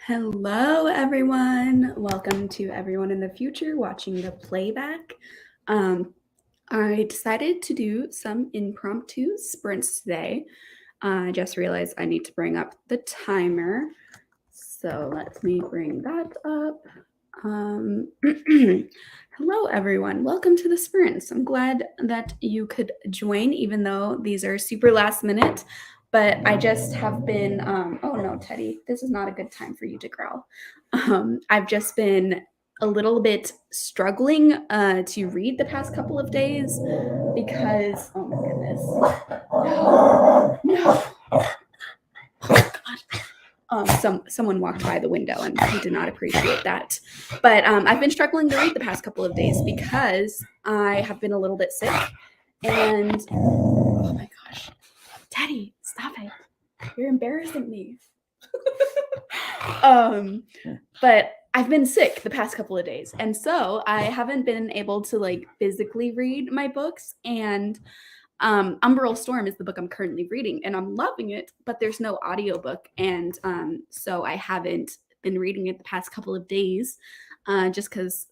Hello, everyone. Welcome to everyone in the future watching the playback. I decided to do some impromptu sprints today. I just realized I need to bring up the timer. So let me bring that up. Hello, everyone. Welcome to the sprints. I'm glad that you could join, even though these are super last minute. But I just have been, oh no, Teddy, this is not a good time for you to growl. I've just been a little bit struggling to read the past couple of days because, oh my goodness. No. Someone walked by the window and he did not appreciate that. But I've been struggling to read the past couple of days because I have been a little bit sick. And oh my gosh, Daddy, stop it! You're embarrassing me. But I've been sick the past couple of days, and so I haven't been able to physically read my books. And Umbral Storm is the book I'm currently reading, and I'm loving it, but there's no audiobook. And so I haven't been reading it the past couple of days just because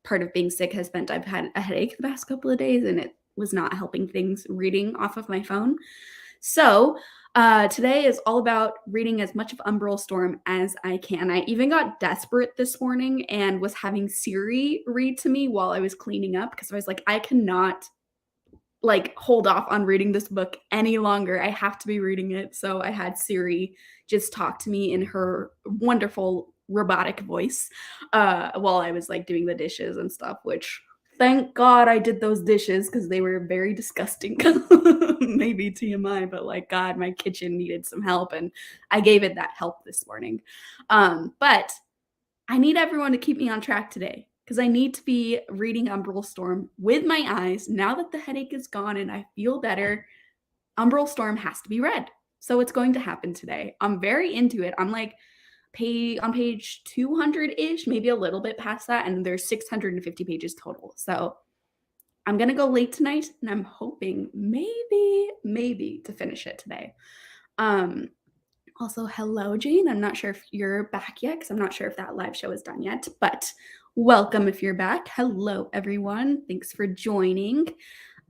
part of being sick has meant I've had a headache the past couple of days, and it was not helping things reading off of my phone. So today is all about reading as much of Umbral Storm as I can. I even got desperate this morning and was having Siri read to me while I was cleaning up because I was like, I cannot hold off on reading this book any longer. I have to be reading it. So I had Siri just talk to me in her wonderful robotic voice while I was doing the dishes and stuff, which thank God I did those dishes because they were very disgusting. Maybe TMI, but God, my kitchen needed some help and I gave it that help this morning. But I need everyone to keep me on track today because I need to be reading Umbral Storm with my eyes. Now that the headache is gone and I feel better, Umbral Storm has to be read. So it's going to happen today. I'm very into it. I'm on page 200-ish, maybe a little bit past that, and there's 650 pages total. So I'm going to go late tonight, and I'm hoping maybe to finish it today. Also, hello, Jane. I'm not sure if you're back yet because I'm not sure if that live show is done yet, but welcome if you're back. Hello, everyone. Thanks for joining.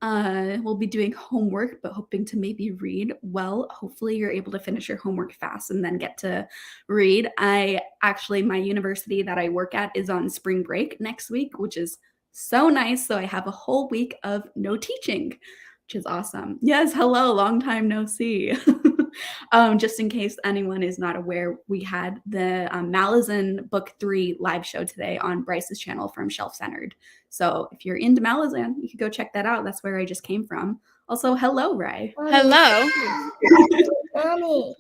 We'll be doing homework, but hoping to maybe read well. Hopefully you're able to finish your homework fast and then get to read. My university that I work at is on spring break next week, which is so nice. So I have a whole week of no teaching, which is awesome. Yes, hello, long time no see. Just in case anyone is not aware, we had the Malazan Book 3 live show today on Bryce's channel from Shelf Centered. So if you're into Malazan, you could go check that out. That's where I just came from. Also, hello, Rai. Hello. Mommy.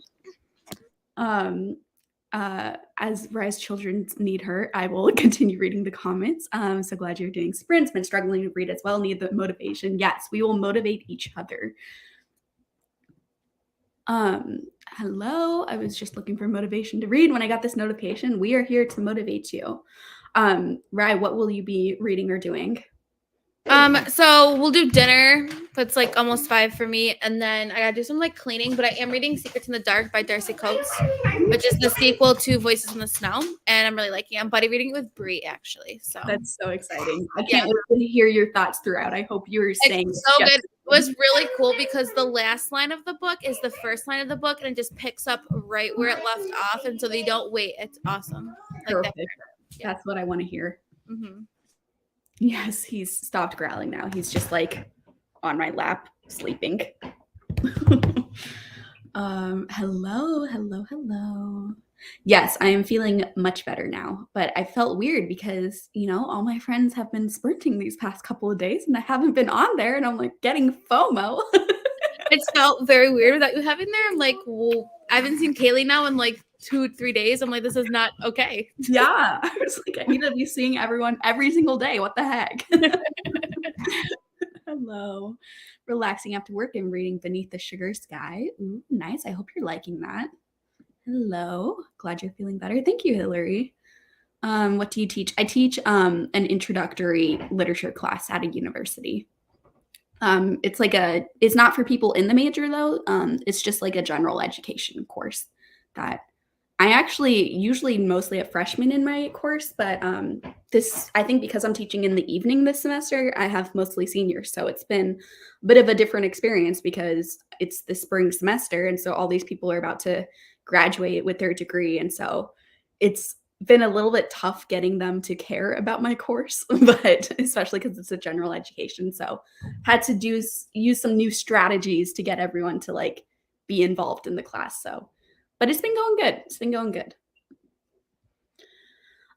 As Rai's children need her, I will continue reading the comments. So glad you're doing sprints. Been struggling to read as well. Need the motivation. Yes, we will motivate each other. Hello. I was just looking for motivation to read when I got this notification. We are here to motivate you. Rai, what will you be reading or doing? So we'll do dinner. It's almost 5 for me, and then I gotta do some cleaning. But I am reading Secrets in the Dark by Darcy Coates, which is the sequel to Voices in the Snow, and I'm really liking it. I'm buddy reading it with Brie, actually. So that's so exciting. I can't wait to hear your thoughts throughout. I hope you were saying it's so good. It was really cool because the last line of the book is the first line of the book, and it just picks up right where it left off, and so they don't wait. It's awesome. Perfect. That's what I want to hear. Mm-hmm. Yes, he's stopped growling now. He's just on my lap, sleeping. Hello. Yes, I am feeling much better now, but I felt weird because, all my friends have been sprinting these past couple of days and I haven't been on there and I'm getting FOMO. It felt very weird without you having there. I'm well, I haven't seen Kaylee now in 2-3 days. I'm this is not okay. Yeah. I was I need to be seeing everyone every single day. What the heck? Hello. Relaxing after work and reading Beneath the Sugar Sky. Ooh, nice. I hope you're liking that. Hello. Glad you're feeling better. Thank you, Hillary. What do you teach? I teach an introductory literature class at a university. It's not for people in the major though. It's just a general education course that I actually usually mostly have freshmen in my course, but this I think because I'm teaching in the evening this semester, I have mostly seniors. So it's been a bit of a different experience because it's the spring semester, and so all these people are about to graduate with their degree, and so it's been a little bit tough getting them to care about my course, but especially because it's a general education. So had to use some new strategies to get everyone to like be involved in the class. So but it's been going good. It's been going good.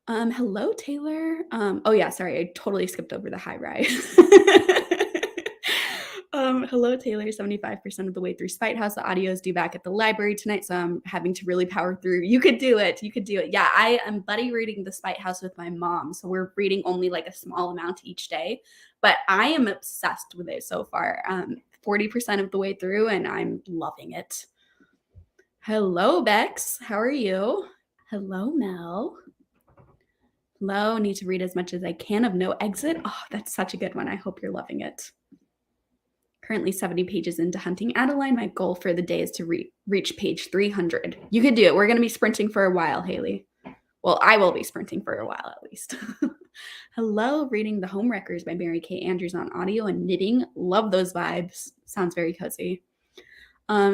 Hello, Taylor. Oh yeah, sorry, I totally skipped over the hi ride. Hello, Taylor. 75% of the way through Spite House. The audio is due back at the library tonight, so I'm having to really power through. You could do it. You could do it. Yeah, I am buddy reading the Spite House with my mom, so we're reading only like a small amount each day. But I am obsessed with it so far. 40% of the way through, and I'm loving it. Hello, Bex. How are you? Hello, Mel. Hello. Need to read as much as I can of No Exit. Oh, that's such a good one. I hope you're loving it. Currently 70 pages into Hunting Adeline. My goal for the day is to reach page 300. You could do it. We're going to be sprinting for a while, Haley. Well, I will be sprinting for a while at least. Hello, reading The Homewreckers by Mary Kay Andrews on audio and knitting. Love those vibes. Sounds very cozy.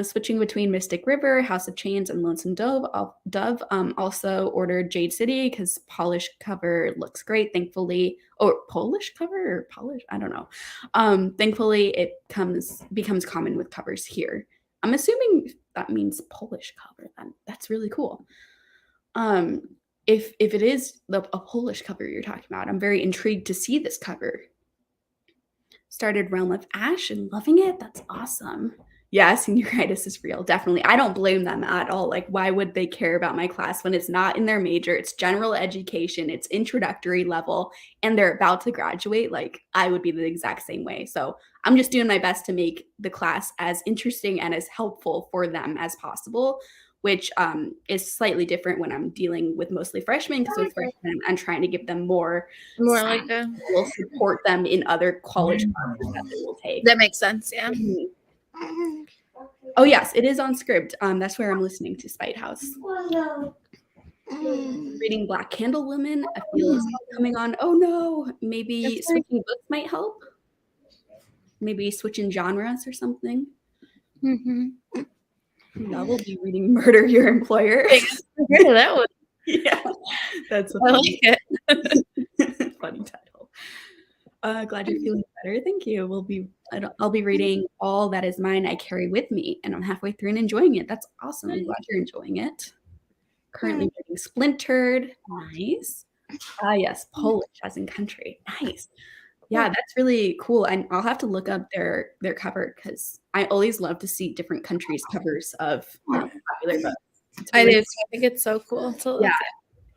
Switching between Mystic River, House of Chains, and Lonesome Dove. Also ordered Jade City because polished cover looks great. Thankfully, or Polish cover or polish, I don't know. Thankfully, it becomes common with covers here. I'm assuming that means Polish cover. Then that's really cool. If it is a Polish cover you're talking about, I'm very intrigued to see this cover. Started Realm of Ash and loving it. That's awesome. Yeah, senioritis is real. Definitely. I don't blame them at all. Like, why would they care about my class when it's not in their major? It's general education, it's introductory level, and they're about to graduate. Like, I would be the exact same way. So I'm just doing my best to make the class as interesting and as helpful for them as possible, which is slightly different when I'm dealing with mostly freshmen. Because with freshmen, I'm trying to give them more like a will support them in other college classes that they will take. that makes sense. Yeah. Oh yes, it is on Scribd. That's where I'm listening to Spite House. Reading Black Candle Woman. I feel is coming on. Oh no, maybe switching books might help. Maybe switching genres or something. Mm-hmm. I will be reading Murder Your Employer. That one. Yeah, that's I like it. Funny title. Glad you're feeling better. Thank you. I'll be reading All That Is Mine I Carry With Me, and I'm halfway through and enjoying it. That's awesome. I'm glad you're enjoying it. Currently reading Splintered. Nice. Yes, Polish as in country. Nice. Yeah, that's really cool. And I'll have to look up their cover because I always love to see different countries' covers of popular books. I do. I think it's so cool to look Yeah. at.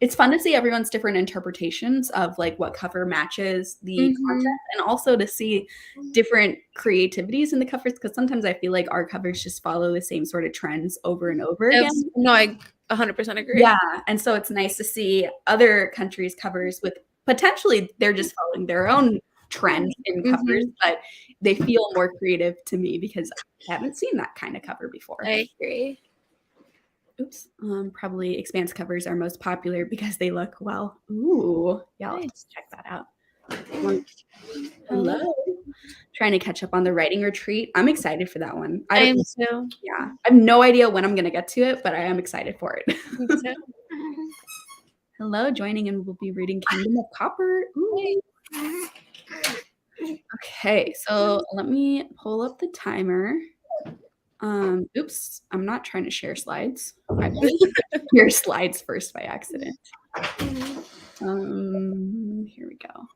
It's fun to see everyone's different interpretations of like what cover matches the content, and also to see different creativities in the covers, because sometimes I feel like our covers just follow the same sort of trends over and over again. No, I 100% agree. Yeah, and so it's nice to see other countries' covers with potentially they're just following their own trends in covers, but they feel more creative to me because I haven't seen that kind of cover before. I agree. Oops. Probably Expanse covers are most popular because they look well. Ooh, yeah, I'll just check that out. Hello. Trying to catch up on the writing retreat. I'm excited for that one. I am too. Yeah, I have no idea when I'm gonna get to it, but I am excited for it. Me too. Hello, joining, and we'll be reading Kingdom of Copper. Ooh. Okay, so let me pull up the timer. Oops, I'm not trying to share slides. I share slides first by accident. Here we go.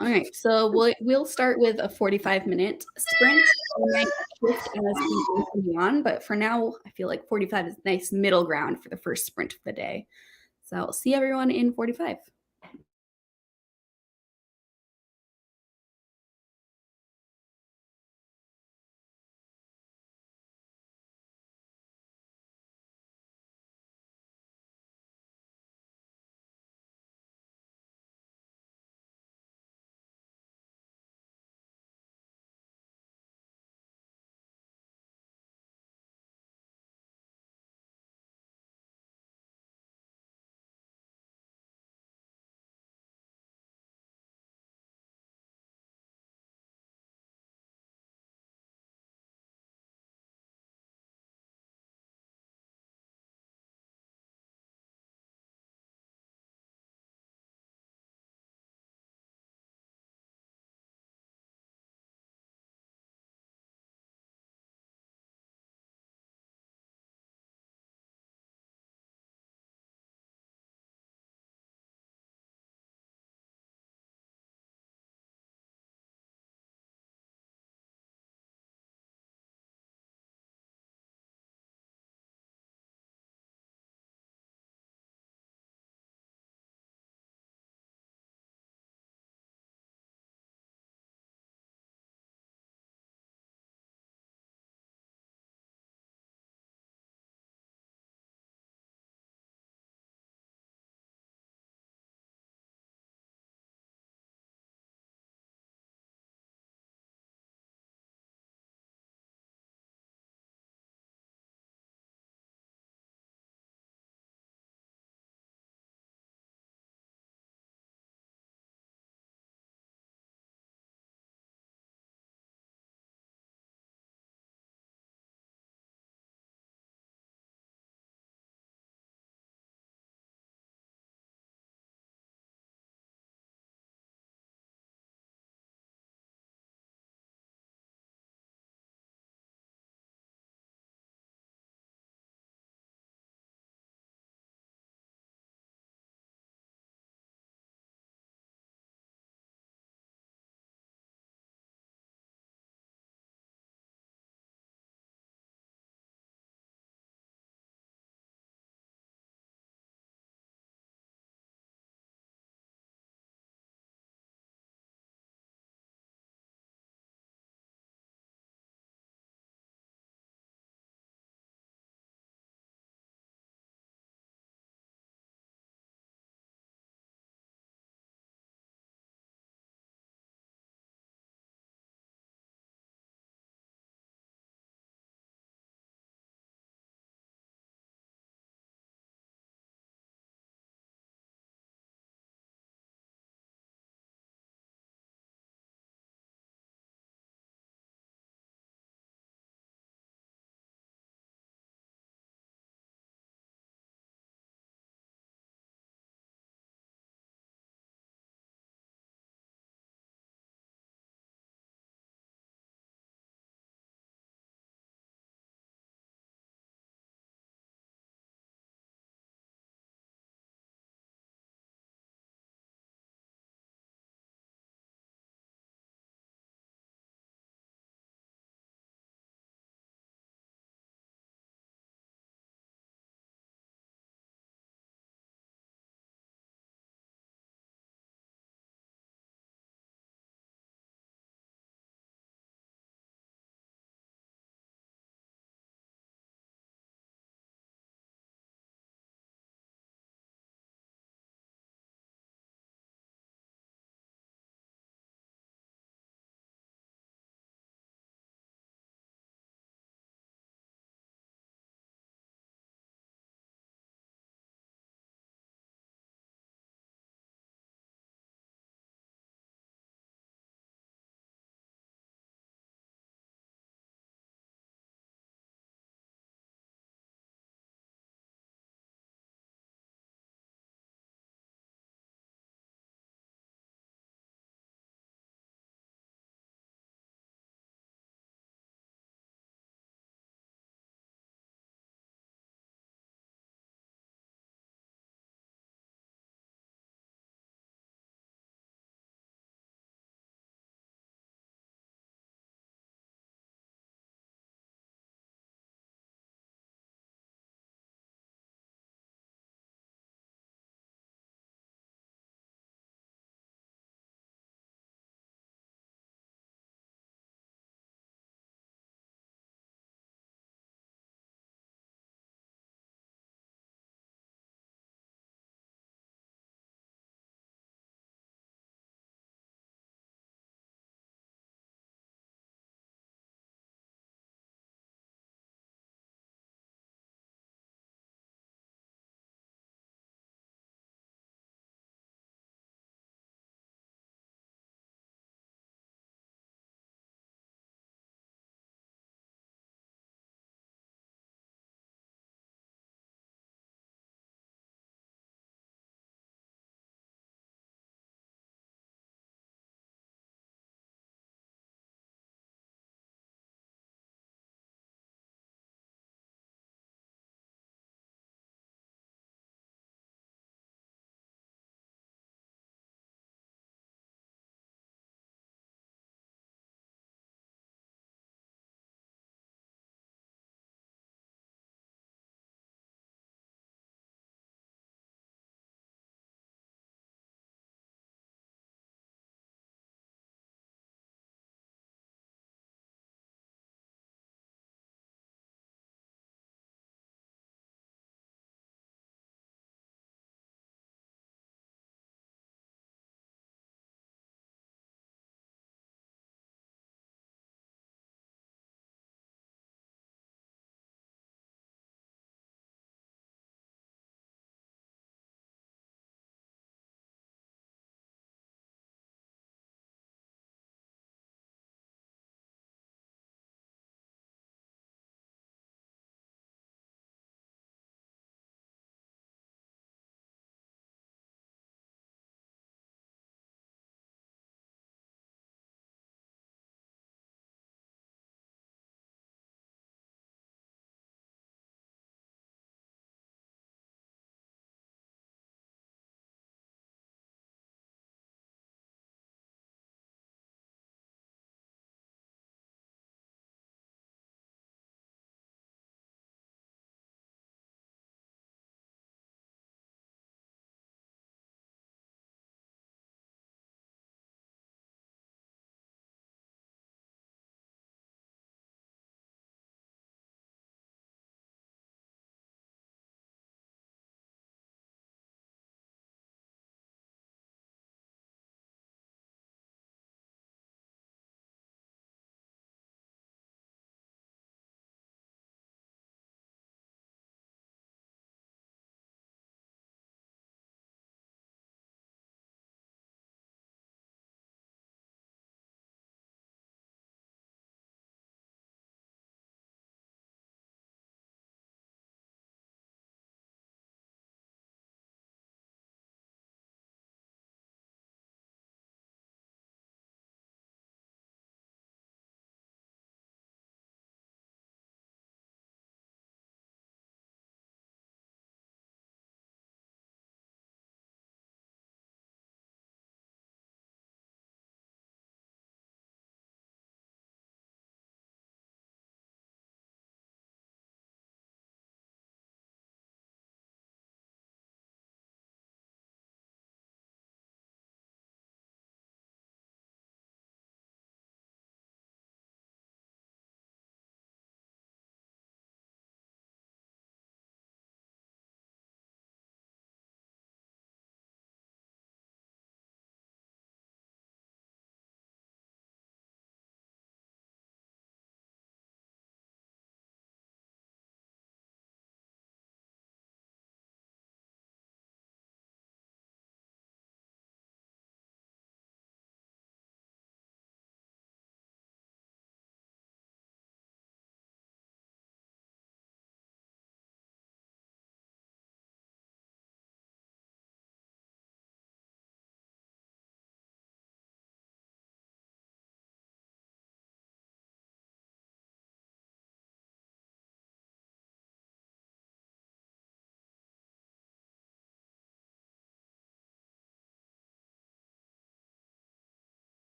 All right, so we'll start with a 45-minute sprint. We might shift as we continue on, but for now, I feel like 45 is a nice middle ground for the first sprint of the day. So I'll see everyone in 45.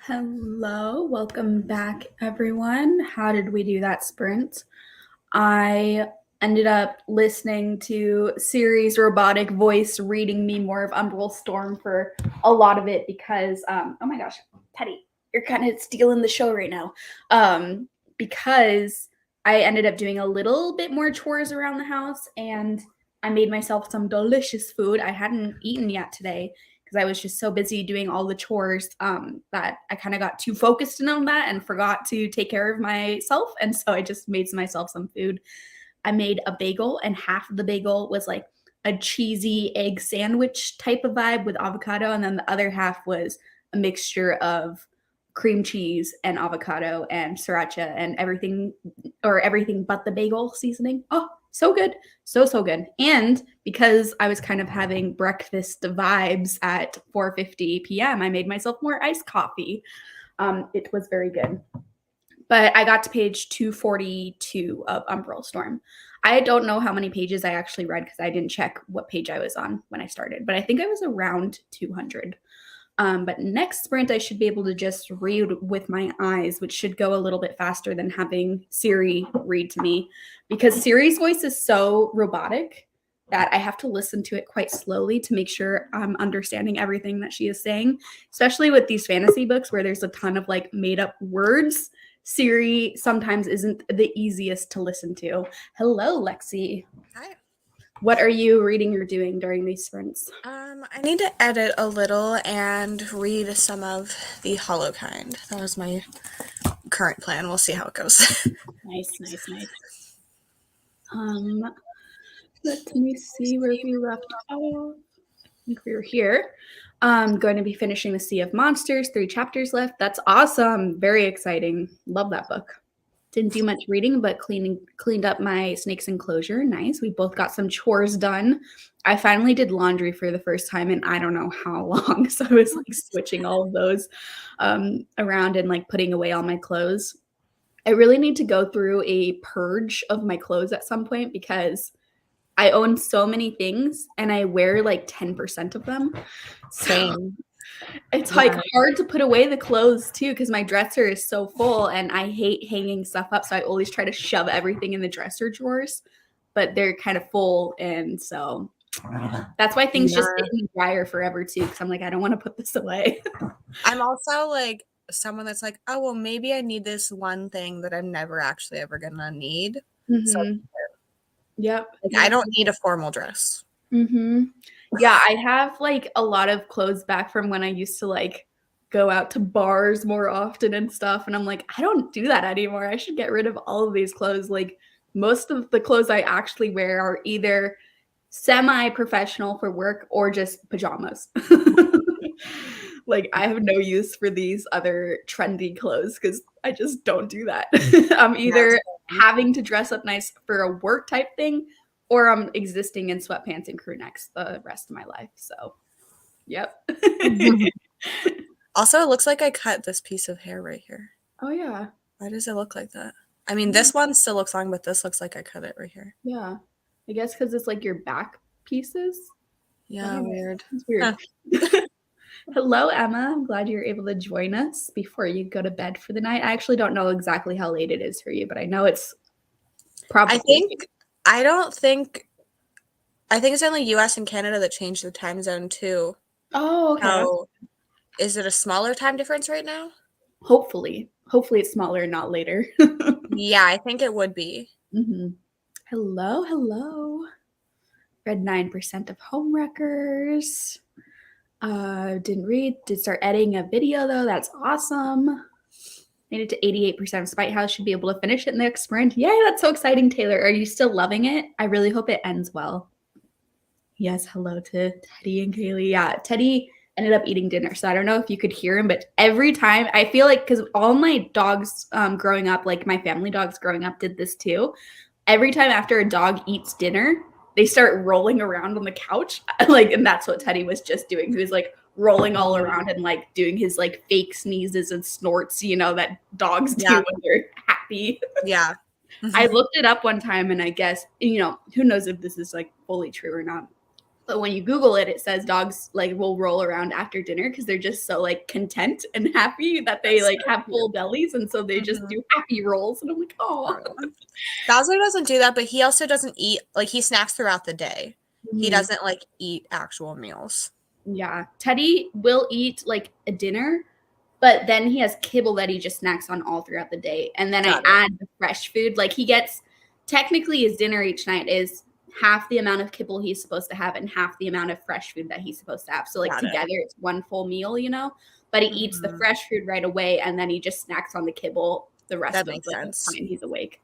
Hello, welcome back, everyone. How did we do that sprint? I ended up listening to Siri's robotic voice reading me more of Umbral Storm for a lot of it because, oh my gosh, Teddy, you're kind of stealing the show right now. Because I ended up doing a little bit more chores around the house and I made myself some delicious food I hadn't eaten yet today because I was just so busy doing all the chores that I kind of got too focused in on that and forgot to take care of myself. And so I just made myself some food. I made a bagel, and half of the bagel was like a cheesy egg sandwich type of vibe with avocado. And then the other half was a mixture of cream cheese and avocado and sriracha and everything but the bagel seasoning. Oh, so good. So good. And because I was kind of having breakfast vibes at 4:50 p.m., I made myself more iced coffee. It was very good. But I got to page 242 of Umbral Storm. I don't know how many pages I actually read because I didn't check what page I was on when I started, but I think I was around 200. But next sprint, I should be able to just read with my eyes, which should go a little bit faster than having Siri read to me because Siri's voice is so robotic that I have to listen to it quite slowly to make sure I'm understanding everything that she is saying, especially with these fantasy books where there's a ton of like made up words. Siri sometimes isn't the easiest to listen to. Hello, Lexi. Hi. What are you reading or doing during these sprints? I need to edit a little and read some of the Hollow kind. That was my current plan. We'll see how it goes. Nice. Let me see where we left off. I think we were here. I'm going to be finishing The Sea of Monsters, 3 chapters left. That's awesome. Very exciting. Love that book. Didn't do much reading, but cleaned up my snake's enclosure. Nice. We both got some chores done. I finally did laundry for the first time in I don't know how long. So I was like switching all of those around and like putting away all my clothes. I really need to go through a purge of my clothes at some point because I own so many things and I wear like 10% of them. So it's like hard to put away the clothes too because my dresser is so full and I hate hanging stuff up. So I always try to shove everything in the dresser drawers, but they're kind of full. And so that's why things just sit in the dryer forever too because I'm like, I don't want to put this away. I'm also like someone that's like, oh, well, maybe I need this one thing that I'm never actually ever going to need. Mm-hmm. So, yep. I don't need a formal dress. Mm-hmm. Yeah, I have like a lot of clothes back from when I used to like go out to bars more often and stuff. And I'm like, I don't do that anymore. I should get rid of all of these clothes. Like most of the clothes I actually wear are either semi-professional for work or just pajamas. Like I have no use for these other trendy clothes because I just don't do that. I'm either having to dress up nice for a work type thing or I'm existing in sweatpants and crew necks the rest of my life. So, yep. Also, it looks like I cut this piece of hair right here. Oh, yeah. Why does it look like that? I mean, this one still looks long, but this looks like I cut it right here. Yeah. I guess because it's like your back pieces. Yeah, weird. It's weird. Huh. Hello, Emma. I'm glad you're able to join us before you go to bed for the night. I actually don't know exactly how late it is for you, but I know it's probably. I think it's only US and Canada that changed the time zone too. Oh, okay. So, is it a smaller time difference right now? Hopefully it's smaller and not later. Yeah, I think it would be. Mm-hmm. Hello. Read 9% of homewreckers. Didn't read. Did start editing a video though. That's awesome. Made it to 88% of Spite House. Should be able to finish it next sprint. Yay, that's so exciting, Taylor. Are you still loving it? I really hope it ends well. Yes, hello to Teddy and Kaylee. Yeah, Teddy ended up eating dinner, so I don't know if you could hear him, but every time I feel like, because all my dogs growing up, like my family dogs growing up did this too. Every time after a dog eats dinner, they start rolling around on the couch. Like, and that's what Teddy was just doing. He was like rolling all around and like doing his like fake sneezes and snorts, you know, that dogs do when they're happy. Yeah. I looked it up one time and I guess, you know, who knows if this is like fully true or not. But when you Google it, it says dogs like will roll around after dinner because they're just so like content and happy that they That's like so have full cute. bellies, and so they just Mhm. do happy rolls. And I'm like, oh. Bowser doesn't do that, but he also doesn't eat, like, he snacks throughout the day. He Mhm. doesn't, like, eat actual meals. Yeah, Teddy will eat like a dinner, but then he has kibble that he just snacks on all throughout the day. And then I Got it. add the fresh food. Like he gets technically his dinner each night is half the amount of kibble he's supposed to have and half the amount of fresh food that he's supposed to have. So like Got it. together it's one full meal, you know, but he eats the Mhm. fresh food right away and then he just snacks on the kibble the rest That of makes the sense. time he's awake.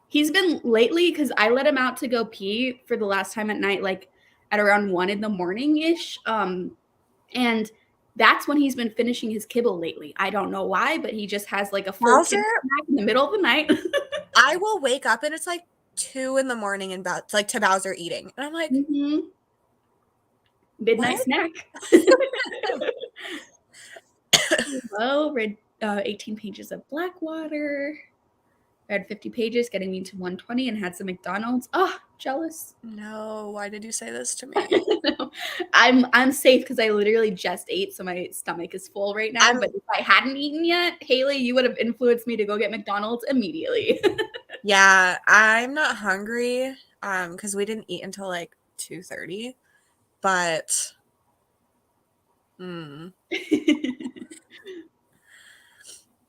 He's been lately because I let him out to go pee for the last time at night, like at around 1 in the morning ish. And that's when he's been finishing his kibble lately. I don't know why, but he just has like a full Bowser, kibble snack in the middle of the night. I will wake up and it's like 2 in the morning and like to Bowser eating. And I'm like, Mhm. Midnight what? snack. Hello, read 18 pages of Blackwater. Read 50 pages, getting me to 120, and had some McDonald's. Oh, jealous. No, why did you say this to me? No, I'm safe because I literally just ate, so my stomach is full right now. But if I hadn't eaten yet, Haley, you would have influenced me to go get McDonald's immediately. Yeah, I'm not hungry because we didn't eat until like 2:30, but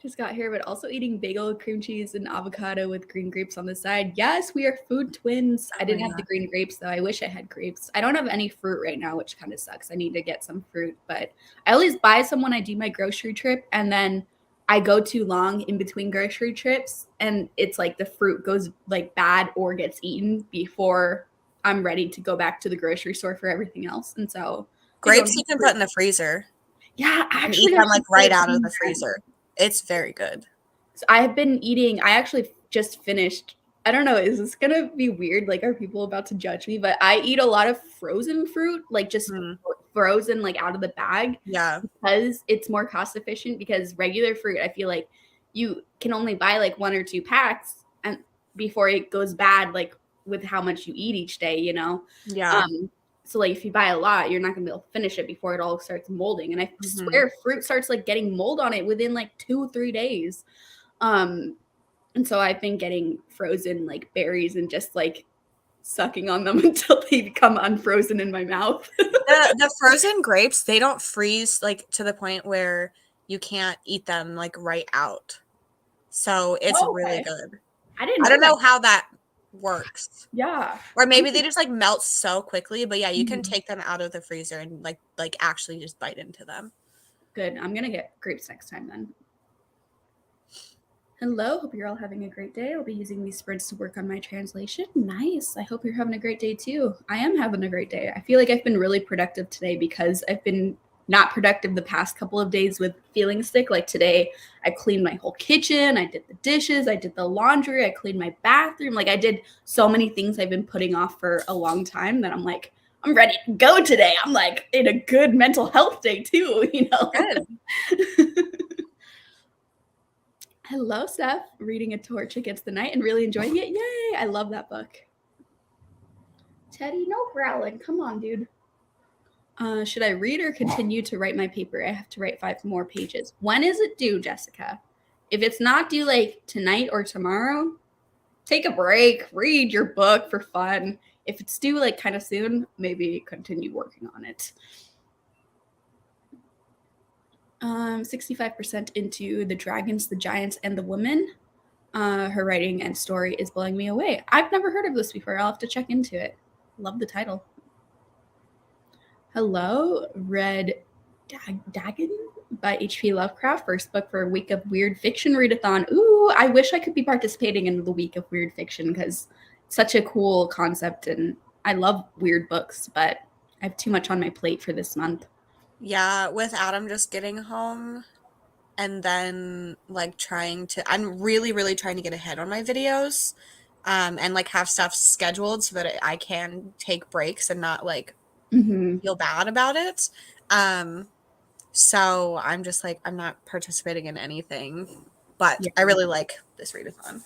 Just got here, but also eating bagel, cream cheese, and avocado with green grapes on the side. Yes, we are food twins. I didn't have the green grapes though. I wish I had grapes. I don't have any fruit right now, which kind of sucks. I need to get some fruit, but I always buy some when I do my grocery trip, and then I go too long in between grocery trips, and it's like the fruit goes like bad or gets eaten before I'm ready to go back to the grocery store for everything else. And so I don't grapes you have can fruit. put in the freezer. Yeah, You can actually, eat I them like should right start out of doing the that. freezer. It's very good. So I have been eating. I actually just finished. I don't know. Is this gonna be weird? Like, are people about to judge me? But I eat a lot of frozen fruit, like just Mm, frozen, like out of the bag, yeah. because it's more cost efficient. Because regular fruit, I feel like you can only buy like 1 or 2 packs, and before it goes bad, like with how much you eat each day, you know. Yeah. So like if you buy a lot, you're not gonna be able to finish it before it all starts molding. And I swear fruit starts like getting mold on it within like 2 or 3 days. Um, and so I've been getting frozen like berries and just like sucking on them until they become unfrozen in my mouth. The frozen grapes, they don't freeze like to the point where you can't eat them like right out. So it's Oh, really okay. good. I didn't I know don't know that. how that works. Yeah. Or maybe they just like melt so quickly, but yeah, you can Mhm. take them out of the freezer and like actually just bite into them. Good. I'm gonna get grapes next time then. Hello, hope you're all having a great day. I'll be using these sprints to work on my translation. Nice. I hope you're having a great day too. I am having a great day. I feel like I've been really productive today because I've been not productive the past couple of days with feeling sick. Like today, I cleaned my whole kitchen, I did the dishes, I did the laundry, I cleaned my bathroom. Like I did so many things I've been putting off for a long time that I'm like, I'm ready to go today. I'm like in a good mental health day too, you know? Good. Hello, Steph. Reading A Torch Against the Night and really enjoying it. Yay! I love that book. Teddy, no growling. Come on, dude. Should I read or continue to write my paper? I have to write 5 more pages. When is it due, Jessica? If it's not due like tonight or tomorrow, take a break, read your book for fun. If it's due like kind of soon, maybe continue working on it. 65% into The Dragons, the Giants, and the Women. Her writing and story is blowing me away. I've never heard of this before. I'll have to check into it. Love the title. Hello, Red Dagon by H.P. Lovecraft. First book for a week of weird fiction readathon. Ooh, I wish I could be participating in the week of weird fiction because it's such a cool concept and I love weird books, but I have too much on my plate for this month. Yeah, with Adam just getting home and then like I'm really trying to get ahead on my videos and like have stuff scheduled so that I can take breaks and not like feel bad about it. So I'm just like, I'm not participating in anything, but Yeah. I really like this readathon.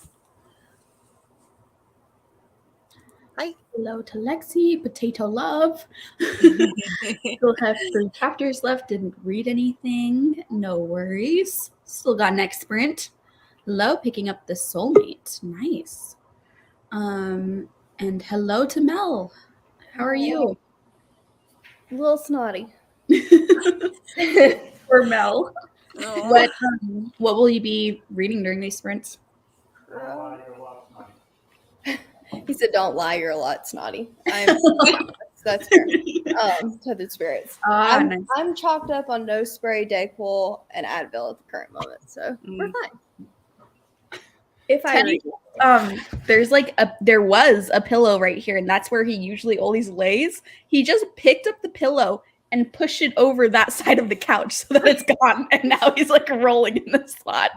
Bye. Hello to Lexi, Potato Love. Still have 3 chapters left. Didn't read anything. No worries. Still got next sprint. Hello, picking up the soulmate. Nice. And hello to Mel. How are you? A little snotty. For Mel. Oh. What will you be reading during these sprints? He said, "Don't lie, you're a lot snotty." That's fair. Tethered spirits. Nice. I'm chalked up on no spray, Dayquil, and Advil at the current moment, so we're fine. If I read. There was a pillow right here, and that's where he usually always lays. He just picked up the pillow and pushed it over that side of the couch so that it's gone, and now he's like rolling in the spot.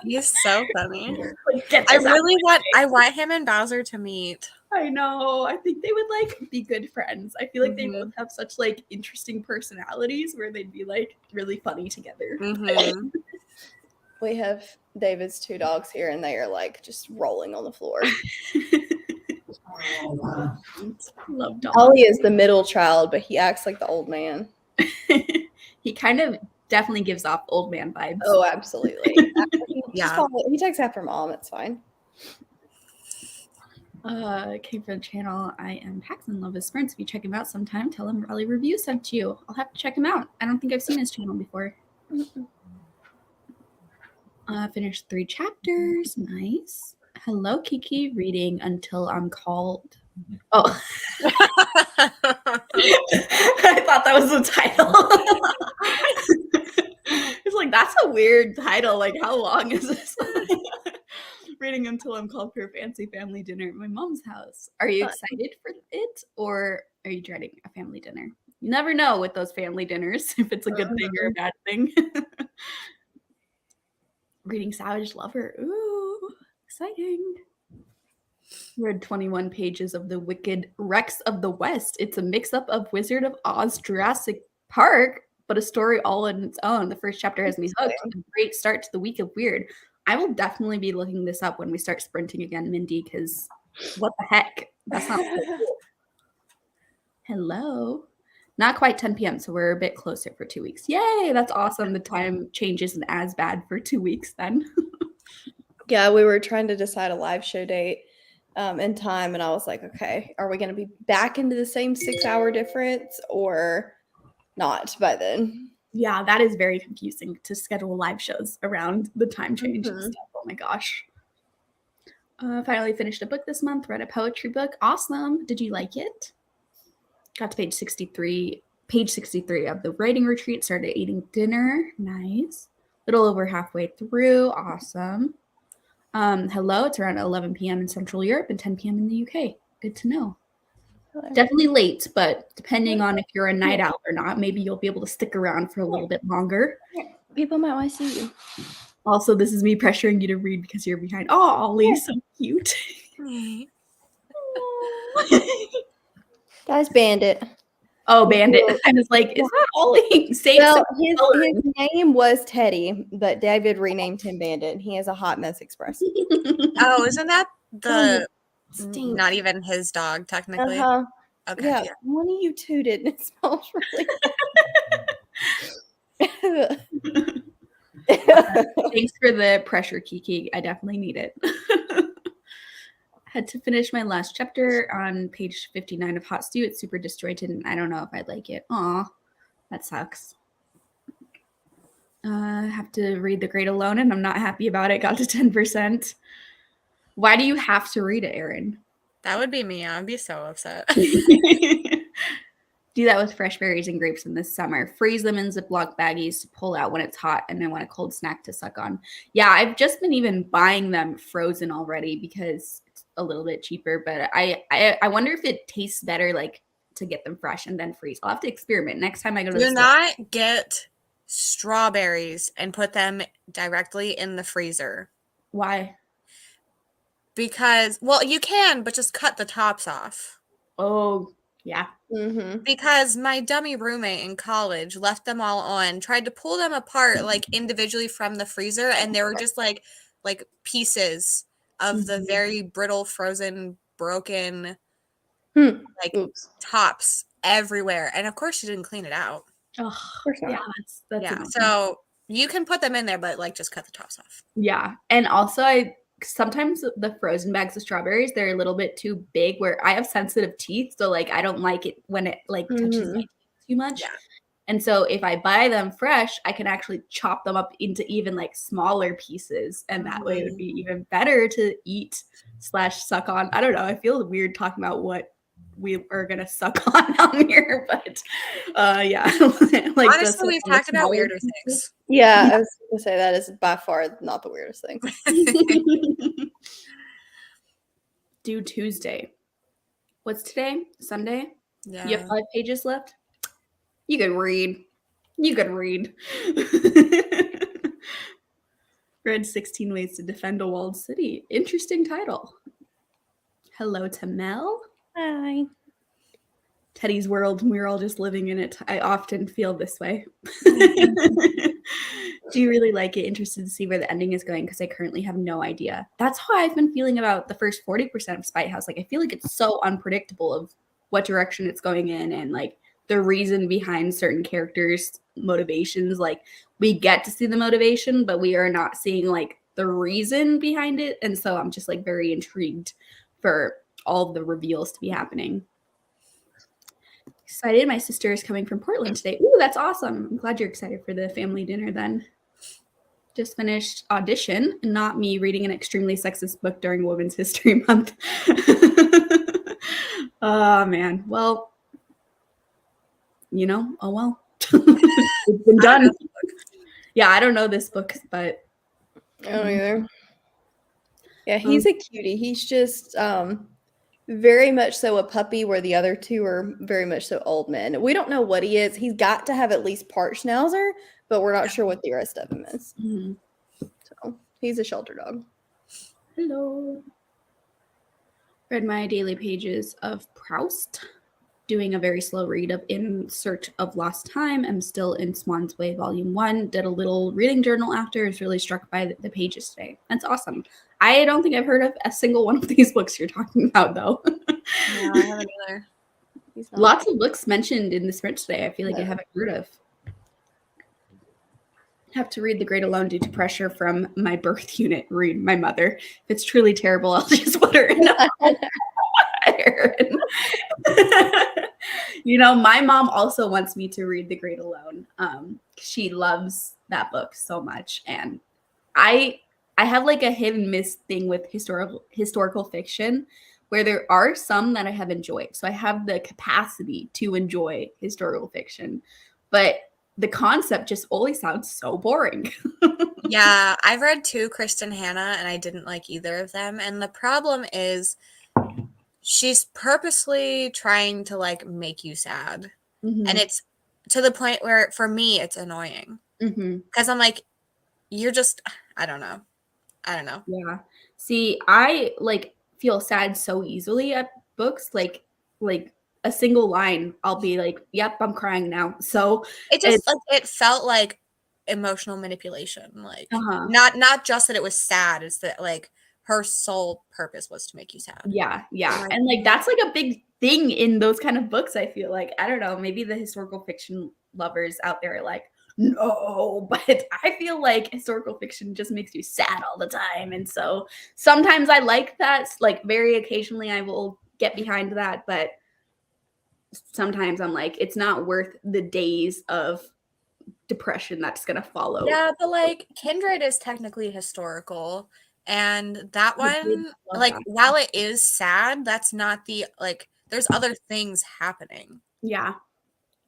He's so funny. Like, I want him and Bowser to meet. I know. I think they would like be good friends. I feel like they both have such like interesting personalities where they'd be like really funny together. Mm-hmm. We have David's 2 dogs here, and they are like just rolling on the floor. Love dogs. Ollie is the middle child, but he acts like the old man. He kind of definitely gives off old man vibes. Oh, absolutely. He takes after mom. It's fine. Came from the channel. I am Paxton Love His Sprints. If you check him out sometime, tell him Raleigh Review sent you. I'll have to check him out. I don't think I've seen his channel before. Finished 3 chapters. Nice. Hello, Kiki. Reading Until I'm Called. Oh. I thought that was the title. It's like, that's a weird title. Like, how long is this? Reading Until I'm Called for a fancy family dinner at my mom's house. Are you excited for it, or are you dreading a family dinner? You never know with those family dinners if it's a good thing or a bad thing. Reading Savage Lover. Ooh, exciting. Read 21 pages of The Wicked Rex of the West. It's a mix-up of Wizard of Oz, Jurassic Park, but a story all on its own. The first chapter has me hooked. A great start to the week of weird. I will definitely be looking this up when we start sprinting again, Mindy, because what the heck? That's not so cool. Hello. Not quite 10 p.m., so we're a bit closer for 2 weeks. Yay, that's awesome. The time change isn't as bad for 2 weeks then. Yeah, we were trying to decide a live show date and time, and I was like, okay, are we going to be back into the same 6-hour difference or not by then? Yeah, that is very confusing to schedule live shows around the time change and stuff. Oh my gosh. Finally finished a book this month, read a poetry book. Awesome. Did you like it? Got to page 63 of the writing retreat, started eating dinner. Nice. Little over halfway through. Awesome. Hello, it's around 11 p.m. in Central Europe and 10 p.m. in the UK. Good to know. Definitely late, but depending on if you're a night owl or not, maybe you'll be able to stick around for a little bit longer. People might want to see you. Also, this is me pressuring you to read because you're behind. Oh, Ollie, so cute. Guys, Bandit. Oh, Bandit. I was like, is that Ollie? Well, his name was Teddy, but David renamed him Bandit. He has a hot mess express. Oh, isn't that the not even his dog technically? Okay. Yeah, one of you tooted and it smells really Thanks for the pressure, Kiki. I definitely need it. Had to finish my last chapter on page 59 of Hot Stew. It's super disjointed, and I don't know if I'd like it. Aw, that sucks. Have to read The Great Alone, and I'm not happy about it. Got to 10%. Why do you have to read it, Erin? That would be me. I would be so upset. Do that with fresh berries and grapes in the summer. Freeze them in Ziploc baggies to pull out when it's hot, and then want a cold snack to suck on. Yeah, I've just been even buying them frozen already because it's a little bit cheaper. But I wonder if it tastes better, like to get them fresh and then freeze. I'll have to experiment next time I go to the store. Do not get strawberries and put them directly in the freezer. Why? Because, well, you can, but just cut the tops off. Oh, yeah. Mm-hmm. Because my dummy roommate in college left them all on, tried to pull them apart like individually from the freezer, and they were just like pieces of the very brittle frozen broken like Oops. tops everywhere. And of course she didn't clean it out. Oh, Of course not. yeah, that's Yeah. annoying. So you can put them in there, but like just cut the tops off. Yeah. And also I sometimes the frozen bags of strawberries, they're a little bit too big where I have sensitive teeth. So like I don't like it when it like touches my teeth too much. Yeah. And so if I buy them fresh, I can actually chop them up into even like smaller pieces. And that way it would be even better to eat / suck on. I don't know. I feel weird talking about what we are gonna suck on here, but yeah. Like honestly, we've talked about weirder things. Yeah, I was gonna say that is by far not the weirdest thing. Due Tuesday. What's today? Sunday? Yeah. You have 5 pages left? You could read. You could read. Read 16 Ways to Defend a Walled City. Interesting title. Hello to Mel. Hi. Teddy's world, and we're all just living in it. I often feel this way. Do you really like it? Interested to see where the ending is going because I currently have no idea. That's how I've been feeling about the first 40% of Spite House. Like I feel like it's so unpredictable of what direction it's going in and like the reason behind certain characters' motivations. Like we get to see the motivation, but we are not seeing like the reason behind it. And so I'm just like very intrigued for all the reveals to be happening. Excited. My sister is coming from Portland today. Ooh, that's awesome. I'm glad you're excited for the family dinner then. Just finished Audition, not me reading an extremely sexist book during Women's History Month. Oh, man. Well, you know, oh well. It's been done. Yeah, I don't know this book, but I don't either. Yeah, he's a cutie. He's just very much so a puppy where the other two are very much so old men. We don't know what he is. He's got to have at least part schnauzer, but we're not sure what the rest of him is. So he's a shelter dog. Hello. Read my daily pages of Proust. Doing a very slow read of In Search of Lost Time. I'm still in Swan's Way Volume 1. Did a little reading journal after. Was really struck by the pages today. That's awesome. I don't think I've heard of a single one of these books you're talking about, though. No, I haven't either. Lots of books mentioned in the sprint today I feel like I haven't heard of. Have to read The Great Alone due to pressure from my birth unit. Read my mother. If it's truly terrible, I'll just put her in You know, my mom also wants me to read The Great Alone. She loves that book so much. And I have like a hit and miss thing with historical fiction where there are some that I have enjoyed. So I have the capacity to enjoy historical fiction, but the concept just always sounds so boring. Yeah, I've read 2 Kristen Hanna and I didn't like either of them. And the problem is she's purposely trying to like make you sad. Mm-hmm. And it's to the point where for me it's annoying. Because I'm like, you're just, I don't know. Yeah. See, I like feel sad so easily at books. Like a single line, I'll be like, yep, I'm crying now. So it just like it felt like emotional manipulation. Like not just that it was sad, it's that like her sole purpose was to make you sad. Yeah. And like that's like a big thing in those kind of books, I feel like. I don't know, maybe the historical fiction lovers out there are like, no, but I feel like historical fiction just makes you sad all the time. And so sometimes I like that. Like very occasionally I will get behind that, but sometimes I'm like, it's not worth the days of depression that's gonna follow. Yeah, but like Kindred is technically historical. And that one, like, while it is sad, that's not the, like, there's other things happening. Yeah.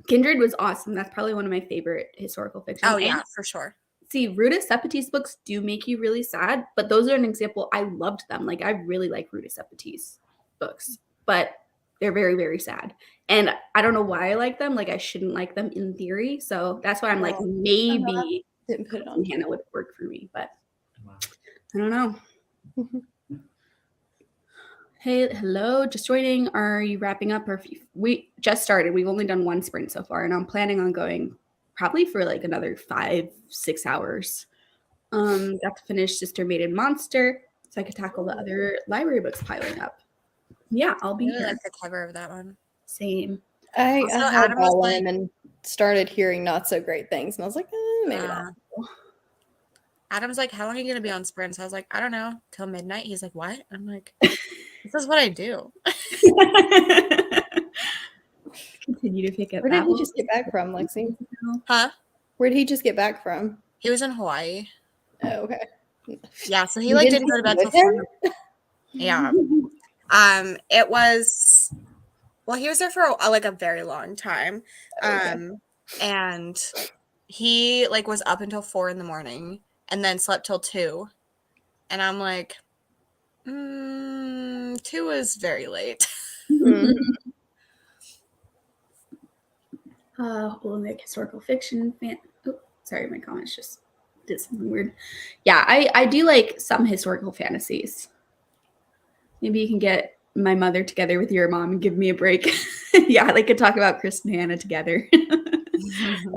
Kindred was awesome. That's probably one of my favorite historical fiction. Oh, yeah, for sure. See, Ruta Sepetys books do make you really sad, but those are an example. I loved them. Like, I really like Ruta Sepetys books, but they're very, very sad. And I don't know why I like them. Like, I shouldn't like them in theory. So that's why I'm like, maybe didn't put it on Hannah would work for me, but I don't know. Hey, hello, just joining. Are you wrapping up? Or we just started. We've only done 1 sprint so far, and I'm planning on going probably for like another 5-6 hours. Got to finish Sister Maiden Monster, so I could tackle the other library books piling up. Yeah, I'll I be really here. like the cover of that one. Same. I Also, had Adam was all like- in and started hearing not so great things, and I was like, maybe not. Adam's like, how long are you going to be on sprints? I was like, I don't know, till midnight. He's like, what? I'm like, this is what I do. Continue to pick up. Where did he apples. just get back from, Lexi? Huh? Where did he just get back from? He was in Hawaii. Oh, okay. Yeah, so he You like didn't didn't go to bed take till him 4. Yeah. It was, well, he was there for like a very long time. Okay. And he like was up until 4 in the morning and then slept till 2. And I'm like, 2 is very late. Mhm. Well, like historical fiction fan. Oh, sorry, my comments just did something weird. Yeah, I do like some historical fantasies. Maybe you can get my mother together with your mom and give me a break. Yeah, they could talk about Chris and Hannah together. It's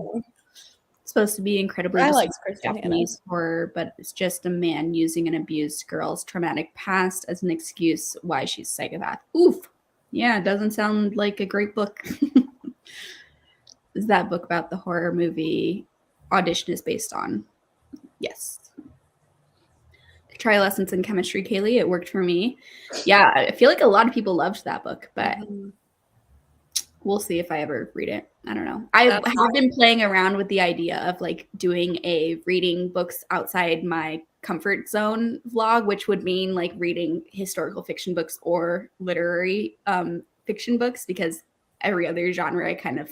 supposed to be incredibly I like disturbing Chris and Hannah. Japanese horror, but it's just a man using an abused girl's traumatic past as an excuse why she's a psychopath. Oof. Yeah, it doesn't sound like a great book. Is that book about the horror movie Audition is based on? Yes. Try lessons in chemistry, Kaylee. It worked for me. Yeah, I feel like a lot of people loved that book, but we'll see if I ever read it. I don't know. I have been playing around with the idea of like doing a reading books outside my comfort zone vlog, which would mean like reading historical fiction books or literary fiction books, because every other genre I kind of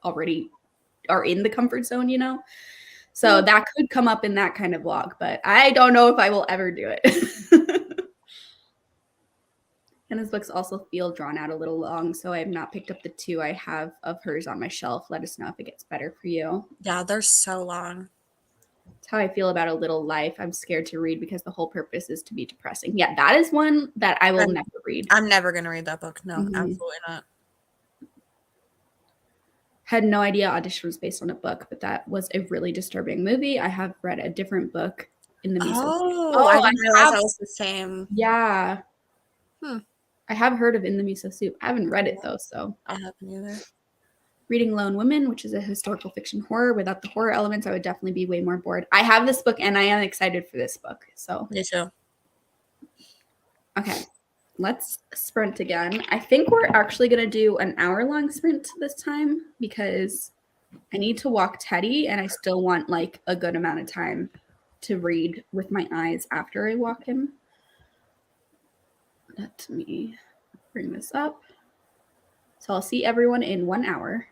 already are in the comfort zone, you know? So that could come up in that kind of vlog, but I don't know if I will ever do it. Hannah's books also feel drawn out a little long, so I have not picked up the 2 I have of hers on my shelf. Let us know if it gets better for you. Yeah, they're so long. That's how I feel about A Little Life. I'm scared to read because the whole purpose is to be depressing. Yeah, that is one that I will never read. I'm never going to read that book. No, Mhm. absolutely not. Had no idea Audition was based on a book, but that was a really disturbing movie. I have read a different book in the Miso. I didn't realize that was the same. Yeah. Hmm. I have heard of In the Miso Soup. I haven't read it though, so. I haven't either. Reading Lone Women, which is a historical fiction horror. Without the horror elements, I would definitely be way more bored. I have this book and I am excited for this book. So, Me too. okay, let's sprint again. I think we're actually going to do an hour-long sprint this time because I need to walk Teddy and I still want like a good amount of time to read with my eyes after I walk him. Let me bring this up. So I'll see everyone in 1 hour.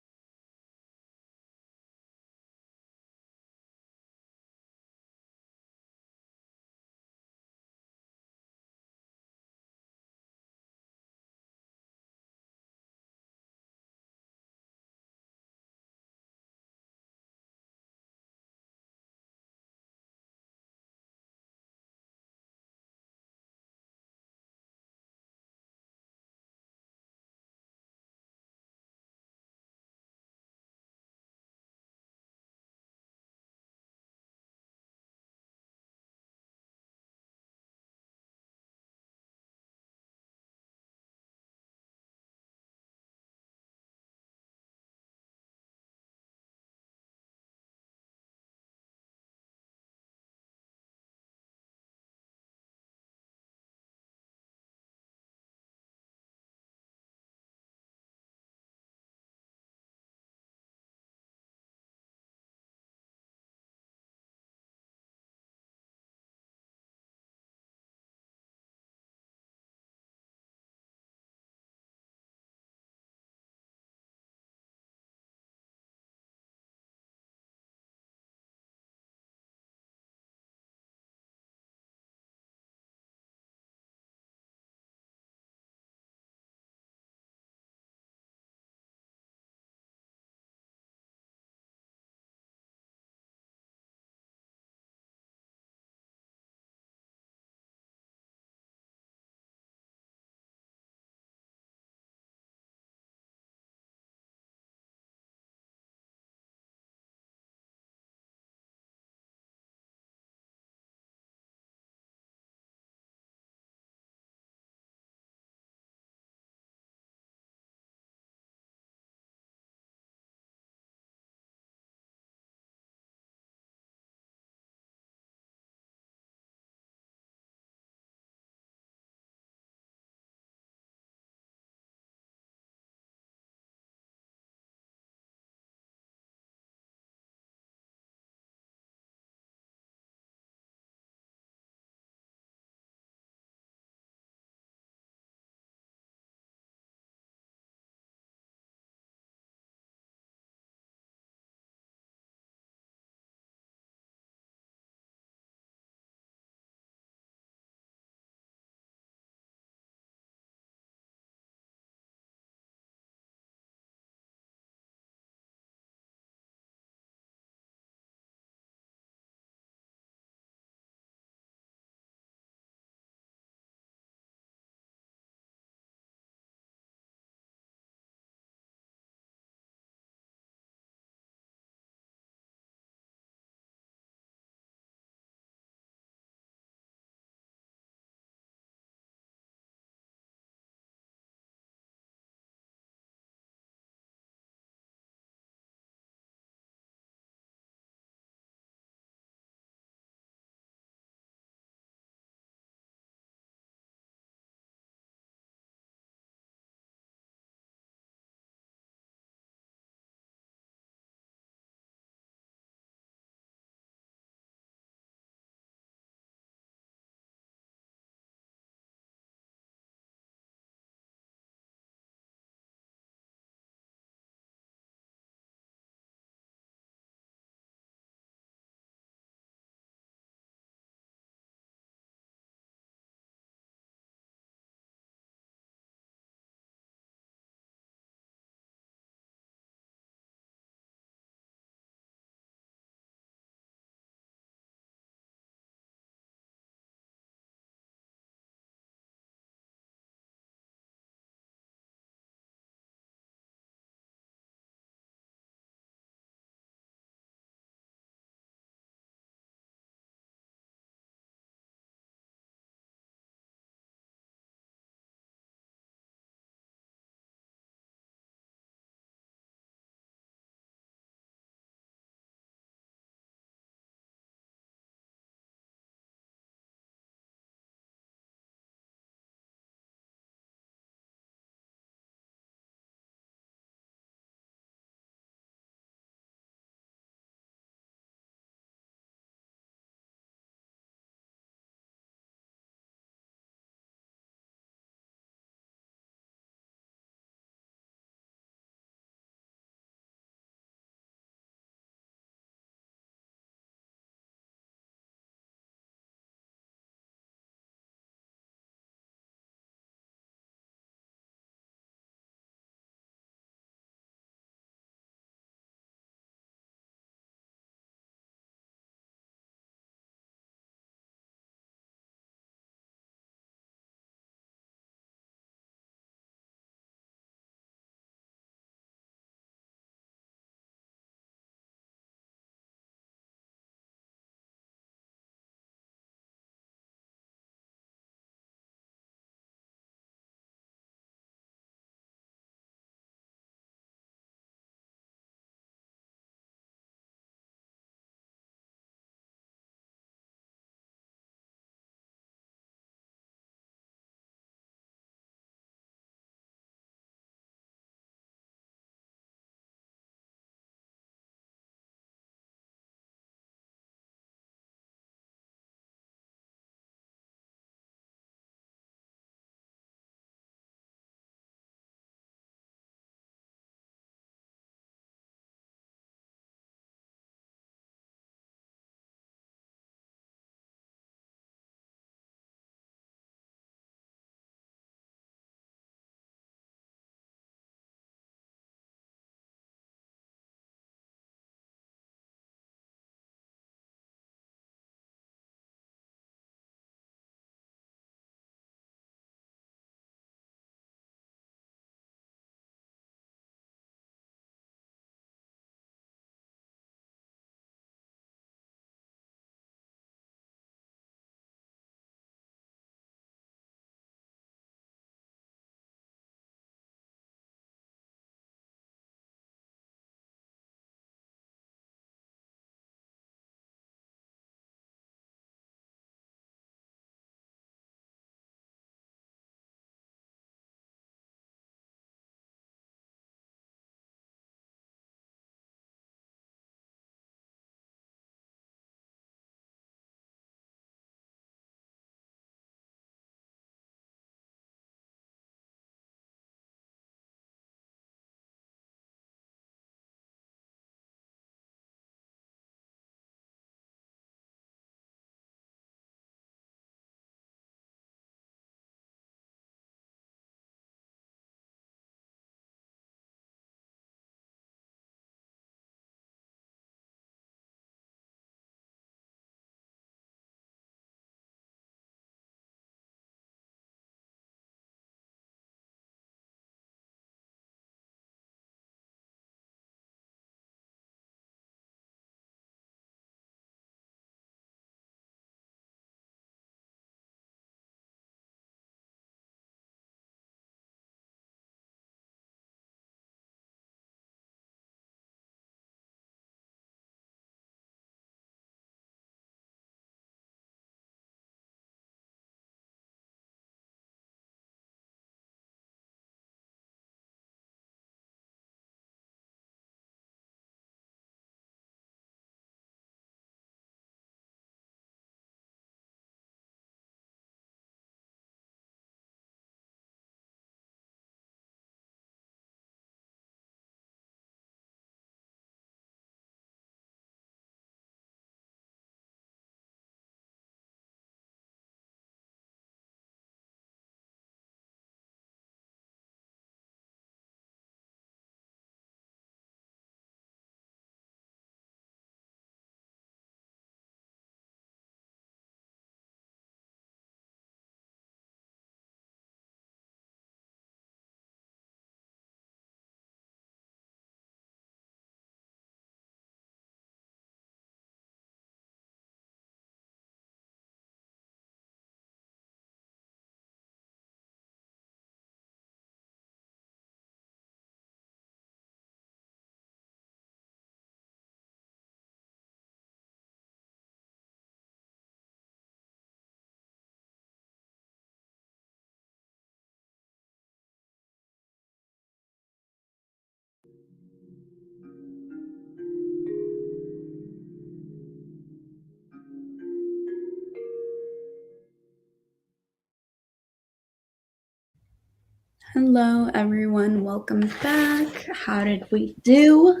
Hello, everyone. Welcome back. How did we do?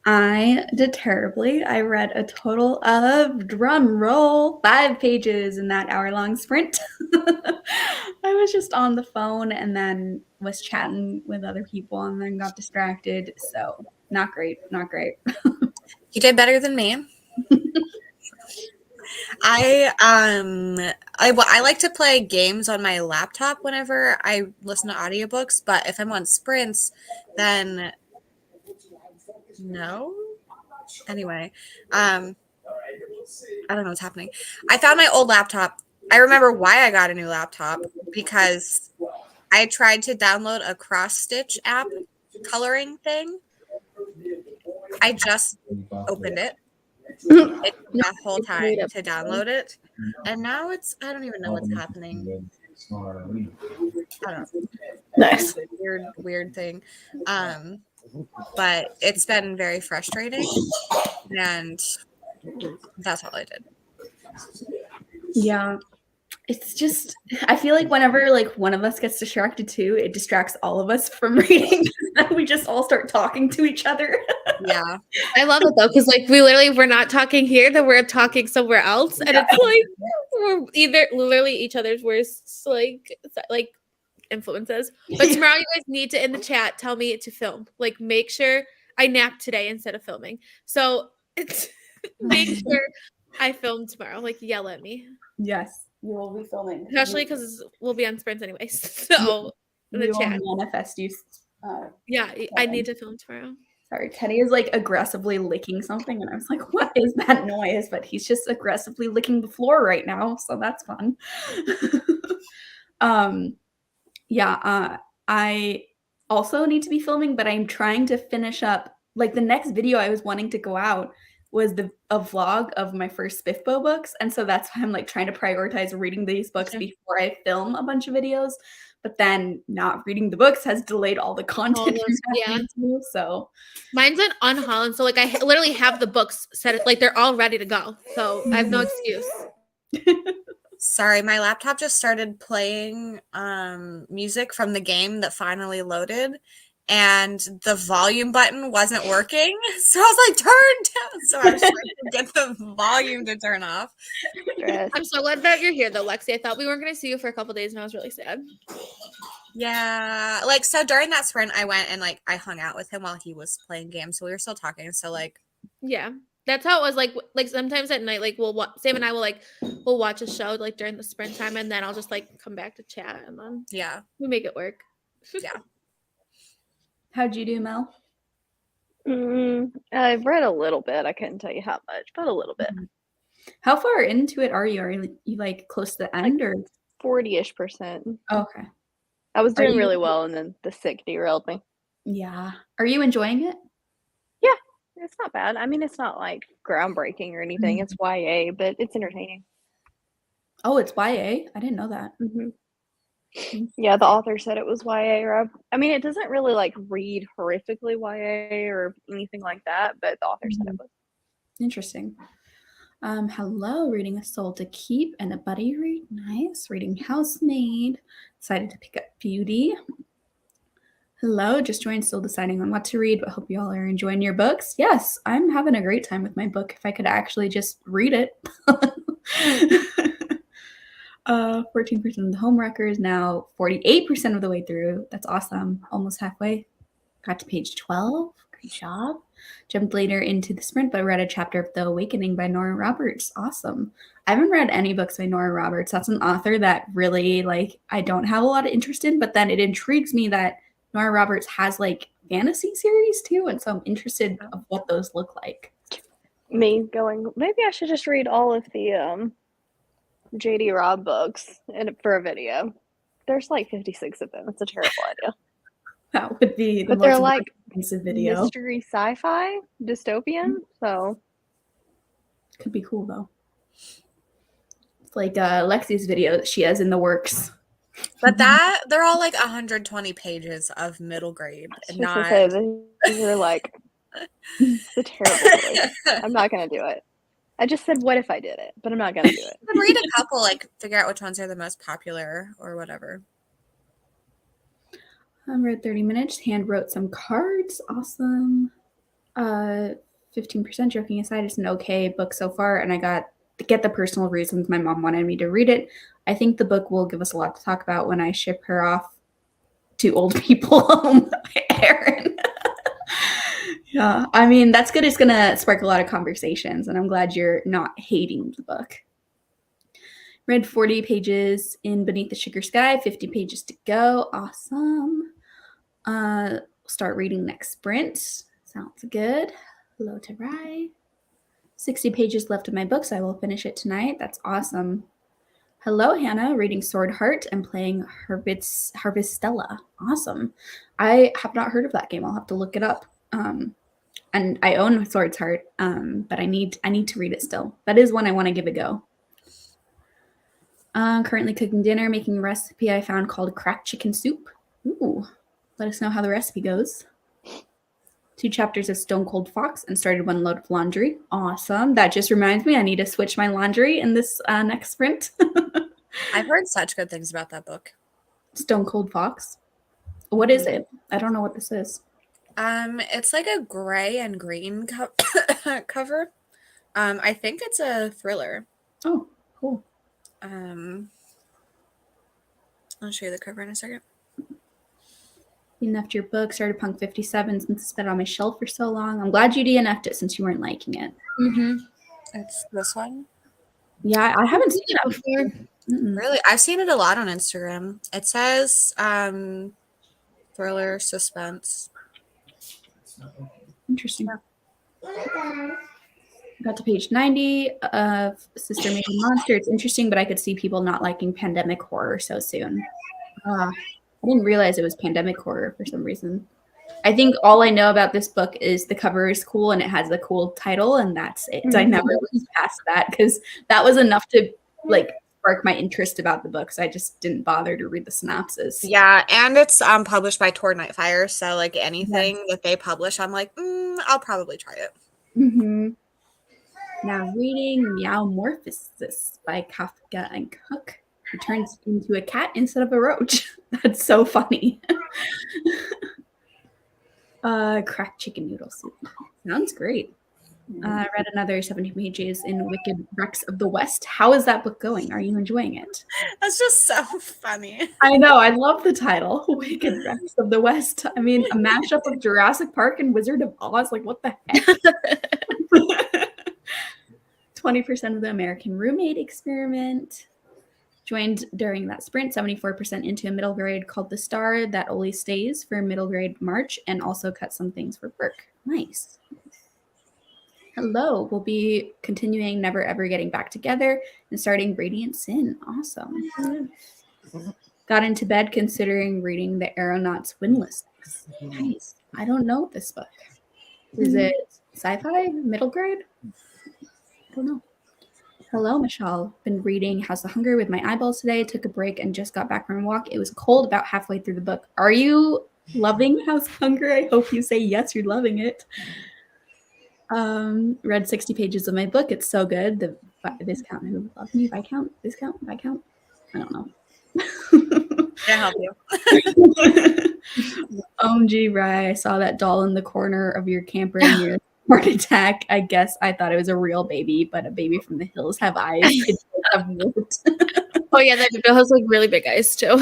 I did terribly. I read a total of, drum roll, 5 pages in that hour-long sprint. I was just on the phone and then was chatting with other people and then got distracted. So not great. Not great. You did better than me. I like to play games on my laptop whenever I listen to audiobooks, but if I'm on sprints, then no. Anyway, I don't know what's happening. I found my old laptop. I remember why I got a new laptop, because I tried to download a cross stitch app coloring thing. I just opened it. It took that whole time to download it, and now I don't even know what's happening. I don't know. Nice. It's a weird thing. But it's been very frustrating, and that's all I did. Yeah. It's just, I feel like whenever like one of us gets distracted too, it distracts all of us from reading. And we just all start talking to each other. Yeah. I love it though, because like we're not talking here, then we're talking somewhere else, and it's like we're either literally each other's worst like influences. But tomorrow you guys need to, in the chat, tell me to film. Like, make sure I nap today instead of filming. So make sure I film tomorrow. Like, yell at me. Yes, we will be filming. Especially because we'll be on sprints anyways. So in the We will chat. manifest you. Yeah, I need to film tomorrow. Sorry, Teddy is like aggressively licking something, and I was like, "What is that noise?" But he's just aggressively licking the floor right now, so that's fun. I also need to be filming, but I'm trying to finish up. Like the next video I was wanting to go out was a vlog of my first Spiffbo books, and so that's why I'm like trying to prioritize reading these books before I film a bunch of videos. But then not reading the books has delayed all the content. Yeah. So mine's on Holland, so like I literally have the books set, like they're all ready to go. So I have no excuse. Sorry, my laptop just started playing music from the game that finally loaded, and the volume button wasn't working. So I was like, turn down. So I was trying to get the volume to turn off. I'm so glad that you're here though, Lexi. I thought we weren't going to see you for a couple days, and I was really sad. Yeah, like, so during that sprint, I went and like I hung out with him while he was playing games, so we were still talking. So like, yeah, that's how it was. Like sometimes at night, like Sam and I we'll watch a show like during the sprint time, and then I'll just like come back to chat, and then yeah, we make it work. Yeah. How'd you do, Mel? I've read a little bit. I couldn't tell you how much, but a little bit. How far into it are you? Are you like close to the end, or 40-ish%? Oh, okay. I was doing really well, and then the sick derailed me. Yeah. Are you enjoying it? Yeah, it's not bad. I mean, it's not like groundbreaking or anything. It's YA, but it's entertaining. Oh, it's YA? I didn't know that. Yeah, the author said it was YA. I mean, it doesn't really like read horrifically YA or anything like that, but the author said it was. Interesting. Hello, reading A Soul to Keep and a buddy read. Nice. Reading Housemaid. Decided to pick up Beauty. Hello, just joined, still deciding on what to read, but hope you all are enjoying your books. Yes, I'm having a great time with my book. If I could actually just read it. 14% of the homewreckers, now 48% of the way through. That's awesome. Almost halfway. Got to page 12. Great job. Jumped later into the sprint, but read a chapter of The Awakening by Nora Roberts. Awesome. I haven't read any books by Nora Roberts. That's an author that really, like, I don't have a lot of interest in, but then it intrigues me that Nora Roberts has, like, fantasy series, too, and so I'm interested of what those look like. Me going, maybe I should just read all of the J.D. Robb books for a video. There's like 56 of them. It's a terrible idea. That would be the but most they're like video. Mystery sci-fi dystopian, so could be cool though. It's like Lexi's video that she has in the works. But they're all like 120 pages of middle grade. These are like it's a terrible choice. I'm not gonna do it. I just said, what if I did it? But I'm not gonna do it. Read a couple, like figure out which ones are the most popular or whatever. I read 30 minutes, hand wrote some cards. Awesome. 15% joking aside, it's an okay book so far, and I get the personal reasons my mom wanted me to read it. I think the book will give us a lot to talk about when I ship her off to old people home. Aaron. Yeah, I mean, that's good. It's gonna spark a lot of conversations, and I'm glad you're not hating the book. Read 40 pages in Beneath the Sugar Sky, 50 pages to go. Awesome. Start reading next sprint. Sounds good. Hello to Rai. 60 pages left of my books. I will finish it tonight. That's awesome. Hello, Hannah. Reading Sword Heart and playing Harvestella. Awesome. I have not heard of that game. I'll have to look it up. And I own Sword's Heart, but I need to read it still. That is one I want to give a go. Currently cooking dinner, making a recipe I found called cracked chicken soup. Ooh, let us know how the recipe goes. 2 chapters of Stone Cold Fox and started 1 load of laundry. Awesome. That just reminds me I need to switch my laundry in this next sprint. I've heard such good things about that book. Stone Cold Fox. What is it? I don't know what this is. It's like a gray and green cover. I think it's a thriller. Oh, cool. I'll show you the cover in a second. DNF'd your book, started Punk 57 since it's been on my shelf for so long. I'm glad you DNF'd it since you weren't liking it. Mm-hmm. It's this one. Yeah, I haven't seen it Before. Mm-mm. Really? I've seen it a lot on Instagram. It says thriller, suspense. Interesting. Got to page 90 of Sister Made a Monster. It's interesting, but I could see people not liking pandemic horror so soon. I didn't realize it was pandemic horror for some reason. I think all I know about this book is the cover is cool and it has a cool title, and that's it. I never was past that because that was enough to like spark my interest about the book. So I just didn't bother to read the synopsis. Yeah, and it's published by Tor Nightfire, so like anything that they publish, I'm like, I'll probably try it. Mm-hmm. Now reading Meowmorphosis by Kafka and Cook. He turns into a cat instead of a roach. That's so funny. Cracked chicken noodle soup. Sounds great. I read another 70 pages in Wicked Rex of the West. How is that book going? Are you enjoying it? That's just so funny. I know. I love the title. Wicked Rex of the West. I mean, a mashup of Jurassic Park and Wizard of Oz. Like, what the heck? 20% of the American Roommate Experiment. Joined during that sprint, 74% into a middle grade called The Star that only stays for middle grade March and also cut some things for work. Nice. Hello. We'll be continuing Never Ever Getting Back Together and starting Radiant Sin. Awesome. Got into bed considering reading The Aeronaut's Windless. Nice. I don't know this book. Is it sci-fi? Middle grade? I don't know. Hello, Michelle. Been reading House of Hunger with my eyeballs today. Took a break and just got back from a walk. It was cold about halfway through the book. Are you loving House of Hunger? I hope you say yes, you're loving it. Read 60 pages of my book. It's so good. The Viscount Who Loved Me. Viscount? I don't know. Can't help you. OMG, Rye, I saw that doll in the corner of your camper and your heart attack. I guess I thought it was a real baby, but a baby from the hills have eyes. Kids have warts. Oh yeah, that has like really big eyes too.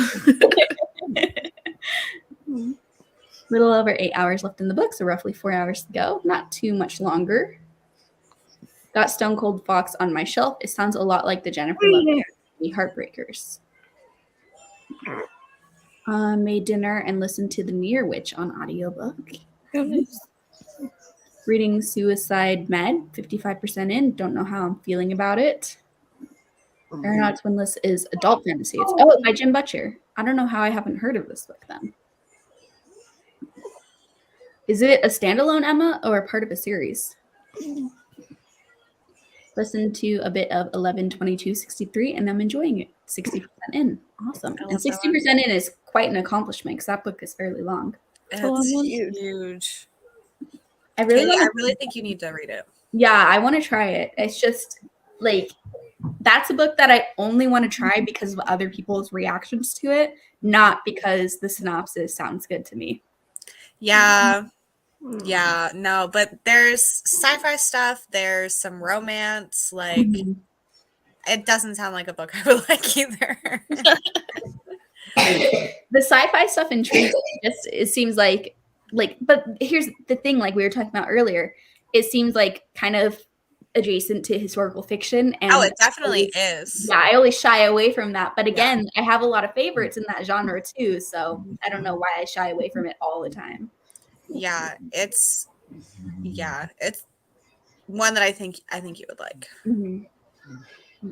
Little over 8 hours left in the book, so roughly 4 hours to go. Not too much longer. Got Stone Cold Fox on my shelf. It sounds a lot like the Jennifer Love Heartbreakers. Made dinner and listened to The Near Witch on audiobook. Reading Suicide Med, 55% in. Don't know how I'm feeling about it. Aeronaut's Windless is adult fantasy. It's by Jim Butcher. I don't know how I haven't heard of this book then. Is it a standalone, Emma, or part of a series? Listen to a bit of 11/22/63, and I'm enjoying it. 60% in. Awesome. And 60% in is quite an accomplishment because that book is fairly long. It's huge. I really think you need to read it. Yeah, I want to try it. It's just like that's a book that I only want to try because of other people's reactions to it, not because the synopsis sounds good to me. Yeah. Yeah, no, but there's sci-fi stuff, there's some romance, like it doesn't sound like a book I would like either. The sci-fi stuff intrigues me. It seems like but here's the thing, like we were talking about earlier, it seems like kind of adjacent to historical fiction, and Oh, it definitely is. yeah, I always shy away from that. But again, I have a lot of favorites in that genre too, so I don't know why I shy away from it all the time. Yeah, it's one that I think you would like.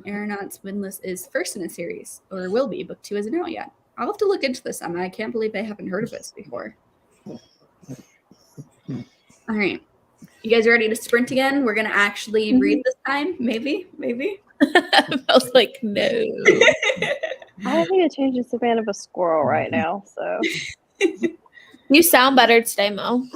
Aeronaut's Windlass is first in a series, or will be. Book 2 isn't out yet. I'll have to look into this. I can't believe I haven't heard of this before. All right. You guys ready to sprint again? We're going to actually read this time? Maybe. I was like, no. I need to change the span of a squirrel right now. So You sound better today, Mo.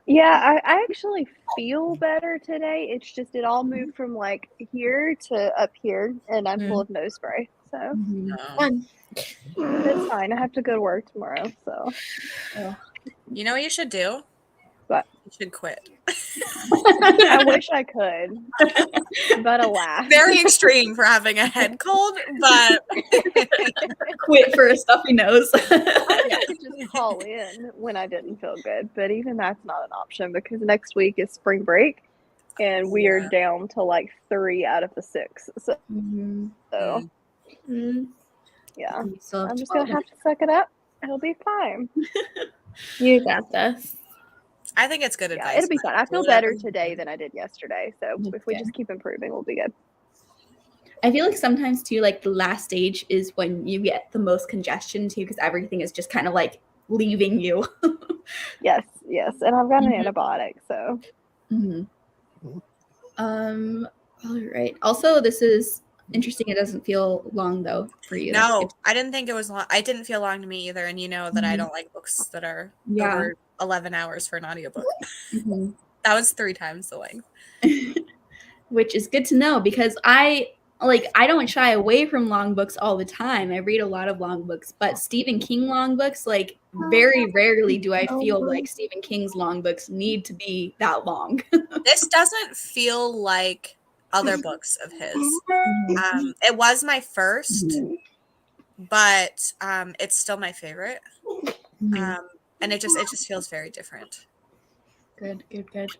yeah, I actually feel better today. It's just it all moved from like here to up here, and I'm full of nose spray. So Fun. it's fine. I have to go to work tomorrow. So You know what you should do? What? You should quit. I wish I could, but alas. Very extreme for having a head cold, but quit for a stuffy nose. I could just call in when I didn't feel good, but even that's not an option because next week is spring break, and we are down to like 3 out of the 6. So, yeah, I'm just gonna have to suck it up. It'll be fine. You got this. I think it's good advice. It'll be fine. I feel better today than I did yesterday. So if we just keep improving, we'll be good. I feel like sometimes too, like the last stage is when you get the most congestion too, because everything is just kind of like leaving you. Yes, and I've got an antibiotic, so. All right. Also, this is interesting. It doesn't feel long though for you. No, I didn't think it was long. I didn't feel long to me either, and you know that I don't like books that are over 11 hours for an audiobook. That was 3 times the length. Which is good to know because I don't shy away from long books all the time. I read a lot of long books, but Stephen King long books, like very rarely do I feel like Stephen King's long books need to be that long. This doesn't feel like other books of his. It was my first, but it's still my favorite. And it just feels very different. Good. This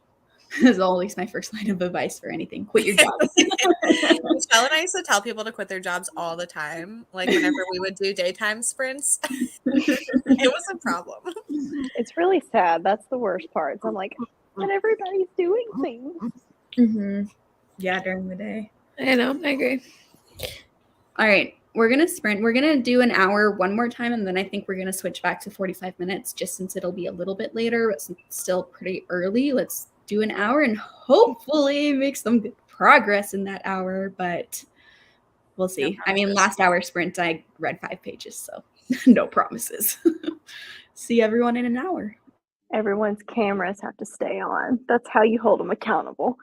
is always my first line of advice for anything. Quit your job. Michelle and I used to tell people to quit their jobs all the time. Like whenever we would do daytime sprints, it was a problem. It's really sad. That's the worst part. So I'm like, and everybody's doing things. Yeah, during the day. I know. I agree. All right. We're going to sprint. We're going to do an hour one more time, and then I think we're going to switch back to 45 minutes just since it'll be a little bit later, but since it's still pretty early. Let's do an hour and hopefully make some good progress in that hour, but we'll see. I mean, last hour sprint, I read 5 pages, so no promises. See everyone in an hour. Everyone's cameras have to stay on. That's how you hold them accountable.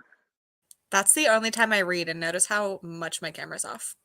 That's the only time I read, and notice how much my camera's off.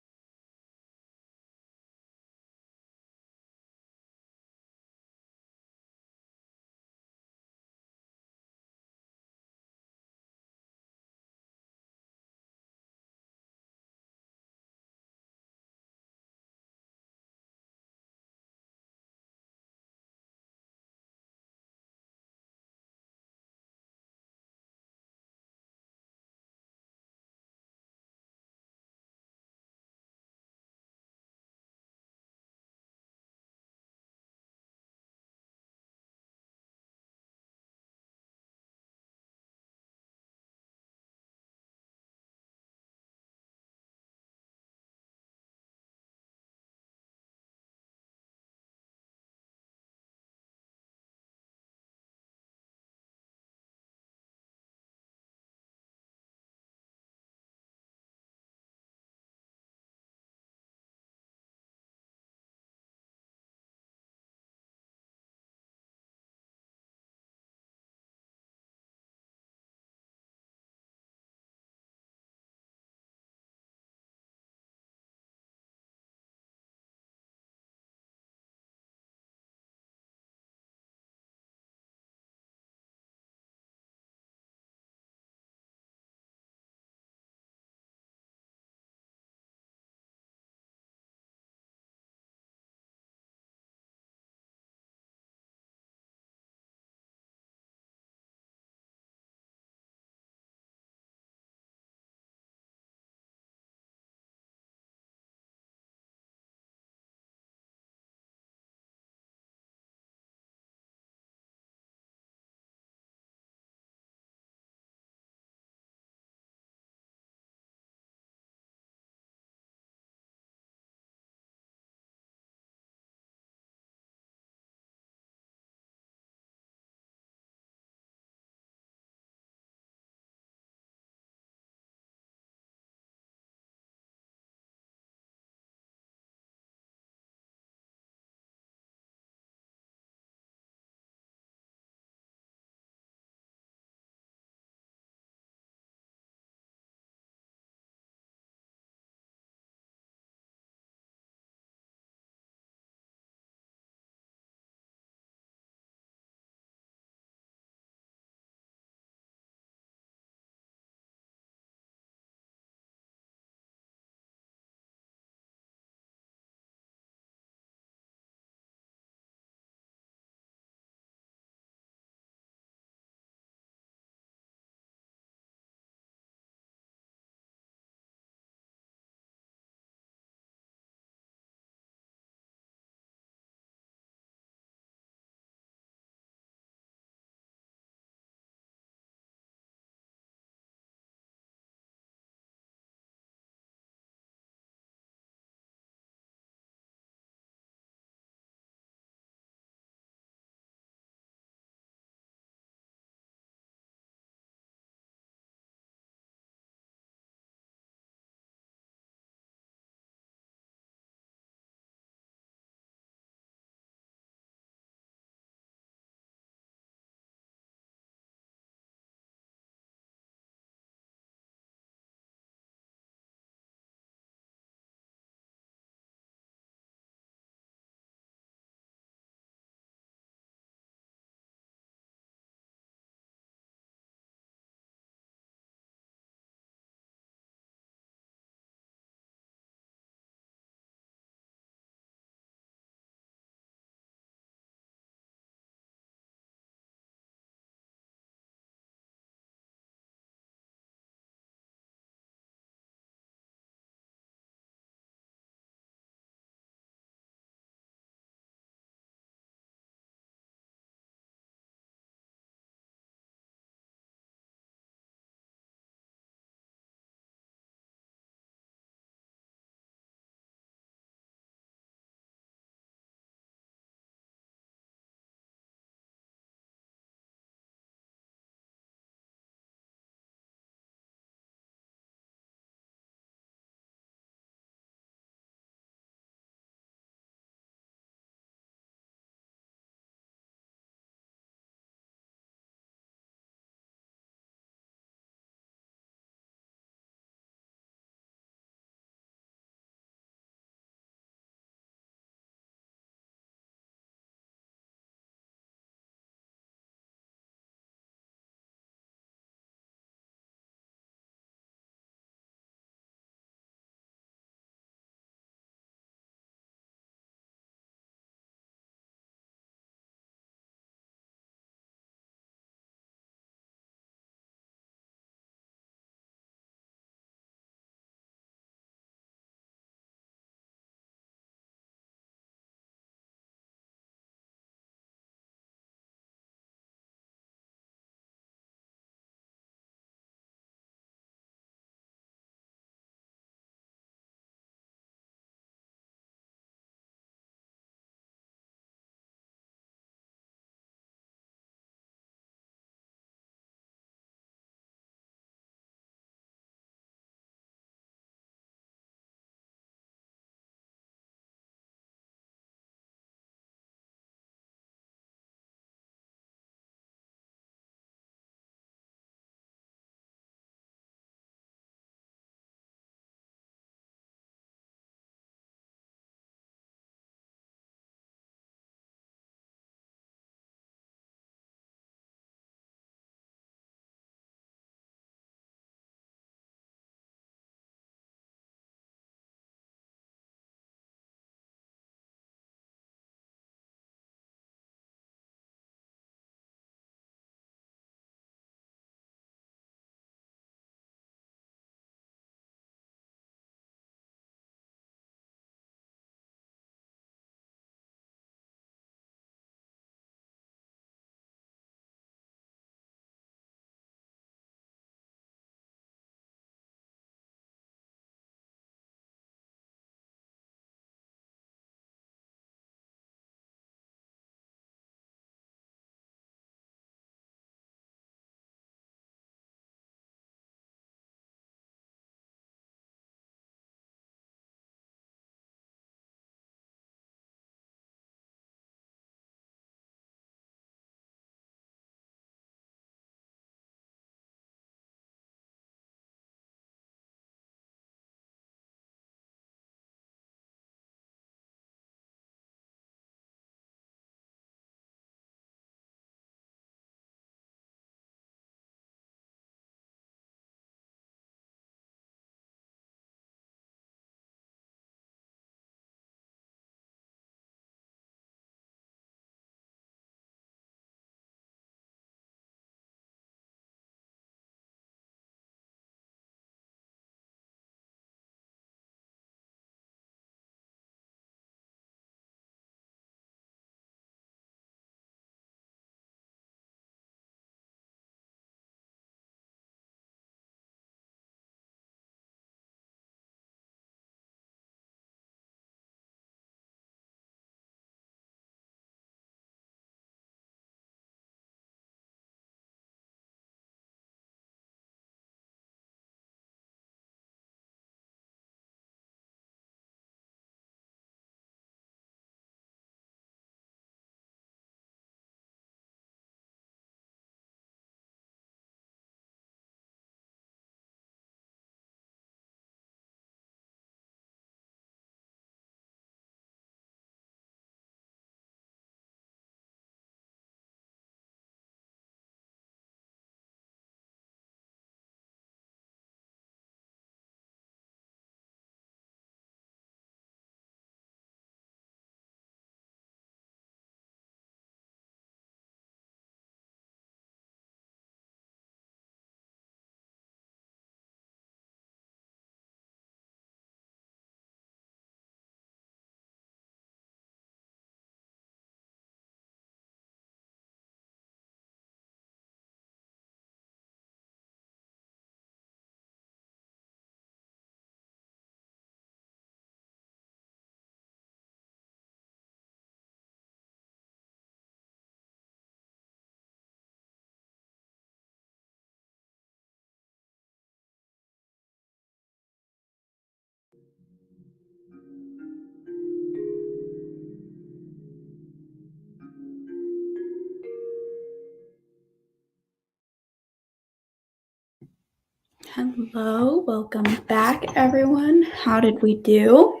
Hello, welcome back, everyone. How did we do?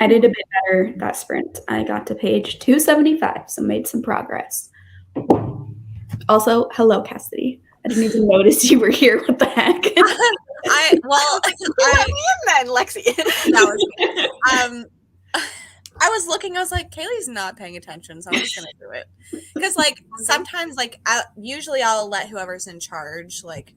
I did a bit better that sprint. I got to page 275, so made some progress. Also, hello, Cassidy. I didn't even notice you were here. What the heck? I Let me in then, Lexi. that was me. I was looking. I was like, Kaylee's not paying attention, so I'm just gonna do it. Because like sometimes, like usually I'll let whoever's in charge like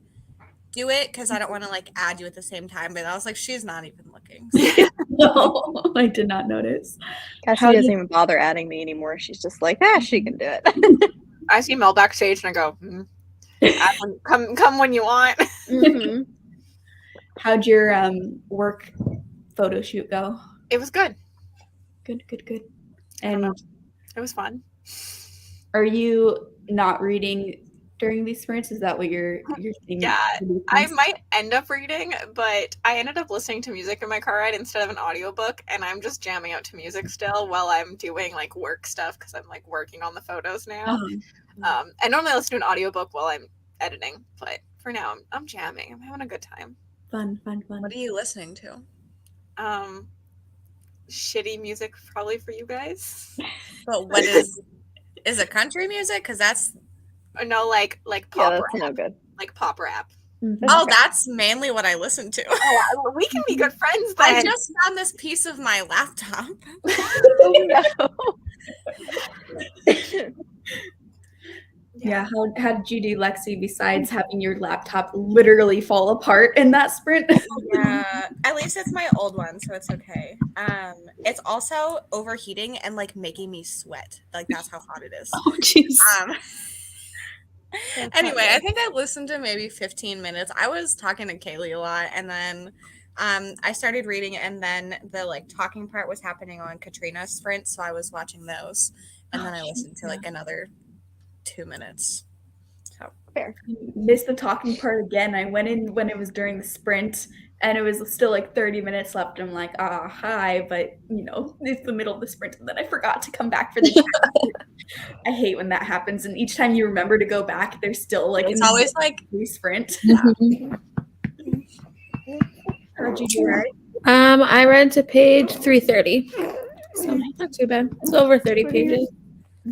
do it because I don't want to like add you at the same time. But I was like, she's not even looking. So. No, I did not notice. Cassie doesn't even bother adding me anymore. She's just like, she can do it. I see Mel backstage and I go, come when you want. Mm-hmm. How'd your work photo shoot go? It was good. Good. And It was fun. are you not reading during these sprints? Is that what you're seeing? Yeah, I might end up reading, but I ended up listening to music in my car ride instead of an audiobook, and I'm just jamming out to music still while I'm doing like work stuff because I'm like working on the photos now. I normally listen to an audiobook while I'm editing, but for now I'm jamming. I'm having a good time. Fun. What are you listening to? Shitty music probably for you guys. But what is it country music? Because that's no like pop That's rap. no good. Like pop rap. Mhm. oh, that's mainly what I listen to. Oh, we can be good friends then. I just found this piece of my laptop. Yeah, how did you do, Lexi, besides having your laptop literally fall apart in that sprint? Yeah, at least it's my old one, so it's okay. It's also overheating and like making me sweat. Like that's how hot it is. Oh, jeez. Anyway, I think I listened to maybe 15 minutes. I was talking to Kaylee a lot, and then I started reading, and then the like talking part was happening on Katrina's sprint, so I was watching those, and then I listened to like another 2 minutes. So Fair. Missed the talking part again. I went in when it was during the sprint and it was still like 30 minutes left. I'm like, hi, but it's the middle of the sprint and then I forgot to come back for the chat. I hate when that happens, and each time you remember to go back, there's still like it's always like sprint. Mhm. How'd you do, right? I read to page 330, so not too bad. It's over 30 pages.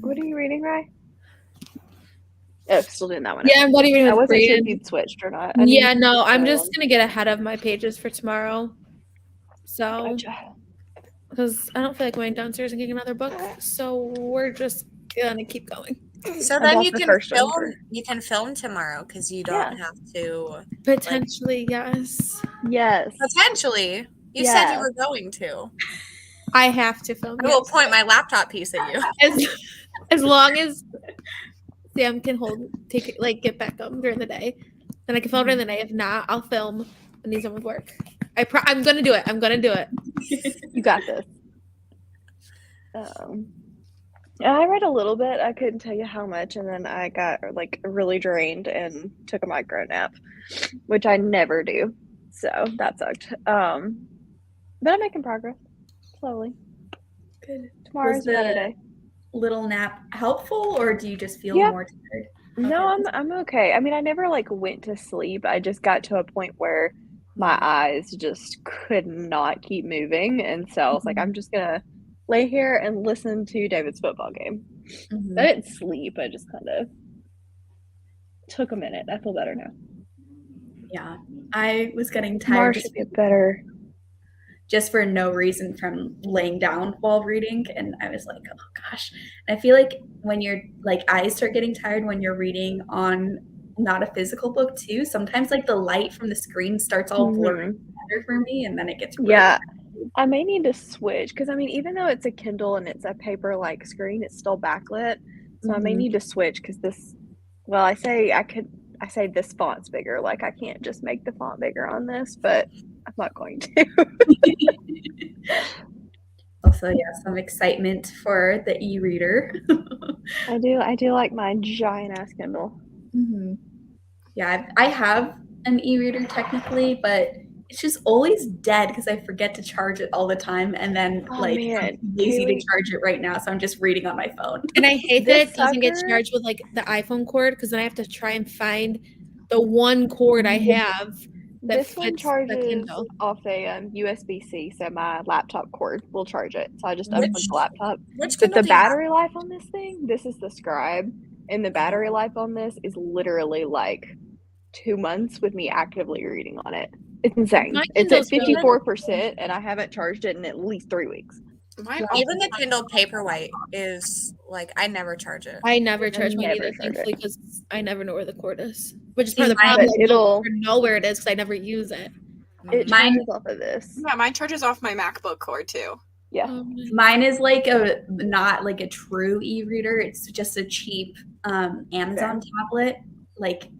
What are you reading, Rai? Oh, still doing that one. Yeah, I'm buddy reading I with wasn't sure Brayden. if you'd switched or not. Yeah, no, I'm just gonna get ahead of my pages for tomorrow. So, Gotcha. because I don't feel like going downstairs and getting another book, so we're just gonna keep going. so I then bought you the can first one film. for- You can film tomorrow because you don't have to. Potentially, yes. Yes. Potentially, you said you Yeah. were going to. I have to film. I will point my laptop piece at you. As long as Sam can take it, like get back up during the day, then I can film during the day. If not, I'll film when he's done with work. I'm gonna do it. I'm gonna do it. You got this. I read a little bit. I couldn't tell you how much, and then I got like really drained and took a micro nap, which I never do. So that sucked. But I'm making progress slowly. Good. Tomorrow's Was a better the day. little nap helpful, or do you just feel Yeah. more tired? No, Okay. I'm okay. I mean, I never like went to sleep. I just got to a point where my eyes just could not keep moving, and so I was like, I'm just gonna lay here and listen to David's football game. Mhm. I didn't sleep. I just kind of took a minute. I feel better now. Yeah, I was getting Tomorrow tired should get better. just for no reason from laying down while reading, and I was like, oh gosh. And I feel like when your like eyes start getting tired when you're reading on not a physical book too, sometimes like the light from the screen starts all blurry together for me, and then it gets really Yeah, bad. I may need to switch because I mean, even though it's a Kindle and it's a paper-like screen, it's still backlit. So I may need to switch because this. Well, I say this font's bigger. Like I can't just make the font bigger on this, but I'm not going to. Also, yeah, some excitement for the e-reader. I do like my giant ass Kindle. Yeah, I have an e-reader technically, but it's just always dead because I forget to charge it all the time, and then Oh, like man, I'm too lazy to Kaylee- charge it right now, so I'm just reading on my phone. And I hate that This it doesn't get sucker- charged with like the iPhone cord because then I have to try and find the one cord I have that This one fits the charges Kindle. off a USB-C, so my laptop cord will charge it. So I just Which- unplug the laptop. Which But Kindle the do you have? battery life on this thing, this is the Scribe, and the battery life on this is literally like 2 months with me actively reading on it. It's insane. My It's at Kindle's really- 54%, and I haven't charged it in at least 3 weeks. Mine Even the Kindle Paperwhite is like I never charge it. I never charge mine never either, charge it. thankfully, because I never know where the cord is. Which is See, part of the mine- problem. But I it'll don't know where it is because I never use it. it Mine- charges off of this. Yeah, mine charges off my MacBook cord too. Yeah. Mine is like a not like a true e-reader. It's just a cheap Amazon tablet. Like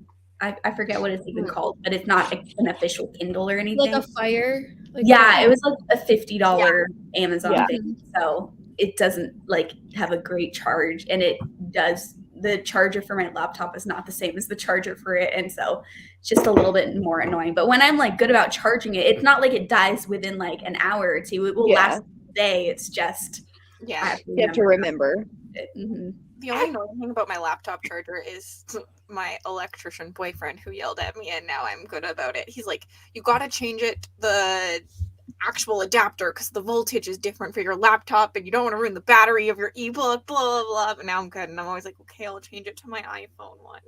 I forget what it's even called, but it's not an official Kindle or anything. Like a Fire. Like Yeah, it was like a $50 Amazon Yeah. thing. So it doesn't like have a great charge, and it does. The charger for my laptop is not the same as the charger for it, and so it's just a little bit more annoying. But when I'm like good about charging it, it's not like it dies within like an hour or two. It will Yeah. last a day. It's just I Yeah. have to You have to remember. it. Mhm. The only annoying thing about my laptop charger is my electrician boyfriend who yelled at me, and now I'm good about it. He's like, "You gotta change it the actual adapter because the voltage is different for your laptop, and you don't want to ruin the battery of your ebook." Blah blah blah. But now I'm good, and I'm always like, "Okay, I'll change it to my iPhone one."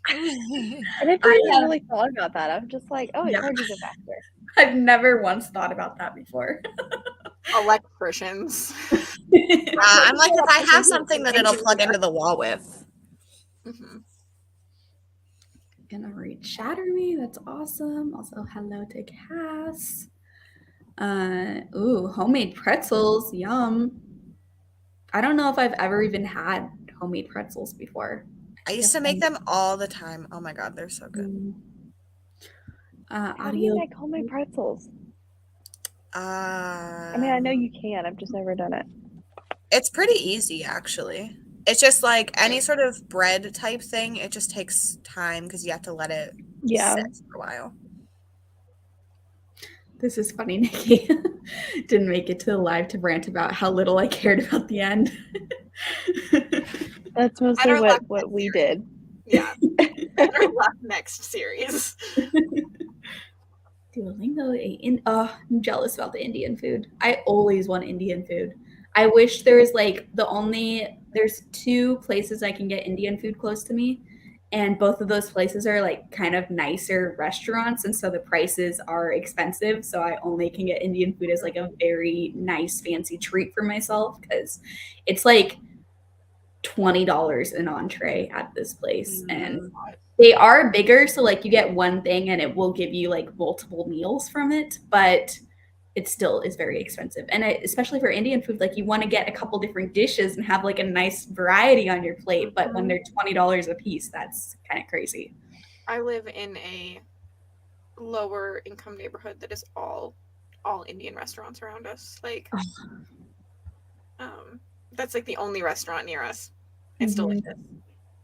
I never I even have- really thought about that. I'm just like, oh, it Yeah. charges it faster. I've never once thought about that before. Electricians. I'm like if I have something that it'll plug into the wall with. Mhm. Gonna read Shatter Me. That's awesome. Also, hello to Cass. Homemade pretzels. Yum. I don't know if I've ever even had homemade pretzels before. I used to make them all the time. Oh my god, they're so good. How do you Audio. make homemade pretzels? I I mean, I know you can. I've just never done it. It's pretty easy actually. It's just like any sort of bread type thing. It just takes time because you have to let it Yeah. sit for a while. This is funny, Nikki. Didn't make it to the live to rant about how little I cared about the end. That's mostly Better luck what we did. Yeah. Better luck next series. Duolingo. I'm jealous about the Indian food. I always want Indian food. I wish there's there's 2 places I can get Indian food close to me, and both of those places are like kind of nicer restaurants, and so the prices are expensive. So I only can get Indian food as like a very nice fancy treat for myself because it's like $20 an entree at this place, and they are bigger, so like you get one thing and it will give you like multiple meals from it, but it still is very expensive. And especially for Indian food, like you want to get a couple different dishes and have like a nice variety on your plate, but when they're $20 a piece, that's kind of crazy. I live in a lower income neighborhood that is all Indian restaurants around us. Like, that's like the only restaurant near us. It's delicious.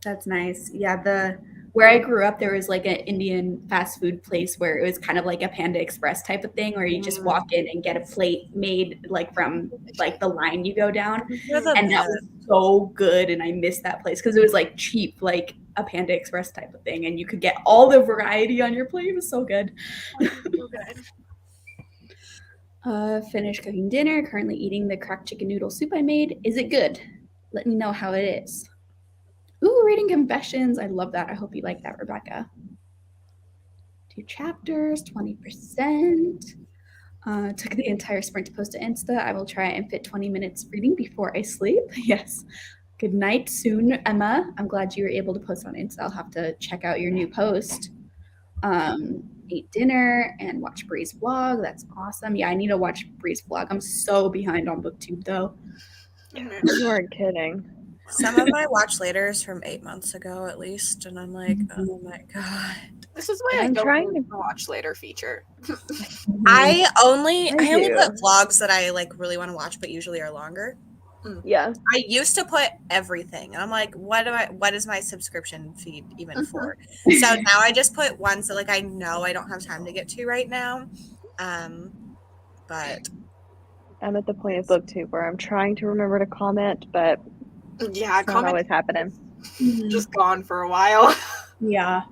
That's nice. Yeah, where I grew up, there was like an Indian fast food place where it was kind of like a Panda Express type of thing, where you just walk in and get a plate made like from like the line you go down, and that was so good. And I missed that place because it was like cheap, like a Panda Express type of thing, and you could get all the variety on your plate. It was so good. So good. Finished cooking dinner. Currently eating the cracked chicken noodle soup I made. Is it good? Let me know how it is. Ooh, reading confessions. I love that. I hope you like that, Rebecca. 2 chapters, 20%. Took the entire sprint to post to Insta. I will try and fit 20 minutes reading before I sleep. Yes. Good night soon, Emma. I'm glad you were able to post on Insta. I'll have to check out your new post. Ate dinner and watch Bree's vlog. That's awesome. Yeah, I need to watch Bree's vlog. I'm so behind on booktube though. You aren't kidding. Some of my watch laters from 8 months ago at least, and I'm like, oh my god. This is why I I'm don't trying use the watch later feature. I only I do. put vlogs that I like really want to watch, but usually are longer. Yeah. I used to put everything, and I'm like, what is my subscription feed even for? So now I just put ones that like I know I don't have time to get to right now. But I'm at the point of booktube where I'm trying to remember to comment, but Yeah, it's not comment always happening. just gone for a while. Yeah.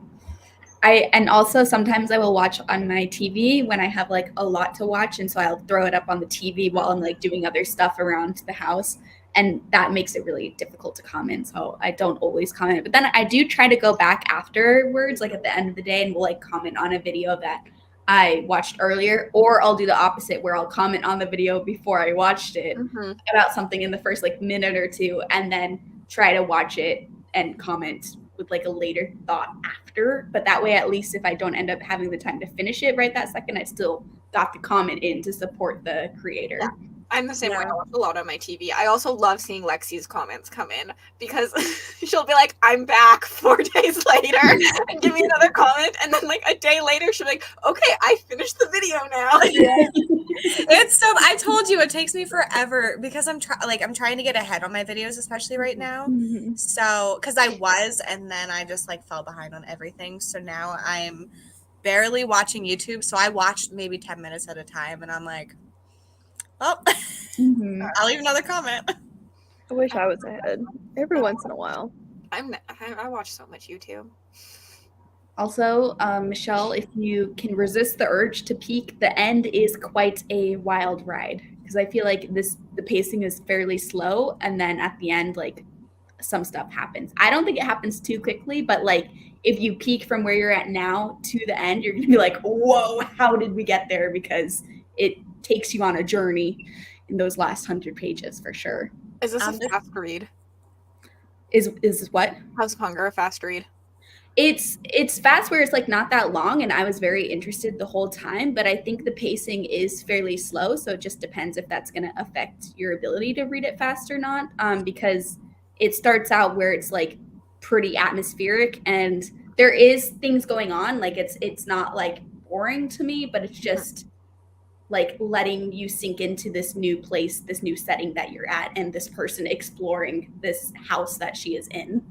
And also sometimes I will watch on my TV when I have like a lot to watch, and so I'll throw it up on the TV while I'm like doing other stuff around the house, and that makes it really difficult to comment. So I don't always comment, but then I do try to go back afterwards, like at the end of the day, and will like comment on a video that I watched earlier, or I'll do the opposite where I'll comment on the video before I watched it about something in the first like minute or two, and then try to watch it and comment with like a later thought after. But that way, at least if I don't end up having the time to finish it right that second, I still got the comment in to support the creator. Yeah. I'm the same way. I watch a lot on my TV. I also love seeing Lexi's comments come in because she'll be like, I'm back 4 days later and give me another comment. And then like a day later, she'll be like, okay, I finished the video now. It's so, I told you it takes me forever because I'm trying to get ahead on my videos, especially right now. So, cause I was, and then I just like fell behind on everything. So now I'm barely watching YouTube. So I watched maybe 10 minutes at a time, and I'm like, oh, I'll leave another comment. I wish I was ahead every once in a while. I watch so much YouTube. Also, Michelle, if you can resist the urge to peek, the end is quite a wild ride, because I feel like the pacing is fairly slow, and then at the end, like some stuff happens. I don't think it happens too quickly, but like if you peek from where you're at now to the end, you're gonna be like, whoa, how did we get there? Because it takes you on a journey in those last 100 pages for sure. Is this a fast read? Is what? House of Hunger a fast read? It's fast where it's like not that long, and I was very interested the whole time, but I think the pacing is fairly slow, so it just depends if that's going to affect your ability to read it fast or not, because it starts out where it's like pretty atmospheric and there is things going on, like it's not like boring to me, but it's just like letting you sink into this new place, this new setting that you're at, and this person exploring this house that she is in.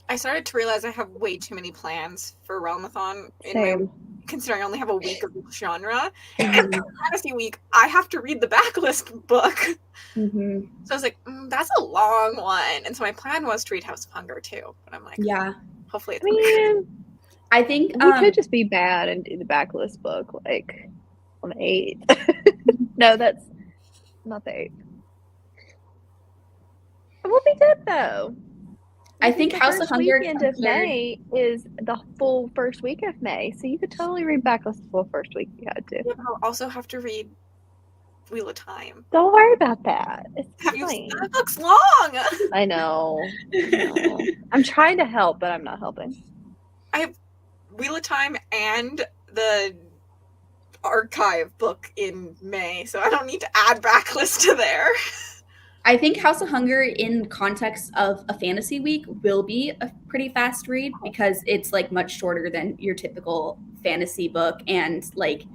I started to realize I have way too many plans for Realmathon considering I only have a week of each genre. And for Fantasy Week, I have to read the backlist book. So I was like, that's a long one. And so my plan was to read House of Hunger too. But I'm like, yeah, hopefully it's I think we could just be bad and do the backlist book like on the 8th. No, that's not the 8th. We'll be good though. I think the House of Hunger weekend of May is the full first week of May, so you could totally read backlist the full first week if you had to. Yeah, I'll also have to read Wheel of Time. Don't worry about that. It's fine. That book's long. I know. I'm trying to help, but I'm not helping. I have Wheel of Time and the archive book in May, so I don't need to add backlist to there. I think House of Hunger in context of a fantasy week will be a pretty fast read because it's like much shorter than your typical fantasy book, and like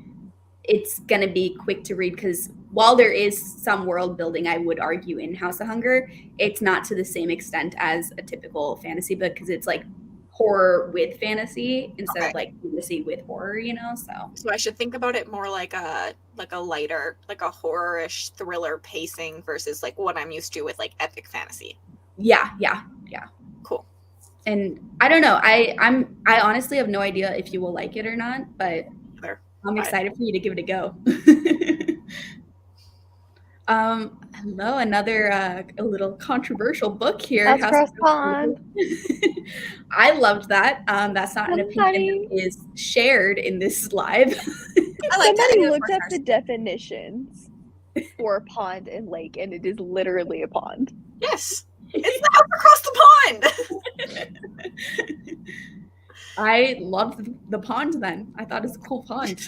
it's gonna be quick to read because while there is some world building, I would argue in House of Hunger, it's not to the same extent as a typical fantasy book because it's like horror with fantasy instead of like fantasy with horror, you know. So I should think about it more like a lighter, like a horror-ish thriller pacing versus like what I'm used to with like epic fantasy. Yeah. Cool. And I don't know. I honestly have no idea if you will like it or not, but I'm excited for you to give it a go. Hello, another a little controversial book here. That's Cross Pond. I loved that. That's not an opinion that is shared in this live. Somebody looked up the definitions for a pond and lake, and it is literally a pond. Yes, it's the house across the pond. I loved the pond then. I thought it was a cool pond.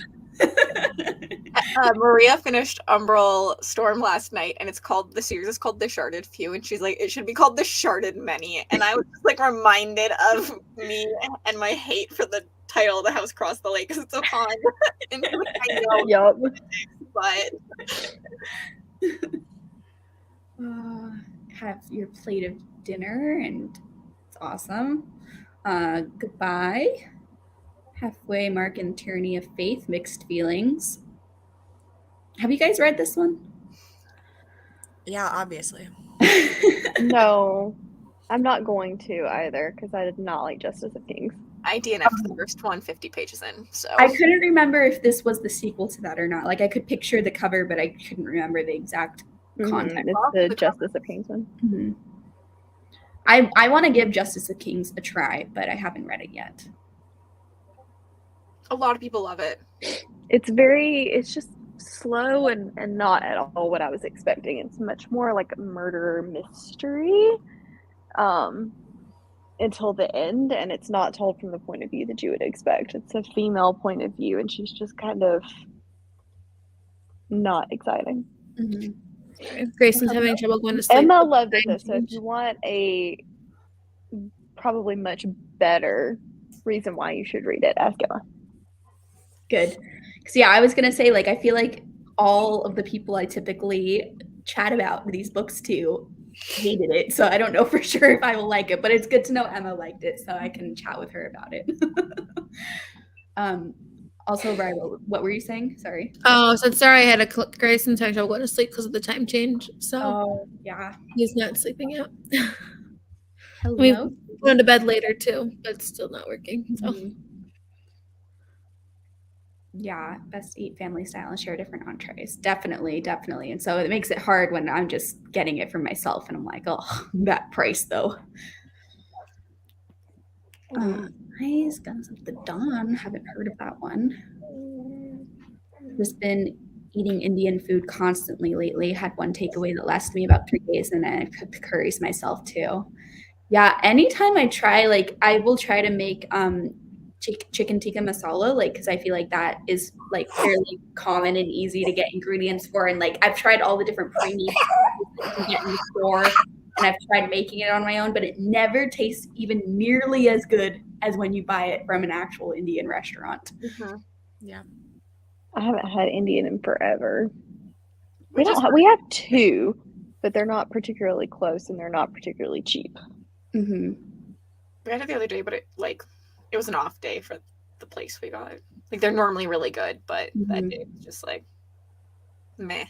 Maria finished Umbral Storm last night, and the series is called The Sharded Few, and she's like, it should be called The Sharded Many. And I was just like reminded of me and my hate for the title of The House Across the Lake because it's a pond. And I know, but have your plate of dinner, and it's awesome. Goodbye. Halfway mark in Tyranny of Faith, Mixed Feelings. Have you guys read this one? Yeah, obviously. No, I'm not going to either because I did not like Justice of Kings. I DNF'd the first one 50 pages in. So I couldn't remember if this was the sequel to that or not. Like I could picture the cover, but I couldn't remember the exact context. It's Well, the the Justice of Kings one. Mhm. I want to give Justice of Kings a try, but I haven't read it yet. a lot of people love it. It's just slow and not at all what I was expecting. It's much more like a murder mystery until the end, and it's not told from the point of view that you would expect. It's a female point of view, and she's just kind of not exciting. Grayson's having trouble going to sleep. Emma loved it though, so if you want a probably much better reason why you should read it, ask Emma. Good. Because I was gonna say, like, I feel like all of the people I typically chat about these books to hated it, so I don't know for sure if I will like it, but it's good to know Emma liked it, so I can chat with her about it. Also, Riley, what were you saying? Sorry. Oh, so sorry, I had a Grayson's having trouble going to sleep because of the time change. So Oh, yeah. he's not sleeping yet. Hello. We going to bed later too, but it's still not working. So Yeah, best to eat family style and share different entrees. Definitely. And so it makes it hard when I'm just getting it for myself and I'm like, oh, that price though. Nice. Guns of the Dawn. Haven't heard of that one. Just been eating Indian food constantly lately. Had one takeaway that lasted me about 3 days and then I cooked the curries myself too. Yeah, anytime I try, like I will try to make chicken tikka masala, like because I feel like that is like fairly common and easy to get ingredients for, and like I've tried all the different premium that you can get in the store, and I've tried making it on my own, but it never tastes even nearly as good as when you buy it from an actual Indian restaurant. Yeah. I haven't had Indian in forever. We have two, but they're not particularly close and they're not particularly cheap. We had it the other day, but it was an off day for the place we got. Like they're normally really good, but that day was just like meh.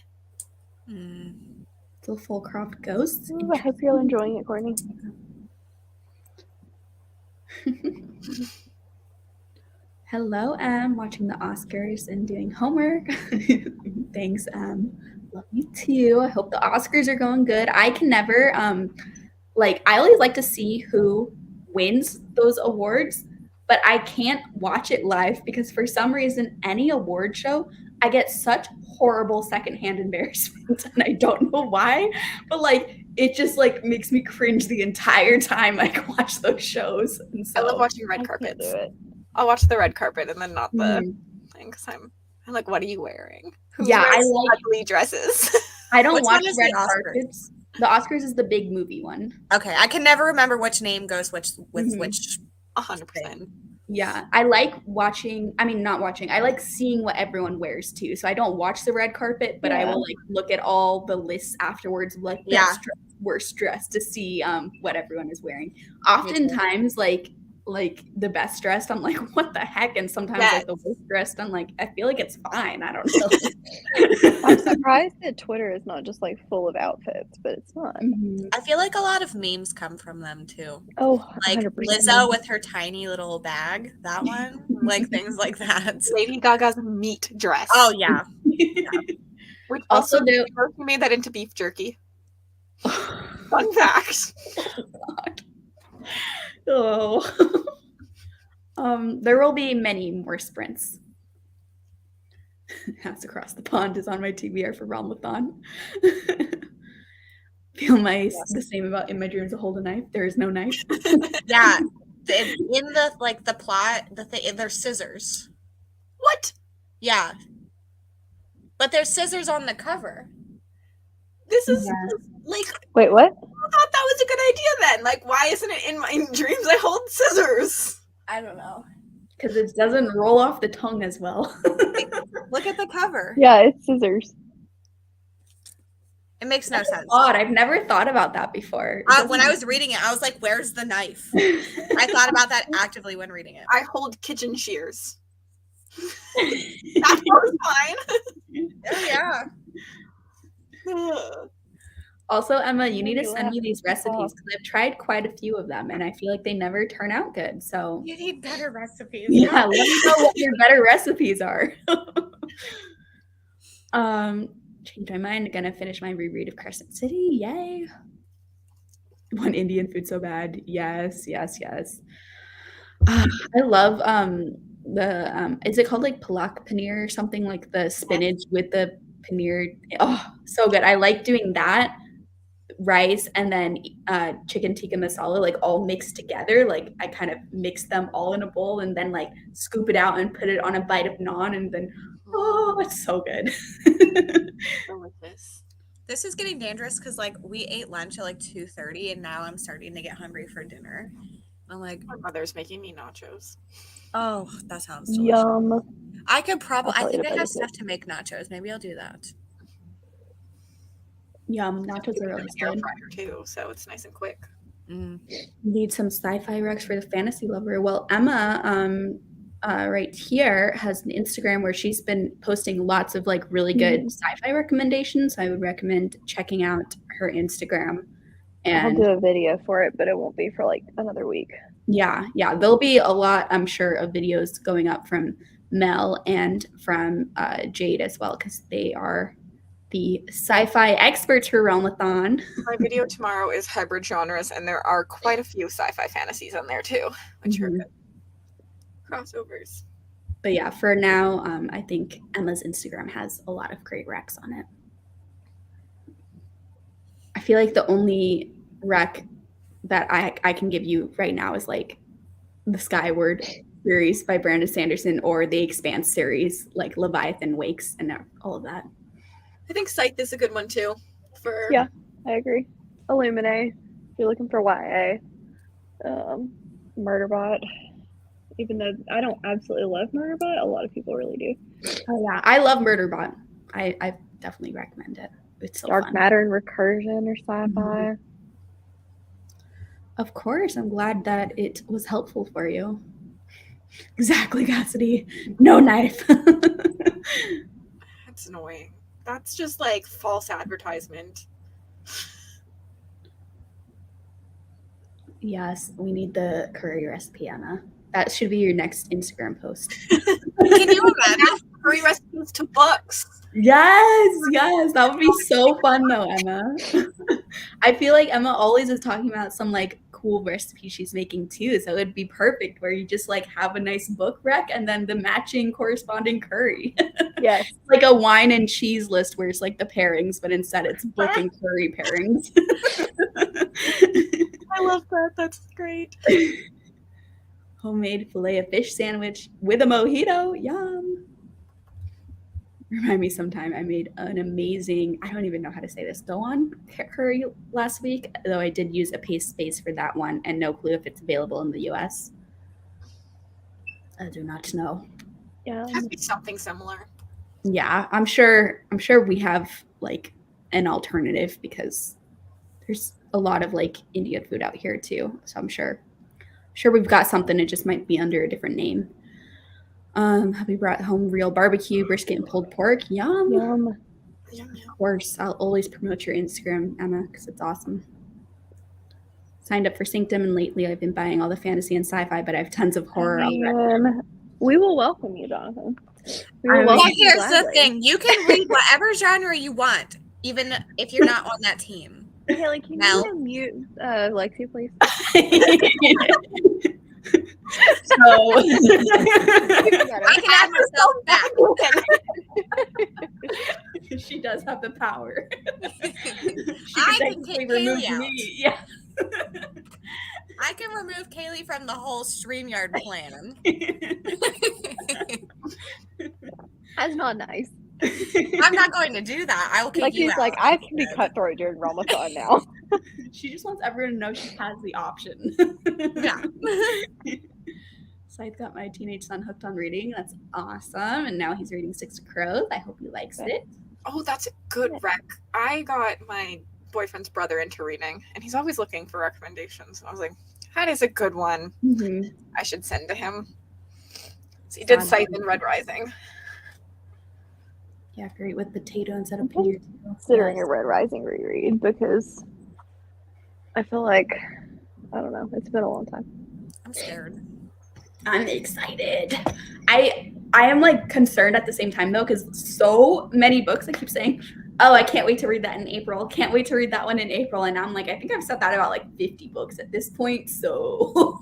Still full cropped ghosts. Ooh, I hope you're enjoying it, Courtney. Hello, watching the Oscars and doing homework. Thanks, love you too. I hope the Oscars are going good. I can never, I always like to see who wins those awards, but I can't watch it live because for some reason, any award show, I get such horrible secondhand embarrassment, and I don't know why, but it just makes me cringe the entire time I watch those shows. And so I love watching red carpets. Do it. I'll watch the red carpet and then not the thing because I'm like, what are you wearing? Who's Yeah, wearing I like ugly dresses. I don't Which watch one is red the Oscars? carpets. The Oscars is the big movie one. Okay, I can never remember which name goes with which. 100%. Yeah, I like watching. I mean, not watching. I like seeing what everyone wears too. So I don't watch the red carpet, but I will look at all the lists afterwards, best dressed, worst dressed, to see what everyone is wearing. Oftentimes, like the best dressed, I'm like, what the heck? And sometimes like the worst dressed, I'm like, I feel like it's fine. I don't know. I'm surprised that Twitter is not just full of outfits, but it's not. I feel like a lot of memes come from them too. Oh, like 100%. Lizzo with her tiny little bag, that one, things like that. Lady Gaga's meat dress. Oh yeah. Which Also, he made that into beef jerky. Fun fact. Oh. There will be many more sprints. House Across the Pond is on my TBR for Ramadan. Feel the same about In My Dreams I Hold a Knife. There is no knife. Yeah. In the plot, there's scissors. What? Yeah. But there's scissors on the cover. This is Wait, what? I thought that was a good idea then. Why isn't it in my dreams I hold scissors? I don't know. Because it doesn't roll off the tongue as well. Look at the cover. Yeah, it's scissors. It makes no sense. Odd. I've never thought about that before. When I was reading it, I was like, where's the knife? I thought about that actively when reading it. I hold kitchen shears. That was fine. Oh, yeah. Also, Emma, you need to You send me laugh these your ass recipes off. because I've tried quite a few of them and I feel like they never turn out good. So You need better recipes. yeah, let me know what your better recipes are. Change my mind. Gonna finish my reread of Crescent City. Yay! Want Indian food so bad. Yes, yes, yes. I love the is it called like palak paneer or something, like the spinach with the paneer? Oh, so good. I like doing that, rice, and then chicken tikka masala, like all mixed together. Like I kind of mix them all in a bowl and then like scoop it out and put it on a bite of naan, and then oh, it's so good. Delicious. This is getting dangerous because like we ate lunch at like 2:30 and now I'm starting to get hungry for dinner. I'm like, My mother's making me nachos. oh, that sounds delicious. Yum. I could probably, I'll I tell you think to I play have with it. stuff to make nachos. Maybe I'll do that. Yum, nachos are really Air good. fryer too, so it's nice and quick. Need some sci-fi recs for the fantasy lover. Well, Emma, right here has an Instagram where she's been posting lots of like really good sci-fi recommendations. I would recommend checking out her Instagram. I'll And do a video for it, but it won't be for like another week. yeah, there'll be a lot, I'm sure, of videos going up from Mel and from Jade as well, because they are the sci-fi experts for Realmathon. My video tomorrow is hybrid genres, and there are quite a few sci-fi fantasies on there too, which are good crossovers. But yeah, for now, I think Emma's Instagram has a lot of great recs on it. I feel like the only rec that I can give you right now is like the Skyward series by Brandon Sanderson or the Expanse series, like Leviathan Wakes and all of that. I think Scythe is a good one too. For Yeah, I agree. Illuminate, if you're looking for YA. Murderbot. Even though I don't absolutely love Murderbot, a lot of people really do. Oh yeah, I love Murderbot. I definitely recommend it. It's so Dark fun. Matter and Recursion or sci-fi. Of course, I'm glad that it was helpful for you. Exactly, Cassidy. No knife. that's annoying. That's just like false advertisement. Yes, we need the curry recipe, Emma. That should be your next Instagram post. Can you imagine? Curry recipes to books. Yes, that would be so fun though, Emma. I feel like Emma always is talking about some like cool recipe she's making too, so it'd be perfect where you just like have a nice book rec and then the matching corresponding curry. Yes. Like a wine and cheese list where it's like the pairings, but instead it's book and curry pairings. I love that. That's great. Homemade filet of fish sandwich with a mojito. Yum. Remind me sometime I made an amazing, I don't even know how to say this, Gohan curry last week, though I did use a paste space for that one and no clue if it's available in the US. I do not know. Yeah. It has to be something similar. Yeah, I'm sure we have like an alternative because there's a lot of like Indian food out here too. So I'm sure we've got something. It just might be under a different name. Have we brought home real barbecue, brisket, and pulled pork? Yum. Yum. Of course, I'll always promote your Instagram, Emma, because it's awesome. Signed up for Syncdom, and lately I've been buying all the fantasy and sci-fi, but I have tons of horror already. We will welcome you, Jonathan. Well, here's the thing. You can read whatever genre you want, even if you're not on that team. Haley, can you mute Lexi, please? So I can add myself back. She does have the power. I can take Kaylee out. Me. Yeah. I can remove Kaylee from the whole StreamYard plan. That's not nice. I'm not going to do that. I will kick like you he's out. like, I can be cutthroat during Ramadan now. She just wants everyone to know she has the option. Yeah. So I got my teenage son hooked on reading. That's awesome. And now he's reading Six of Crows. I hope he likes it. Oh, that's a good rec. I got my boyfriend's brother into reading, and he's always looking for recommendations. And I was like, that is a good one. Mm-hmm. I should send to him. So he did Scythe and Red Rising. Yeah, great with potato instead of I'm peanut. considering a Red Rising reread because I feel like, I don't know, it's been a long time. I'm scared. I'm excited. I am like concerned at the same time though, because so many books I keep saying, oh, I can't wait to read that in April. Can't wait to read that one in April. And I'm like, I think I've said that about like 50 books at this point. So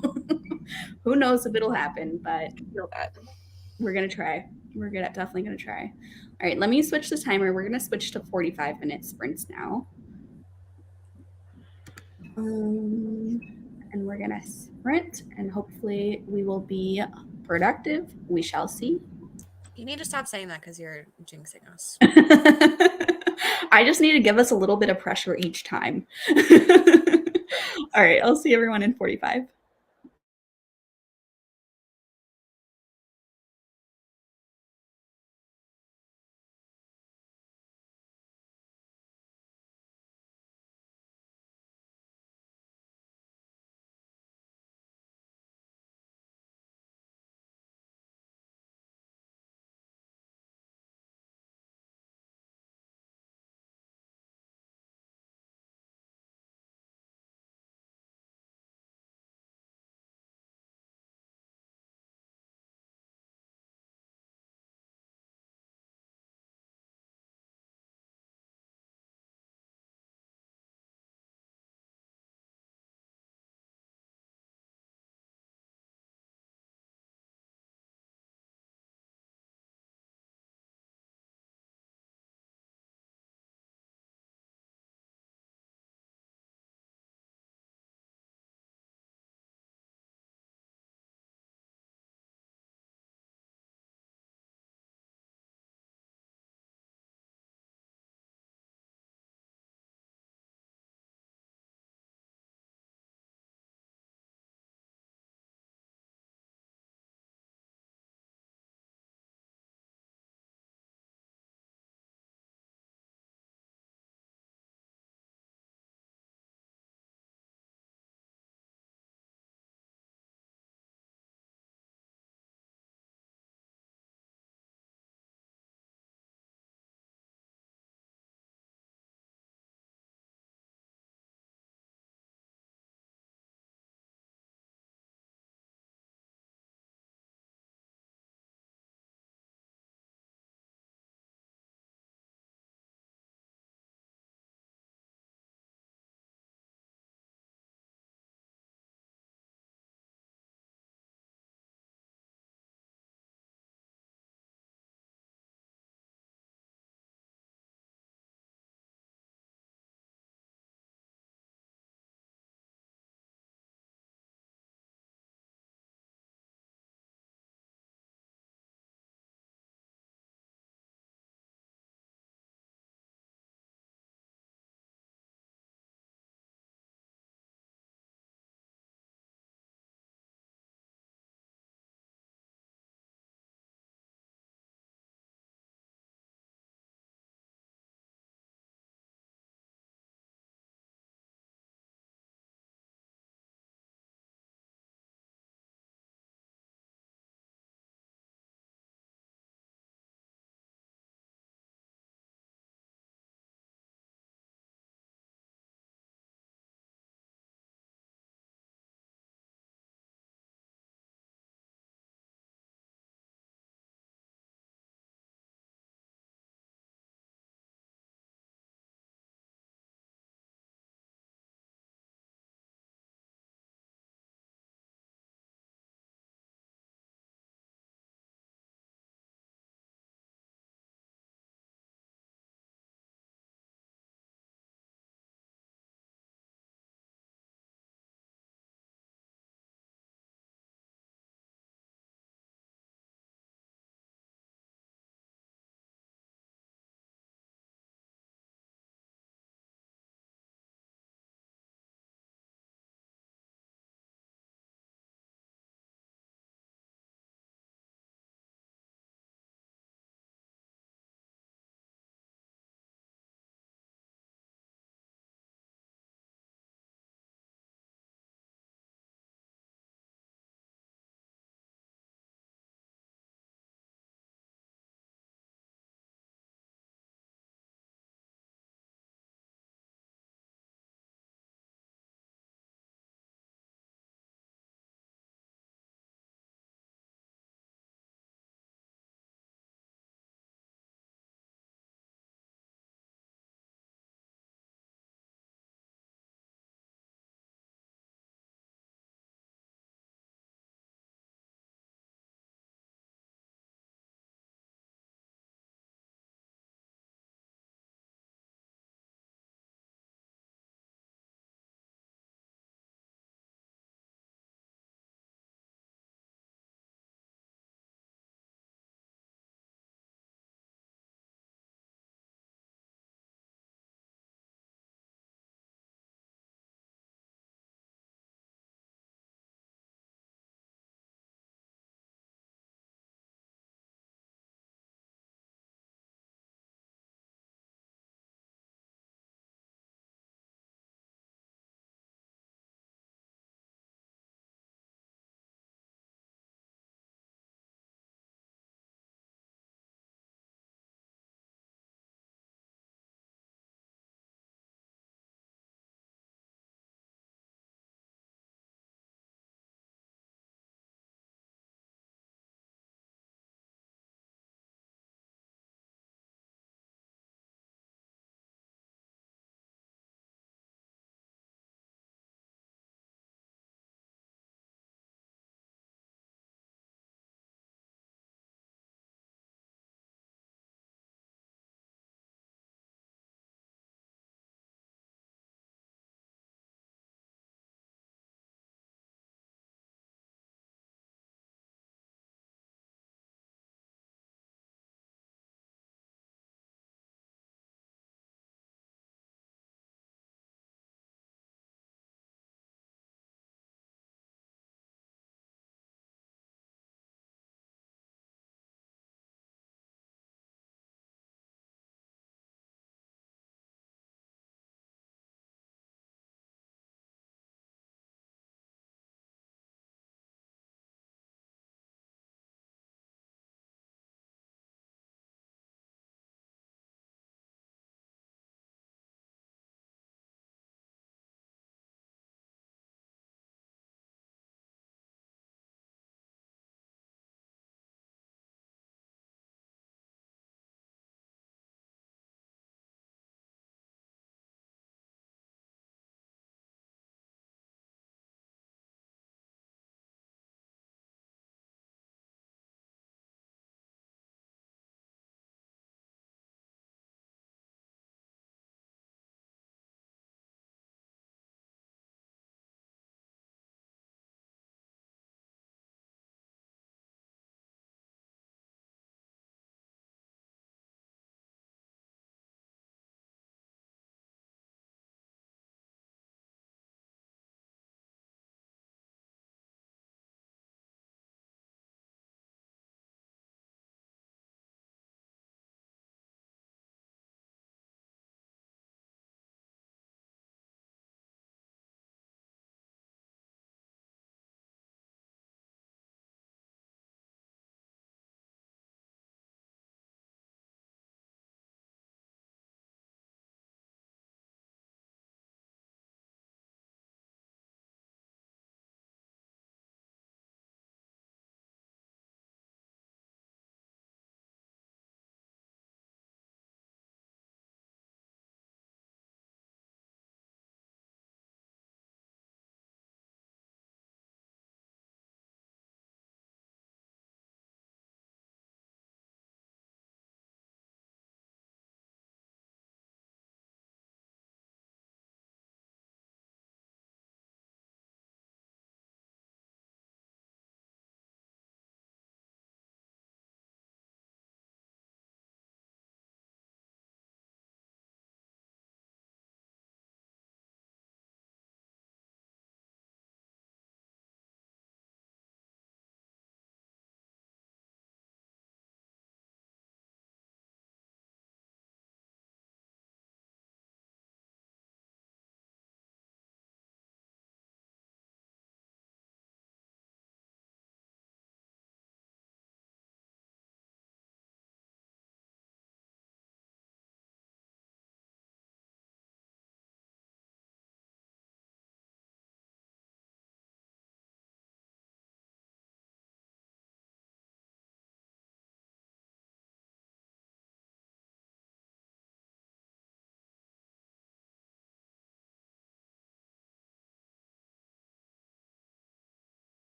who knows if it'll happen, but Feel that. we're gonna try. We're definitely gonna try. All right, let me switch the timer. We're gonna switch to 45-minute sprints now. And we're gonna sprint, and hopefully we will be productive. We shall see. You need to stop saying that because you're jinxing us. I just need to give us a little bit of pressure each time. All right, I'll see everyone in 45.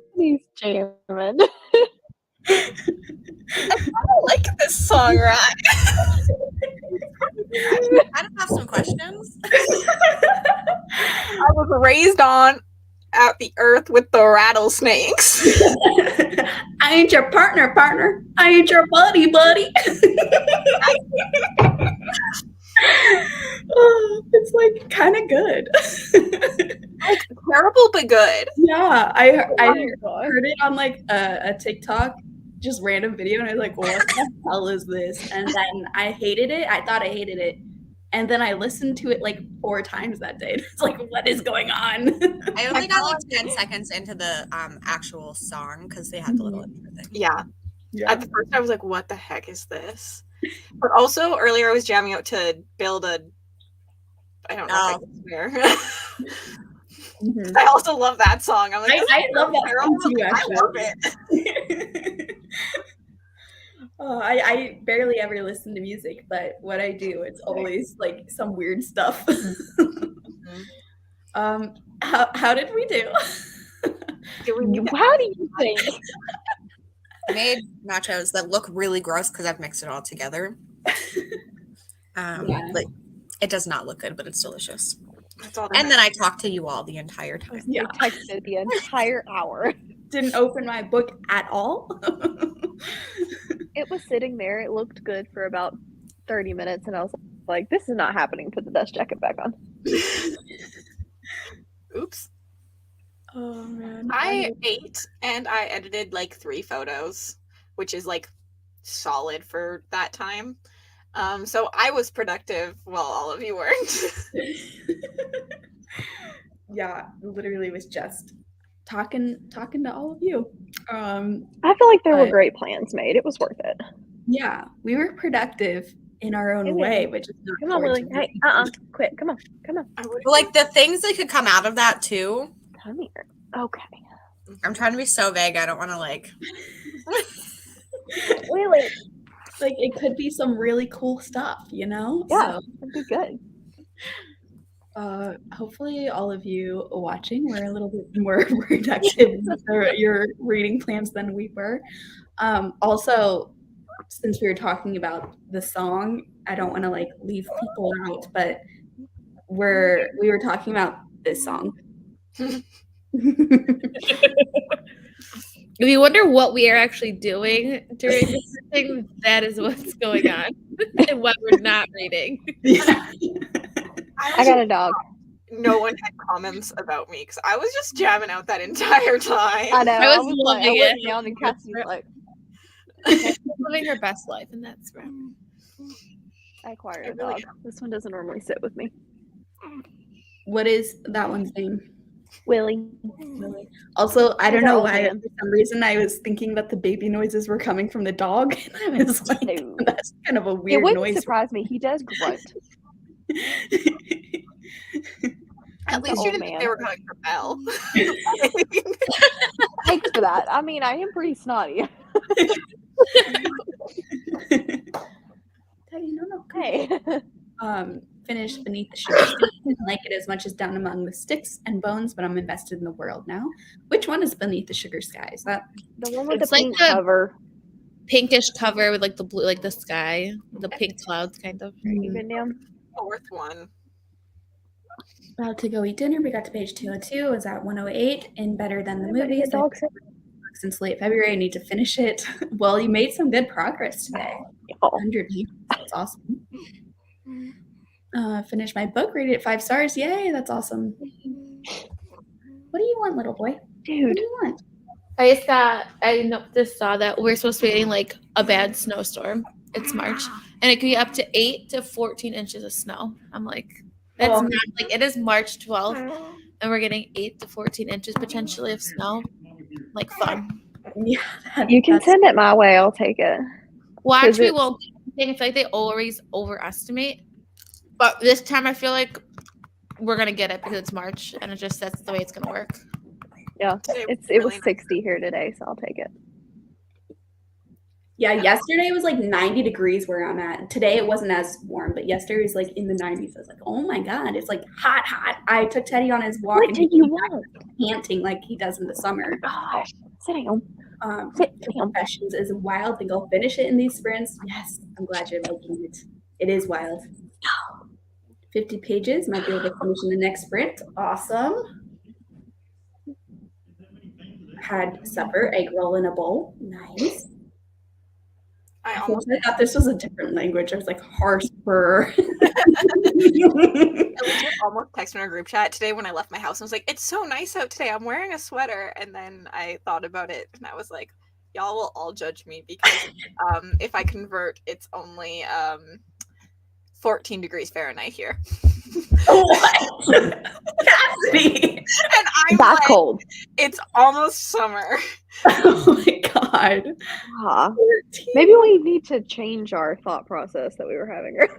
Stephanie's jamming. I like this song, right? I kind of have some questions. I was raised on at the earth with the rattlesnakes. I ain't your partner. I ain't your buddy. Oh, it's like kind of good. Like terrible but good. Yeah, I God. heard it on like a TikTok, just random video, and I was like, what the hell is this? And then I hated it. I thought I hated it. And then I listened to it like 4 times that day. It's like, what is going on? I only got like 10 seconds into the actual song because they had the little intro thing. Yeah. Yeah. At the first I was like, what the heck is this? But also earlier I was jamming out to build a I don't know if I can swear. Mhm. I also love that song. I'm like, I love that song too, I actually. love it. I barely ever listen to music, but what I do, it's always like some weird stuff. How did we do? How do you think? I made nachos that look really gross because I've mixed it all together. Yeah. Like it does not look good, but it's delicious. That's all that And then I talked to you all the entire time. Yeah. I texted the entire hour. Didn't open my book at all. It was sitting there. It looked good for about 30 minutes, and I was like, this is not happening. Put the dust jacket back on. Oops. Oh man. I ate and I edited like 3 photos, which is like solid for that time. So I was productive while all of you weren't. Yeah, literally was just talking to all of you. I feel like there were But- great plans made. It was worth it. Yeah, we were productive in our own Come way, here. which is not Come on, towards Willie. Hey, other quit. Come on. I would But like the things that could come out of that too. Come here. Okay. I'm trying to be so vague. I don't want to like. Willie. like it could be some really cool stuff, you know? Yeah. So It'd be good. hopefully all of you watching were a little bit more productive with your reading plans than we were. Also, since we were talking about the song, I don't want to like leave people out, but we were talking about this song. If you wonder what we are actually doing during this thing, that is what's going on, and why we're not reading. Yeah. I got a dog. No one had comments about me because I was just jamming out that entire time. I know. I was like, loving I it. looked down and Cassie was like, She's living her best life, and that's right. I acquired I a really dog. This one doesn't normally sit with me. What is that one's name? Willie. Also, I don't He's our know old why. man. For some reason, I was thinking that the baby noises were coming from the dog, and I was like, No. "That's kind of a It weird wouldn't noise." surprise me. He does grunt. At He's least an you old didn't think man. they were coming for Belle. Thanks for that. I mean, I am pretty snotty. Daddy, no. Hey. Finished Beneath the Sugar Stick. Didn't like it as much as Down Among the Sticks and Bones, but I'm invested in the world now. Which one is Beneath the Sugar Sky? Is that The one with It's the like pink the- cover. Pinkish cover with like the blue, like the sky, the pink clouds, kind of. Even down. 4th one. about to go eat dinner? We got to page 202. Was at 108 in Better Than the Everybody Movies. get dog sick. Since late February, I need to finish it. Well, you made some good progress today. Oh, 100 pages. That's awesome. Finished my book, rated it 5 stars. Yay, that's awesome. What do you want, little boy? What do dude. you want? I just saw that we're supposed to be getting like a bad snowstorm. It's March, and it could be up to 8 to 14 inches of snow. I'm like, that's Oh. not like it is March 12th, and we're getting 8 to 14 inches potentially of snow. Like fun. Yeah, You can that's- send it my way. I'll take it. Watch, 'Cause we it's- won't. I feel like they always overestimate, but this time I feel like we're gonna get it because it's March, and that's the way it's gonna work. Yeah. It was 60 here today, so I'll take it. Yeah, yesterday it was like 90 degrees where I'm at. Today it wasn't as warm, but yesterday was like in the 90s. I was like, oh my God, it's like hot, hot. I took Teddy on his walk What and do he you came back want? panting like he does in the summer. Gosh, sit down. The Sit down. Confessions is a wild thing. I'll finish it in these sprints. Yes, I'm glad you're liking it. It is wild. 50 pages. Might be able to finish in the next sprint. Awesome. Had supper, egg roll in a bowl. Nice. I I almost thought this was a different language. I was like, Harper. I legit almost texted in our group chat today when I left my house and was like, it's so nice out today. I'm wearing a sweater. And then I thought about it and I was like, y'all will all judge me because if I convert, it's only 14 degrees Fahrenheit here. What? Cassidy. And I'm That's like, cold. it's almost summer. Oh my God. Ah, 14. maybe we need to change our thought process that we were having earlier.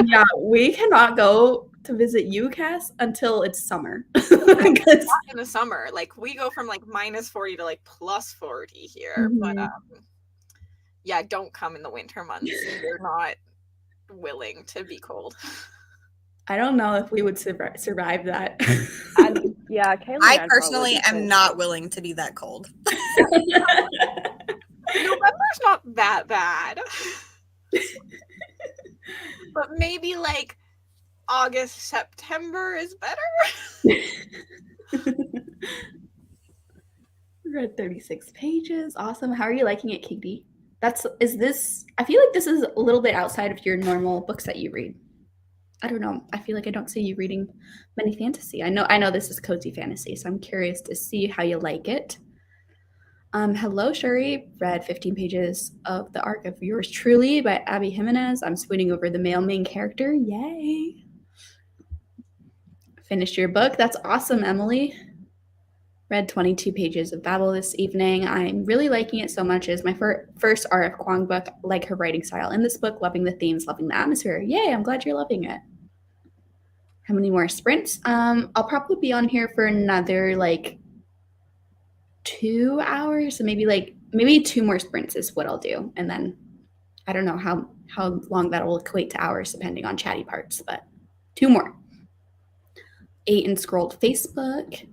Yeah, we cannot go to visit you, Cass, until it's summer. Not in the summer. Like we go from like minus 40 to like plus 40 here. But yeah, don't come in the winter months. You're not willing to be cold. I don't know if we would survive that. Yeah, Kaylee and I I'd personally probably be am not willing to be that cold. November's not that bad. But maybe like August, September is better. We're at 36 pages. Awesome. How are you liking it, Katie? I feel like this is a little bit outside of your normal books that you read. I don't know. I feel like I don't see you reading many fantasy. I know this is cozy fantasy, so I'm curious to see how you like it. Hello, Shuri. Read 15 pages of The Arc of Yours Truly by Abby Jimenez. I'm swooning over the male main character. Yay. Finished your book. That's awesome, Emily. Read 22 pages of Babel this evening. I'm really liking it so much. It's my first R.F. Kuang book. Like her writing style in this book, loving the themes, loving the atmosphere. Yay, I'm glad you're loving it. How many more sprints? I'll probably be on here for another like 2 hours. So maybe 2 more sprints is what I'll do. And then I don't know how long that will equate to hours depending on chatty parts, but 2 more. 8 and scrolled Facebook.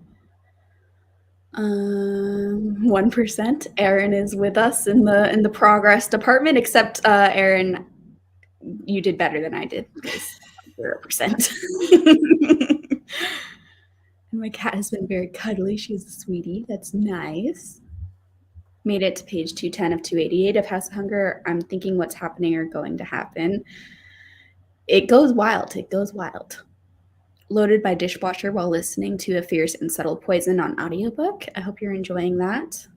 1%. Erin is with us in the progress department, except Erin, you did better than I did because 0%. And my cat has been very cuddly. She's a sweetie. That's nice. Made it to page 210 of 288 of House of Hunger. I'm thinking what's happening or going to happen. It goes wild. It goes wild. Loaded by dishwasher while listening to A Fierce and Subtle Poison on audiobook. I hope you're enjoying that.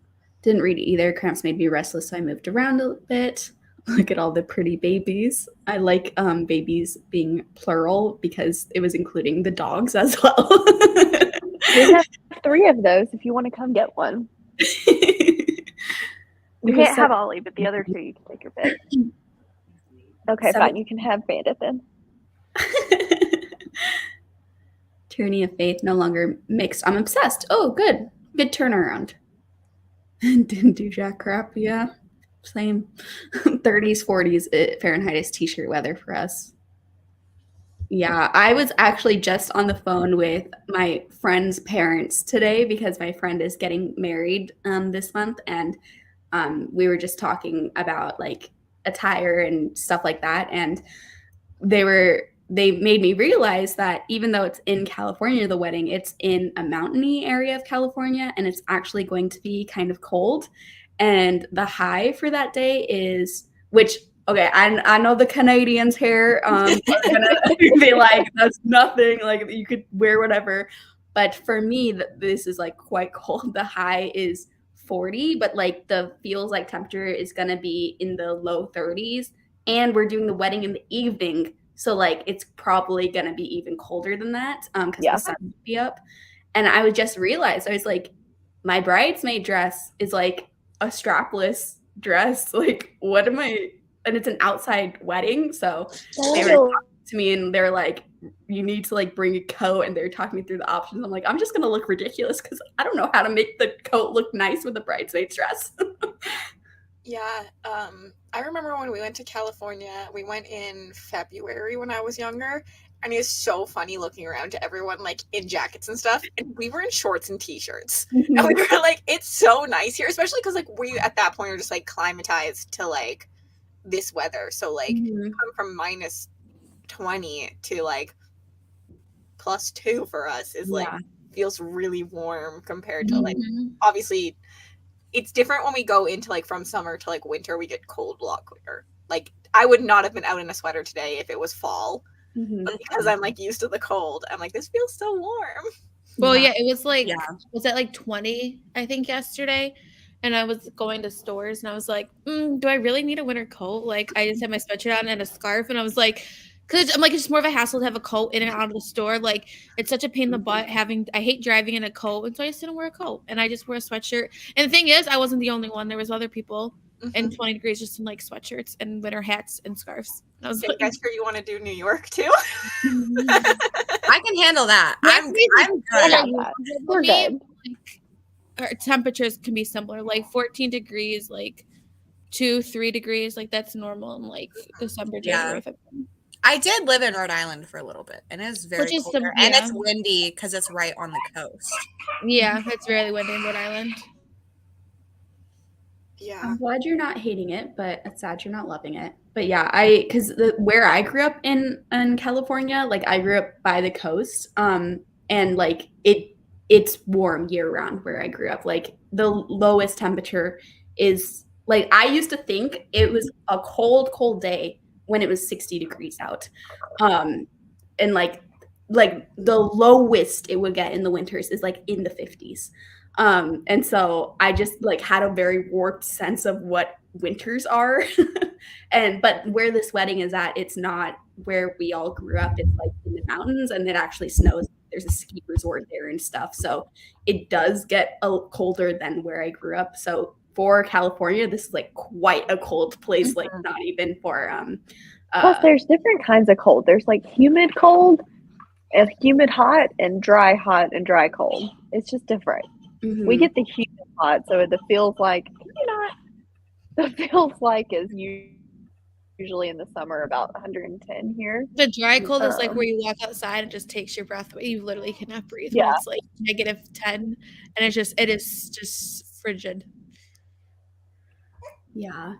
Didn't read it either. Cramps made me restless, so I moved around a bit. Look at all the pretty babies. I like babies being plural because it was including the dogs as well. We have 3 of those if you want to come get one. You can't have Ollie, but the other 2 you can take your pick. Okay, fine. You can have Bandit then. Tyranny of Faith, no longer mixed. I'm obsessed. Oh, good. Good turnaround. Didn't do jack crap. Yeah. Same. 30s, 40s Fahrenheit is t-shirt weather for us. Yeah, I was actually just on the phone with my friend's parents today because my friend is getting married this month, and we were just talking about like attire and stuff like that, and they made me realize that even though it's in California, the wedding, it's in a mountainy area of California, and it's actually going to be kind of cold. And the high for that day is, okay, I know the Canadians here are gonna be like, that's nothing, like you could wear whatever. But for me, this is like quite cold. The high is 40, but like the feels like temperature is gonna be in the low 30s. And we're doing the wedding in the evening. So like it's probably gonna be even colder than that because the sun will be up. And I would just realize, I was like, my bridesmaid dress is like a strapless dress. Like, what am I? And it's an outside wedding. So they were talking to me and they're like, you need to like bring a coat, and they're talking me through the options. I'm like, I'm just gonna look ridiculous because I don't know how to make the coat look nice with a bridesmaid's dress. Yeah, I remember when we went to California, we went in February when I was younger, and it's so funny looking around to everyone like in jackets and stuff, and we were in shorts and t-shirts. And we were like, it's so nice here, especially because like we at that point are just like climatized to like this weather. So like come from -20 to like +2 for us is like feels really warm compared to like obviously it's different when we go into like from summer to like winter, we get cold a lot quicker. Like I would not have been out in a sweater today if it was fall, but because I'm like used to the cold, I'm like, this feels so warm. Well, yeah, it was like, was it like 20, I think, yesterday? And I was going to stores and I was like, do I really need a winter coat? Like, I just had my sweatshirt on and a scarf, and I was like, because I'm like, it's just more of a hassle to have a coat in and out of the store. Like, it's such a pain in the butt I hate driving in a coat. And so I just didn't wear a coat and I just wear a sweatshirt. And the thing is, I wasn't the only one. There was other people in 20 degrees just in like sweatshirts and winter hats and scarves. And I was So like, you guys sure you want to do New York too? I can handle that. I'm good. We're good. Like, our temperatures can be similar, like 14 degrees, like 2-3 degrees, like that's normal in like December, January, February. I did live in Rhode Island for a little bit, and it's very cold there. And it's windy because it's right on the coast. Yeah, it's really windy in Rhode Island. Yeah, I'm glad you're not hating it, but it's sad you're not loving it. But yeah, because where I grew up in California, like I grew up by the coast, and like it's warm year round where I grew up. Like the lowest temperature is like I used to think it was a cold day when it was 60 degrees out, and like the lowest it would get in the winters is like in the 50s. And so I just like had a very warped sense of what winters are. But where this wedding is at, it's not where we all grew up. It's like in the mountains, and it actually snows. There's a ski resort there and stuff. So it does get colder than where I grew up. So for California, this is like quite a cold place, like not even for Plus there's different kinds of cold. There's like humid cold and humid hot and dry cold. It's just different. We get the humid hot, so it feels like is usually in the summer about 110 here. The dry cold is like where you walk outside and just takes your breath away. You literally cannot breathe. Yeah. When it's like -10, and it is just frigid. Yeah.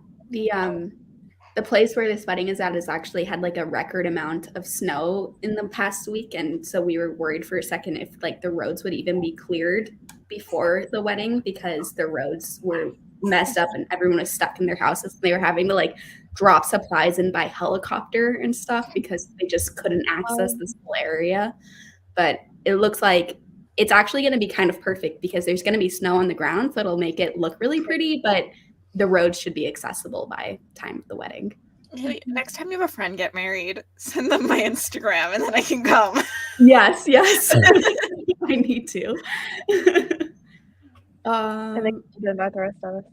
The place where this wedding is at has actually had like a record amount of snow in the past week, and so we were worried for a second if like the roads would even be cleared before the wedding because the roads were messed up and everyone was stuck in their houses. They were having to like drop supplies in by helicopter and stuff because they just couldn't access this whole area. But it looks like it's actually going to be kind of perfect because there's going to be snow on the ground, so it'll make it look really pretty, but the roads should be accessible by time of the wedding. Hey, next time you have a friend get married, send them my Instagram and then I can come. Yes. I need to. And then invite the rest of us.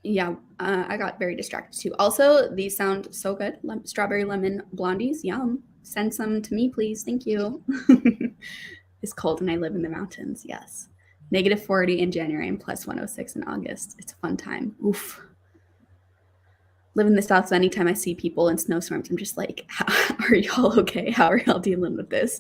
Yeah, I got very distracted too. Also, these sound so good. Strawberry lemon blondies, yum. Send some to me, please. Thank you. It's cold and I live in the mountains. Yes. -40 in January and +106 in August. It's a fun time. Oof. Live in the South, so anytime I see people in snowstorms, I'm just like, are y'all okay? How are y'all dealing with this?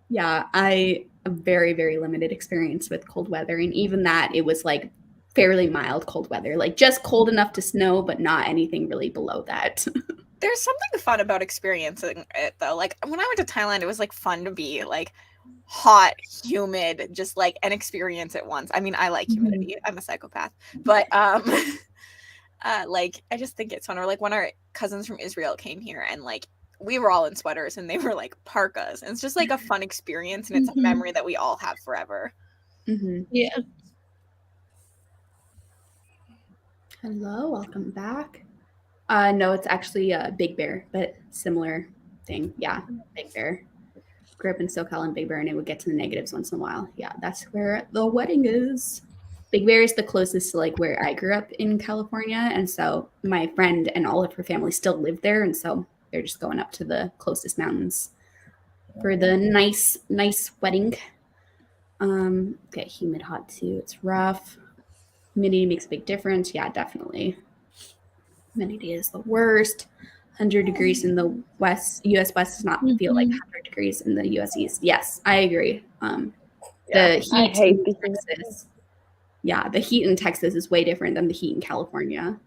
Yeah, I have very, very limited experience with cold weather. And even that, it was like fairly mild cold weather, like just cold enough to snow, but not anything really below that. There's something fun about experiencing it though. Like when I went to Thailand, it was like fun to be like hot, humid, just like an experience at once. I mean, I like humidity. I'm a psychopath. But like I just think it's fun. Or like when our cousins from Israel came here and like we were all in sweaters and they were like parkas. And it's just like a fun experience and it's a memory that we all have forever. Yeah. Hello, welcome back. No, it's actually Big Bear, but similar thing. Yeah, Big Bear. Grew up in SoCal and Big Bear, and it would get to the negatives once in a while. Yeah, that's where the wedding is. Big Bear is the closest to like where I grew up in California, and so my friend and all of her family still live there, and so they're just going up to the closest mountains for the nice wedding. Get humid hot too. It's rough. Humidity makes a big difference. Yeah, definitely. Humidity is the worst. 100 degrees in the U.S. West does not feel like 100 degrees in the U.S. East. Yes, I agree. The heat I hate in the Texas. Yeah, the heat in Texas is way different than the heat in California.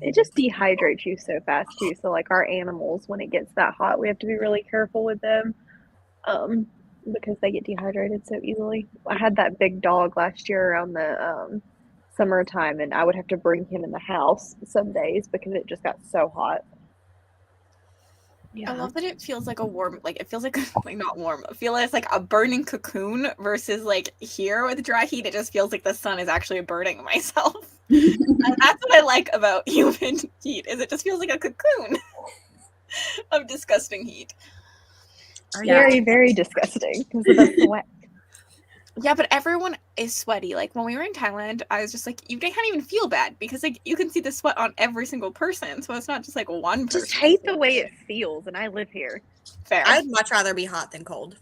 It just dehydrates you so fast too. So like our animals, when it gets that hot, we have to be really careful with them, because they get dehydrated so easily. I had that big dog last year around the summertime, and I would have to bring him in the house some days because it just got so hot. I love that it feels like a warm, like it feels like not warm. It feels like a burning cocoon versus like here with dry heat. It just feels like the sun is actually burning myself. And that's what I like about humid heat is it just feels like a cocoon of disgusting heat. Very, very disgusting because of the sweat. Yeah, but everyone is sweaty. Like when we were in Thailand, I was just like, you can't even feel bad because like you can see the sweat on every single person. So it's not just like one person. Just hate the way it feels, and I live here. Fair. I'd much rather be hot than cold.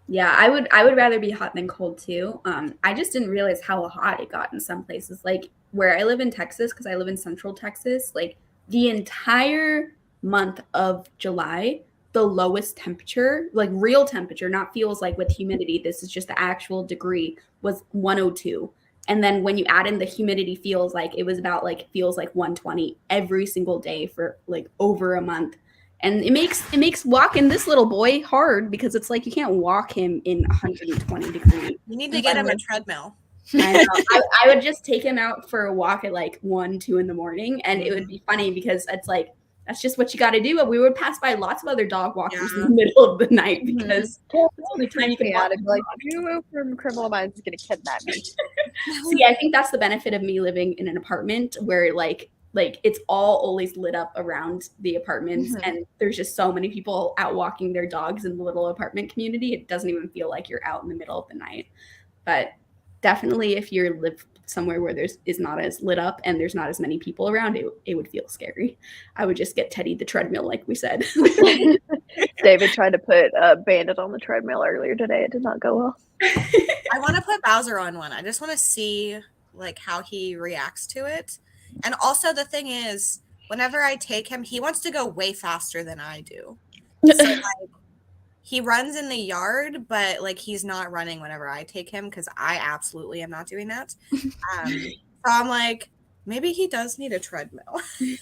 Yeah, I would rather be hot than cold too. I just didn't realize how hot it got in some places. Like where I live in Texas, because I live in Central Texas, like the entire month of July, the lowest temperature, like real temperature, not feels like with humidity, this is just the actual degree, was 102. And then when you add in the humidity feels like it was about like feels like 120 every single day for like over a month. And it makes walking this little boy hard because it's like you can't walk him in 120 degrees. You need to get him a treadmill. I know. I would just take him out for a walk at like 1, 2 in the morning, and it would be funny because it's like that's just what you got to do. But we would pass by lots of other dog walkers in the middle of the night because that's the only time you can walk. Like, you from Criminal Minds is going to kidnap me. See, I think that's the benefit of me living in an apartment where like it's all always lit up around the apartments, and there's just so many people out walking their dogs in the little apartment community. It doesn't even feel like you're out in the middle of the night. But definitely if you live somewhere where is not as lit up and there's not as many people around, it would feel scary. I would just get Teddy the treadmill like we said. David tried to put Bandit on the treadmill earlier today. It did not go well. I want to put Bowser on one. I just want to see like how he reacts to it. And also the thing is, whenever I take him, he wants to go way faster than I do. So like he runs in the yard, but like he's not running whenever I take him because I absolutely am not doing that. So I'm like, maybe he does need a treadmill. She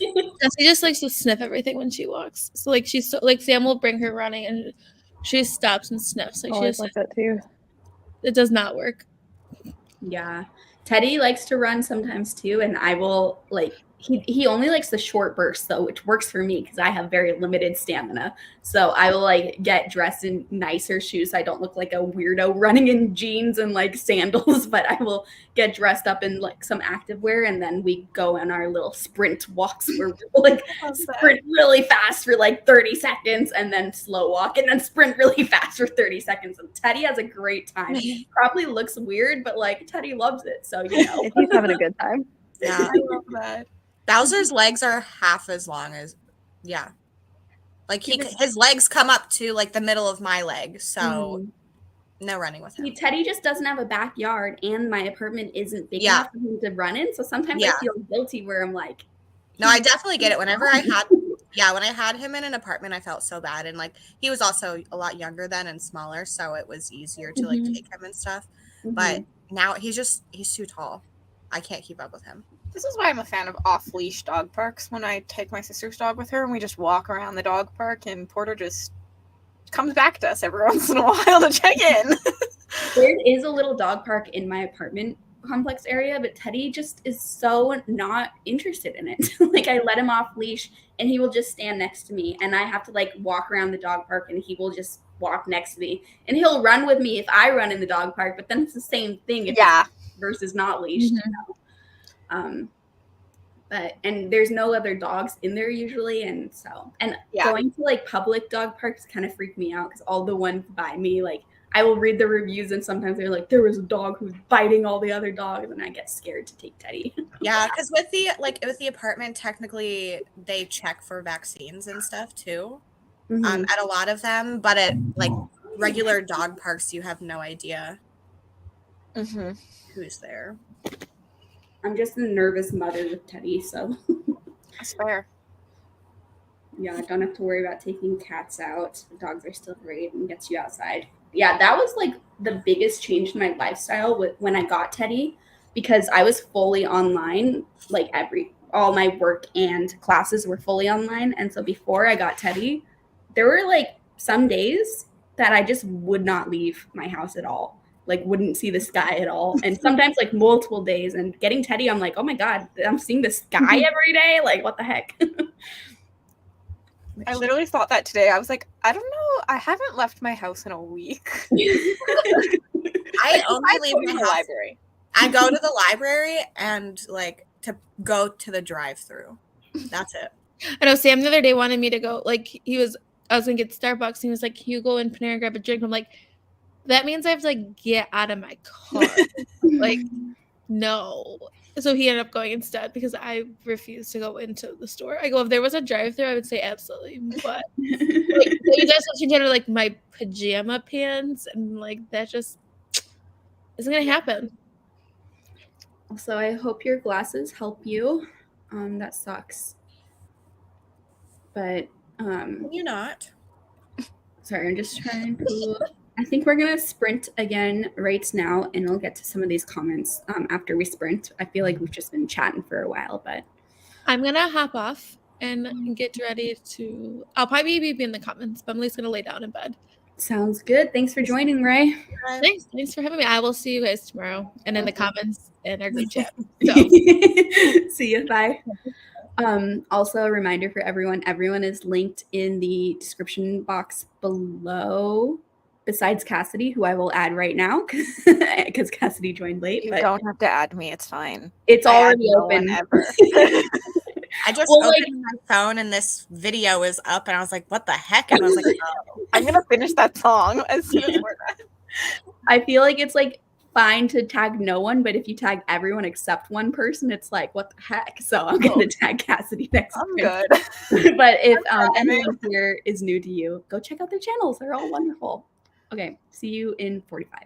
just likes to sniff everything when she walks. So like like Sam will bring her running and she stops and sniffs. Like she just like that too. It does not work. Yeah. Teddy likes to run sometimes too, and I will like he only likes the short bursts though, which works for me because I have very limited stamina. So I will like get dressed in nicer shoes so I don't look like a weirdo running in jeans and like sandals, but I will get dressed up in like some activewear, and then we go on our little sprint walks where we'll like sprint really fast for like 30 seconds and then slow walk and then sprint really fast for 30 seconds. And Teddy has a great time. Probably looks weird, but like Teddy loves it. So you know. If he's having a good time. Yeah. I love that. Bowser's legs are half as long as, like his legs come up to like the middle of my leg, so no running with him. See, Teddy just doesn't have a backyard, and my apartment isn't big enough for him to run in. So sometimes I feel guilty where I'm like, no, I definitely get it. Whenever I had him in an apartment, I felt so bad, and like he was also a lot younger then and smaller, so it was easier to like take him and stuff. But now he's too tall. I can't keep up with him. This is why I'm a fan of off-leash dog parks. When I take my sister's dog with her and we just walk around the dog park and Porter just comes back to us every once in a while to check in. There is a little dog park in my apartment complex area, but Teddy just is so not interested in it. Like I let him off leash and he will just stand next to me, and I have to like walk around the dog park and he will just walk next to me, and he'll run with me if I run in the dog park, but then it's the same thing if versus not leashed. You know? But and there's no other dogs in there usually, and so going to like public dog parks kind of freak me out because all the ones by me, like I will read the reviews and sometimes they're like there was a dog who's biting all the other dogs, and I get scared to take Teddy. Yeah, because with the apartment, technically they check for vaccines and stuff too, at a lot of them, but at like regular dog parks you have no idea who's there. I'm just a nervous mother with Teddy, so That's fair. yeah, I don't have to worry about taking cats out. The dogs are still great and gets you outside. Yeah, that was like the biggest change in my lifestyle when I got Teddy, because I was fully online, like all my work and classes were fully online. And so before I got Teddy, there were like some days that I just would not leave my house at all. Like wouldn't see the sky at all. And sometimes like multiple days. And getting Teddy, I'm like, oh my God, I'm seeing the sky every day. Like what the heck? I literally thought that today. I was like, I don't know. I haven't left my house in a week. I only leave my the house. library. I go to the library and like to go to the drive-through. That's it. I know Sam the other day wanted me to go. Like I was gonna get Starbucks. And he was like, "Can you go in Panera and grab a drink?" I'm like, that means I have to like get out of my car. Like, no. So he ended up going instead because I refused to go into the store. I go, if there was a drive-thru, I would say absolutely. But like, you guys switching into like my pajama pants, and like that just isn't gonna happen. Also, I hope your glasses help you. That sucks. But Can you not? sorry, I'm just trying to. I think we're gonna sprint again right now, and we'll get to some of these comments after we sprint. I feel like we've just been chatting for a while, but I'm gonna hop off and get ready to. I'll probably be in the comments, but I'm at least gonna lay down in bed. sounds good. Thanks for joining, Ray. Thanks for having me. I will see you guys tomorrow and in the comments and our group chat. So. See you. Bye. Also a reminder for everyone is linked in the description box below, besides Cassidy, who I will add right now because Cassidy joined late. You but don't have to add me. It's fine. it's I add already no open. one ever. I just Well, opened my phone and this video is up and I was like, what the heck? And I was like, oh. I'm gonna finish that song as soon as we're done. I feel like it's like fine to tag no one, but if you tag everyone except one person, it's like what the heck. So I'm gonna tag Cassidy next I'm time. good. But if anyone here is new to you, go check out their channels. They're all wonderful. Okay, see you in 45.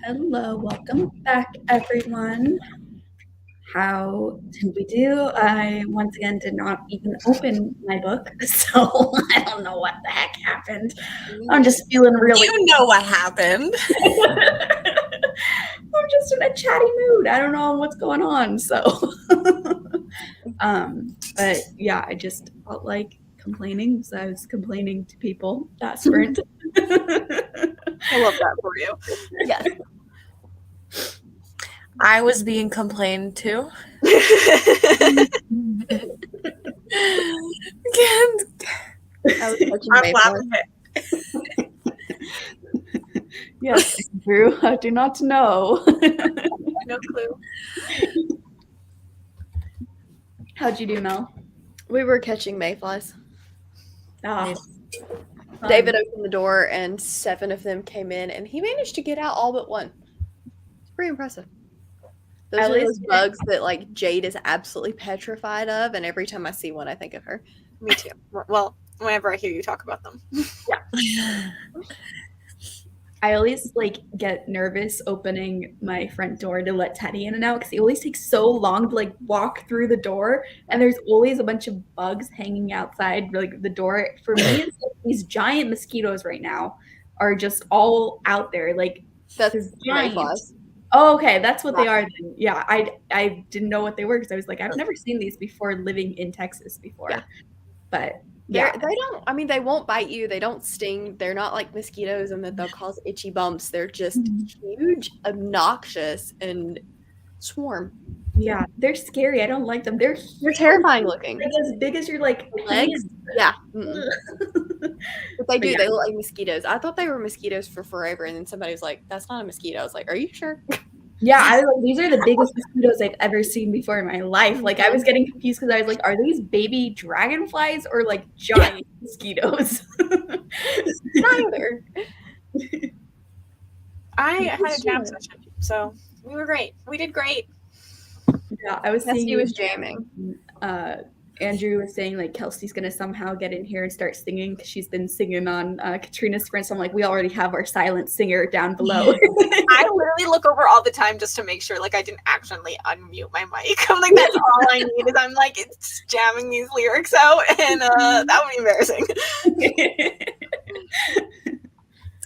Hello, welcome back, everyone. How did we do? I once again did not even open my book, so I don't know what the heck happened. I'm just feeling really. You know what happened. I'm just in a chatty mood. I don't know what's going on. So, but yeah, I just felt like complaining, so I was complaining to people that sprint. I love that for you. Yes. I was being complained to. I'm laughing. Yes, Drew, I do not know. No clue. How'd you do, Mel? We were catching mayflies. Oh, David opened the door and 7 of them came in and he managed to get out all but one. It's pretty impressive. Those At are those least- bugs that like Jade is absolutely petrified of, and every time I see one I think of her. Me too. Well, whenever I hear you talk about them. I always like get nervous opening my front door to let Teddy in and out because he always takes so long to like walk through the door, and there's always a bunch of bugs hanging outside like the door. For me, it's like these giant mosquitoes right now are just all out there. Like That's They're giant. mayflies. Oh, okay, that's what they are then. Yeah, I didn't know what they were because I was like, I've never seen these before living in Texas before. Yeah. But Yeah. yeah, They don't, I mean, they won't bite you. They don't sting. They're not like mosquitoes and that they'll cause itchy bumps. They're just huge, obnoxious, and swarm. yeah, they're scary. I don't like them. They're terrifying looking. They're as big as your like Legs? hand. Yeah. Mm-mm. But they do. yeah. They look like mosquitoes. I thought they were mosquitoes for forever, and then somebody was like, "That's not a mosquito." I was like, "Are you sure?" Yeah, I was like, these are the biggest mosquitoes I've ever seen before in my life. Like I was getting confused because I was like, are these baby dragonflies or like giant mosquitoes? Neither. I had a jam session, so we were great. We did great. Yeah, I was seeing He was jamming. Andrew was saying like Kelsey's gonna somehow get in here and start singing because she's been singing on Katrina's Sprints. I'm like, we already have our silent singer down below. I literally look over all the time just to make sure like I didn't accidentally unmute my mic. I'm like, that's all I need is I'm like it's jamming these lyrics out, and that would be embarrassing.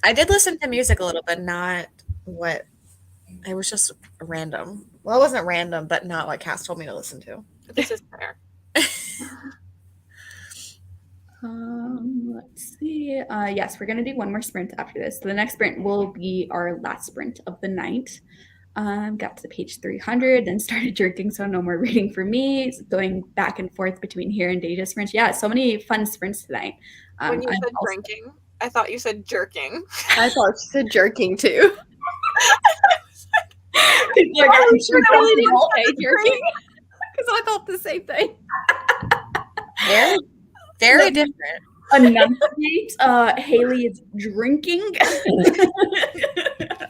I did listen to music a little bit, not what it was just random. Well, it wasn't random, but not what Cass told me to listen to. This is fair. Let's see. Yes, we're gonna do one more sprint after this. So the next sprint will be our last sprint of the night. Got to page 300, then started jerking, so no more reading for me. Going back and forth between here and Deja sprints. Yeah, so many fun sprints tonight. When you said drinking, I thought you said jerking. I thought she said jerking too. Like, I I'm sure really didn't all say jerking because I thought the same thing. Very, very different. enunciate. Haley is drinking.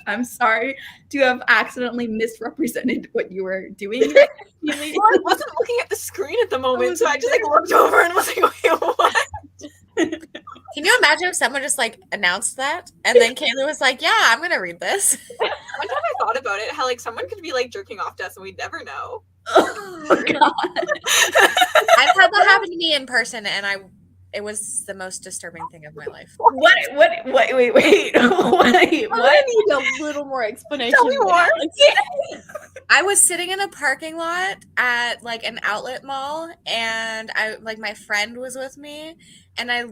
I'm sorry to have accidentally misrepresented what you were doing. Haley. Well, I wasn't looking at the screen at the moment, so I just like looked over and was like, wait, what? Can you imagine if someone just like announced that and then Kayla was like, yeah, I'm gonna read this. One time I thought about it, how like someone could be like jerking off to us and we'd never know. Oh God. I've had that happen to me in person, and it was the most disturbing thing of my life. What? Wait. Wait, what? I need a little more explanation. Tell me more. I was sitting in a parking lot at like an outlet mall, and my friend was with me, and I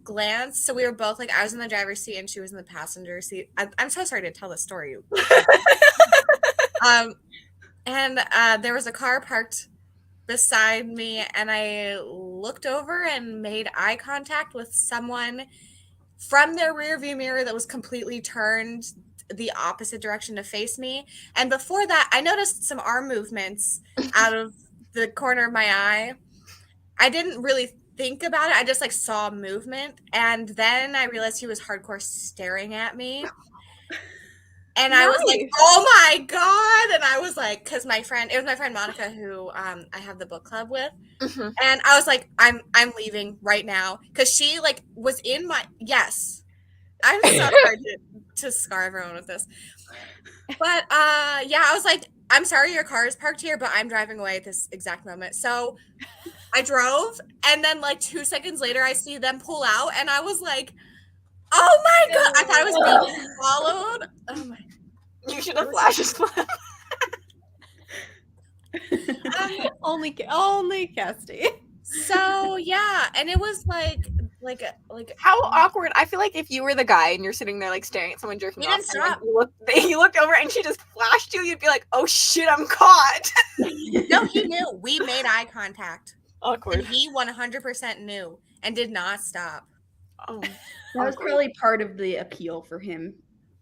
glanced. So we were both like, I was in the driver's seat and she was in the passenger seat. I'm so sorry to tell this story. And there was a car parked beside me, and I looked over and made eye contact with someone from their rearview mirror that was completely turned the opposite direction to face me. And before that, I noticed some arm movements out of the corner of my eye. I didn't really think about it. I just like saw movement, and then I realized he was hardcore staring at me. And I was like, oh my God. And I was like, because it was my friend Monica who I have the book club with. Mm-hmm. And I was like, I'm leaving right now. Because she like was in my, yes. I'm so hard to scar everyone with this. But yeah, I was like, I'm sorry your car is parked here, but I'm driving away at this exact moment. So I drove, and then like 2 seconds later, I see them pull out, and I was like, oh my God. I thought I was being followed. Oh my. You should have flashed his flip. Only Casty. So yeah, and it was like How awkward. I feel like if you were the guy and you're sitting there like staring at someone jerking We off, didn't and then stop. you looked over and she just flashed you, you'd be like, oh shit, I'm caught. no, he knew. We made eye contact. Awkward. And he 100% knew and did not stop. Oh, That was probably part of the appeal for him.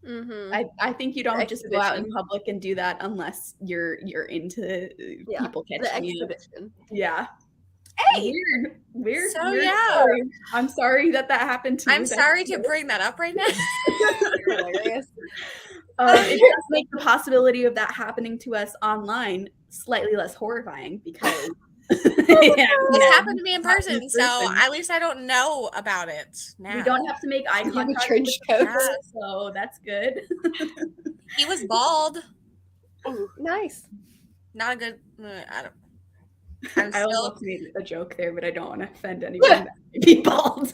Mm-hmm. I think you don't just go out in exhibition. public and do that unless you're into people The catching you. exhibition. Yeah. hey, Weird. So, weird yeah. story. I'm sorry that happened to you. I'm sorry to bring that up right now. Hilarious. It does make the possibility of that happening to us online slightly less horrifying because It happened to me in Not in person, so person. at least I don't know about it now. we don't have to make eye You have a contact trench with the coat. person, so that's good. He was bald. Nice. Not a good. I don't. I'm I still. almost made a joke there, but I don't want to offend anyone that may be bald.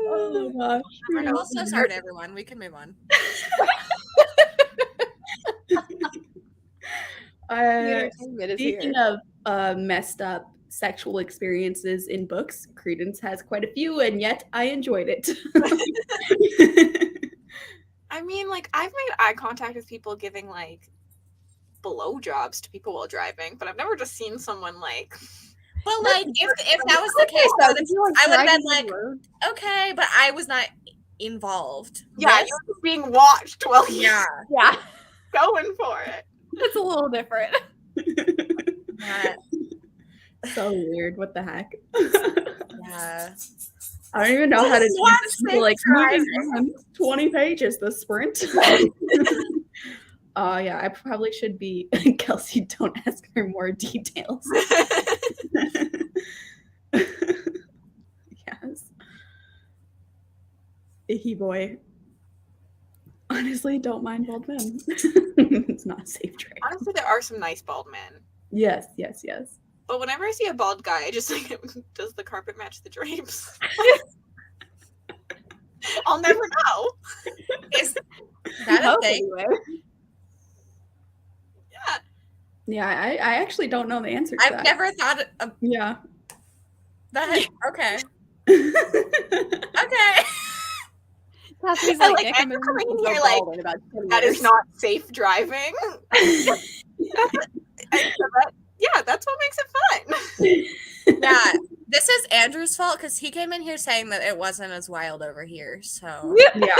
Oh my gosh. Well, so sorry to everyone. We can move on. Entertainment is Speaking here. of messed up sexual experiences in books, Credence has quite a few, and yet I enjoyed it. I mean, like, I've made eye contact with people giving like blowjobs to people while driving, but I've never just seen someone like. But like, if that was the case, I would have been like, okay, but I was not involved. Yeah, This- you're just being watched while you're yeah. Yeah, going for it. it's a little different. Yeah. So weird. What the heck? Yeah. I don't even know how to do What this. People like surprise. moving on 20 pages, the sprint. Yeah, I probably should be Kelsey, don't ask for more details. Yes. Icky boy. Honestly, don't mind bald men. It's not a safe trade. Honestly, there are some nice bald men. Yes. But whenever I see a bald guy, I just like, does the carpet match the drapes? I'll never know. Is that a Hope thing? anyway. Yeah. Yeah, I actually don't know the answer to I've that. never thought of Yeah. that. Okay. Okay. Cassie's I like, like Nick, I'm Andrew gonna coming in go here like, bald in about 10 that years. is not safe driving. Yeah, that's what makes it fun. Yeah. This is Andrew's fault because he came in here saying that it wasn't as wild over here. So Yeah.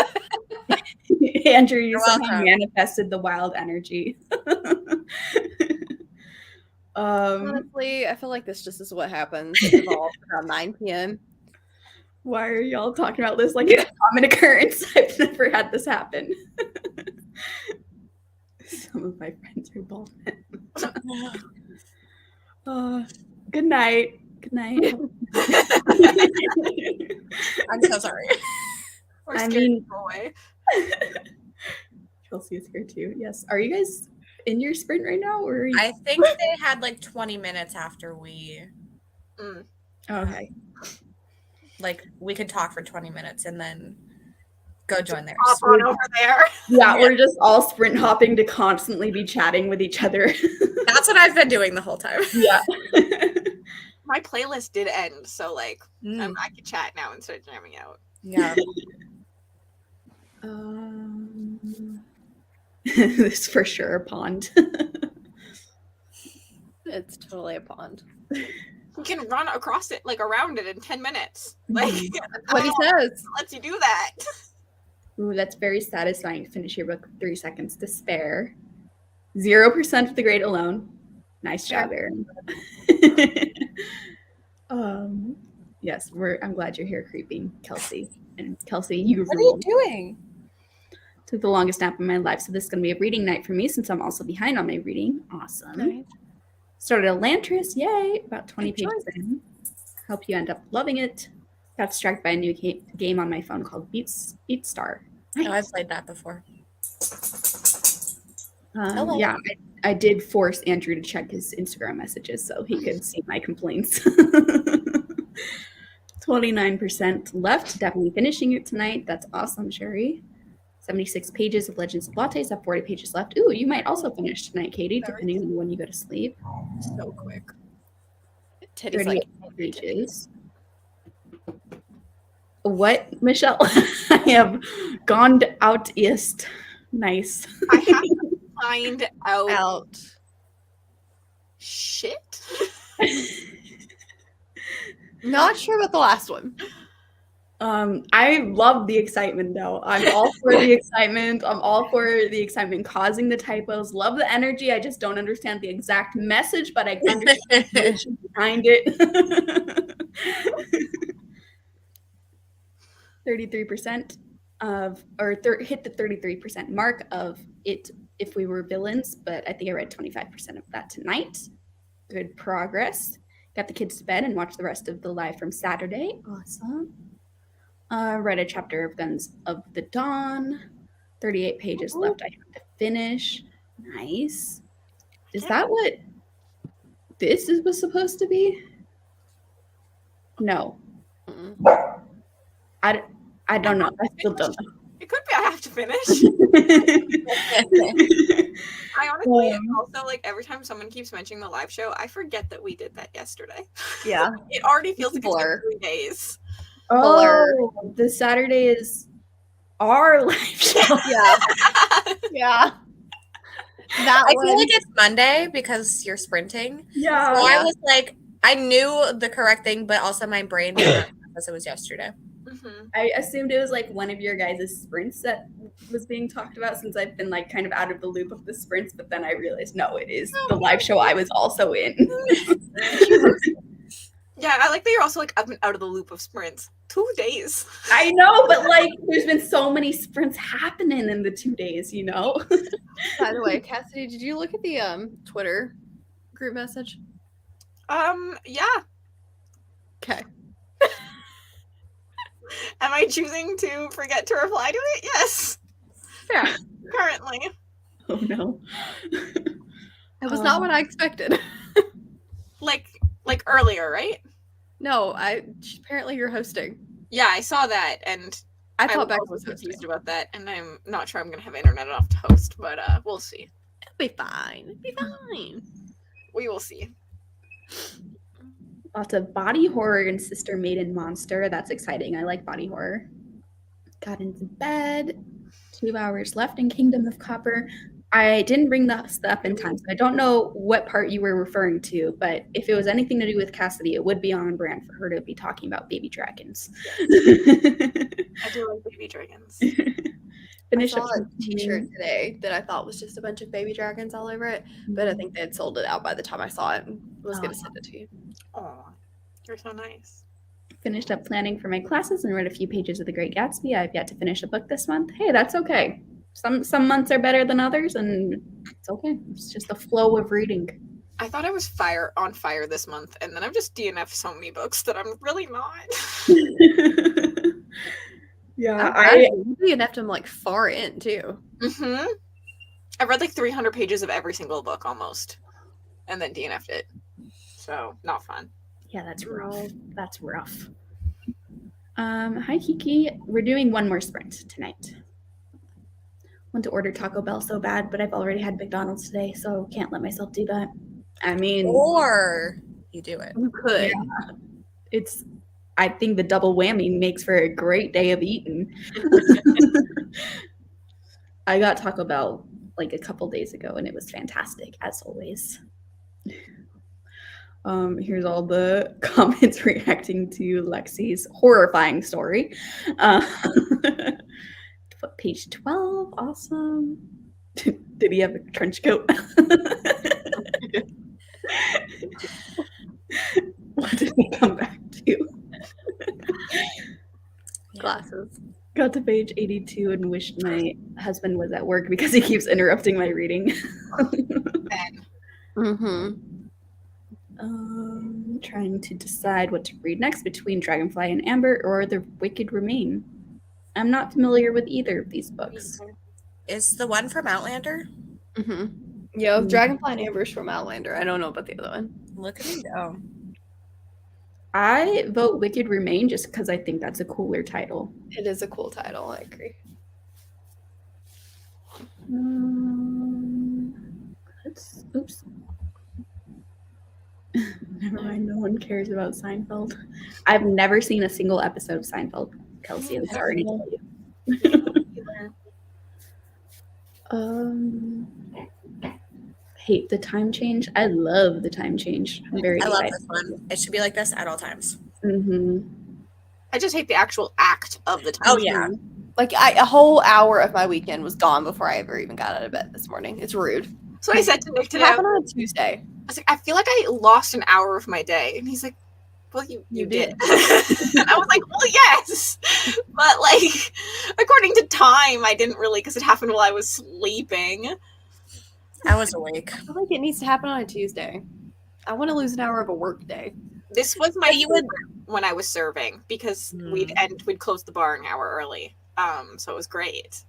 Andrew, you You're somehow welcome. manifested the wild energy. Honestly, I feel like this just is what happens. It evolves around 9 p.m. Why are y'all talking about this like it's a common occurrence? I've never had this happen. Some of my friends are bald men. Good night. Good night. I'm so sorry. Or I scared mean- people away. Chelsea is here too. Yes. Are you guys in your sprint right now, or are you? I think they had like 20 minutes after we Okay. like we could talk for 20 minutes and then go join theirs. Hop on over there. Yeah, we're just all sprint hopping to constantly be chatting with each other. That's what I've been doing the whole time. Yeah. My playlist did end, so like Mm, I could chat now and start jamming out. yeah. This for sure a pond. It's totally a pond. You can run across it, like around it in 10 minutes. Like, What he says. lets you do that. Ooh, that's very satisfying to finish your book with 3 seconds to spare. 0% of the grade alone. Nice job, Erin. Yes, I'm glad you're here creeping, Kelsey. And Kelsey, you What are you rule. doing? Took the longest nap of my life, so this is going to be a reading night for me since I'm also behind on my reading. Awesome. Nice. Started Elantris, yay! About 20 Good pages in. Hope you end up loving it. Got distracted by a new game on my phone called BeatStar. Nice. Oh, I've played that before. Yeah, I did force Andrew to check his Instagram messages so he could see my complaints. 29% left. Definitely finishing it tonight. That's awesome, Sherry. 76 pages of Legends of Lattes. Have 40 pages left. Ooh, you might also finish tonight, Katie, depending on when you go to sleep. So quick. Titty's 38 like pages. What, Michelle? I have gone out east. Nice. I have to find out shit. Not sure about the last one. I love the excitement though. I'm all for the excitement. I'm all for the excitement causing the typos. Love the energy. I just don't understand the exact message, but I understand the emotion behind it. 33% hit the 33% mark of it if we were villains, but I think I read 25% of that tonight. Good progress. Got the kids to bed and watched the rest of the live from Saturday. Awesome. Read a chapter of Guns of the Dawn. 38 pages left I have to finish. Nice. Is that what this was supposed to be? No. I don't know. I still don't know. It could be I have to finish. I honestly also, like, every time someone keeps mentioning the live show, I forget that we did that yesterday. Yeah. It already feels like it's Blur. been 3 days. Oh, the Saturday is our live show. Yeah. Yeah. That I one. feel like it's Monday because you're sprinting. Yeah. So I was like, I knew the correct thing, but also my brain did not because it was yesterday. Mm-hmm. I assumed it was like one of your guys' sprints that was being talked about since I've been like kind of out of the loop of the sprints, but then I realized no, it is the live show I was also in. Yeah, I like that you're also like up and out of the loop of sprints. 2 days. I know, but like there's been so many sprints happening in the 2 days, you know? By the way, Cassidy, did you look at the Twitter group message? Yeah. Okay. Am I choosing to forget to reply to it? Yes. Yeah. Currently. Oh no. It was not what I expected. Like earlier, right? No, apparently you're hosting. Yeah, I saw that, and I thought Beck was was confused hosting. about that, and I'm not sure I'm gonna have internet enough to host, but we'll see. It'll be fine. It'll be fine. We will see. Lots of body horror and Sister Maiden Monster. That's exciting. I like body horror. Got into bed. 2 hours left in Kingdom of Copper. I didn't bring this up in time, so I don't know what part you were referring to, but if it was anything to do with Cassidy, it would be on brand for her to be talking about baby dragons. I do like baby dragons. Finish I saw up a t-shirt today that I thought was just a bunch of baby dragons all over it, but I think they had sold it out by the time I saw it and was going to send it to you. Oh, you're so nice. Finished up planning for my classes and read a few pages of The Great Gatsby. I've yet to finish a book this month. Hey, that's okay. Some months are better than others, and it's okay. It's just the flow of reading. I thought I was on fire this month, and then I've just DNF'd so many books that I'm really not. Yeah, I DNF'd them like far in too. Mm-hmm. I've read like 300 pages of every single book almost, and then DNF'd it. So not fun. Yeah, that's rough. That's rough. Hi Kiki. We're doing one more sprint tonight. Want to order Taco Bell so bad, but I've already had McDonald's today, so can't let myself do that. I mean, Or you do it. You could. yeah, I think the double whammy makes for a great day of eating. I got Taco Bell like a couple days ago, and it was fantastic, as always. Here's all the comments reacting to Lexi's horrifying story. Page 12, awesome. Did he have a trench coat? What did he come back to? Glasses. Got to page 82 and wished my husband was at work because he keeps interrupting my reading. Ben. Mm-hmm. Trying to decide what to read next between Dragonfly and Amber or The Wicked Remain. I'm not familiar with either of these books. Is the one from Outlander? Yeah, Dragonfly and Amber's from Outlander. I don't know about the other one. Look at me go. I vote Wicked Remain just because I think that's a cooler title. It is a cool title. I agree. Oops. Never mind. No one cares about Seinfeld. I've never seen a single episode of Seinfeld, Kelsey. I'm sorry to tell you. Hate the time change. I love the time change. I'm very excited. I love this one. It should be like this at all times. I just hate the actual act of the time. Oh yeah. Like a whole hour of my weekend was gone before I ever even got out of bed this morning. It's rude. So I said to Nick It today, happened on a Tuesday. I was like, I feel like I lost an hour of my day. And he's like, well, you did. And I was like, well, yes. But, like, according to time, I didn't really, because it happened while I was sleeping. I was awake. I feel like it needs to happen on a Tuesday. I want to lose an hour of a work day. This was my favorite when I was serving, because we'd close the bar an hour early. So it was great.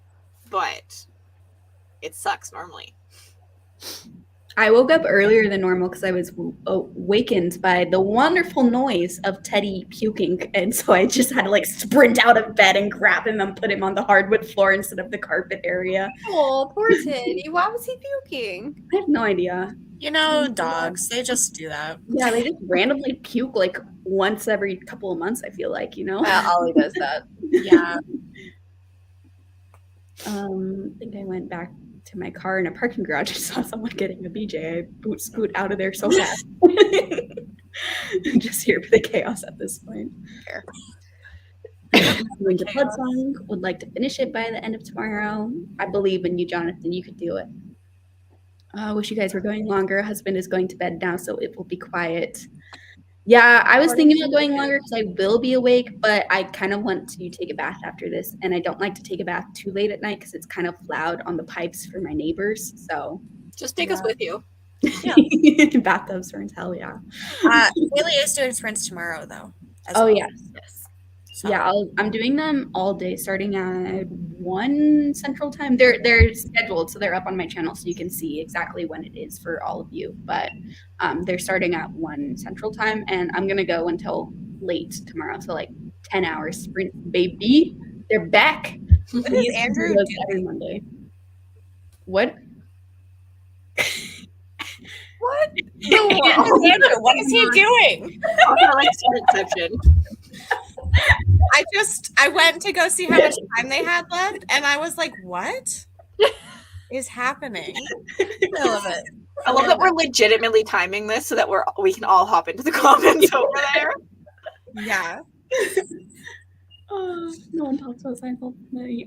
But it sucks normally. I woke up earlier than normal because I was awakened by the wonderful noise of Teddy puking. And so I just had to like sprint out of bed and grab him and put him on the hardwood floor instead of the carpet area. Oh, poor Teddy. Why was he puking? I have no idea. You know, dogs, they just do that. Yeah, they just randomly puke like once every couple of months, I feel like, you know? Ollie does that. Yeah. I think I went back to my car in a parking garage and saw someone getting a BJ. I scoot out of there so fast. I'm just here for the chaos at this point. Doing the blood song. Would like to finish it by the end of tomorrow. I believe in you, Jonathan. You could do it. Wish you guys were going longer. Husband is going to bed now, so it will be quiet. Yeah, I was thinking about going longer because I will be awake, but I kind of want to take a bath after this, and I don't like to take a bath too late at night because it's kind of loud on the pipes for my neighbors. So just take us with you. Yeah. Bathtub sprints, hell yeah. Haley is doing sprints tomorrow, though. Oh, well. yes. So. Yeah, I'm doing them all day, starting at 1 Central Time. They're scheduled, so they're up on my channel, so you can see exactly when it is for all of you. But they're starting at 1 Central Time, and I'm gonna go until late tomorrow, so like 10 hours sprint, baby. They're back. What is Andrew doing every Monday? What? What? Andrew, what is he doing? I went to go see how much time they had left, and I was like, what is happening? I love it. I love that we're legitimately timing this so that we can all hop into the comments over there. Yeah. No one talks about Seinfeld.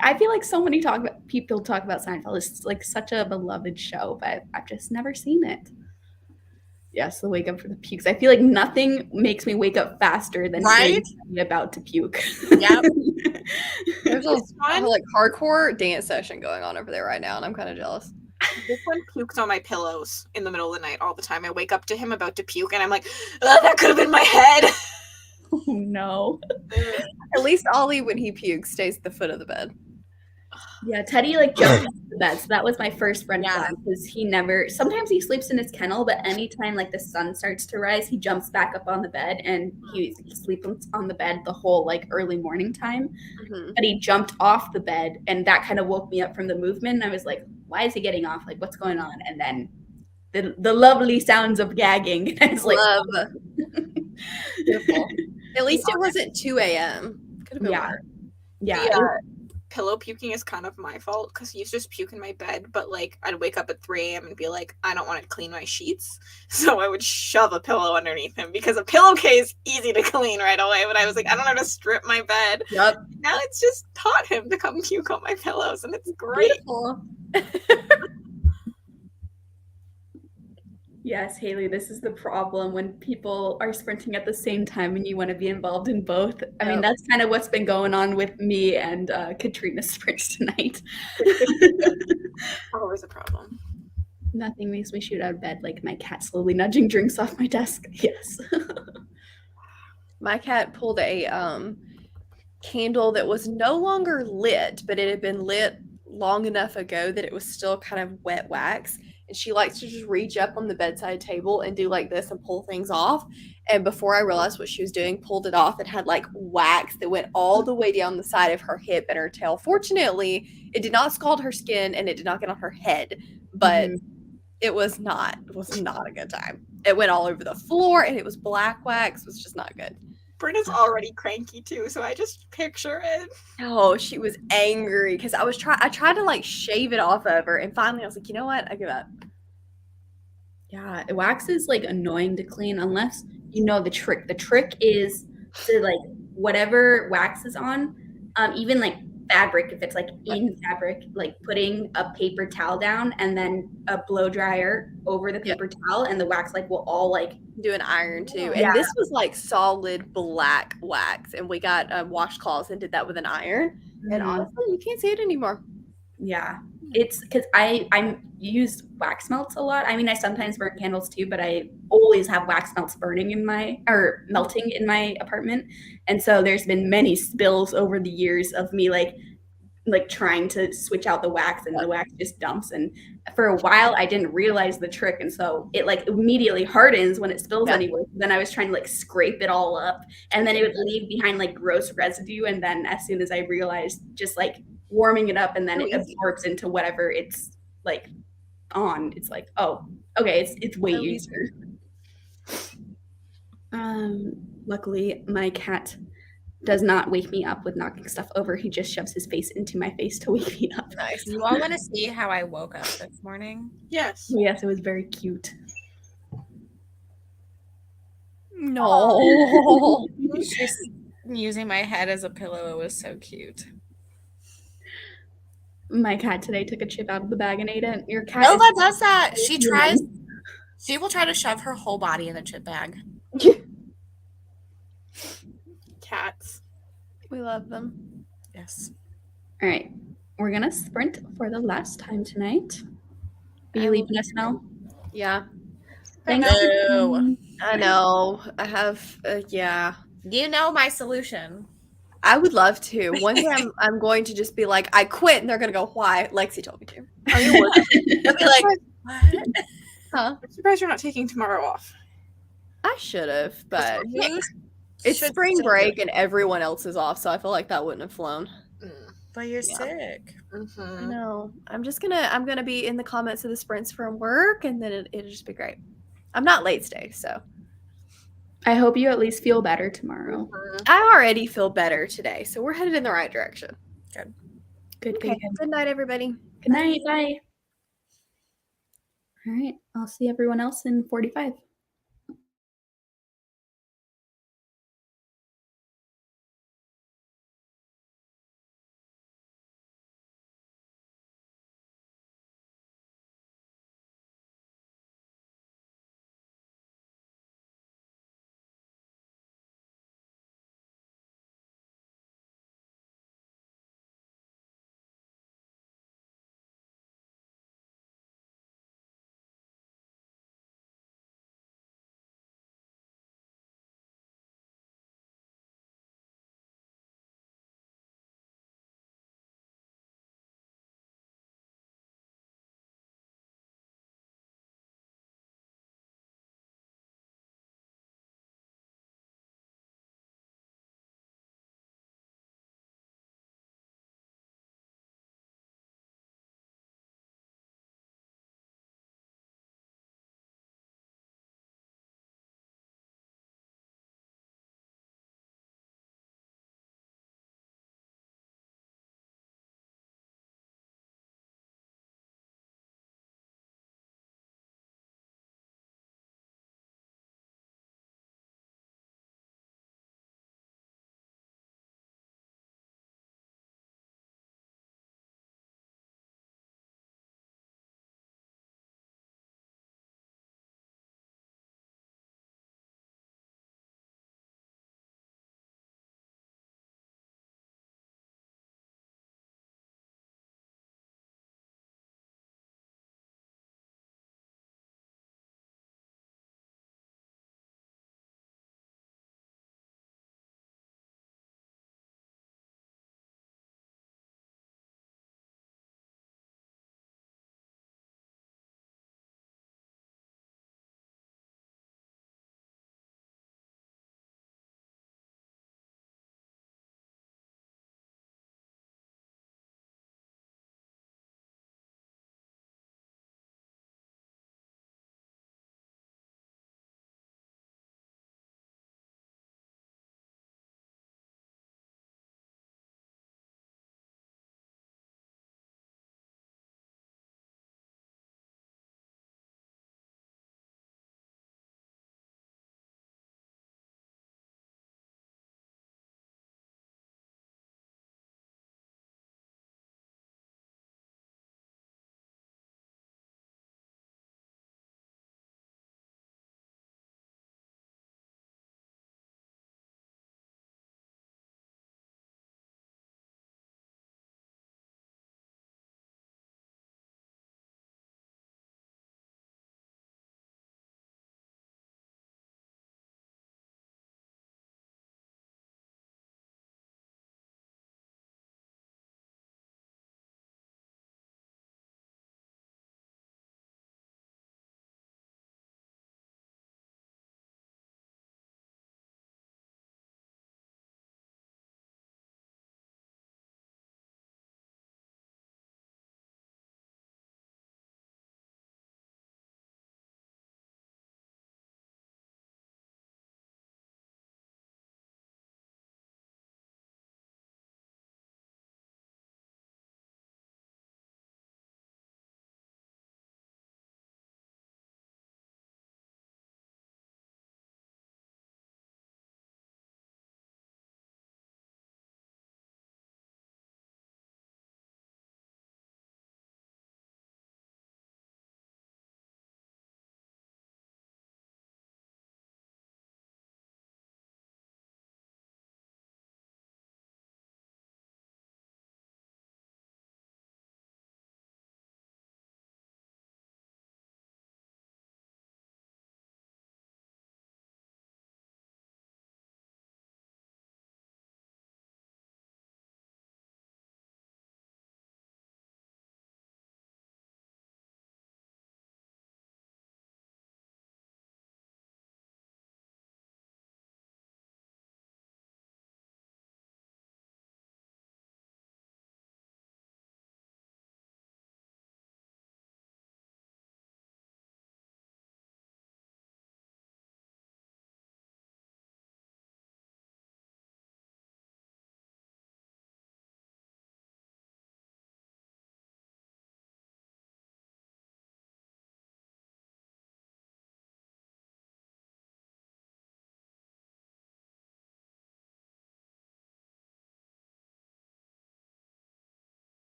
I feel like so many people talk about Seinfeld. It's like such a beloved show, but I've just never seen it. Yes, the wake up for the pukes. I feel like nothing makes me wake up faster than being about to puke. Yep. There's a like hardcore dance session going on over there right now, and I'm kind of jealous. This one pukes on my pillows in the middle of the night all the time. I wake up to him about to puke, and I'm like, oh, that could have been my head. Oh, no. At least Ollie, when he pukes, stays at the foot of the bed. Yeah, Teddy like jumped into the bed, so that was my first red flag because sometimes he sleeps in his kennel, but anytime like the sun starts to rise, he jumps back up on the bed and he sleeps on the bed the whole like early morning time. But he jumped off the bed, and that kind of woke me up from the movement. And I was like, why is he getting off? Like, what's going on? And then the lovely sounds of gagging. I was like, love. Beautiful. At least it wasn't 2 a.m. Could have been worse. Yeah. Pillow puking is kind of my fault because he used to just puke in my bed, but like I'd wake up at 3 a.m. and be like, I don't want to clean my sheets, so I would shove a pillow underneath him because a pillowcase is easy to clean right away. But I was like, I don't know how to strip my bed. Yep. Now it's just taught him to come puke on my pillows, and it's great. Beautiful. Yes, Haley, this is the problem when people are sprinting at the same time and you want to be involved in both. I mean, that's kind of what's been going on with me and Katrina's sprints tonight. Always a problem. Nothing makes me shoot out of bed like my cat slowly nudging drinks off my desk. Yes. My cat pulled a candle that was no longer lit, but it had been lit long enough ago that it was still kind of wet wax. And she likes to just reach up on the bedside table and do like this and pull things off. And before I realized what she was doing, pulled it off and had like wax that went all the way down the side of her hip and her tail. Fortunately, it did not scald her skin and it did not get on her head, but it was not a good time. It went all over the floor and it was black wax. It was just not good. Brenna's already cranky too, so I just picture it. Oh, she was angry because I tried to like shave it off of her, and finally I was like, you know what? I give up. Yeah, wax is like annoying to clean unless you know the trick. The trick is to like whatever wax is on, even like fabric, if it's like in fabric, like putting a paper towel down and then a blow dryer over the paper towel, and the wax like will all like do an iron too. Yeah. And this was like solid black wax, and we got washcloths and did that with an iron. And honestly, you can't see it anymore. Yeah, it's because I use wax melts a lot. I mean, I sometimes burn candles too, but I always have wax melts burning in my or melting in my apartment, and so there's been many spills over the years of me like trying to switch out the wax, and the wax just dumps. And for a while, I didn't realize the trick, and so it like immediately hardens when it spills anywhere. Then I was trying to like scrape it all up, and then it would leave behind like gross residue. And then as soon as I realized, just like warming it up, and then it absorbs into whatever it's like on. It's like, oh, okay, it's way easier. Luckily, my cat does not wake me up with knocking stuff over. He just shoves his face into my face to wake me up. Nice. You all want to see how I woke up this morning? Yes. Yes, it was very cute. No. Just using my head as a pillow. It was so cute. My cat today took a chip out of the bag and ate it. Your cat Nova does that. She will try to shove her whole body in the chip bag. Cats. We love them. Yes. All right. We're going to sprint for the last time tonight. Are you leaving us now? Yeah. Thanks. No. I know. I have, yeah. You know my solution. I would love to. One day I'm going to just be like, I quit, and they're going to go, why? Lexi told me to. Are you working? They'll be like, what? Huh? I'm surprised you're not taking tomorrow off. I should have, but You it's should spring still do break it. and everyone else is off, so I feel like that wouldn't have flown. But you're sick. I know. I'm gonna be in the comments of the sprints from work, and then it'll just be great. I'm not late today, so I hope you at least feel better tomorrow. I already feel better today, so we're headed in the right direction. Good. Okay. Good night, everybody. Good night. Bye. All right. I'll see everyone else in 45.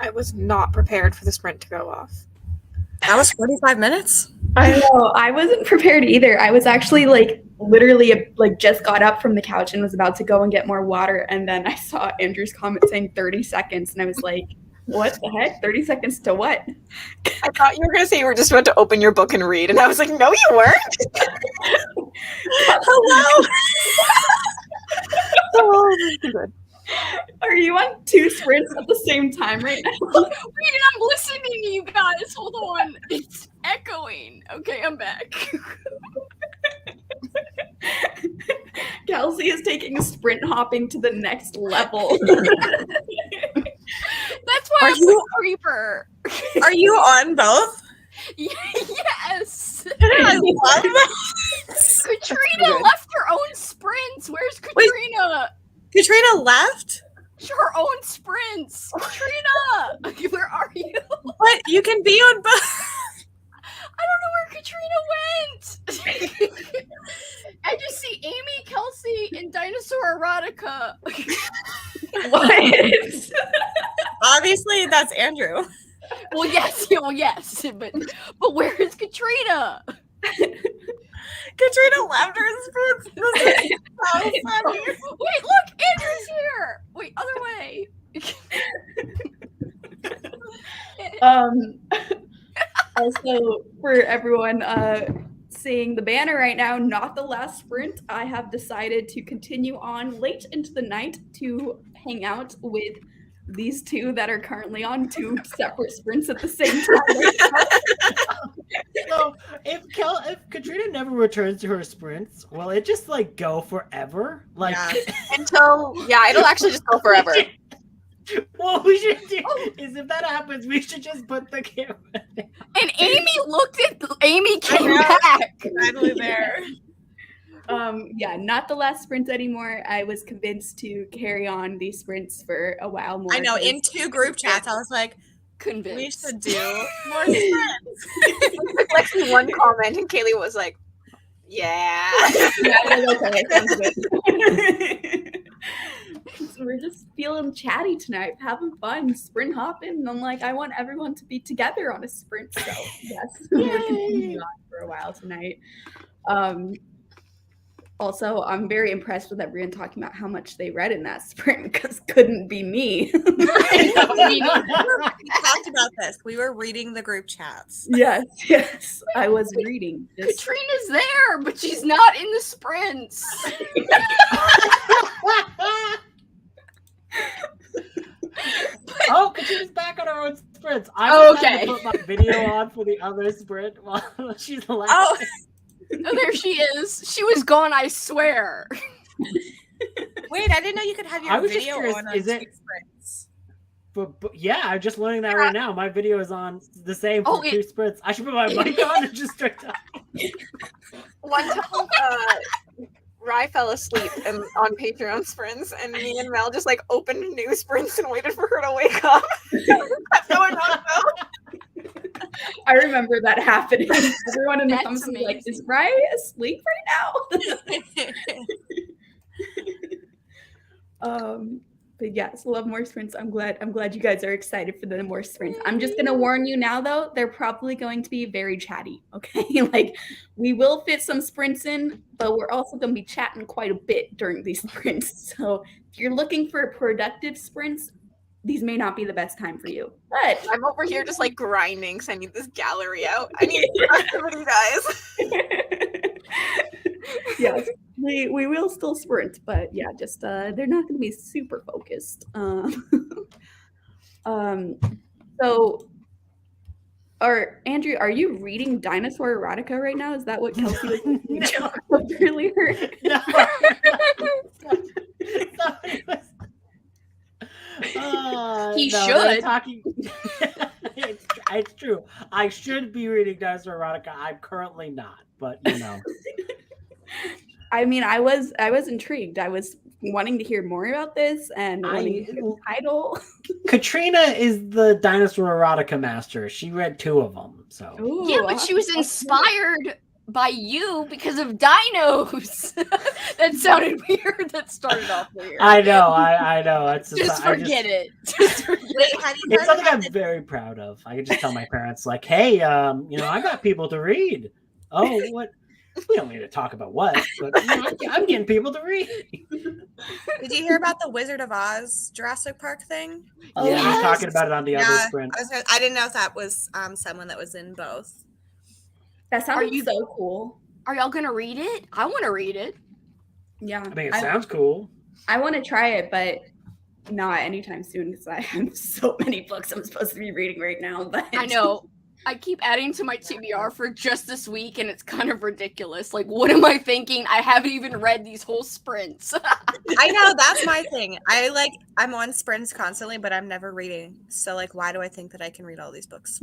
I was not prepared for the sprint to go off. That was 45 minutes? I know. I wasn't prepared either. I was actually like literally like just got up from the couch and was about to go and get more water. And then I saw Andrew's comment saying 30 seconds. And I was like, what the heck? 30 seconds to what? I thought you were going to say you were just about to open your book and read. And I was like, no, you weren't. Hello? Oh, this is good. Are you on 2 sprints at the same time right now? Wait, I'm listening to you guys. Hold on. It's echoing. Okay, I'm back. Kelsey is taking sprint hopping to the next level. That's why Are I'm you- a creeper. Are you on both? Yes. I love that. Katrina left her own sprints. Where's Katrina? Katrina left? Her own sprints. Katrina, where are you? What? You can be on both. I don't know where Katrina went. I just see Amy, Kelsey, and Dinosaur Erotica. What? Obviously, that's Andrew. Well, yes, but where is Katrina? Katrina left her sprints. This is so funny. Wait, look, Andrew's here. Wait, other way. Also, for everyone seeing the banner right now, not the last sprint, I have decided to continue on late into the night to hang out with these two that are currently on 2 separate sprints at the same time. So if Katrina never returns to her sprints, will it just like go forever? Like Yeah. It'll actually just go forever. what we should do is if that happens, we should just put the camera there. And Amy came know. back. Finally there. Yeah, not the last sprint anymore. I was convinced to carry on these sprints for a while more. I know. In 2 group chats, I was like, we Convinced. should do more sprints. Lexi one comment and Kaylee was like, yeah. Yeah, okay, sounds good. So we're just feeling chatty tonight, having fun, sprint hopping. And I'm like, I want everyone to be together on a sprint. So yes, we're continuing on for a while tonight. Also, I'm very impressed with everyone talking about how much they read in that sprint because couldn't be me. We talked about this. We were reading the group chats. Yes, I was reading. This. Katrina's there, but she's not in the sprints. Oh, Katrina's back on her own sprints. Oh, I'm trying okay. to put my video on for the other sprint while she's laughing. Oh, Oh, there she is. She was gone, I swear. wait, I didn't know you could have I your was just video curious, on is 2 it- sprints. But yeah, I'm just learning that right now. My video is on the same for Oh, 2 sprints. I should put my mic on and just start talking. One time, Rye fell asleep on Patreon sprints, and me and Mel just like opened new sprints and waited for her to wake up. Kept going on, though. I remember that happening. Everyone in the That's comments was like, amazing. "Is Ryan asleep right now?" But yes, love more sprints. I'm glad you guys are excited for the more sprints. I'm just gonna warn you now though, they're probably going to be very chatty. Okay. Like we will fit some sprints in, but we're also gonna be chatting quite a bit during these sprints. So if you're looking for productive sprints, these may not be the best time for you. But I'm over here just like grinding, so I need this gallery out. I need productivity, guys. yes, we will still sprint, but yeah, just they're not going to be super focused. So, Andrew, are you reading Dinosaur Erotica right now? Is that what Kelsey was talking about earlier? No. He they're should. Talking. It's true. I should be reading Dinosaur Erotica. I'm currently not, but you know. I mean, I was intrigued. I was wanting to hear more about this and wanting to hear the title. Katrina is the Dinosaur Erotica master. She read 2 of them, so. Ooh, Yeah, but she was inspired by you because of dinos. That sounded weird. That started off weird. I know. It's Just forget it. Wait, have you It's heard something about I'm very proud of. I can just tell my parents, like, hey, I got people to read. Oh, what? We don't need to talk about what, but I'm getting people to read. Did you hear about the Wizard of Oz Jurassic Park thing? Yeah, we were talking about it on the other Yeah, sprint. I didn't know if that was someone that was in both. That sounds you- so cool. Are y'all gonna read it? I want to read it. Yeah. I mean, it sounds cool. I want to try it, but not anytime soon because I have so many books I'm supposed to be reading right now. But I know. I keep adding to my TBR for just this week, and it's kind of ridiculous. Like, what am I thinking? I haven't even read these whole sprints. I know, that's my thing. I'm on sprints constantly, but I'm never reading. So, like, why do I think that I can read all these books?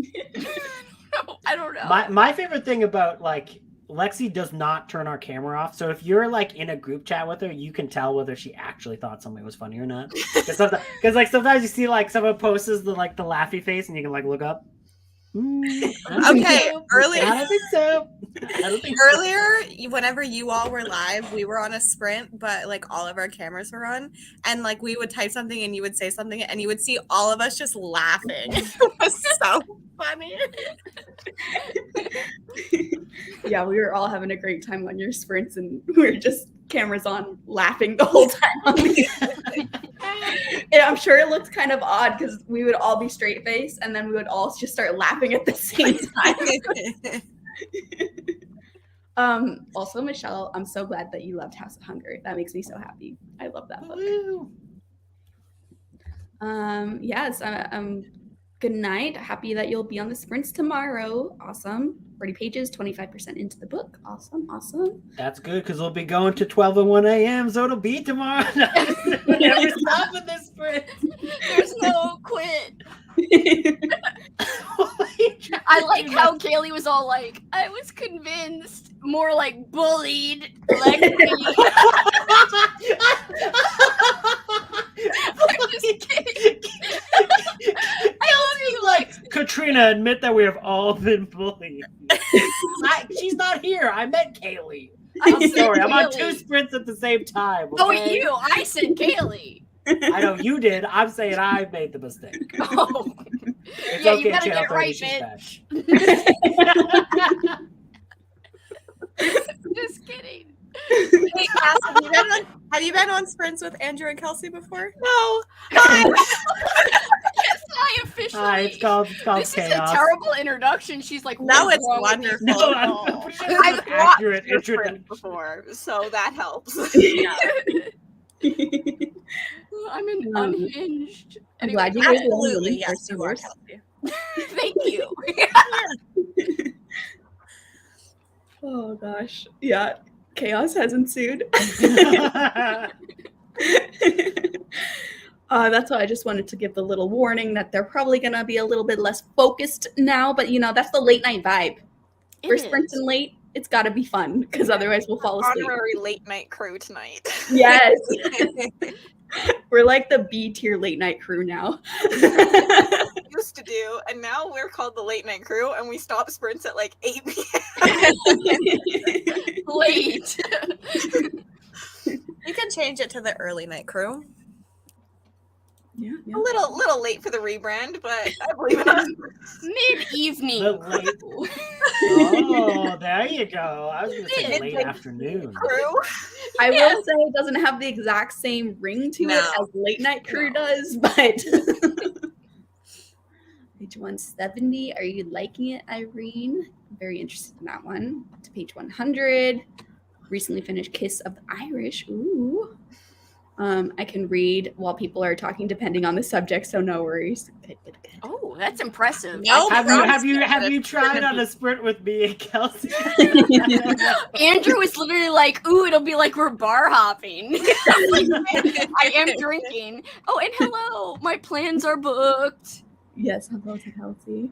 No, I don't know. My favorite thing about, like, Lexi does not turn our camera off. So if you're, like, in a group chat with her, you can tell whether she actually thought something was funny or not. Because sometimes you see, like, someone posts the laughy face, and you can, like, look up. Okay, earlier. I don't think so. Earlier, whenever you all were live, we were on a sprint, but like all of our cameras were on, and like we would type something and you would say something, and you would see all of us just laughing. It was so funny. Yeah, we were all having a great time on your sprints, and we were just cameras on, laughing the whole time. And I'm sure it looked kind of odd because we would all be straight faced, and then we would all just start laughing at the same time. Also, Michelle, I'm so glad that you loved House of Hunger. That makes me so happy. I love that book. Yes, good night. Happy that you'll be on the sprints tomorrow. Awesome. 40 pages, 25% into the book. Awesome. That's good because we'll be going to 12 and 1 a.m. So it'll be tomorrow. Never stop in this sprint. There's no quit. I like how Kaylee was all like, I was convinced, more like bullied. I'm just kidding. I love you. Like, Katrina, admit that we have all been bullied. She's not here. I met Kaylee. I'm sorry. I'm on 2 sprints at the same time. Okay? Oh, you. I said Kaylee. I know you did. I'm saying I made the mistake. Oh. It's Yeah, okay, you gotta Channel get 30, right, she's bitch. back. Just kidding. Hey, Cass, have you been on sprints with Andrew and Kelsey before? No. Yes, I officially. Hi, it's called This chaos. is a terrible introduction. She's like, No, "What's it's wrong with wonderful. you?" No, I'm pretty sure I've it's an watched accurate your introduction. sprint before, so that helps. I'm unhinged. I'm Anyway, glad you guys Absolutely, yes, you are, Kelsey. thank you. Oh gosh. Yeah. Chaos has ensued. That's why I just wanted to give the little warning that they're probably going to be a little bit less focused now, but that's the late night vibe. We're sprinting late. It's got to be fun because otherwise we'll fall asleep. Honorary late night crew tonight. Yes. We're like the B tier late night crew now. Used to do, and now we're called the late night crew, and we stop sprints at like 8 p.m. Late. You can change it to the early night crew. Yeah. A little late for the rebrand, but I believe in us. Mid-evening. The late- Oh, there you go. I was going to say late afternoon. Crew. I will say it doesn't have the exact same ring to it No. as late night crew does, but page 170. Are you liking it, Irene? I'm very interested in that one. To page 100. Recently finished Kiss of the Irish. Ooh. I can read while people are talking, depending on the subject, so no worries. Good. Oh, that's impressive. No, Have you tried on a sprint with me and Kelsey? Andrew is literally like, ooh, it'll be like we're bar hopping. I am drinking. Oh, and hello, my plans are booked. Yes, hello to Kelsey.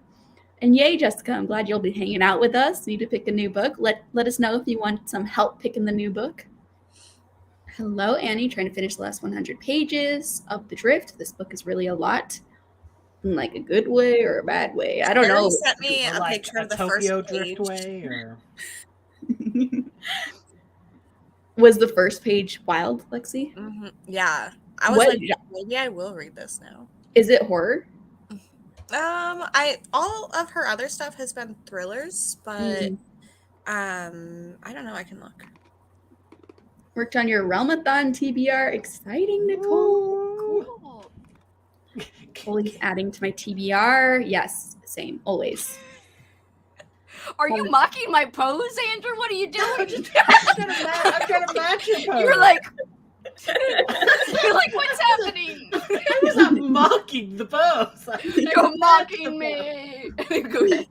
And yay, Jessica, I'm glad you'll be hanging out with us. Need to pick a new book. Let us know if you want some help picking the new book. Hello, Annie, trying to finish the last 100 pages of The Drift. This book is really a lot. In like a good way or a bad way. I don't know. Sent me a Like picture a of the Tokyo first page. Driftway or Was the first page wild, Lexi? Yeah. I was What- like, maybe I will read this now. Is it horror? All of her other stuff has been thrillers, but I don't know, I can look. Worked on your Realmathon TBR. Exciting, Nicole. Cool. Always adding to my TBR. Yes, same, always. Are you mocking my pose, Andrew? What are you doing? I'm trying to match your pose. You're like, what's happening? I was not mocking the pose. You're mocking me. Go ahead.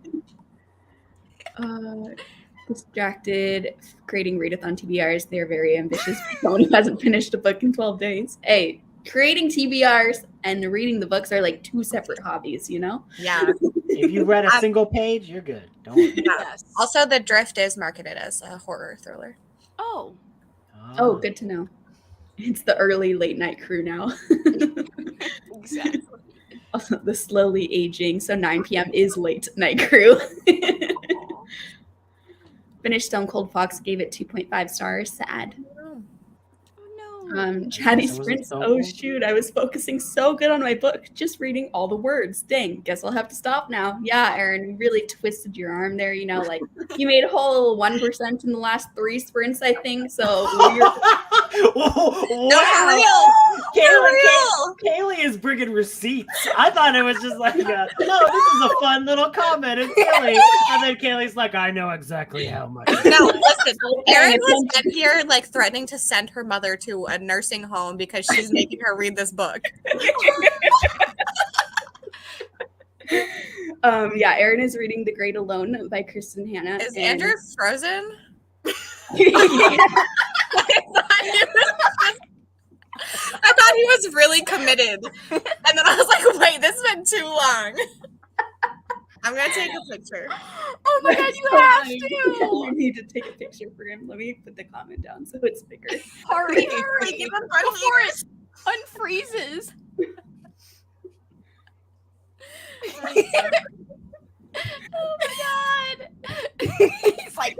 Distracted, creating readathon TBRs. They're very ambitious for someone who hasn't finished a book in 12 days. Hey, creating TBRs and reading the books are like two separate hobbies, you know? Yeah. If you read a single page, you're good. Don't worry. Yes. Also, The Drift is marketed as a horror thriller. Oh. Oh, good to know. It's the early late night crew now. Exactly. Also, the slowly aging, so 9 p.m. is late night crew. Finished Stone Cold Fox, gave it 2.5 stars. Sad. Oh no. Chatty So was it Sprints. Stone Oh Cold? shoot, I was focusing so good on my book, just reading all the words. Dang, guess I'll have to stop now. Yeah, Erin, you really twisted your arm there. You know, like you made a whole 1% in the last 3 sprints, I think. So you're Wow. Kaylee is bringing receipts. I thought it was just like, this is a fun little comment. It's silly. And then Kaylee's like, I know exactly how much. No, listen, Erin has been here like threatening to send her mother to a nursing home because she's making her read this book. Yeah, Erin is reading The Great Alone by Kristen Hanna. Is Andrew frozen? I thought he was really committed. And then I was like, wait, this has been too long. I'm going to take a picture. Oh my god, you have to. You need to take a picture for him. Let me put the comment down so it's bigger. Hurry, hurry. Before it unfreezes. Oh my god. He's like,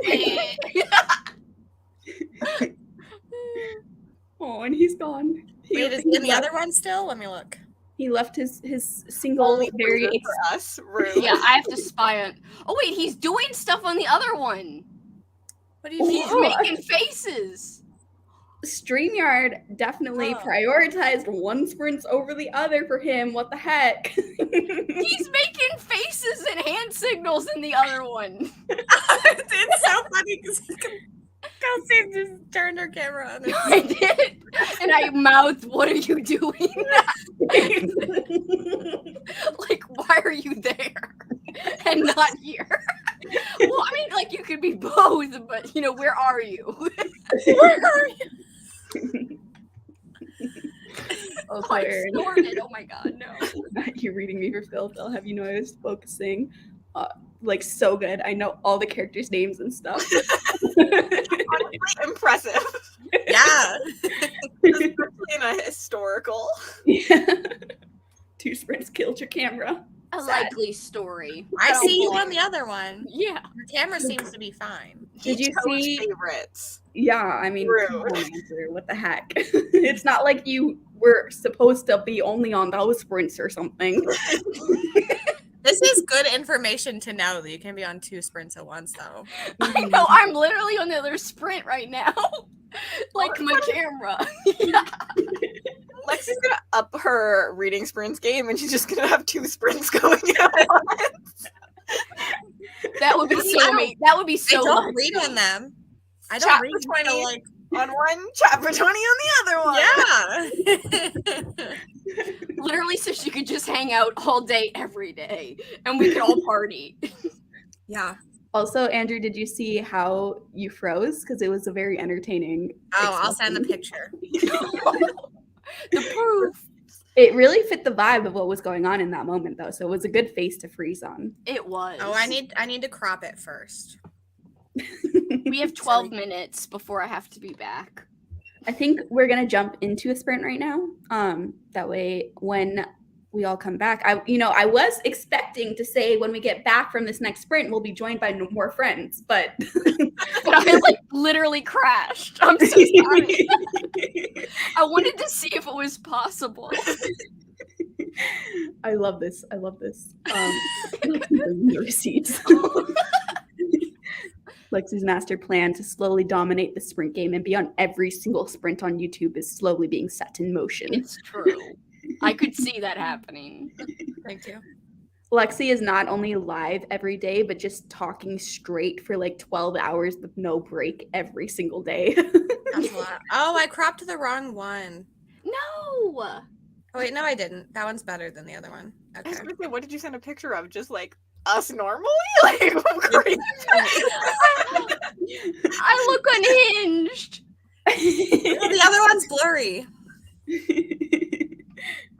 Oh, and he's gone. Wait, is in the other one still? Let me look. He left his single very for us. Rude. yeah, I have to spy on. Oh wait, he's doing stuff on the other one. What do you mean? He's making faces. StreamYard definitely prioritized one sprints over the other for him. What the heck? He's making faces and hand signals in the other one. It's so funny because Kelsey just turned her camera on. I did. And I mouthed, what are you doing? Like, why are you there and not here? Well, I mean, like, you could be both, but, you know, where are you? Where are you? Oh, I Erin. snorted. Oh my god, no. You're reading me for Phil. Phil, have you know I was focusing like so good. I know all the characters' names and stuff. Honestly, impressive. Yeah. Especially in a historical. Yeah. 2 sprints killed your camera. A likely story. I see you on the other one. Yeah. Your camera seems to be fine. Did you see? Favorites? Yeah, I mean, Rude. come on, Andrew, what the heck? It's not like you were supposed to be only on those sprints or something. This is good information to know that you can be on 2 sprints at once, though. I know. I'm literally on the other sprint right now. Like my camera. Yeah. Lexi's gonna up her reading sprints game, and she's just gonna have 2 sprints going at once. That would be so amazing. That would be so. I don't read on them. I don't Chapter read 20 until, like, on one, chapter 20 on the other one. yeah. Literally, so she could just hang out all day, every day, and we could all party. Yeah. Also, Andrew, did you see how you froze? Because it was a very entertaining. Oh, I'll send the picture. The proof. It really fit the vibe of what was going on in that moment, though. So it was a good face to freeze on. It was. Oh, I need to crop it first. We have 12 minutes before I have to be back. I think we're gonna jump into a sprint right now. That way, when we all come back, I was expecting to say when we get back from this next sprint, we'll be joined by more friends, but I like literally crashed. I'm so sorry. I wanted to see if it was possible. I love this. The receipts. Lexi's master plan to slowly dominate the sprint game and be on every single sprint on YouTube is slowly being set in motion. It's true. I could see that happening. Thank you. Lexi is not only live every day, but just talking straight for like 12 hours with no break every single day. That's a lot. Oh, I cropped the wrong one. No. Oh, wait, no, I didn't. That one's better than the other one. I Okay. was gonna say, what did you send a picture of? Just like us normally? Like, I'm crazy. I look unhinged. The other one's blurry.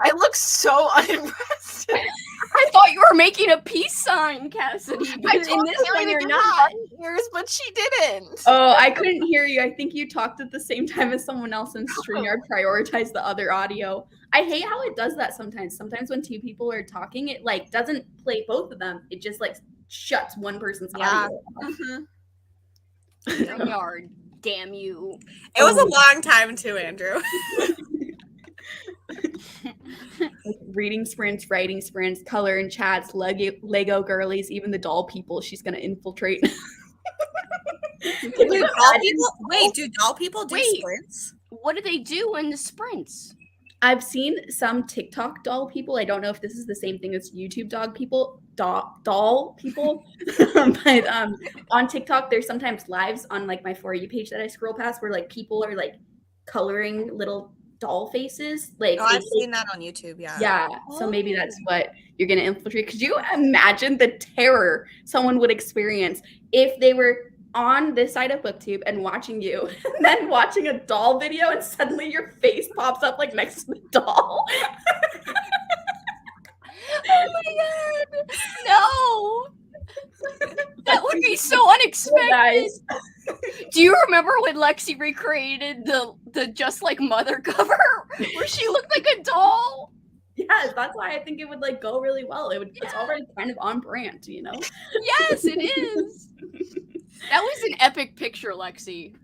I look so unimpressed. I thought you were making a peace sign, Cassidy. But I in told this Haley one, to you're give not. her ears, but she didn't. Oh, I couldn't hear you. I think you talked at the same time as someone else and StreamYard prioritized the other audio. I hate how it does that sometimes. Sometimes when two people are talking, it like doesn't play both of them. It just like shuts one person's audio off. Yard, damn you. It was a long time too, Andrew. Like reading sprints, writing sprints, color and chats, Lego girlies, even the doll people she's gonna infiltrate. Do doll people do Wait. sprints? What do they do in the sprints? I've seen some TikTok doll people. I don't know if this is the same thing as YouTube doll people, but on TikTok, there's sometimes lives on like my For You page that I scroll past where like people are like coloring little doll faces. Like Oh, I've seen that on YouTube. Yeah. Yeah, so maybe that's what you're gonna infiltrate. Could you imagine the terror someone would experience if they were on this side of BookTube and watching you, and then watching a doll video, and suddenly your face pops up like next to the doll? Oh my god! No! That would be so unexpected. Guys, Do you remember when Lexi recreated the Just Like Mother cover where she looked like a doll? yes, that's why I think it would like go really well. It's already kind of on brand, you know. Yes, it is. That was an epic picture, Lexi.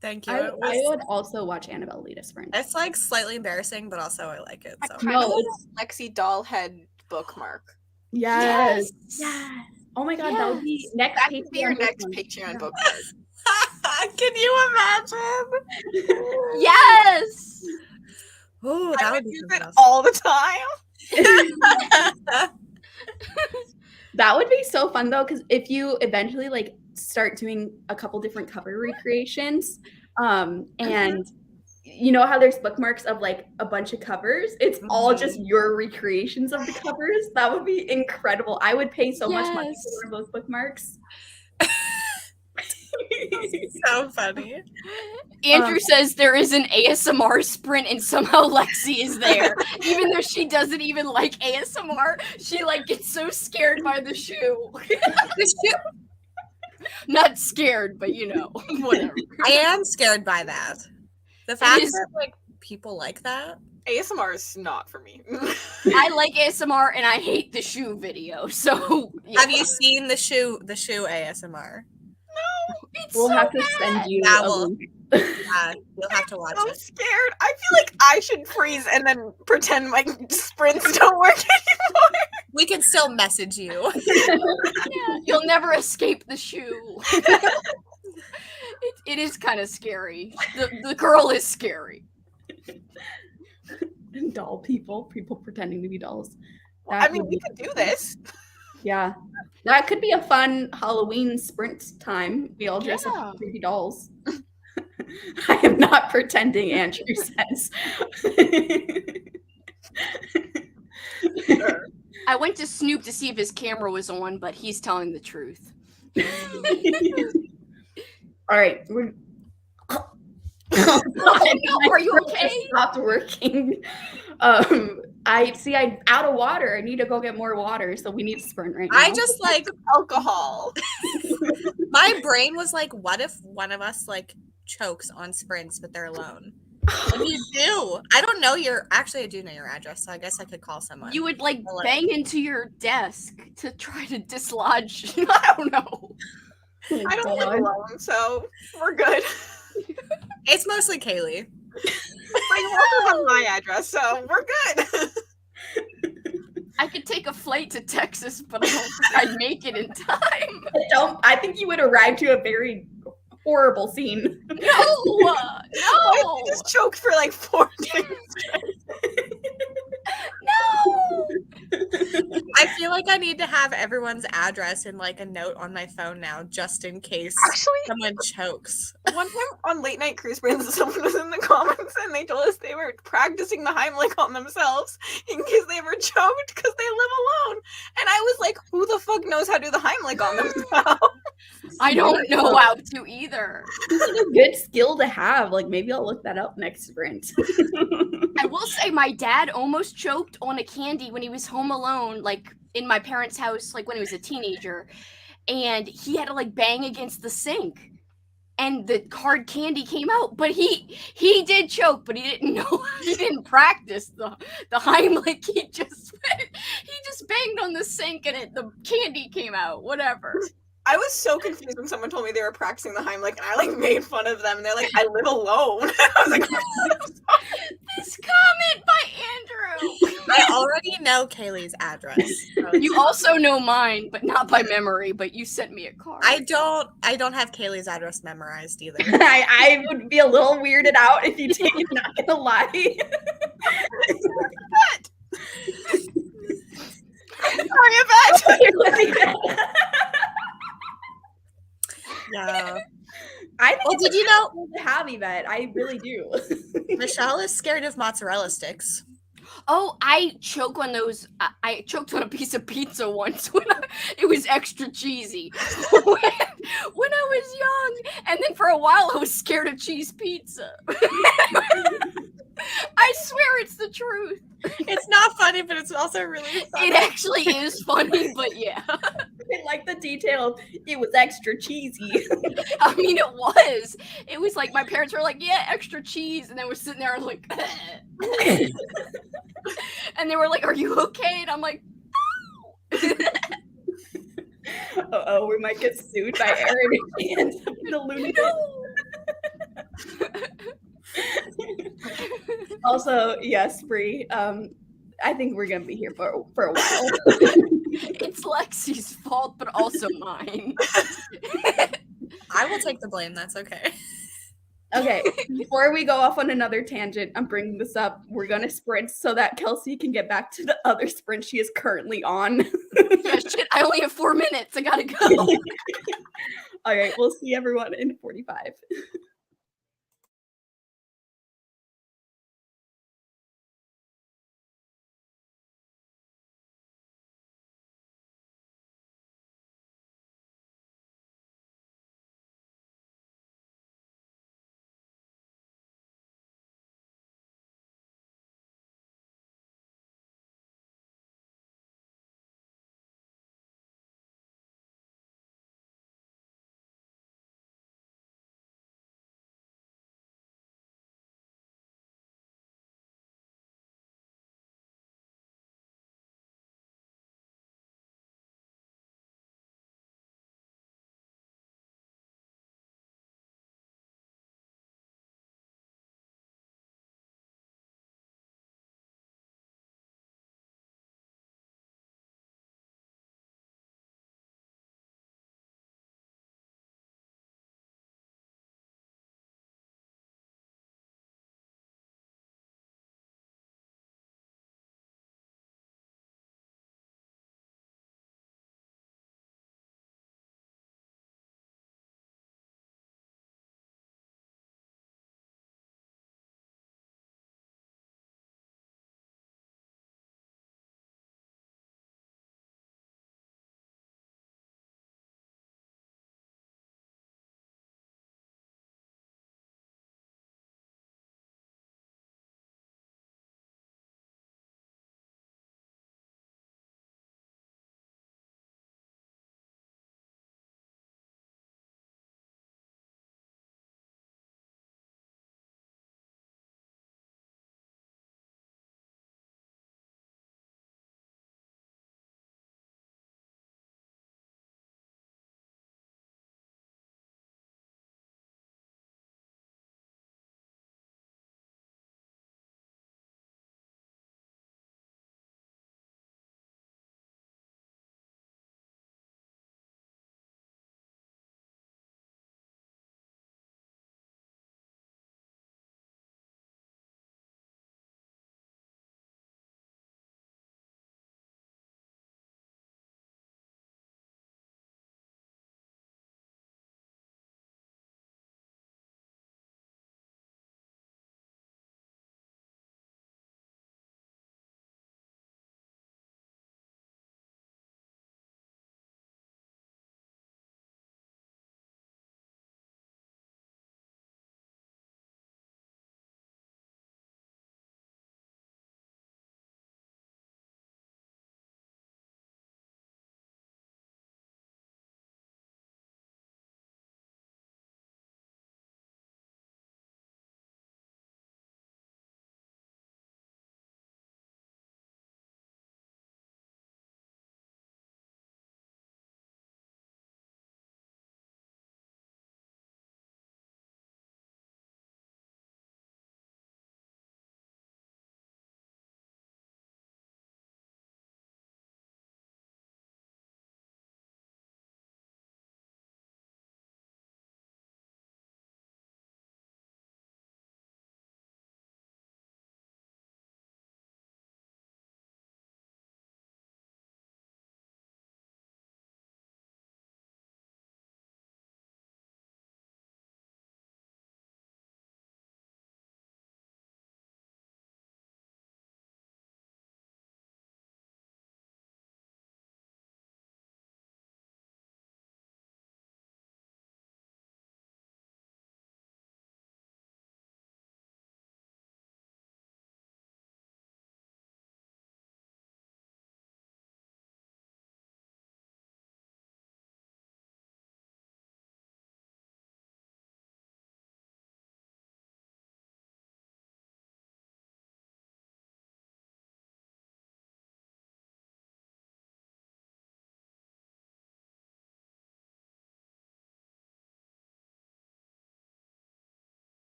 Thank you. I would also watch Annabelle lead a sprint. It's like slightly embarrassing, but also I like it. So. No, it's Lexi Dollhead bookmark. Yes. Oh my god, that would be next. That could be your next Patreon bookmark. Can you imagine? Yes. Oh, I that would would be use it fantastic. all the time. That would be so fun though, because if you eventually like start doing a couple different cover recreations, and you know how there's bookmarks of like a bunch of covers, it's all just your recreations of the covers. That would be incredible. I would pay so much money for one of those bookmarks. So funny. Andrew says there is an ASMR sprint and somehow Lexi is there. Even though she doesn't even like ASMR, she like gets so scared by the shoe. Not scared, but you know, whatever. I am scared by that. The fact that like people like that. ASMR is not for me. I like ASMR and I hate the shoe video. So yeah. Have you seen the shoe ASMR? It's We'll so have to bad. send you Yeah, a well, link. Yeah, you'll have to watch I'm it. scared. I feel like I should freeze and then pretend my sprints don't work anymore. We can still message you. Yeah, you'll never escape the shoe. It is kind of scary. The girl is scary. Doll people pretending to be dolls. I mean, we could do this. Yeah, that could be a fun Halloween sprint time. We all dress up as creepy dolls. I am not pretending, Andrew says. I went to Snoop to see if his camera was on, but he's telling the truth. All right, we're. Oh, no, are you okay? It stopped working. I'm out of water. I need to go get more water, so we need to sprint right now. I just like alcohol. My brain was like, what if one of us like chokes on sprints, but they're alone? What do you do? I don't know I do know your address, so I guess I could call someone. You would like bang into your desk to try to dislodge. I don't know. I don't live alone, so we're good. It's mostly Kaylee. But you also have my address, so we're good. I could take a flight to Texas, but I don't think I'd make it in time. I think you would arrive to a very horrible scene. No, Why no, you just choked for like 4 days? no. I feel like I need to have everyone's address in like a note on my phone now, just in case Actually, someone chokes. one time on Late Night Cruise Sprints, someone was in the comments and they told us they were practicing the Heimlich on themselves in case they ever choked because they live alone. And I was like, who the fuck knows how to do the Heimlich on themselves? I don't know how to either. This is a good skill to have. Like, maybe I'll look that up next sprint. I will say my dad almost choked on a candy when he was home alone, like in my parents' house, like when he was a teenager, and he had to like bang against the sink, and the hard candy came out. But he did choke, but he didn't know, he didn't practice the Heimlich. He just banged on the sink and the candy came out. Whatever. I was so confused when someone told me they were practicing the Heimlich, and I like made fun of them. And they're like, "I live alone." I was like, This comment by Andrew. I already know Kaylee's address. So You also know mine, but not by memory. But you sent me a card. I don't have Kaylee's address memorized either. I would be a little weirded out if you did. Not gonna lie. Sorry, Yvette. Yeah. I think Well, it's did you know cool to have Yvette? I really do. Michelle is scared of mozzarella sticks? Oh, I choke on those. I choked on a piece of pizza once when it was extra cheesy when I was young, and then for a while I was scared of cheese pizza. I swear it's the truth. It's not funny, but it's also really funny. It actually is funny, but yeah. I like the detail. It was extra cheesy. I mean, it was. It was like my parents were like, "Yeah, extra cheese," and then we're sitting there like, and they were like, "Are you okay?" And I'm like, Oh, we might get sued by Aaron if he ends up in the Looney Bin. Also, yes, Bree. I think we're gonna be here for a while. "It's Lexi's fault, but also mine." I will take the blame. That's okay. Okay, before we go off on another tangent, I'm bringing this up. We're gonna sprint so that Kelsey can get back to the other sprint she is currently on. Yeah, shit, I only have 4 minutes. I gotta go. All right, we'll see everyone in 45.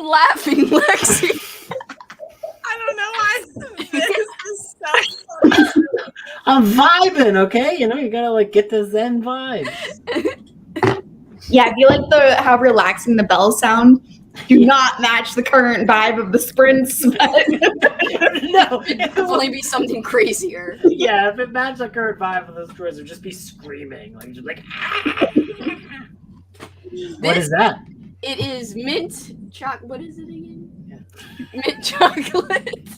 you laughing, Lexi? I don't know why this is so funny. I'm vibing, okay? You know, you gotta like get the Zen vibes. Yeah, I feel like how relaxing the bells sound do not match the current vibe of the sprints. But No, It'd definitely be something crazier. yeah, if it matched the current vibe of the sprints, it would just be screaming, like just like. Ah! What is that? It is mint chocolate. What is it again? Mint chocolate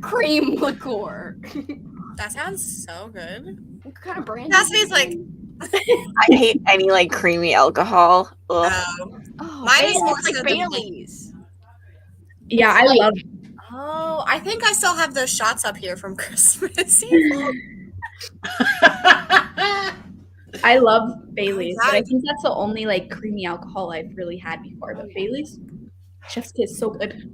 cream liqueur. That sounds so good. What kind of brand? Cassidy's like, I hate any like creamy alcohol. Ugh. Oh, Mine is Bailey's, more it's like so the- Bailey's. yeah, I love. oh, I think I still have those shots up here from Christmas. I love Bailey's, but I think that's the only like creamy alcohol I've really had before. But Bailey's just tastes so good.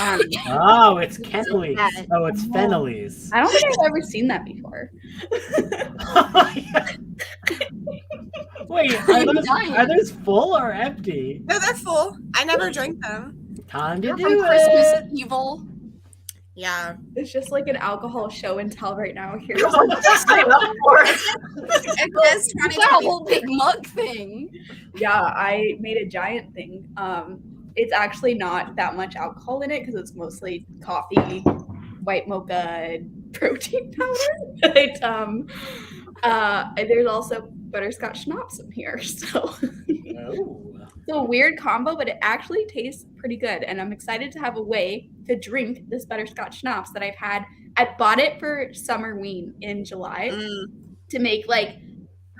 Oh, it's Kentley's. bad. Oh, it's Fennelly's. I don't think I've ever seen that before. Wait, are those full or empty? No, they're full. I never drink them. Time to You're do from Christmas it. Evil. Yeah. It's just like an alcohol show and tell right now. Here, It says It's got a 2020. whole big mug thing. yeah, I made a giant thing. It's actually not that much alcohol in it because it's mostly coffee, white mocha, and protein powder. But there's also butterscotch schnapps in here, so Oh. it's a weird combo, but it actually tastes pretty good. And I'm excited to have a way to drink this butterscotch schnapps that I've had. I bought it for Summerween in July to make like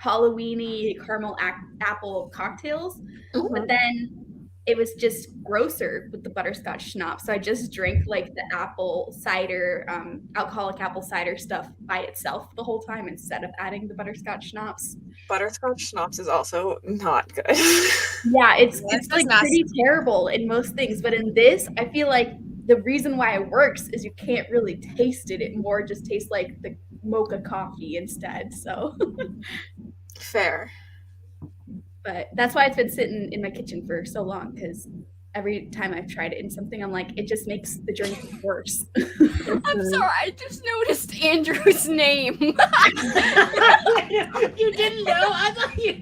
Halloweeny caramel apple cocktails, but then it was just grosser with the butterscotch schnapps. So I just drank like the apple cider, alcoholic apple cider stuff by itself the whole time instead of adding the butterscotch schnapps. Butterscotch schnapps is also not good. Yeah, it's Yes, like that's pretty terrible in most things, but in this, I feel like the reason why it works is you can't really taste it. It more just tastes like the mocha coffee instead. So, Fair. but that's why it's been sitting in my kitchen for so long, because every time I've tried it in something, I'm like, it just makes the drink worse. I'm sorry, I just noticed Andrew's name. You didn't know? I thought you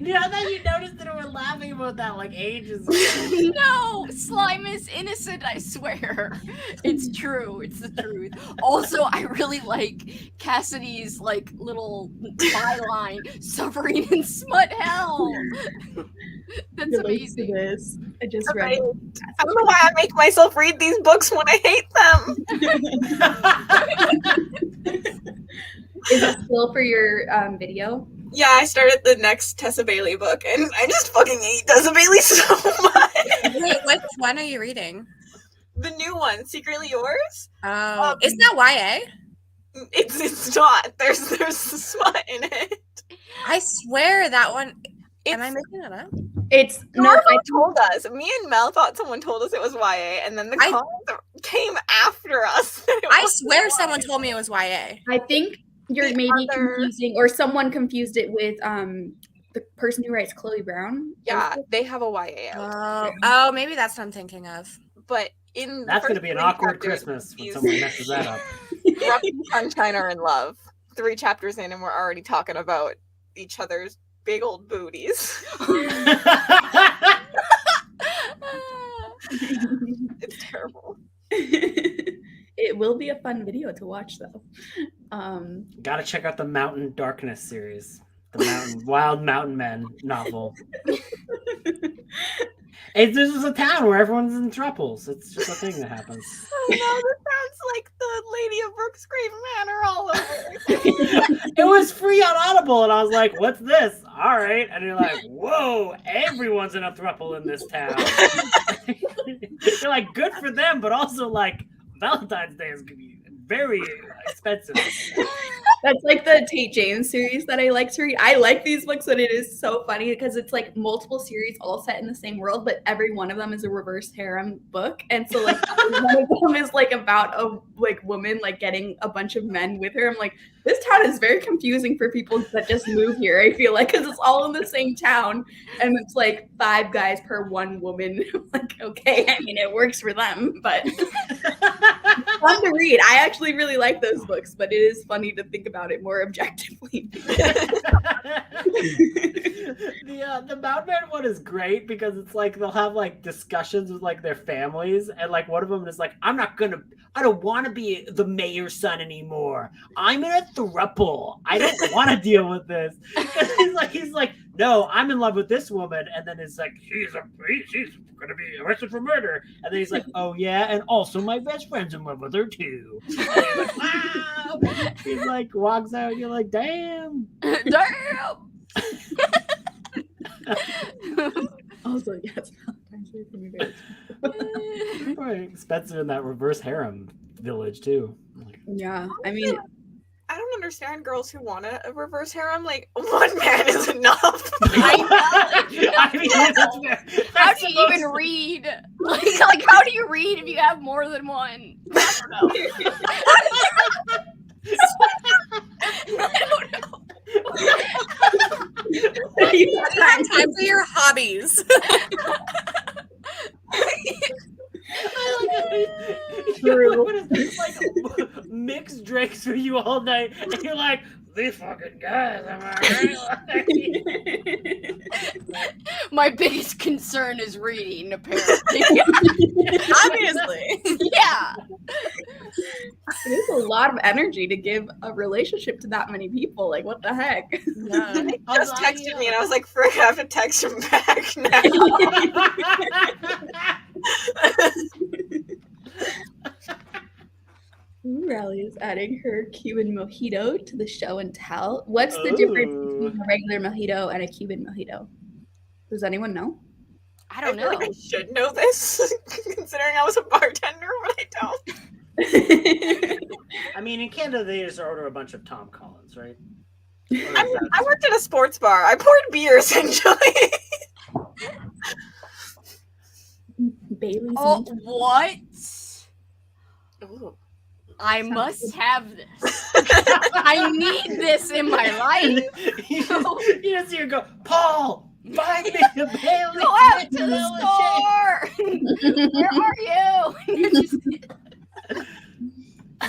noticed that we were laughing about that like ages ago. No, slime is innocent, I swear. It's true, it's the truth. Also, I really like Cassidy's like little byline, suffering in smut hell. That's Relates to amazing. this. I just read. I don't know why I make myself read these books when I hate them. Is it still for your video? Yeah, I started the next Tessa Bailey book, and I just fucking hate Tessa Bailey so much. Wait, which one are you reading? The new one, Secretly Yours. Oh, isn't that YA? It's not. There's smut in it. I swear that one. Am I making it up? It's no. Norval told us. Me and Mel thought someone told us it was YA, and then the comments came after us. I swear someone told me it was YA. I think you're maybe confusing, or someone confused it with the person who writes Chloe Brown. Yeah, they have a YA out. Oh, maybe that's what I'm thinking of. But in That's going to be an awkward Christmas when someone messes that up. Ruff and Sunshine are in love. 3 chapters in, and we're already talking about each other's big old booties. It's terrible. It will be a fun video to watch, though. Gotta check out the Mountain Darkness series, the Wild Mountain Men novel. This is a town where everyone's in throuples. It's just a thing that happens. Oh no, this sounds like the Lady of Brooksgrave Manor all over. It was free on Audible, and I was like, "What's this?" All right, and you're like, "Whoa, everyone's in a throuple in this town." You're like, "Good for them," but also like Valentine's Day is gonna be very expensive. That's like the Tate James series that I like to read. I like these books, but it is so funny because it's like multiple series all set in the same world, but every one of them is a reverse harem book. And so like one of them is like about a like woman like getting a bunch of men with her. I'm like, this town is very confusing for people that just move here. I feel like because it's all in the same town, and it's like 5 guys per 1 woman. I'm like, okay, I mean it works for them, but it's fun to read. I actually really like those books, but it is funny to think about it more objectively. The Mountain Man one is great because it's like they'll have like discussions with like their families, and like one of them is like, I don't want to be the mayor's son anymore. I'm in a throuple. I don't want to deal with this. He's like, no, I'm in love with this woman, and then it's like she's gonna be arrested for murder, and then he's like, oh yeah, and also my best friend's in love with her too. He's like, wow. He's like walks out, and you're like, damn. Also, yes, Valentine's Day for me very expensive. Probably expensive in that reverse harem village too. Yeah, I mean, I don't understand girls who want a reverse harem. Like, one man is enough. I mean, How do you even read? Like, how do you read if you have more than one? I don't know. I don't know. You have time for your hobbies. True. What is this, like mixed drinks with you all night, and you're like, these fucking guys, am I right? My biggest concern is reading, apparently. Obviously. Yeah. it is a lot of energy to give a relationship to that many people. Like, what the heck? Yeah. He just texted me, and I was like, frick, I have to text him back now. Riley is adding her Cuban mojito to the show and tell. What's the difference between a regular mojito and a Cuban mojito? Does anyone know? I don't feel know. like I should know this, considering I was a bartender, but I don't. I mean, in Canada, they just order a bunch of Tom Collins, right? I worked at a sports bar. I poured beer, essentially. Bailey's. Oh, what? Ooh. I must have this. I need this in my life. You just hear go, Paul, buy me a Bailey. Go out to the store. Where are you?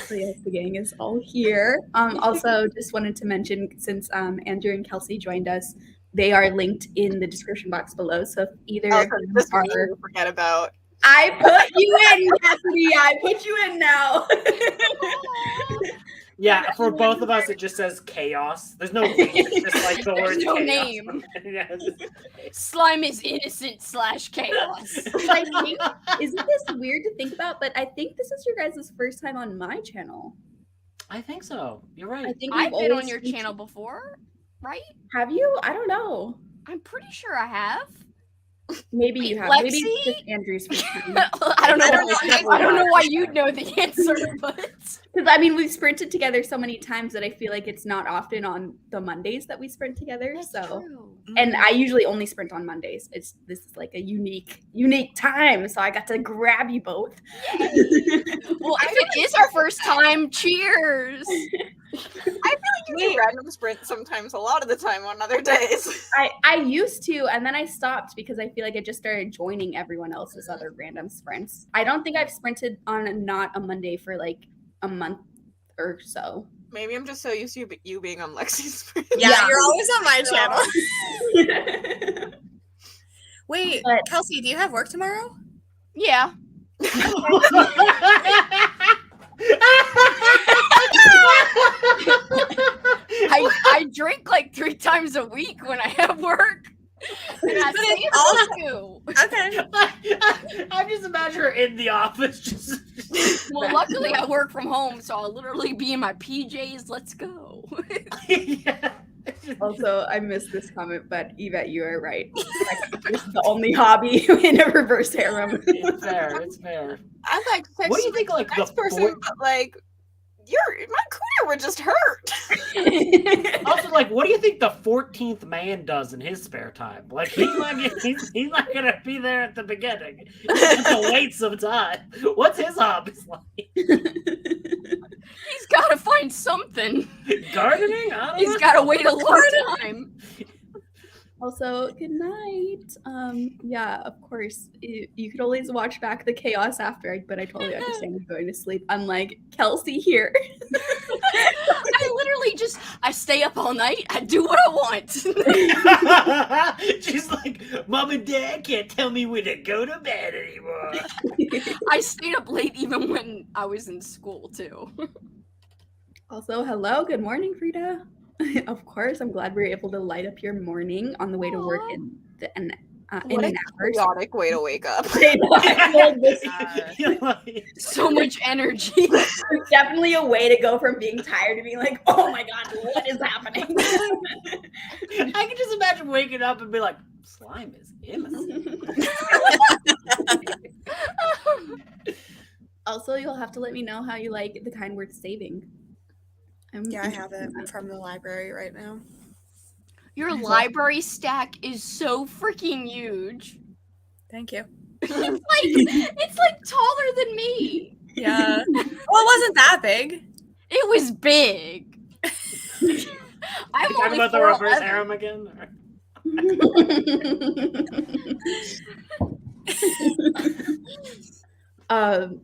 So yes, the gang is all here. Also, just wanted to mention, since Andrew and Kelsey joined us, they are linked in the description box below. So if either of them This are, one you forget about. I put you in, Cassidy. I put you in now. Yeah, for both of us, it just says chaos. There's no link. It's just like the word There's no chaos. name. Yeah, just- Slime is innocent / chaos. Like, isn't this weird to think about? But I think this is your guys' first time on my channel. I think so. You're right. I think I've we've been on always your been- channel before, right? Have you? I don't know. I'm pretty sure I have. Maybe Wait, you have. Lexi? Maybe it's just Andrew's first time. I don't know. definitely I don't know not. why you'd know the answer, but Because I mean, we've sprinted together so many times that I feel like it's not often on the Mondays that we sprint together. that's so, true. and I usually only sprint on Mondays. This is like a unique time, so I got to grab you both. Well, if it is our first time, cheers. You do random sprint sometimes, a lot of the time on other days. I used to, and then I stopped because I feel like I just started joining everyone else's other random sprints. I don't think I've sprinted on not a Monday for like a month or so. Maybe I'm just so used to you being on Lexi's sprint. Yeah, you're always on my channel. Wait, But- Kelsey, do you have work tomorrow? Yeah. I drink like 3 times a week when I have work. And I But say it's it's all Okay. I just imagine her in the office just. Well, luckily I work from home, so I'll literally be in my PJs. Let's go. Yeah. Also, I missed this comment, but Yvette, you are right. This is the only hobby in a reverse harem. It's fair. It's fair. I like text What do you think? Like next the person, fourth- but like my cooter would just hurt. Also, like, what do you think the 14th man does in his spare time? Like, he's not gonna be there at the beginning. He's gonna wait some time. What's his hobbies like? He's got to find something. Gardening? I don't He's know. got to wait a long time. Also, good night. Yeah, of course, you could always watch back the chaos after, but I totally understand you going to sleep. Unlike Kelsey here. I literally I stay up all night. I do what I want. She's like, Mom and Dad can't tell me when to go to bed anymore. I stayed up late even when I was in school too. Also, hello, good morning, Frida. Of course, I'm glad we were able to light up your morning on the way to work in an What a hour. chaotic way to wake up. So much energy. It's definitely a way to go from being tired to being like, oh my god, what is happening? I can just imagine waking up and be like, slime is innocent. Also, you'll have to let me know how you like the kind word saving. Yeah, I have it from the library right now. Your library stack is so freaking huge. Thank you. It's like taller than me. Yeah. Well, it wasn't that big. It was big. I'm Talking only about the reverse 4'11". harem again?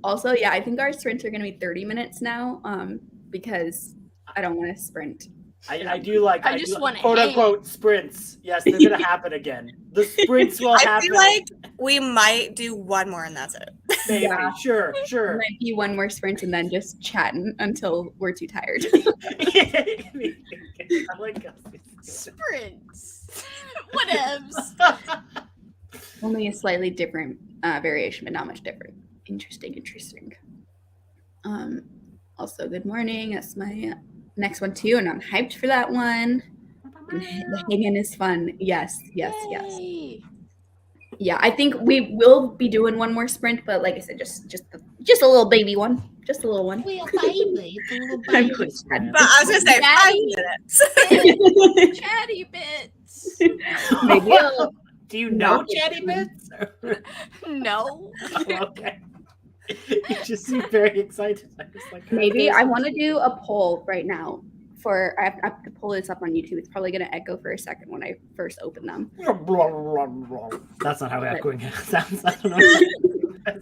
Also, yeah, I think our sprints are going to be 30 minutes now because I don't want to sprint. I do like I just want to quote unquote sprints. Yes, they're gonna happen again. The sprints will happen. I feel like we might do one more and that's it. Maybe. Yeah. Sure. Might be one more sprint and then just chatting until we're too tired. I like Sprints. Whatevs. Only a slightly different variation, but not much different. Interesting. Also, good morning. That's my next one too, and I'm hyped for that one. And the hanging is fun. Yes. Yay. Yeah, I think we will be doing one more sprint, but like I said, just a little baby one, just a little one. Well, baby, I'm really sad. But I was gonna say 5 minutes. Chatty bits. Maybe I'll Do you know Not Chatty Bits? No. Okay. You just seem very excited. I just like maybe I want to do a poll right now. I have to pull this up on YouTube. It's probably going to echo for a second when I first open them. That's not how echoing sounds. I don't know.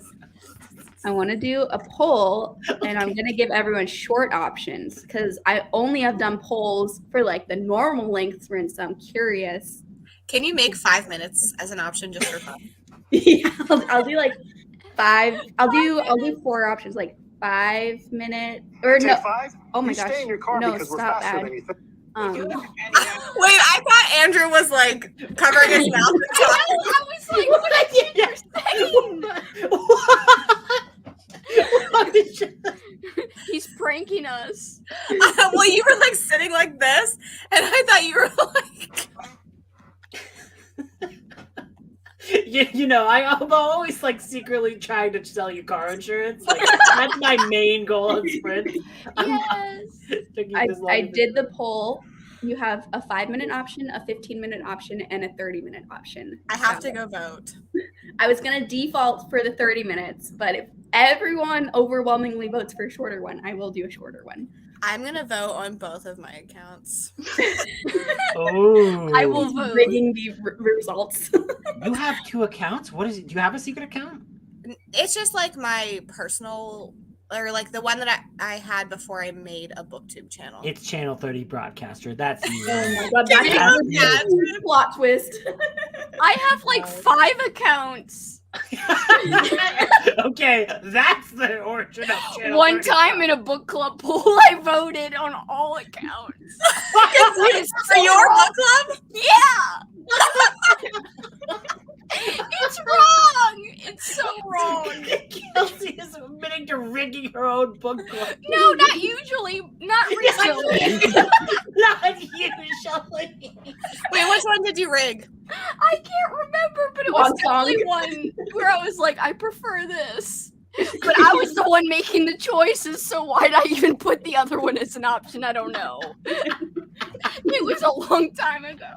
I want to do a poll, and I'm going to give everyone short options because I only have done polls for like the normal length sprints. So I'm curious. Can you make 5 minutes as an option just for fun? Yeah, I'll do like 5. I'll do 4 options, like 5 minutes or no. 5? Oh my You gosh! stay in your car No, because we're stop faster that. than you think. Wait, I thought Andrew was like covering his mouth. I was like, what are you saying? He's pranking us. Well, you were like sitting like this, and I thought you were like. You know, I'm always like secretly trying to sell you car insurance. Like, that's my main goal in Sprint. Yes. I did the poll. You have a 5-minute option, a 15-minute option, and a 30-minute option. I have to go vote. I was gonna default for the 30 minutes, but if everyone overwhelmingly votes for a shorter one, I will do a shorter one. I'm gonna vote on both of my accounts. Oh, I will vote. Rigging the results. You have 2 accounts? What is it? Do you have a secret account? It's just like my personal, or like the one that I had before I made a booktube channel. It's Channel 30 Broadcaster. That's you. Oh my god, that's a plot twist. I have like 5 accounts. Okay, that's the origin of Channel One 30. time in a book club poll, I voted on all accounts. It is For your book club? Yeah. It's wrong. It's so wrong. Kelsey is admitting to rigging her own book club. No, not usually. Not recently. Not usually. Wait, which one did you rig? I can't remember, but it was definitely one where I was like, I prefer this. But I was the one making the choices, so why'd I even put the other one as an option? I don't know. It was a long time ago.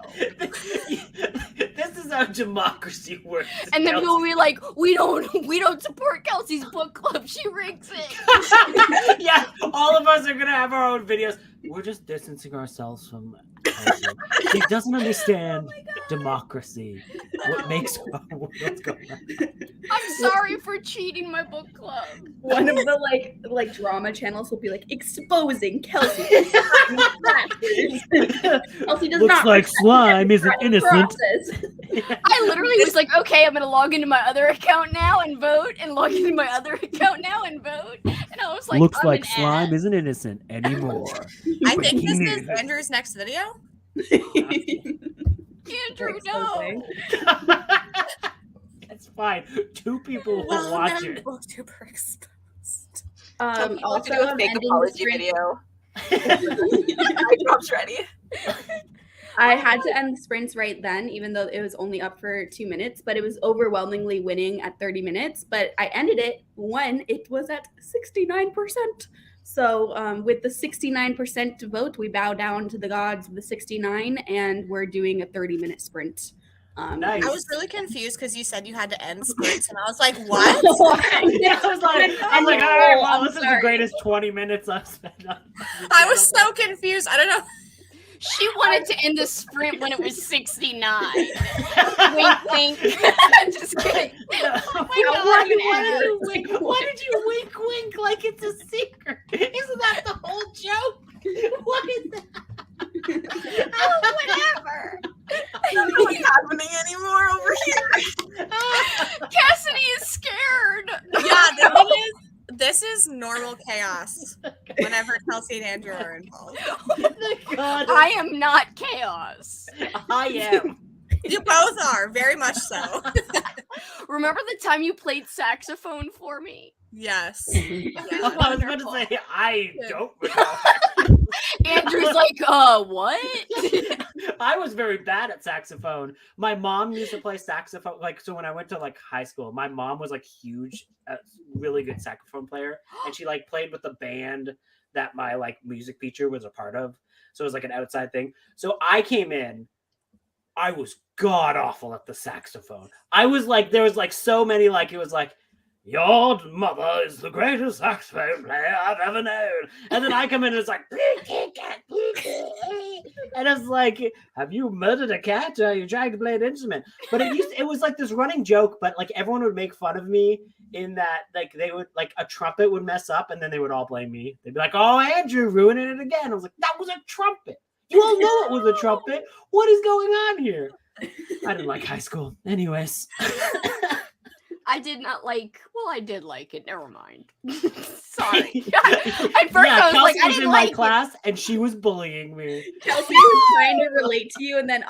This is how democracy works. And then people will be like, we don't support Kelsey's book club. She rigs it. Yeah, all of us are gonna have our own videos. We're just distancing ourselves from Kelsey. She doesn't understand democracy. What makes what's going on? I'm sorry for cheating my book club. One of the like drama channels will be like exposing Kelsey. Kelsey does Looks not like respect slime the isn't innocent. process. I literally was like, okay, I'm gonna log into my other account now and vote, and log into my other account now and vote. And I was like, Looks I'm like an slime ass. isn't innocent anymore. I think this is Andrew's next video. Andrew, no. It's fine. 2 people will watch it. Booktuber exposed. Tell people Also, to do a I'm fake ending apology the video. My job's ready. I had to end the sprints right then, even though it was only up for 2 minutes, but it was overwhelmingly winning at 30 minutes. But I ended it when it was at 69%. So with the 69% to vote, we bow down to the gods of the 69, and we're doing a 30-minute sprint. Nice. I was really confused because you said you had to end sprints, and I was like, what? Yeah, I was like, all right, well, this is the greatest 20 minutes I've spent on. I was so confused. I don't know. She wanted to end the sprint when it was 69. Wink, wink. I'm just kidding. Oh my God, why I'm an did you ass. wink? Why did you wink like it's a secret? Isn't that the whole joke? What is that? Oh, whatever. I don't know what's happening anymore over here. Cassidy is scared. Yeah, the thing is, this is normal chaos whenever Kelsey and Andrew are involved. God, I am not chaos. I am. You both are, very much so. Remember the time you played saxophone for me? Yes. I was about to say, I don't recall. Andrew's like, what? I was very bad at saxophone. My mom used to play saxophone. Like, so when I went to like high school, my mom was like huge, really good saxophone player. And she like played with the band that my like music teacher was a part of. So it was like an outside thing. So I came in, I was god awful at the saxophone. I was like, there was like so many, like, it was like, your mother is the greatest saxophone player I've ever known. And then I come in and it's like, and it's like, have you murdered a cat? Or are you trying to play an instrument? But it was like this running joke, but like everyone would make fun of me in that, like they would, like a trumpet would mess up and then they would all blame me. They'd be like, oh, Andrew ruining it again. I was like, that was a trumpet. You all know it was a trumpet. What is going on here? I didn't like high school. Anyways. I did not like. Well, I did like it. Never mind. Sorry. At first, I was Kelsey like, I was didn't in my like class, and she was bullying me. Kelsey was trying to relate to you and then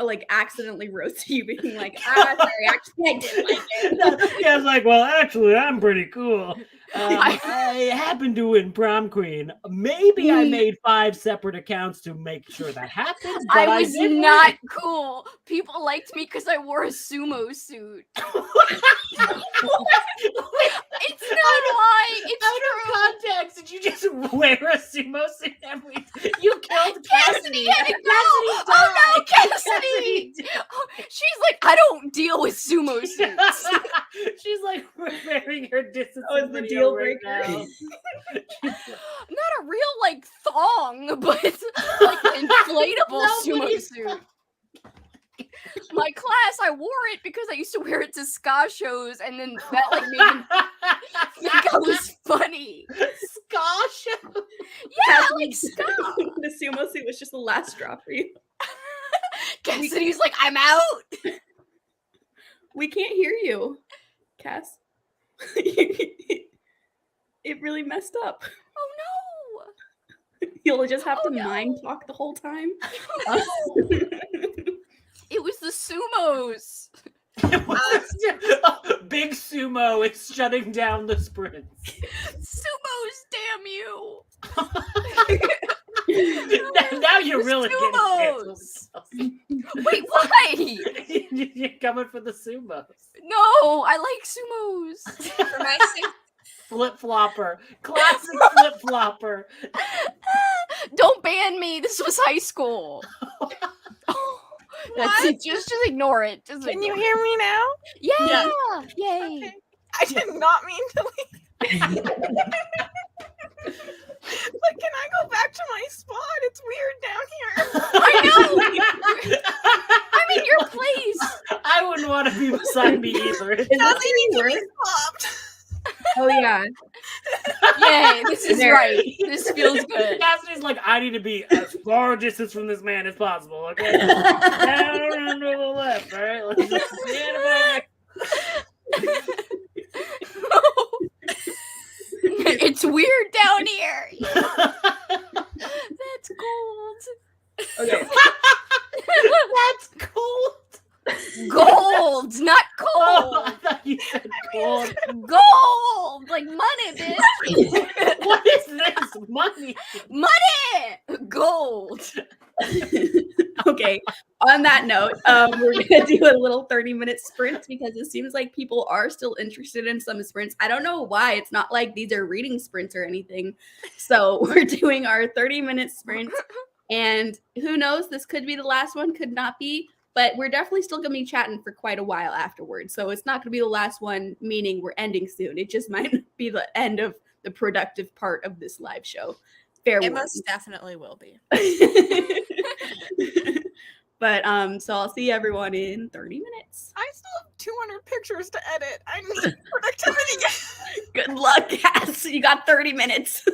like accidentally roast you, being like, sorry, actually I did like it. Yeah, I was like, well, actually, I'm pretty cool. I happened to win prom queen. Maybe I made 5 separate accounts to make sure that happened. But I was did not win. cool. People liked me because I wore a sumo suit. It's not why. It's Out true. of context, did you just wear a sumo suit every time? You killed Cassidy Cassidy. had to go. Oh no, Cassidy! She's like, I don't deal with sumo suits. She's like preparing her distance. That was the video deal right breaker. now. Not a real like thong, but like an inflatable sumo Nobody- suit. My class, I wore it because I used to wear it to ska shows, and then that like made them think I was funny. Ska show. Yeah, I like ska. The sumo suit was just the last straw for you. Cassidy's like, I'm out. We can't hear you, Cass. It really messed up. Oh You'll just have to no. mind talk the whole time. no. It was the sumos. Big sumo is shutting down the sprints. Sumos, damn you. Now you're really Sumos. getting Wait, why? You're coming for the sumos. No, I like sumos. For my flip flopper. Classic flip flopper. Don't ban me. This was high school. That's it. Just ignore it. Just Can you ignore hear me now? it. Yeah. Yeah. Yay. Okay. I did not mean to leave. But can I go back to my spot? It's weird down here. I know. I'm in your place. I wouldn't want to be beside me either. Is this Now where they you need to were? be swapped. Oh yeah. Yay. This is There. right. This feels good. Cassidy's like, I need to be as far distance from this man as possible, okay? Down to the left, all right? Let's just stand above It's weird down here. me. That's gold. Okay. That's cool. Gold, not Oh, I cold. thought you said gold. Gold, like money, bitch. What is this? Money. Money, gold. Okay. On that note, we're gonna do a little 30-minute sprint because it seems like people are still interested in some sprints. I don't know why. It's not like these are reading sprints or anything. So we're doing our 30-minute sprint, and who knows? This could be the last one, could not be. But we're definitely still gonna be chatting for quite a while afterwards. So it's not gonna be the last one, meaning we're ending soon. It just might be the end of the productive part of this live show. Fair It warning. most definitely will be. But so I'll see everyone in 30 minutes. I still have 200 pictures to edit. I need productivity. Good luck, Cass. You got 30 minutes.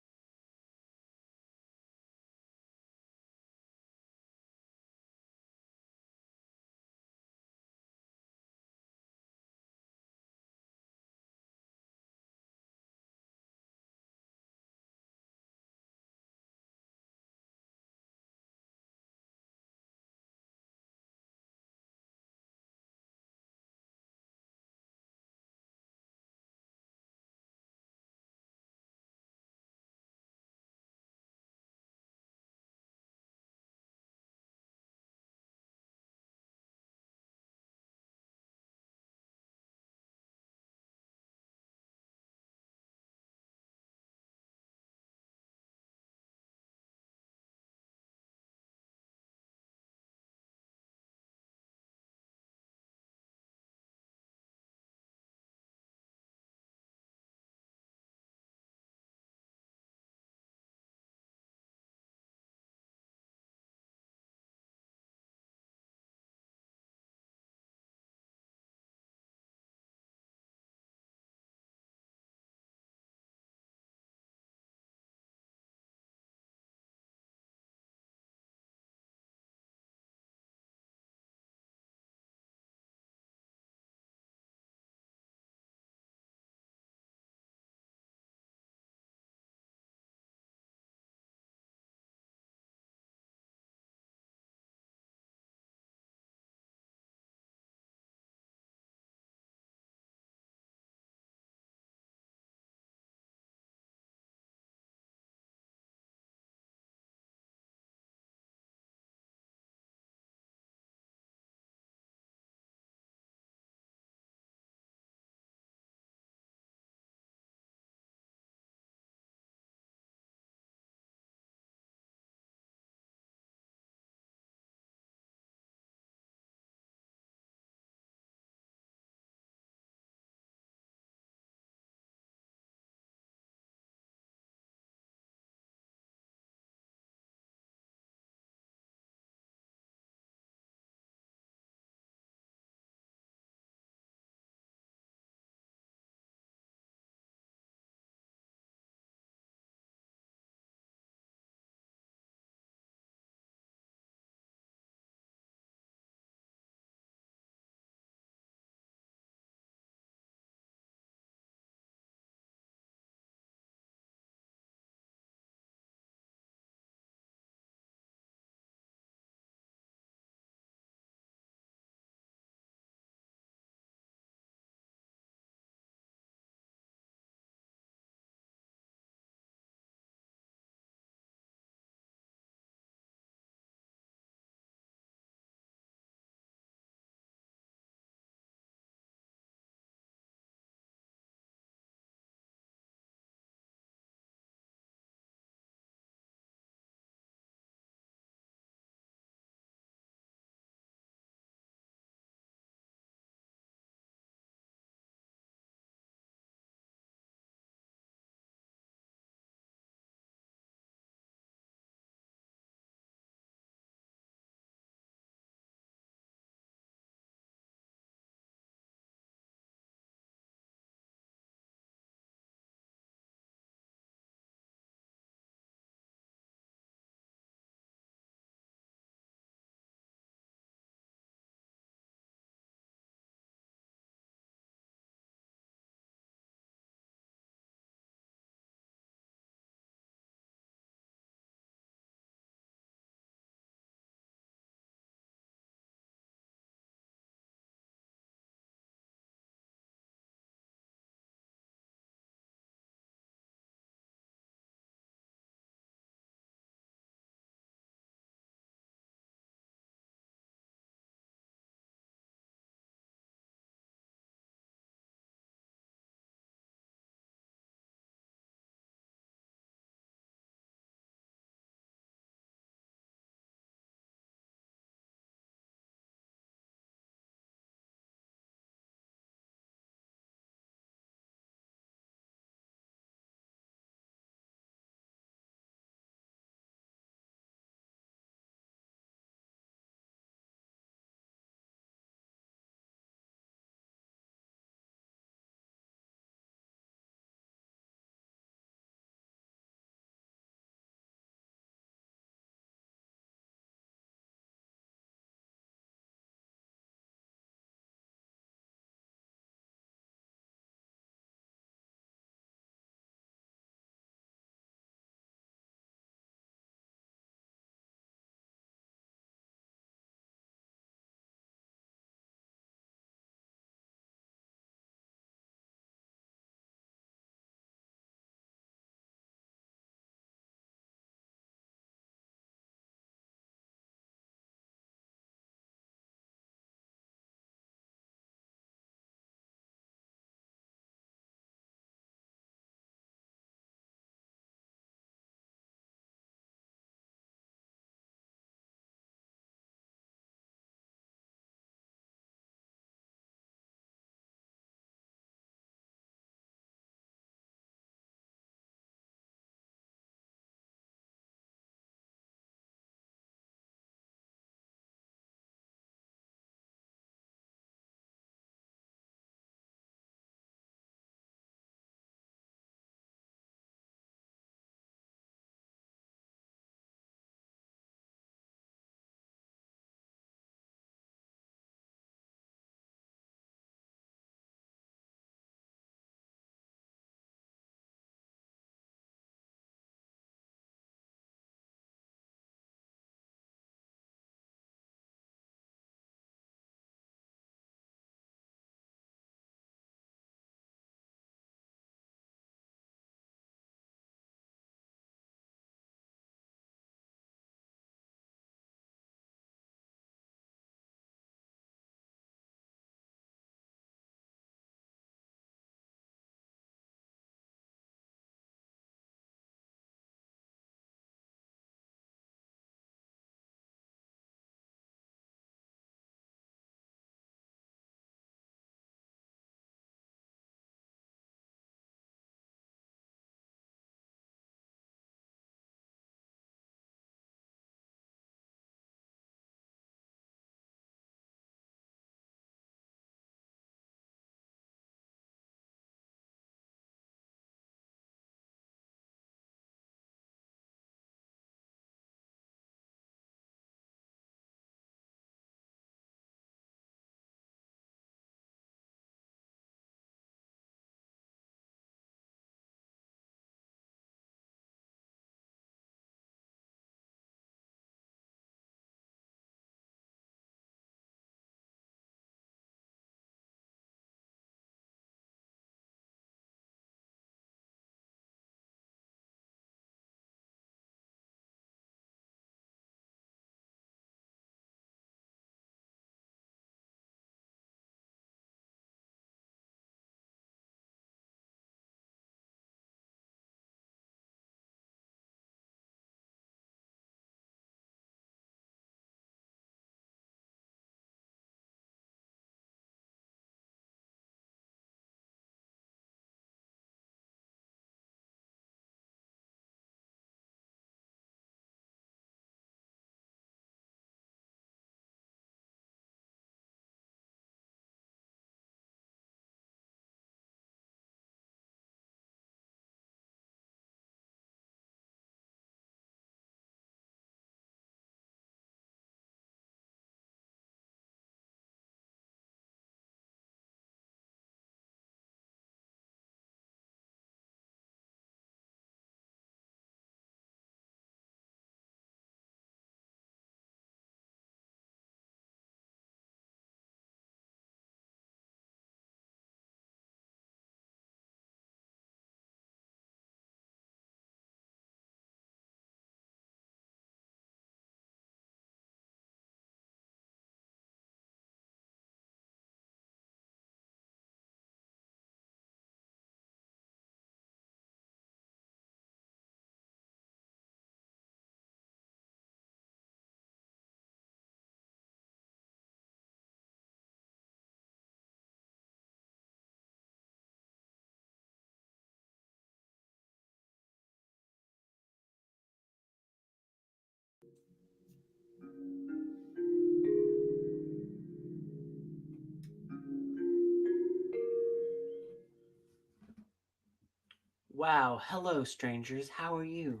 Wow, hello, strangers. How are you?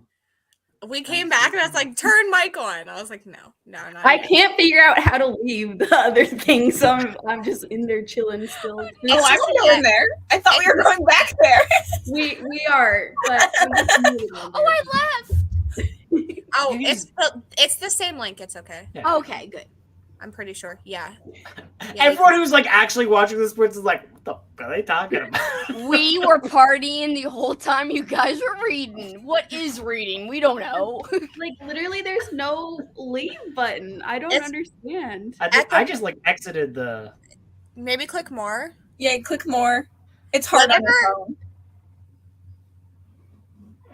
We came back and I was like, turn mic on. I was like, no, not I yet. can't figure out how to leave the other thing, so I'm just in there chilling still. Oh, I'm still in there. I thought we were going back there. We are, but I'm just muted on there. I left. Oh, it's the same link. It's okay. Yeah. Okay, good. I'm pretty sure. Yeah. Everyone who's like actually watching this sprints is like, what the fuck are they talking about? We were partying the whole time you guys were reading. What is reading? We don't know. Like literally, there's no leave button. I don't understand. I just like exited the. Maybe click more. Yeah, click more. It's hard on the phone.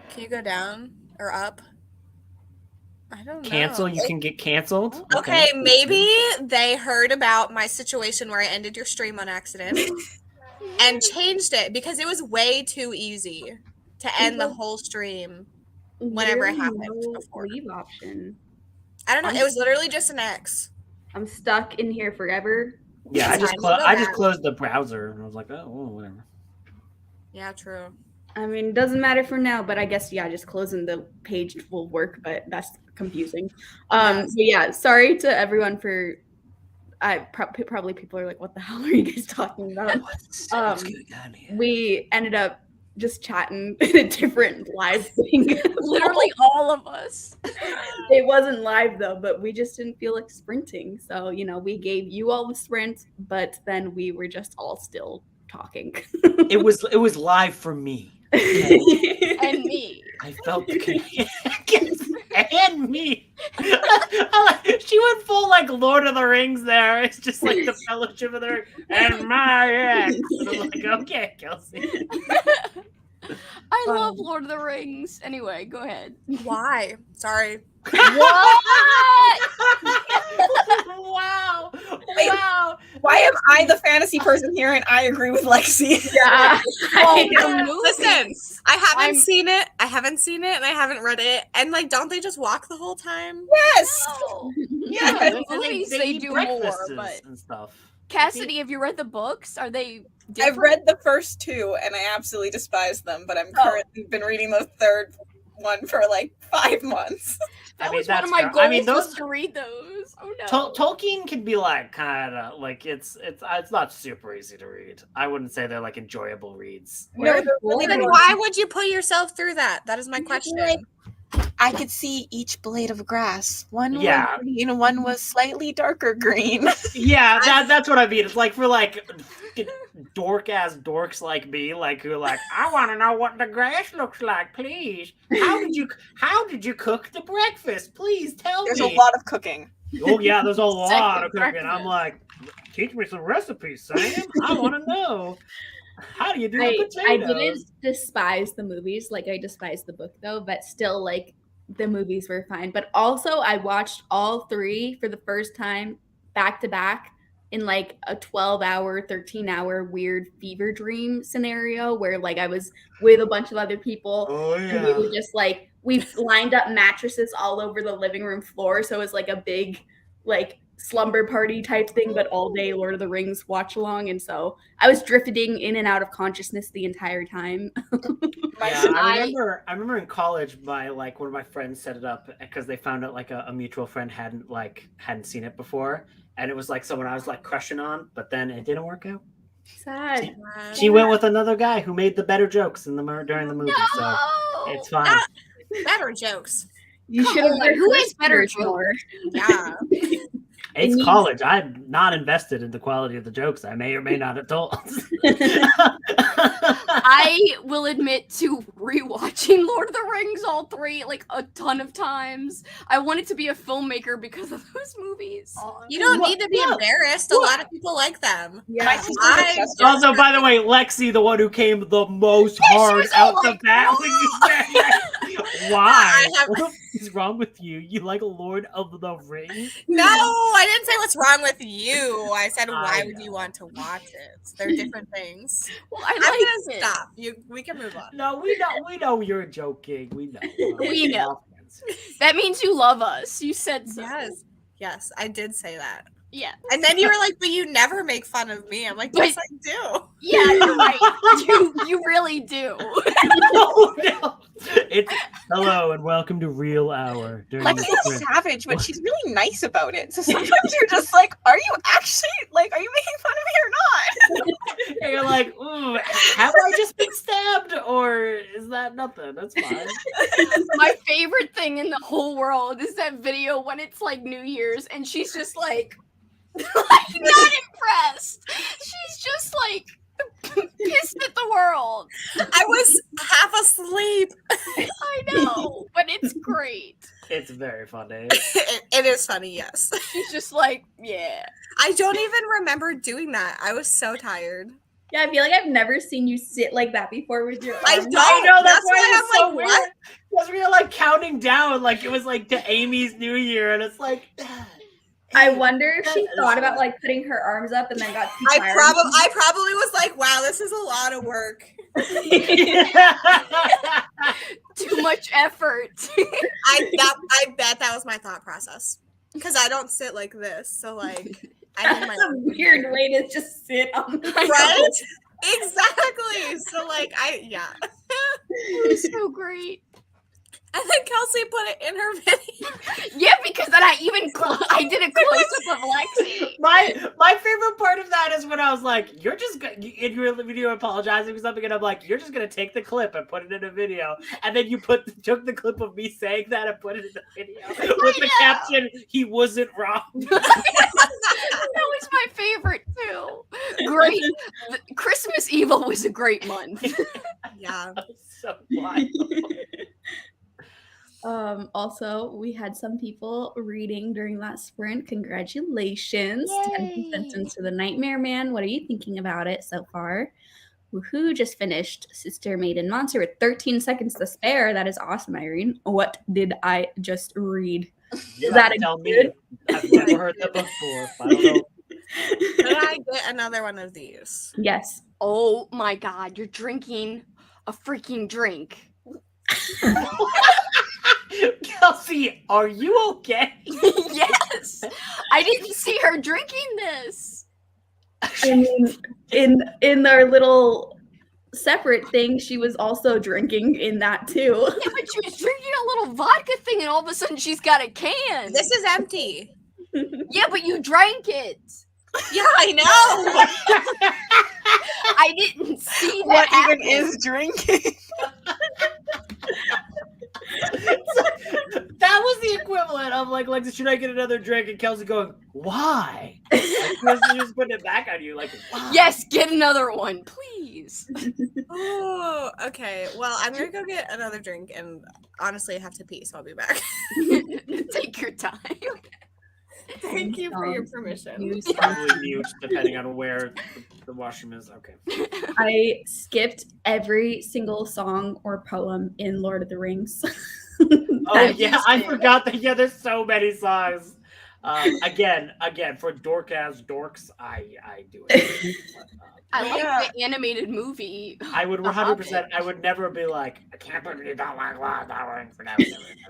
Can you go down or up? I don't know. Cancel. You can get canceled. Okay, maybe they heard about my situation where I ended your stream on accident and changed it because it was way too easy to end the whole stream whenever it happened before. Leave option. I don't know. It was literally just an X. I'm stuck in here forever. Yeah, I just closed the browser and I was like, oh, whatever. Yeah, true. I mean, doesn't matter for now, but I guess just closing the page will work, but that's confusing. But yeah, sorry to everyone for. Probably people are like, "What the hell are you guys talking about?" We ended up just chatting in a different live thing. Literally all of us. It wasn't live though, but we just didn't feel like sprinting, so we gave you all the sprint, but then we were just all still talking. It was live for me. And me. I felt the and me. She went full like Lord of the Rings there. It's just like the Fellowship of the Ring and my ex. And I'm like, okay, Kelsey. I love Lord of the Rings. Anyway, go ahead. Why? Sorry. What? Wow. Wait, Wow. Why am I the fantasy person here and I agree with Lexi? Yeah. Listen, I haven't seen it. I haven't seen it and I haven't read it. And like, don't they just walk the whole time? Yes. No. Yeah. The movies they eat do more, breakfasts but and stuff. Cassidy, have you read the books? Are they different? I've read the first two and I absolutely despise them, but I'm currently been reading the third one for like 5 months. That was one of my goals was to read those. Oh no. Tolkien can be like kind of like it's not super easy to read. I wouldn't say they're like enjoyable reads. No, then why would you put yourself through that? That is my question. I could see each blade of grass. One Yeah. was green, one was slightly darker green. Yeah, that's what I mean. It's like for like dork ass dorks like me, like who are like, I want to know what the grass looks like, please. How did you cook the breakfast? Please tell There's me. a lot of cooking. Oh yeah, there's a lot of cooking. breakfast. I'm like, teach me some recipes, Sam. I want to know. How do you do the I potatoes? didn't despise the movies. Like I despised the book though, but still like the movies were fine. But also I watched all 3 for the first time back to back in like a 12-hour, 13-hour weird fever dream scenario where like I was with a bunch of other people. Oh And we were just like, we lined up mattresses all over the living room floor. So it was like a big like slumber party type thing, but all day Lord of the Rings watch along. And so I was drifting in and out of consciousness the entire time. Yeah, I remember in college, one of my friends set it up because they found out like a mutual friend hadn't seen it before, and it was like someone I was like crushing on, but then it didn't work out. Sad. She went with another guy who made the better jokes during the movie, so it's fine. Better jokes. You should have on, who has better jokes? Yeah. It's college. I'm not invested in the quality of the jokes I may or may not have told. I will admit to rewatching Lord of the Rings all 3 like a ton of times. I wanted to be a filmmaker because of those movies. You don't need to be embarrassed. A lot of people like them. Yeah. Also, by the way, Lexi, the one who came the most hard out the bat. Why? What is wrong with you? You like Lord of the Rings? No, I didn't say what's wrong with you. I said why would you want to watch it? They're different things. Well, I'm gonna stop. We can move on. No, we know you're joking. We know. We know. That means you love us. You said so. Yes, I did say that. Yeah. And then you were like, but you never make fun of me. I'm like, yes, I do. Yeah, you're right. You really do. Oh no! It's hello and welcome to Real Hour. Lexi's a savage, but she's really nice about it. So sometimes you're just like, are you actually like, are you making fun of me or not? And you're like, ooh, have I just been stabbed, or is that nothing? That's fine. My favorite thing in the whole world is that video when it's like New Year's and she's just like not impressed. She's just like pissed at the world. I was half asleep. I know, but it's great. It's very funny. It is funny, yes. She's just like, yeah. I don't even remember doing that. I was so tired. Yeah, I feel like I've never seen you sit like that before with your I arms. don't. I know that's That's why why it's I'm so like, weird. what? Because we were like counting down, like it was like to Amy's New Year, and it's like. I wonder if she That thought is about fun. like putting her arms up and then got too I tired. probably was like, wow, this is a lot of work. Too much effort. I bet that was my thought process. Because I don't sit like this. So like I think That's a weird way to just sit on the right? Exactly. So like yeah. It was so great. And then Kelsey put it in her video. Yeah, because then I did a close-up of Lexi. My favorite part of that is when I was like, "You're just in your video apologizing for something," and I'm like, "You're just gonna take the clip and put it in a video," and then you took the clip of me saying that and put it in the video with the caption, "He wasn't wrong." That was my favorite too. Great. Christmas Evil was a great month. Yeah. That was so wild. Also, we had some people reading during that sprint. Congratulations. 10% into the Nightmare Man. What are you thinking about it so far? Woohoo, just finished Sister Maiden Monster with 13 seconds to spare. That is awesome, Irene. What did I just read? You Is that have to a tell good? me. I've never heard that before. I don't know. Did I get another one of these? Yes. Oh my god, you're drinking a freaking drink. Kelsey, are you okay? Yes. I didn't see her drinking this. In our little separate thing, she was also drinking in that too. Yeah, but she was drinking a little vodka thing and all of a sudden she's got a can. This is empty. Yeah, but you drank it. Yeah, I know. I didn't see that What happen. even is drinking? That was the equivalent of like, should I get another drink? And Kelsey going, why? Like, Kelsey just putting it back on you, like, why? Yes, get another one, please. Oh, okay. Well, I'm gonna go get another drink, and honestly, I have to pee, so I'll be back. Take your time. Thank you for your permission. Probably mute, depending on where the washroom is. Okay. I skipped every single song or poem in Lord of the Rings. Oh yeah, I forgot that. Yeah, there's so many songs. Again, for dork-ass dorks, I do it. I like the animated movie. I would 100%. I would never be like, I can't believe you don't like Lord of the Rings. I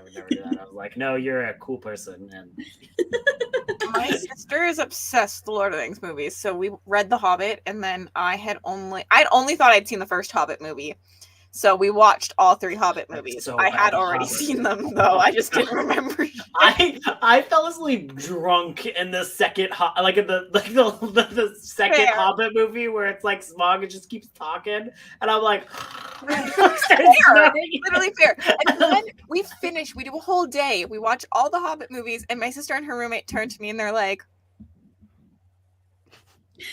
would never do that. I was like, no, you're a cool person. And My sister is obsessed with the Lord of the Rings movies, so we read The Hobbit, and then I'd only thought I'd seen the first Hobbit movie. So we watched all 3 Hobbit movies. so I had bad, already Hobbit. seen them, though. I just didn't remember. I fell asleep drunk in the second the second Fair. Hobbit movie where it's like Smaug and just keeps talking, and I'm like, Fair. Literally fair. And then we finished. We do a whole day. We watch all the Hobbit movies, and my sister and her roommate turned to me and they're like,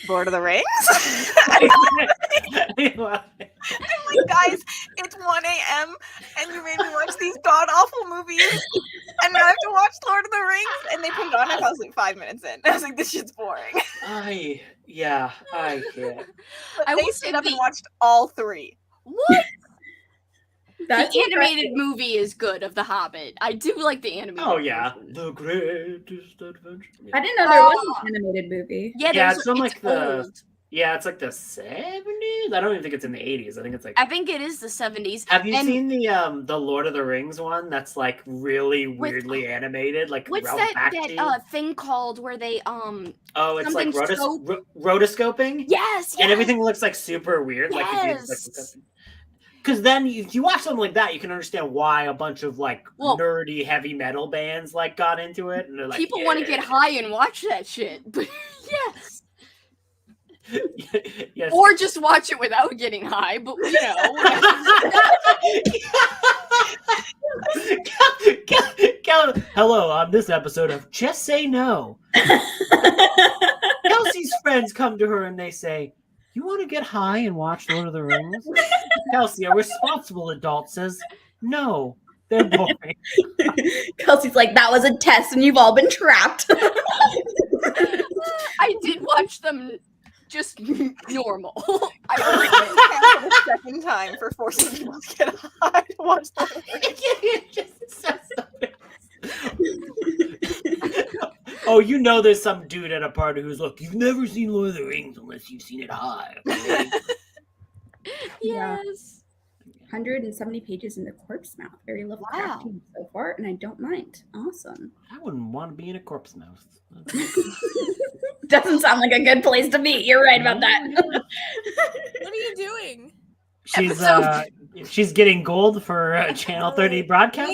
Lord of the Rings? I'm like, guys, it's 1 a.m. and you made me watch these god-awful movies, and now I have to watch Lord of the Rings, and they put it on, and I was like 5 minutes in. I was like, this shit's boring. I can't. But I they will stayed say up and the- watched all 3. What? That's the animated impressive. movie is good of The Hobbit. I do like the animated Oh yeah, version. the greatest adventure. I didn't know there was an animated movie. Yeah, Yeah, there's it's from like the old. Yeah, it's like the 70s. I don't even think it's in the 80s. I think it's like. I think it is the 70s. Have you And seen the Lord of the Rings one? That's like really weirdly animated. Like what's Ralph that Bakshi. thing called where they Oh, it's like something rotoscoping. Yes, And everything looks like super weird. Yes. Because then if you watch something like that, you can understand why a bunch of like nerdy heavy metal bands like got into it, and they're like, people want to get high and watch that shit. But yes. Yes. Or just watch it without getting high, but you know. Hello, on this episode of Just Say No. Kelsey's friends come to her and they say, "You want to get high and watch Lord of the Rings?" Kelsey, a responsible adult, says, "No, they're boring." Kelsey's like, that was a test and you've all been trapped. I did watch them just normal. I only for the second time for forcing people to get high to watch Oh, you know there's some dude at a party who's like, "You've never seen Lord of the Rings unless you've seen it high." Okay? Yes. 170 pages in the corpse mouth. Very Lovecraftian so far, and I don't mind. Awesome. I wouldn't want to be in a corpse mouth. Doesn't sound like a good place to be. You're right about that. What are you doing? She's getting gold for Channel 30 broadcast.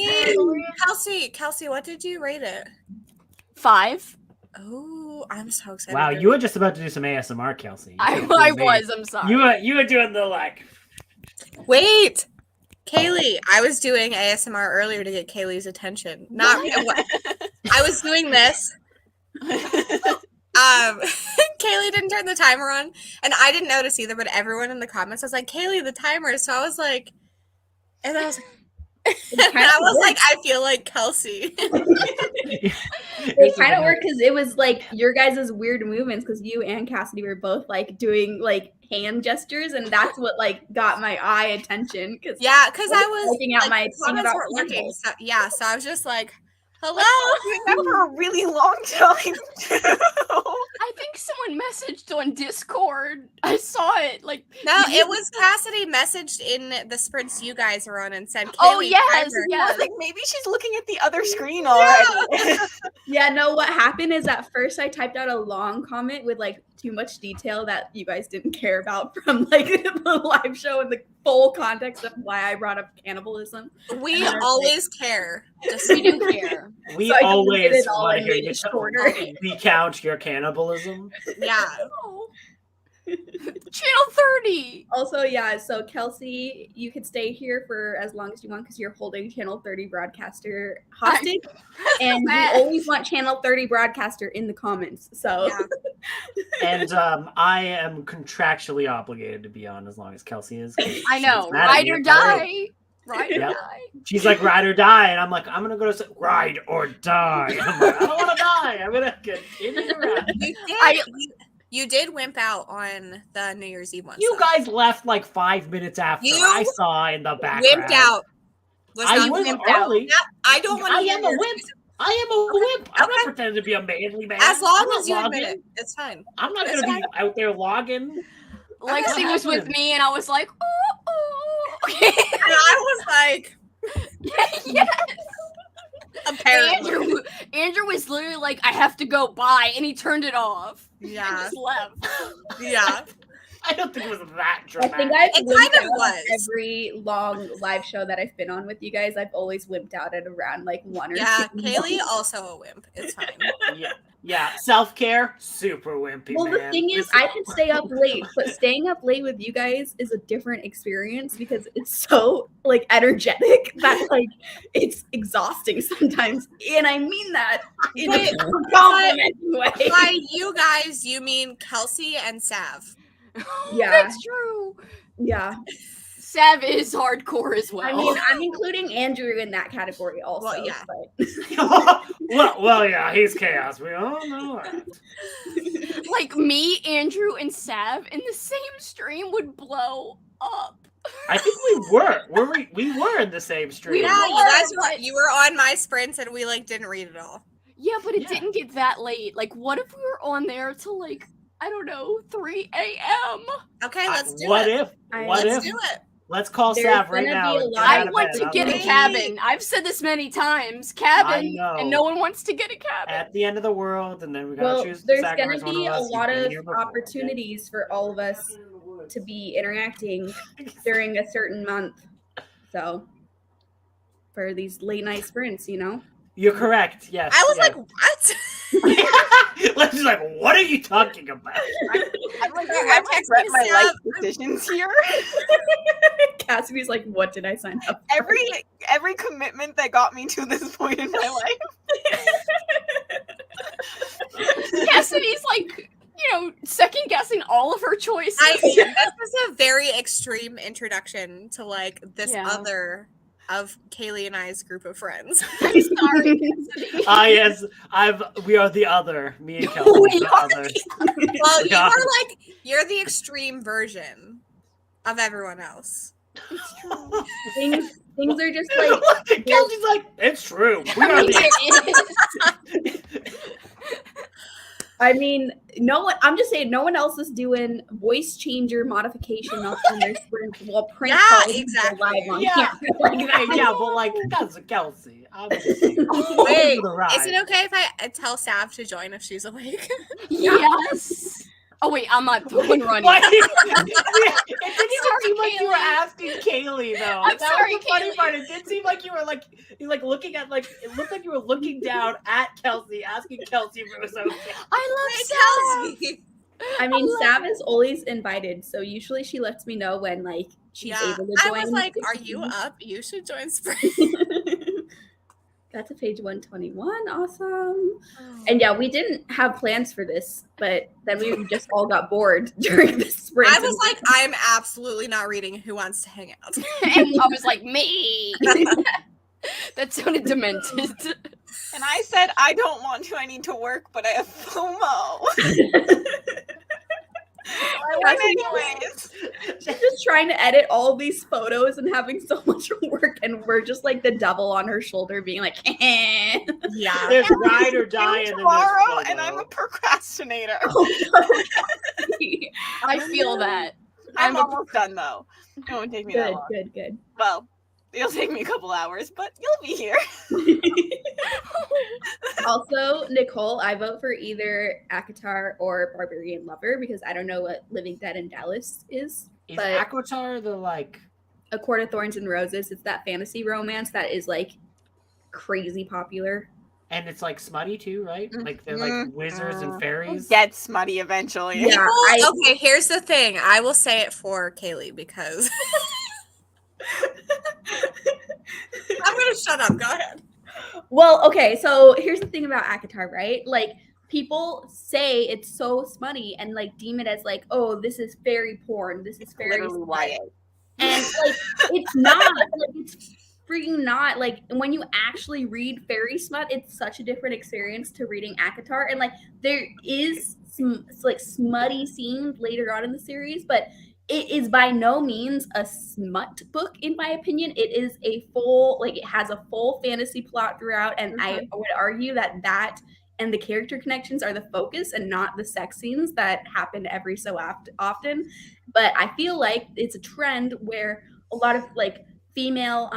Kelsey, what did you rate it? 5. Oh, I'm so excited. Wow, you were just about to do some ASMR, Kelsey. I was. I'm sorry. You were doing the like. Wait, Kaylee, I was doing ASMR earlier to get Kaylee's attention. I was doing this. Kaylee didn't turn the timer on, and I didn't notice either. But everyone in the comments was like, "Kaylee, the timer." So I was like, and I was like. I feel like Kelsey. It kind of worked because it was like your guys' weird movements because you and Cassidy were both like doing like hand gestures, and that's what like got my eye attention. Because I was looking at my comments weren't working. So I was just like, "Hello." Doing that for a really long time. I think someone messaged on Discord. I saw it. Like no, it was Cassidy messaged in the sprints you guys are on and said, "Oh yes, I was like, maybe she's looking at the other screen already." Yeah, no. What happened is at first I typed out a long comment with like too much detail that you guys didn't care about from like the live show and the full context of why I brought up cannibalism. We always care. We do care. We So always want to hear you recount your cannibalism. Yeah. Channel 30. Also, yeah, so Kelsey, you could stay here for as long as you want because you're holding Channel 30 broadcaster hostage. And we always want Channel 30 broadcaster in the comments. So And I am contractually obligated to be on as long as Kelsey is. I know. Ride or die. Ride or die. She's like, ride or die. And I'm like, I'm going to go to ride or die. I'm like, I don't want to die. I'm going to continue to ride. You did wimp out on the New Year's Eve one. You guys left like 5 minutes after I saw in the background. Wimped out. I was early. I don't want to. I am a wimp. I am a wimp. I'm not pretending to be a manly man. As long as you admit it, it's fine. I'm not going to be out there logging. Lexi was with me, and I was like, oh. And I was like, yes. Apparently. Andrew was literally like, I have to go by, and he turned it off. Yeah. And just left. Yeah. I don't think it was that dramatic. I think I've kind of was. Every long live show that I've been on with you guys, I've always wimped out at around like 1 or 2. Yeah, Kaylee also a wimp. It's fine. Yeah. Self-care, super wimpy. Well, man. the thing is, I can stay up late, but staying up late with you guys is a different experience because it's so like energetic that like it's exhausting sometimes, and I mean that in a complimenting way. By you guys, you mean Kelsey and Sav. Yeah, that's true. Yeah, Sav is hardcore as well. I mean, I'm including Andrew in that category also. Well, yeah. well, yeah, he's chaos. We all know that. Like me, Andrew, and Sav in the same stream would blow up. I think we were. We were in the same stream. Yeah, you guys were. You were on my sprints, and we like didn't read it all. Yeah, but it didn't get that late. Like, what if we were on there till like I don't know, 3 a.m. Okay, let's do What it. if? What Let's if? do it. Let's call There's Sav right gonna now. be a and lot get out I'd of like bed. to I'm get a ready. cabin. I've said this many times. Cabin. know. And no one wants to get a cabin. At the end of the world, and then we gotta Well, choose to there's going sacrifice to one be of a us. You've lot been of here before, okay? opportunities for all of us to be interacting during a certain month. So, for these late night sprints, you know? You're correct. Yes. I was yes. like, what? Leslie's like, what are you talking about? I'm like, I'm I texting regret my life Sav. decisions here. Cassidy's like, what did I sign up for? Every commitment that got me to this point in my life. Cassidy's like, second guessing all of her choices. This is a very extreme introduction to like this Yeah. other of Kaylee and I's group of friends. I'm sorry, Cassidy. Yes, we are the other. Me and Kelsey, the other. Well, Yeah. you're the extreme version of everyone else. It's true. Things are just like Kelsey's like, it's true. We are the It is. I mean, I'm just saying, no one else is doing voice changer modification on their sprints while prank Yeah, calling people exactly. live on Yeah. camera like that. yeah, but like that's a Kelsey. I'm just saying. Wait, For the ride. is it okay if I tell Sav to join if she's awake? Yes. Oh wait, I'm not fucking running. What? It didn't even Sorry, seem like you were Kaylee. asking Kaylee though. I'm That sorry, was the funny Kaylee. part. It did seem like you were like looking at it looked like you were looking down at Kelsey, asking Kelsey if it was okay. I love Sav. Kelsey. I mean, Sav is always invited, so usually she lets me know when like she's Yeah, able to I join. was like, "Are you up? You should join Spring." Got to page 121. Awesome. And yeah, we didn't have plans for this, but then we just all got bored during the sprint. I was like, "I'm absolutely not reading Who Wants to Hang Out." And I was like, me. That sounded demented. And I said, I don't want to. I need to work, but I have FOMO. I went anyways. She's just trying to edit all these photos and having so much work, and we're just like the devil on her shoulder being like, Yeah. There's ride or die, and then Tomorrow, there's and I'm a procrastinator. I feel that. I'm almost done though. It won't take me that Good, long. good. Well, it'll take me a couple hours, but you'll be here. Also, Nicole, I vote for either Akatar or Barbarian Lover because I don't know what Living Dead in Dallas is. Is But Aquatar the like? A Court of Thorns and Roses, it's that fantasy romance that is like crazy popular. And it's like smutty too, right? Like they're like wizards and fairies. Get smutty eventually. Yeah, Okay, here's the thing. I will say it for Kaylee because I'm gonna shut up. Go ahead. Well, okay, so here's the thing about Akatar, right? Like, people say it's so smutty and like deem it as like, oh, this is fairy porn, this is fairy Literally smut. YA. And like, it's not. Like, it's freaking not. Like, when you actually read fairy smut, it's such a different experience to reading Akatar. And like, there is some like smutty scenes later on in the series, but it is by no means a smut book, in my opinion. It is a full, like, it has a full fantasy plot throughout, and I would argue that and the character connections are the focus and not the sex scenes that happen every so often. But I feel like it's a trend where a lot of like female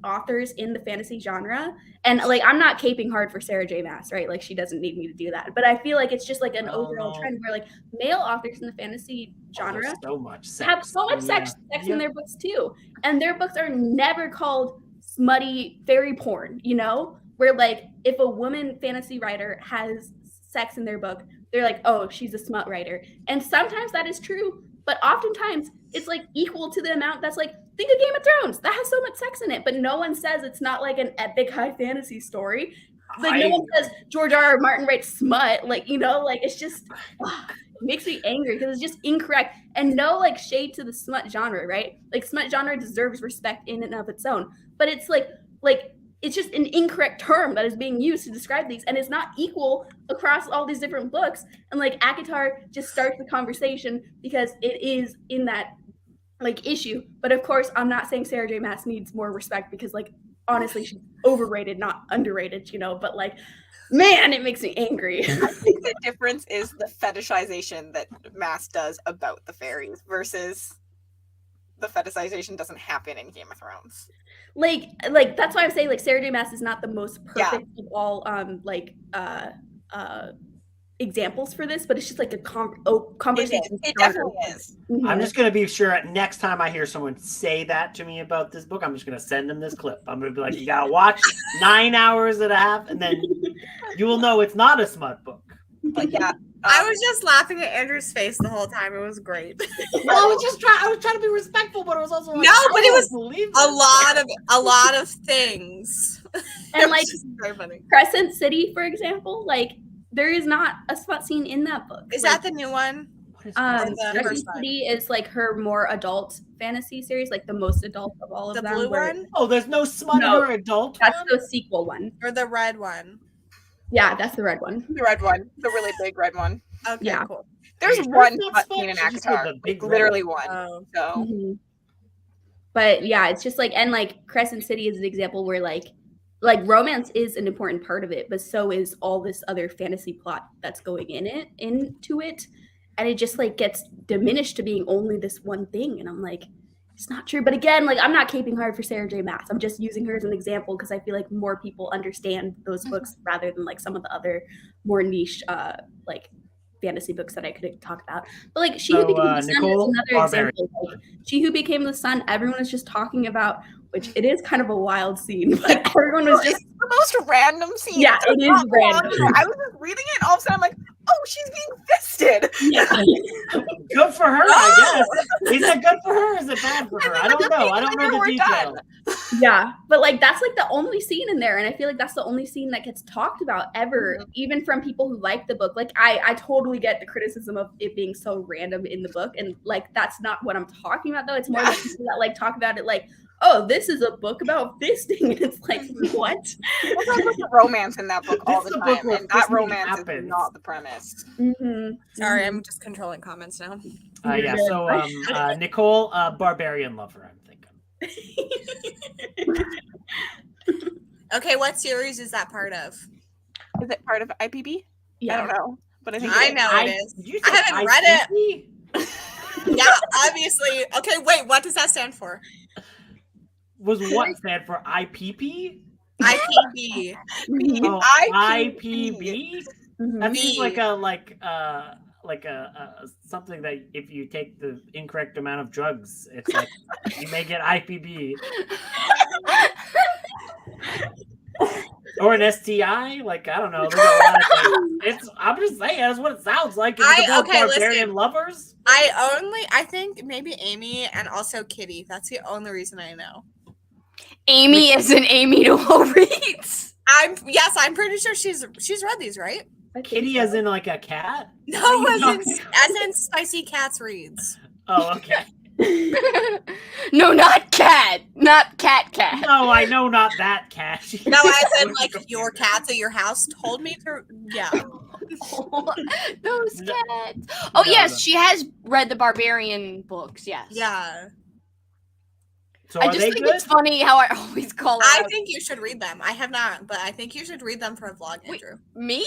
authors in the fantasy genre, and like I'm not caping hard for Sarah J. Maas, right? Like she doesn't need me to do that, but I feel like it's just like an overall trend where like male authors in the fantasy genre so much sex. have so much sex in their books too, and their books are never called smutty fairy porn, you know, where like if a woman fantasy writer has sex in their book, they're like, oh, she's a smut writer. And sometimes that is true, but oftentimes it's like equal to the amount that's like, think of Game of Thrones, that has so much sex in it, but no one says it's not like an epic high fantasy story. Like no one says George R.R. Martin writes smut, like, you know, like it's just it makes me angry because it's just incorrect. And no like shade to the smut genre, right? Like smut genre deserves respect in and of its own, but it's like it's just an incorrect term that is being used to describe these, and it's not equal across all these different books. And like Akatar just starts the conversation because it is in that like issue. But of course, I'm not saying Sarah J. Maas needs more respect because like honestly, she's overrated, not underrated, but like, man, it makes me angry. I think the difference is the fetishization that Mass does about the fairies versus the fetishization doesn't happen in Game of Thrones. Like that's why I'm saying like Sarah J. Maas is not the most perfect of all examples for this, but it's just like a conversation. It definitely is. Mm-hmm. I'm just gonna be sure next time I hear someone say that to me about this book, I'm just gonna send them this clip. I'm gonna be like, you gotta watch 9 hours and a half, and then you will know it's not a smut book. But yeah, I was just laughing at Andrew's face the whole time. It was great. Well, I was trying to be respectful, but it was also like, No, but it was believe a lot of things. And like very funny. Crescent City, for example, like there is not a smut scene in that book. Is like, that the new one? Crescent City is like her more adult fantasy series, like the most adult of all of them. The blue one? Oh, there's no smut in her adult That's one? the sequel one. Or the red one? Yeah, that's the red one. The red one. The really big red one. Okay, Yeah. cool. There's Sure one it's not smut smut, scene in she just said ACOTAR. the big red Literally Oh. one. So Mhm. But yeah, it's just like, and like Crescent City is an example where like romance is an important part of it, but so is all this other fantasy plot that's going into it. And it just like gets diminished to being only this one thing. And I'm like, it's not true. But again, like I'm not caping hard for Sarah J. Maas. I'm just using her as an example because I feel like more people understand those books rather than like some of the other more niche like fantasy books that I could talk about. But like She Who Became the Sun Nicole, is another example. Like, She Who Became the Sun, everyone was just talking about, which it is kind of a wild scene, but everyone was just the most random scene. Yeah, it is random. I was just reading it and all of a sudden I'm like, oh, she's being fisted. Yeah. Good for her, I guess. Is it good for her or is it bad for her? I don't know. I don't know the details. Yeah, but like that's like the only scene in there, and I feel like that's the only scene that gets talked about ever, even from people who like the book. Like I totally get the criticism of it being so random in the book, and like that's not what I'm talking about though. It's more like people that like talk about it like, oh, this is a book about fisting, and it's like, what? There's a romance in that book all This the is a book time, where and that fisting romance happens. is not the premise. Mm-hmm. Sorry, I'm just controlling comments now. Yeah, so Nicole, Barbarian Lover, I'm thinking. Okay, what series is that part of? Is it part of IPB? Yeah. I don't know, but I think I it is. know it is. Did you I say haven't read it. IPP? Yeah, obviously. Okay, wait, what does that stand for? Was what stand for IPP? IPB. Oh, IPB. IPB? Mhm. That seems B. like a something that if you take the incorrect amount of drugs, it's like you may get IPB. Or an STI, like I don't know. There's a lot of things. I'm just saying that's what it sounds like. It's about barbarian lovers. I think maybe Amy and also Kitty. That's the only reason I know. Amy isn't Amy to all reads. I'm pretty sure she's read these, right? I think Kitty so. as in like a cat? No, as in Spicy Cats reads. Oh, okay. No, not cat. Not cat. No, I know not that cat. No, as in like your cats at your house told me to. Yeah. Those No. cats. Oh, No, yes, no. she has read the Barbarian books, yes. Yeah. So I are just they think good? it's funny how I always call her I out. think you should read them. I have not, but I think you should read them for a vlog, Wait, Andrew. Me?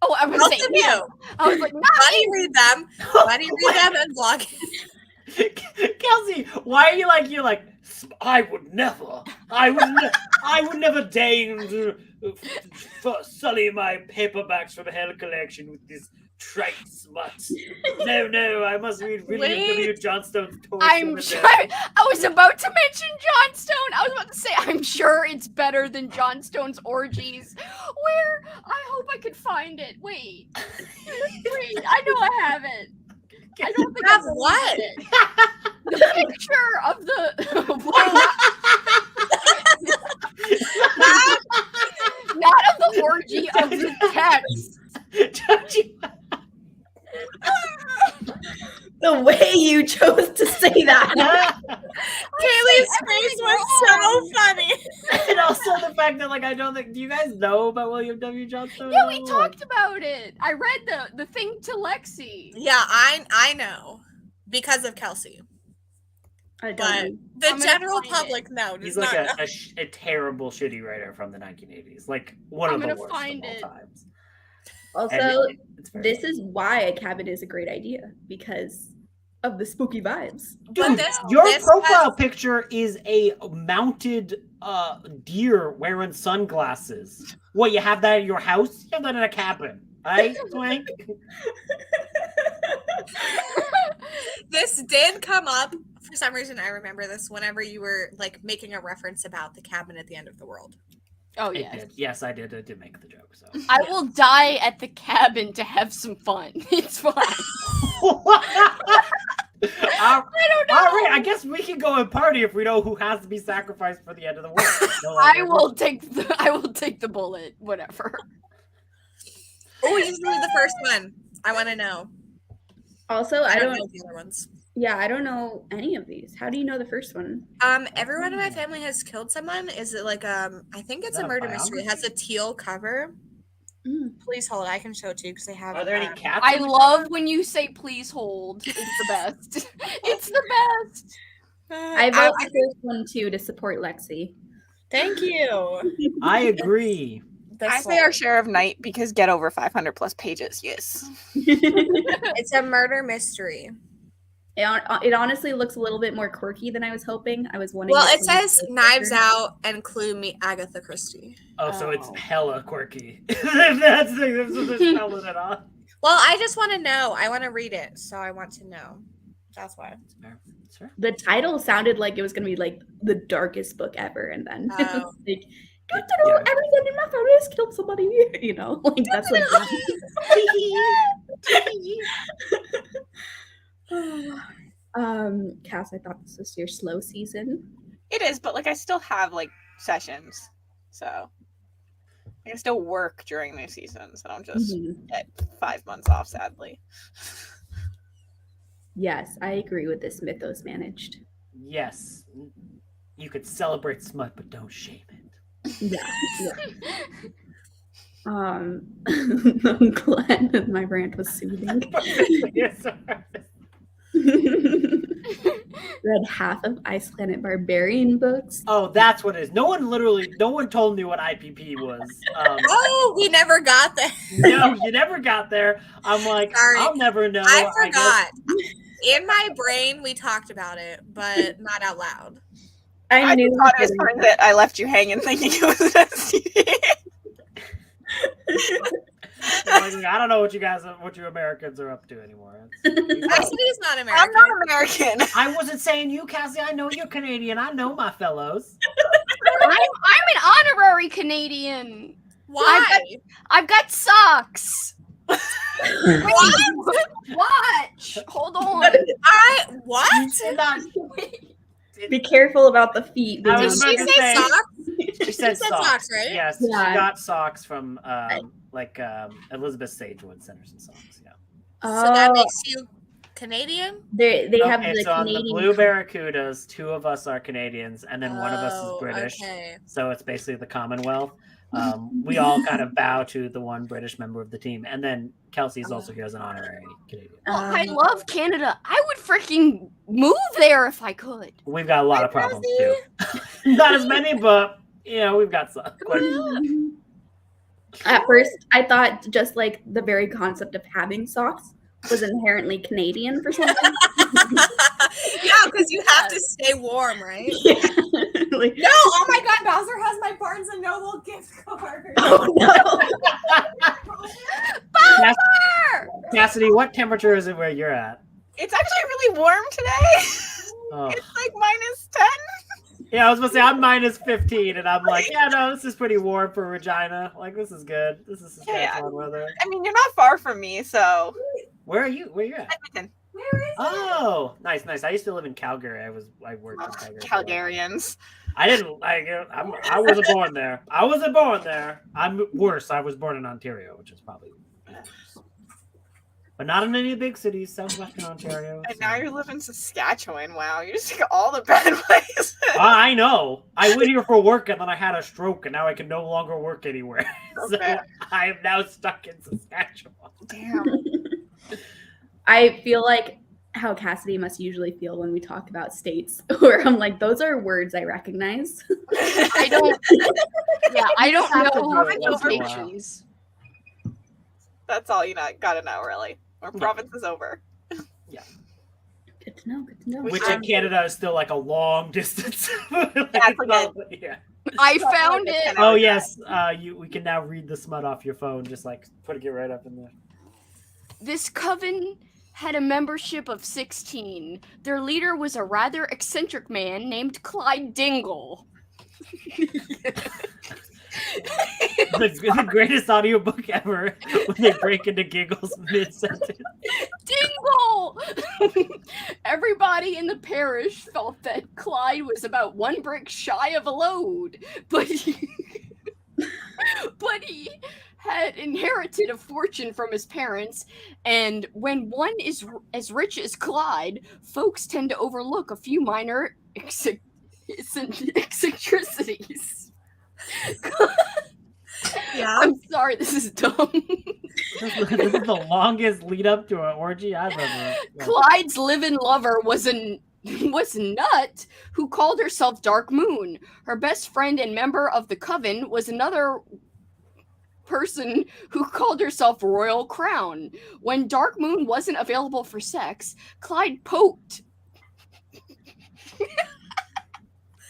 Oh, I was Both saying of you. I was like, not Buddy, read them. Buddy, read them and vlog. Kelsey, why are you like I would never deign to sully my paperbacks from Hell Collection with this trite smut. No, I must read William W. Johnstone's Toys I'm of the sure. Dead. I was about to mention Johnstone. I was about to say, I'm sure it's better than Johnstone's Orgies. Where? I hope I could find it. Wait. I know I have it. I don't think Have I've what? it. The picture of the. Not of the orgy, of the text. Don't you- The way you chose to say that. Kaylee's face was so funny. And also the fact that I don't think. Do you guys know about William W. Johnstone? Yeah, at we all? talked about it. I read the thing to Lexi. Yeah, I know. Because of Kelsey. I don't But know. the I'm gonna general find it. public, no, does He's not like know. a terrible, shitty writer from the 1980s. Like one I'm of the gonna worst find of all it. times. Also, And it's very this funny. is why a cabin is a great idea because of the spooky vibes. But Dude, this- your this profile has- picture is a mounted deer wearing sunglasses. What, you have that at your house? You have that in a cabin, right, Swank? This did come up for some reason. I remember this whenever you were like making a reference about the cabin at the end of the world. Oh It yes. did. Yes, I did. I did make the joke. So I will die at the cabin to have some fun. It's fine. all right, I guess we can go and party if we know who has to be sacrificed for the end of the world. No I longer- will take the bullet. Whatever. Oh, you just read the first one. I want to know. Also, I don't know the other ones. Yeah, I don't know any of these. How do you know the first one? Everyone in my family has killed someone. Is it like I think it's Is that a a murder mystery. It has a biography? teal cover. Mm. Please hold it. I can show it to you because they have. Are there any cats? I in the love cabin? when you say "please hold." It's the best. It's the best. I vote the first one too to support Lexi. Thank you. I agree. I say our share of night because get over 500 plus pages. Yes. It's a murder mystery. It honestly looks a little bit more quirky than I was hoping. I was wanting. Well, to it be says quicker. Knives Out and Clue me Agatha Christie. Oh, so it's Oh. hella quirky. that's what they're spelling it on. Well, I just want to know. I want to read it, so I want to know. That's why. Sure. The title sounded like it was going to be like the darkest book ever, and then it was Oh. like, got to know everyone in my family has killed somebody. You know, like that's like. Cass, I thought this was your slow season. It is, but like I still have like sessions, so I can still work during my seasons. I don't just Mhm. get 5 months off, sadly. Yes, I agree with this mythos managed. Yes. You could celebrate smut, but don't shame it. Yeah. I'm glad that my rant was soothing. Read half of Ice Planet Barbarian books. Oh, that's what it is. No one told me what IPP was. Oh, we never got that. No, you never got there. I'm like, Sorry. I'll never know. I guess- forgot. In my brain, we talked about it, but not out loud. I knew thought it was that- funny that I left you hanging thinking it was an STD. Like, I don't know what you Americans are up to anymore. Cassidy's not American. I'm not American. I wasn't saying you, Cassie. I know you're Canadian. I know my fellows. I'm an honorary Canadian. Why? I've got socks. What? Watch. Hold on. What? Be careful about the feet. I Did was she about to say say- socks? She said said socks. socks, right? Yes, Yeah. she got socks from Elizabeth Sagewood sent her some socks. Yeah. So that makes you Canadian? they have Okay, the so on Canadian. the Blue Barracudas, 2 of us are Canadians, and then 1 of us is Oh, British. okay. So it's basically the Commonwealth. We all kind of bow to the one British member of the team, and then Kelsey's also here as an honorary Canadian. Well, I love Canada. I would freaking move there if I could. We've got a lot of problems too. Not as many, but we've got some. Quite a few. At first, I thought just like the very concept of having socks was inherently Canadian for some reason. Yeah, because you have to stay warm, right? Like, No, oh my god, Bowser has my Barnes and Noble gift card. oh no! Cassidy, what temperature is it where you're at? It's actually really warm today. Oh. It's like -10. Yeah, I was gonna say I'm -15, and I'm like, yeah, no, this is pretty warm for Regina. Like, this is good. This is Saskatchewan weather. I mean, you're not far from me, so. Where are you? Where you at? Edmonton. Oh, nice. I used to live in Calgary. I worked in Calgary. for a while. Calgarians. I wasn't born there. I'm worse. I was born in Ontario, which is probably worse. But not in any of the big cities, southwestern Ontario. And now you live in Saskatchewan. Wow, you just take all the bad places. I know. I went here for work and then I had a stroke and now I can no longer work anywhere. Okay. So I am now stuck in Saskatchewan. Damn. I feel like how Cassidy must usually feel when we talk about states, where I'm like, those are words I recognize. I don't. Yeah, I don't Have to know do it once in a while. locations. That's all you gotta know, really. Our Yeah. province is over. Good to know. Good to know. Which in Canada is still like a long distance. it's like yeah. I found it. Oh yes, we can now read the smut off your phone, just like putting it right up in there. This coven had a membership of 16. Their leader was a rather eccentric man named Clyde Dingle. The greatest audiobook ever when they break into giggles mid-sentence. Dingle! Everybody in the parish felt that Clyde was about one brick shy of a load, but he had inherited a fortune from his parents, and when one is as rich as Clyde, folks tend to overlook a few minor eccentricities. Yeah. I'm sorry, this is dumb. This is the longest lead up to an orgy I've ever. Yeah. Clyde's live-in lover was Nut, who called herself Dark Moon. Her best friend and member of the coven was another person who called herself Royal Crown. When Dark Moon wasn't available for sex, Clyde poked.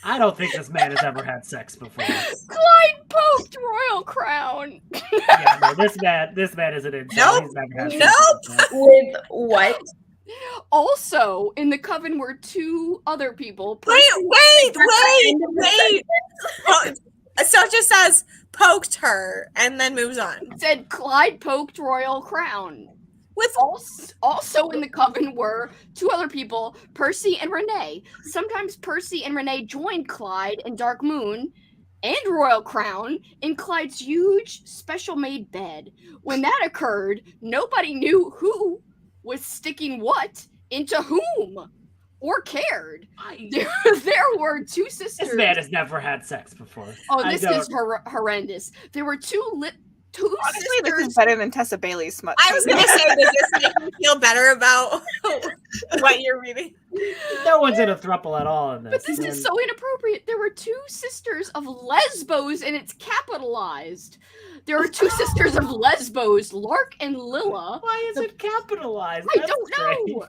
I don't think this man has ever had sex before. Clyde poked Royal Crown. Yeah, no, this man isn't in. Nope. He's never had Nope. sex before. With what? Also, in the coven were two other people. Wait. Oh, so it just says poked her and then moves on. It said Clyde poked Royal Crown. With Also in the coven were two other people, Percy and Renee. Sometimes Percy and Renee joined Clyde and Dark Moon and Royal Crown in Clyde's huge special-made bed. When that occurred, nobody knew who was sticking what into whom or cared. There were two sisters. This man has never had sex before. Oh, this is horrendous. There were two Honestly, sisters. this is better than Tessa Bailey's smut. I was gonna say, does this make you feel better about what you're reading? No one's in a throuple at all in this. But this is so inappropriate. There were two sisters of Lesbos, and it's capitalized. There are two sisters of Lesbos, Lark and Lilla. Why is it capitalized? I don't know.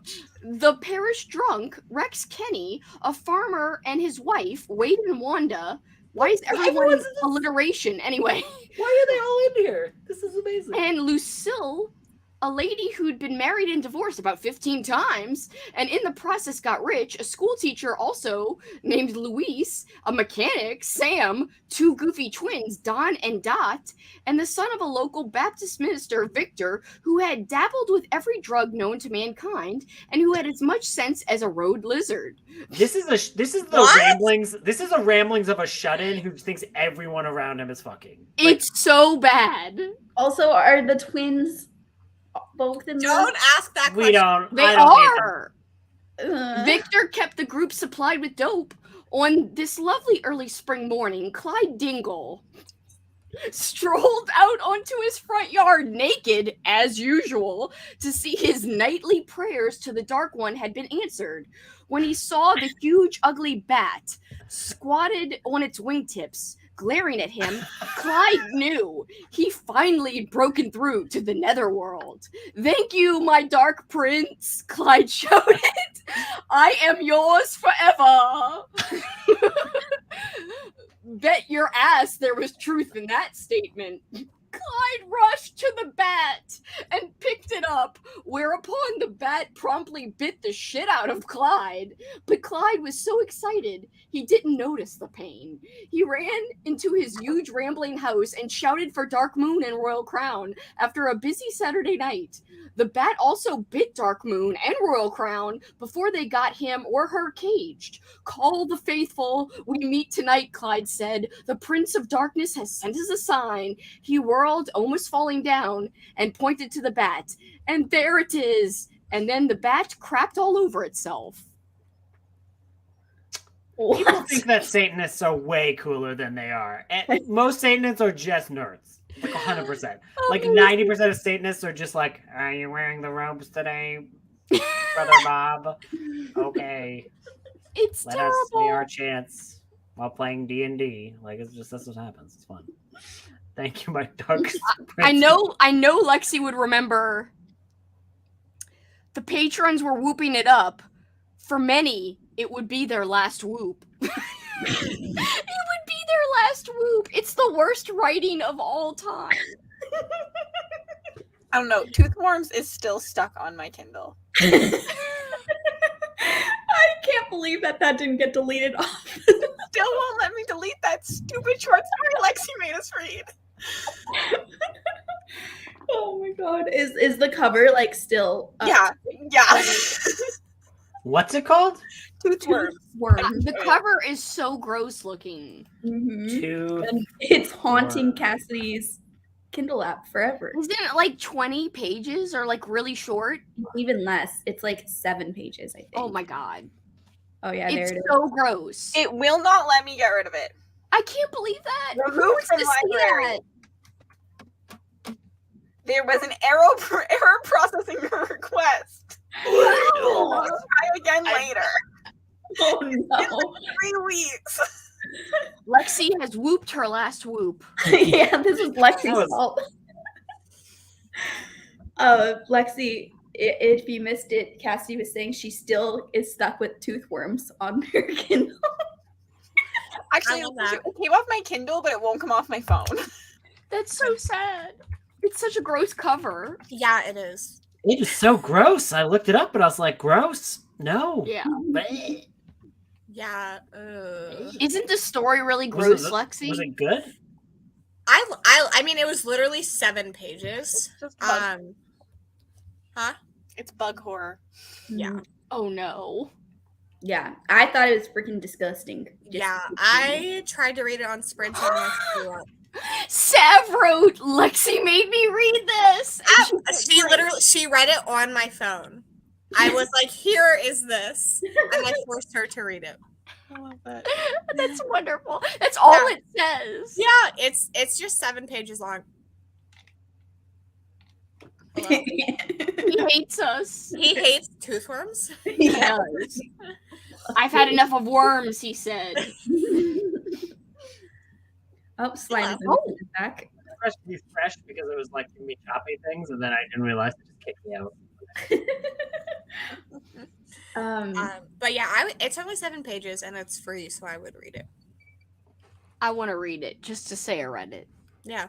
The parish drunk, Rex Kenny, a farmer, and his wife, Wade and Wanda. Why is everyone alliteration anyway? Why are they all in here? This is amazing. And Lucille, a lady who'd been married and divorced about 15 times, and in the process got rich, a school teacher also named Luis, a mechanic, Sam, two goofy twins, Don and Dot, and the son of a local Baptist minister, Victor, who had dabbled with every drug known to mankind, and who had as much sense as a road lizard. This is the ramblings. This is the ramblings of a shut-in who thinks everyone around him is fucking. It's so bad. Also, are the twins both in Don't ask that question. We don't. They I don't need them. are. Victor kept the group supplied with dope. On this lovely early spring morning, Clyde Dingle strolled out onto his front yard naked, as usual, to see his nightly prayers to the Dark One had been answered. When he saw the huge, ugly bat squatted on its wingtips, glaring at him, Clyde knew he finally had broken through to the netherworld. "Thank you, my dark prince," Clyde shouted. "I am yours forever." Bet your ass there was truth in that statement. Clyde rushed to the bat and picked it up, whereupon the bat promptly bit the shit out of Clyde. But Clyde was so excited, he didn't notice the pain. He ran into his huge rambling house and shouted for Dark Moon and Royal Crown after a busy Saturday night. The bat also bit Dark Moon and Royal Crown before they got him or her caged. "Call the faithful. We meet tonight," Clyde said. "The Prince of Darkness has sent us a sign." He whirled, almost falling down, and pointed to the bat. "And there it is." And then the bat crapped all over itself. People think that Satanists are way cooler than they are. And most Satanists are just nerds. Like 100%. Like 90% of Satanists are just like, "Are you wearing the robes today, Brother Bob. Okay, It's let us be terrible. our chance while playing D&D. Like it's just that's what happens. It's fun. Thank you, my dark. I know Lexi would remember. The patrons were whooping it up. For many, it would be their last whoop. It would be their last whoop. It's the worst writing of all time. I don't know. Toothworms is still stuck on my Kindle. I can't believe that didn't get deleted off. Still won't let me delete that stupid short story Lexi made us read. Oh my god. Is the cover like still up? Yeah. What's it called? Toothworms. Worm. The cover is so gross looking. Mhm. And it's haunting Cassidy's Kindle app forever. Isn't it like 20 pages or like really short? Even less. It's like 7 pages, I think. Oh my god. Oh yeah, there It's it is. so gross. It will not let me get rid of it. I can't believe that. Who Removed wants from to see library. that? There was an error processing your request. Oh. Let's try again later. Oh no. 3 weeks. Lexi has whooped her last whoop. Yeah, this is Lexi's fault. Lexi, if you missed it, Cassie was saying she still is stuck with toothworms on her Kindle. Actually, it came off my Kindle, but it won't come off my phone. That's so sad. It's such a gross cover. Yeah, it is. It is so gross. I looked it up, but I was like, gross. No. Yeah. Yeah. Isn't the story really Was gross, it- Lexi? Was it good? I mean, it was literally 7 pages. It's bug horror. Yeah. Oh no. Yeah, I thought it was freaking disgusting. Yeah, I tried to read it on Sprints and I threw up. Sav wrote, Lexi made me read this. And She read it on my phone. I was like, here is this. And I forced her to read it. I love that. That's wonderful. That's all it says. Yeah, it's just 7 pages long. He hates us. He hates toothworms. He does. I've had enough of worms, he said. Oh, slime is back. Fresh to be fresh because it was like giving me choppy things, and then I didn't realize it just kicked me out. But yeah, it's only 7 pages and it's free, so I would read it. I want to read it just to say I read it. Yeah.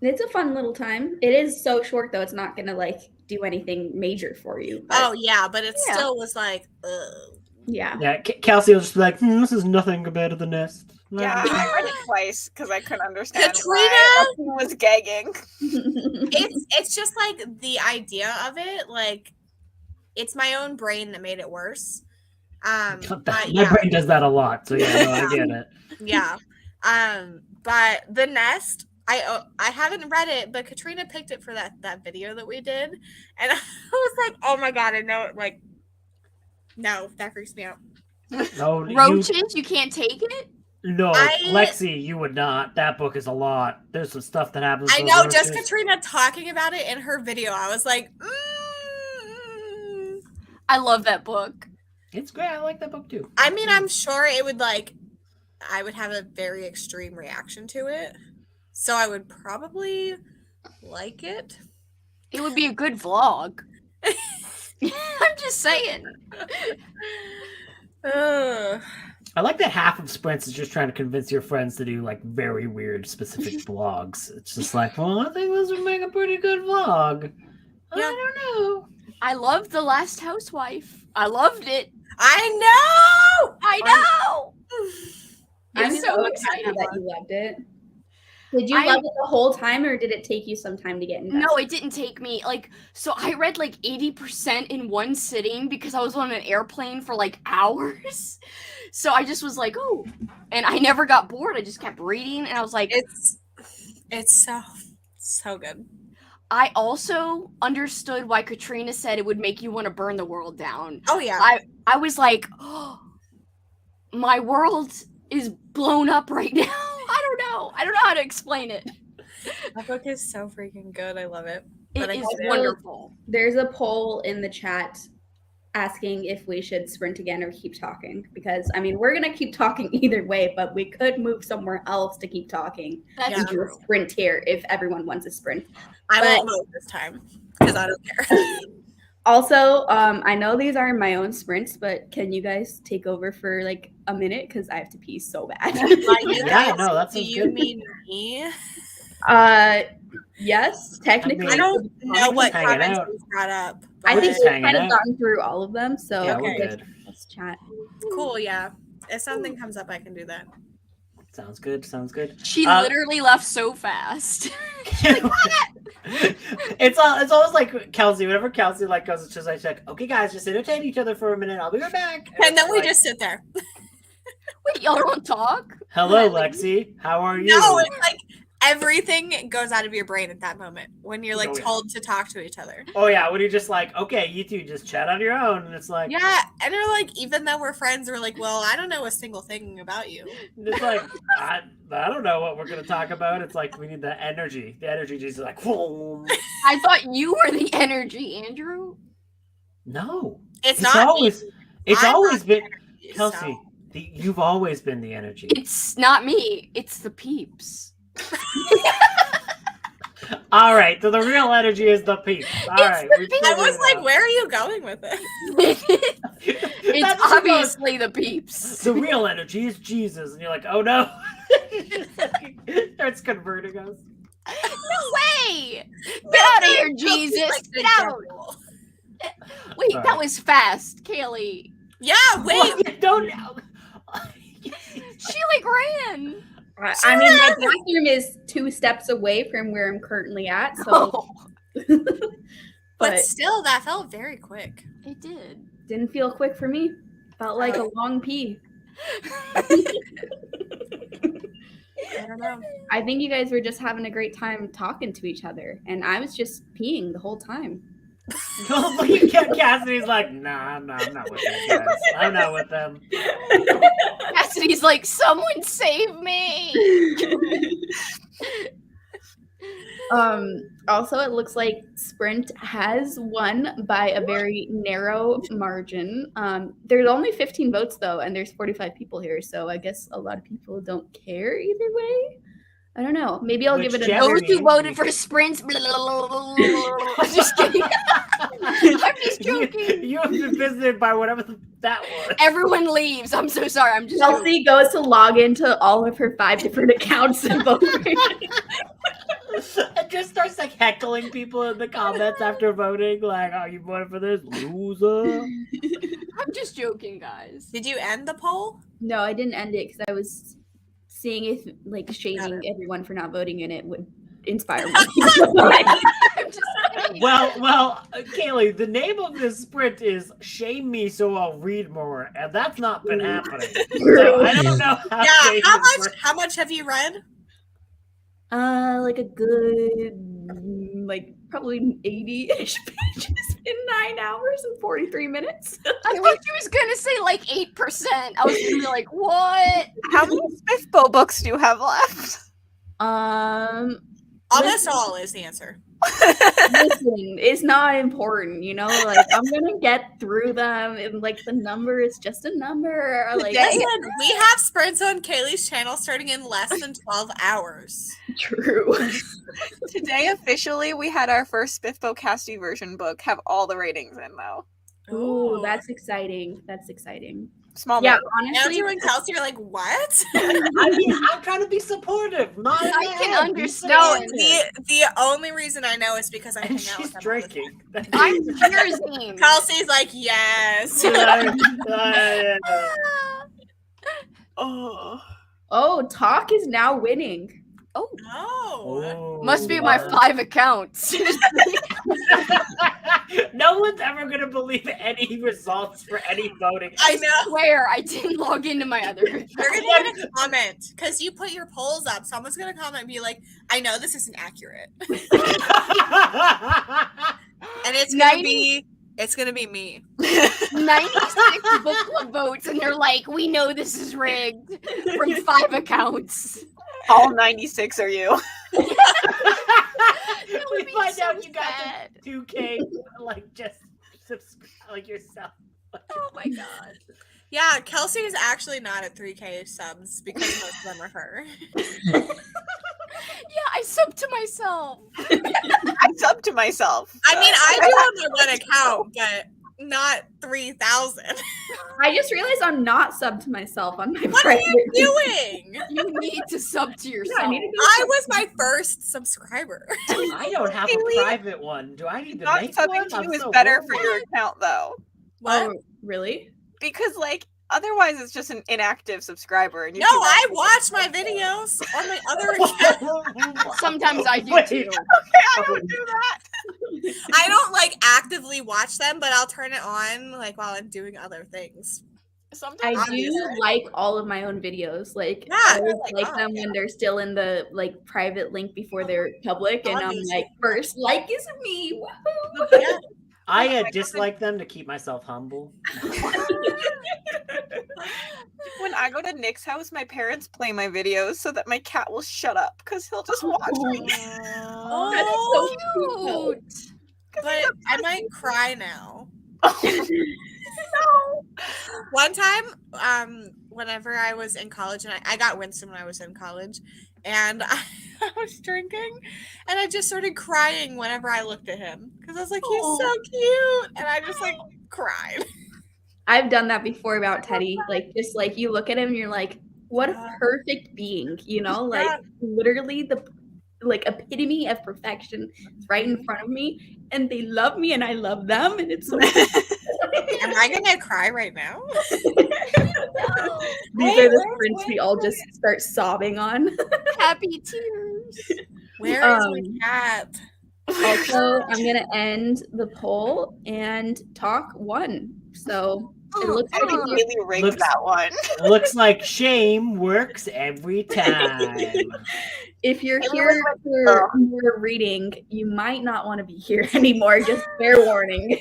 It's a fun little time. It is so short though; it's not gonna like do anything major for you. Oh yeah, but it still was like, ugh. Yeah. Yeah, Kelsey will just be like, this is nothing compared to the nest. Yeah, I read it twice because I couldn't understand Katrina why he was gagging. It's just like the idea of it, like it's my own brain that made it worse. But My brain does that a lot, so yeah, no, I get it. Yeah. But the nest, I haven't read it, but Katrina picked it for that video that we did, and I was like, oh my god, I know it. Like, no, that freaks me out. No, Roaches, you can't take it? No, Lexi, you would not. That book is a lot. There's some stuff that happens. I with know, roaches. just Katrina talking about it in her video, I was like, I love that book. It's great. I like that book too. I mean, I'm sure it would I would have a very extreme reaction to it. So I would probably like it. It would be a good vlog. I'm just saying. I like that half of Sprints is just trying to convince your friends to do like very weird specific vlogs. It's just like, well, I think this would make a pretty good vlog. I don't know. I loved The Last Housewife. I loved it. I know. I'm so so excited excited that you loved it. Did you love it the whole time, or did it take you some time to get invested? No, it didn't take me so I read 80% in one sitting because I was on an airplane for hours. So I just was like, oh, and I never got bored. I just kept reading, and I was like, it's so good. I also understood why Katrina said it would make you want to burn the world down. Oh yeah. I was like, oh, my world is blown up right now. I don't know how to explain it. That book is so freaking good. I love it. It I is can do. wonderful. There's a poll in the chat asking if we should sprint again or keep talking, because I mean we're gonna keep talking either way, but we could move somewhere else to keep talking. That's and do a true. sprint here if everyone wants a sprint. I But- won't move this time because I don't care. Also, I know these are my own sprints, but can you guys take over for like a minute because I have to pee so bad. Yeah, no, that Do sounds you good. mean me? Yes, technically. I don't know what hanging comments out. was brought up. I but- think just we've hanging kind of out. gotten through all of them, so Yeah, we're Okay. good. let's chat. Cool, yeah. If something comes up, I can do that. Sounds good. Sounds good. She literally left so fast. It's always like Kelsey. Whenever Kelsey like goes, it's just like, okay, guys, just entertain each other for a minute. I'll be right back. And then we like, just sit there. Wait, y'all don't talk? hello, Lexi. How are you? No, it's like everything goes out of your brain at that moment when you're like Oh, yeah. told to talk to each other. Oh yeah, when you're just like, okay, you two just chat on your own, and it's like, Yeah, and they're like, even though we're friends, we're like, well, I don't know a single thing about you. it's like I don't know what we're gonna talk about. It's like we need the energy. The energy just like, whoa. I thought you were the energy, Andrew. No, It's it's not always me. it's I'm always not been energy, Kelsey. so- You've always been the energy. It's not me. It's the peeps. All right, so the real energy is the peeps. All right, we I figured was it like, out. where are you going with it? It's That's what she goes, obviously the peeps. the real energy is Jesus, and you're like, oh no. Starts converting us. No way! Get out of here, Jesus! Like the Get out! devil. Wait, Sorry. that was fast, Kaylee. Yeah, wait. Don't. She like ran. I mean, my bathroom is 2 steps away from where I'm currently at, so Oh, But but still, that felt very quick. it did. didn't feel quick for me. Felt like a long pee. I don't know. I think you guys were just having a great time talking to each other, and I was just peeing the whole time. Cassidy's like, nah, I'm not with them guys. I'm not with them. Cassidy's like, someone save me. Also, it looks like Sprint has won by a very narrow margin. There's only 15 votes though, and there's 45 people here, so I guess a lot of people don't care either way. I don't know. Maybe I'll give it a Whichever Those who you- voted for sprints. I'm just kidding. I'm just joking. You have been visited by whatever that was. Everyone leaves. I'm so sorry. I'm just joking. Chelsea goes to log into all of her 5 different accounts and vote. And just starts like heckling people in the comments after voting, like, "Oh, you voted for this loser." I'm just joking, guys. Did you end the poll? No, I didn't end it because I was seeing if like shaming everyone for not voting in it would inspire more people. I'm just kidding. Well, Kaylee, the name of this sprint is "Shame Me So I'll Read More," and that's not been happening. So I don't know how. Yeah. shame How this much? works. How much have you read? Like a good, like probably 80-ish pages in 9 hours and 43 minutes. I thought she was gonna say like 8%. I was gonna be like, what? How many Spiffbo books do you have left? Um, Almost all is the answer. listen, it's not important, you know. Like I'm gonna get through them, and like the number is just a number. Like Listen, we have sprints on Kaylee's channel starting in less than 12 hours. true. Today, officially, we had our first Spiffbo Casty version book have all the ratings in, though. Ooh, that's exciting. That's exciting. Small Yeah, book. honestly, Andrew and Kelsey are like, what? I mean, I'm trying to be supportive. Not in I my can head. understand. No, Be the only reason I know is because I and hang out she's with them all the time. drinking. I'm cheersing. Kelsey's like, yes. Oh. oh, talk is now winning. Oh. Oh, Must be my wow. 5 accounts. No one's ever gonna believe any results for any voting. I know. Swear I didn't log into my other account. You're gonna get a comment because you put your polls up. Someone's gonna comment and be like, "I know this isn't accurate," and it's gonna be me. 96 book club votes, and they're like, we know this is rigged from 5 accounts. All 96 are you. We be find so out you got sad. to 2K, like just subscribe, like yourself. Oh my god. Yeah, Kelsey is actually not at 3K subs because most of them are her. Yeah, I sub to myself. I sub to myself. I mean, I do on my one account, but not 3,000. I just realized I'm not subbed to myself on my What are private. you doing? You need to sub to yourself. I need to go I sub was to my first subscriber. I don't have a Haley, private one. Do I need to Not make subbing one? to I'm you is so better bored. for your account though, What? Oh, really? because like otherwise it's just an inactive subscriber. And you No, do I that. watch my videos on my other account. Sometimes I do Wait. too. I don't do that. I don't like actively watch them, but I'll turn it on like while I'm doing other things. Sometimes I do like all of my own videos. Like Yeah, I always like, like oh, them when they're still in the like private link before they're public, and I'm Obviously. like, first like is me. Woohoo! Yeah. I dislike them to keep myself humble. when I go to Nick's house, my parents play my videos so that my cat will shut up because he'll just watch me. Oh, that's so cute. But I might cry now. No. One time, whenever I was in college, and I got Winston when I was in college, and I was drinking, and I just started crying whenever I looked at him because I was like, he's so cute, and I just like cried. I've done that before about Teddy. Like just like you look at him and you're like, what a perfect being, you know? Like literally the like epitome of perfection is right in front of me, and they love me and I love them, and it's so Am I gonna cry right now? these are the sprints we all just start sobbing on. Happy tears. Where is my cat? Also, I'm gonna end the poll and talk one. So it looks I like really rigged that one. Looks like shame works every time. if you're here for more reading, you might not want to be here anymore. Just fair warning.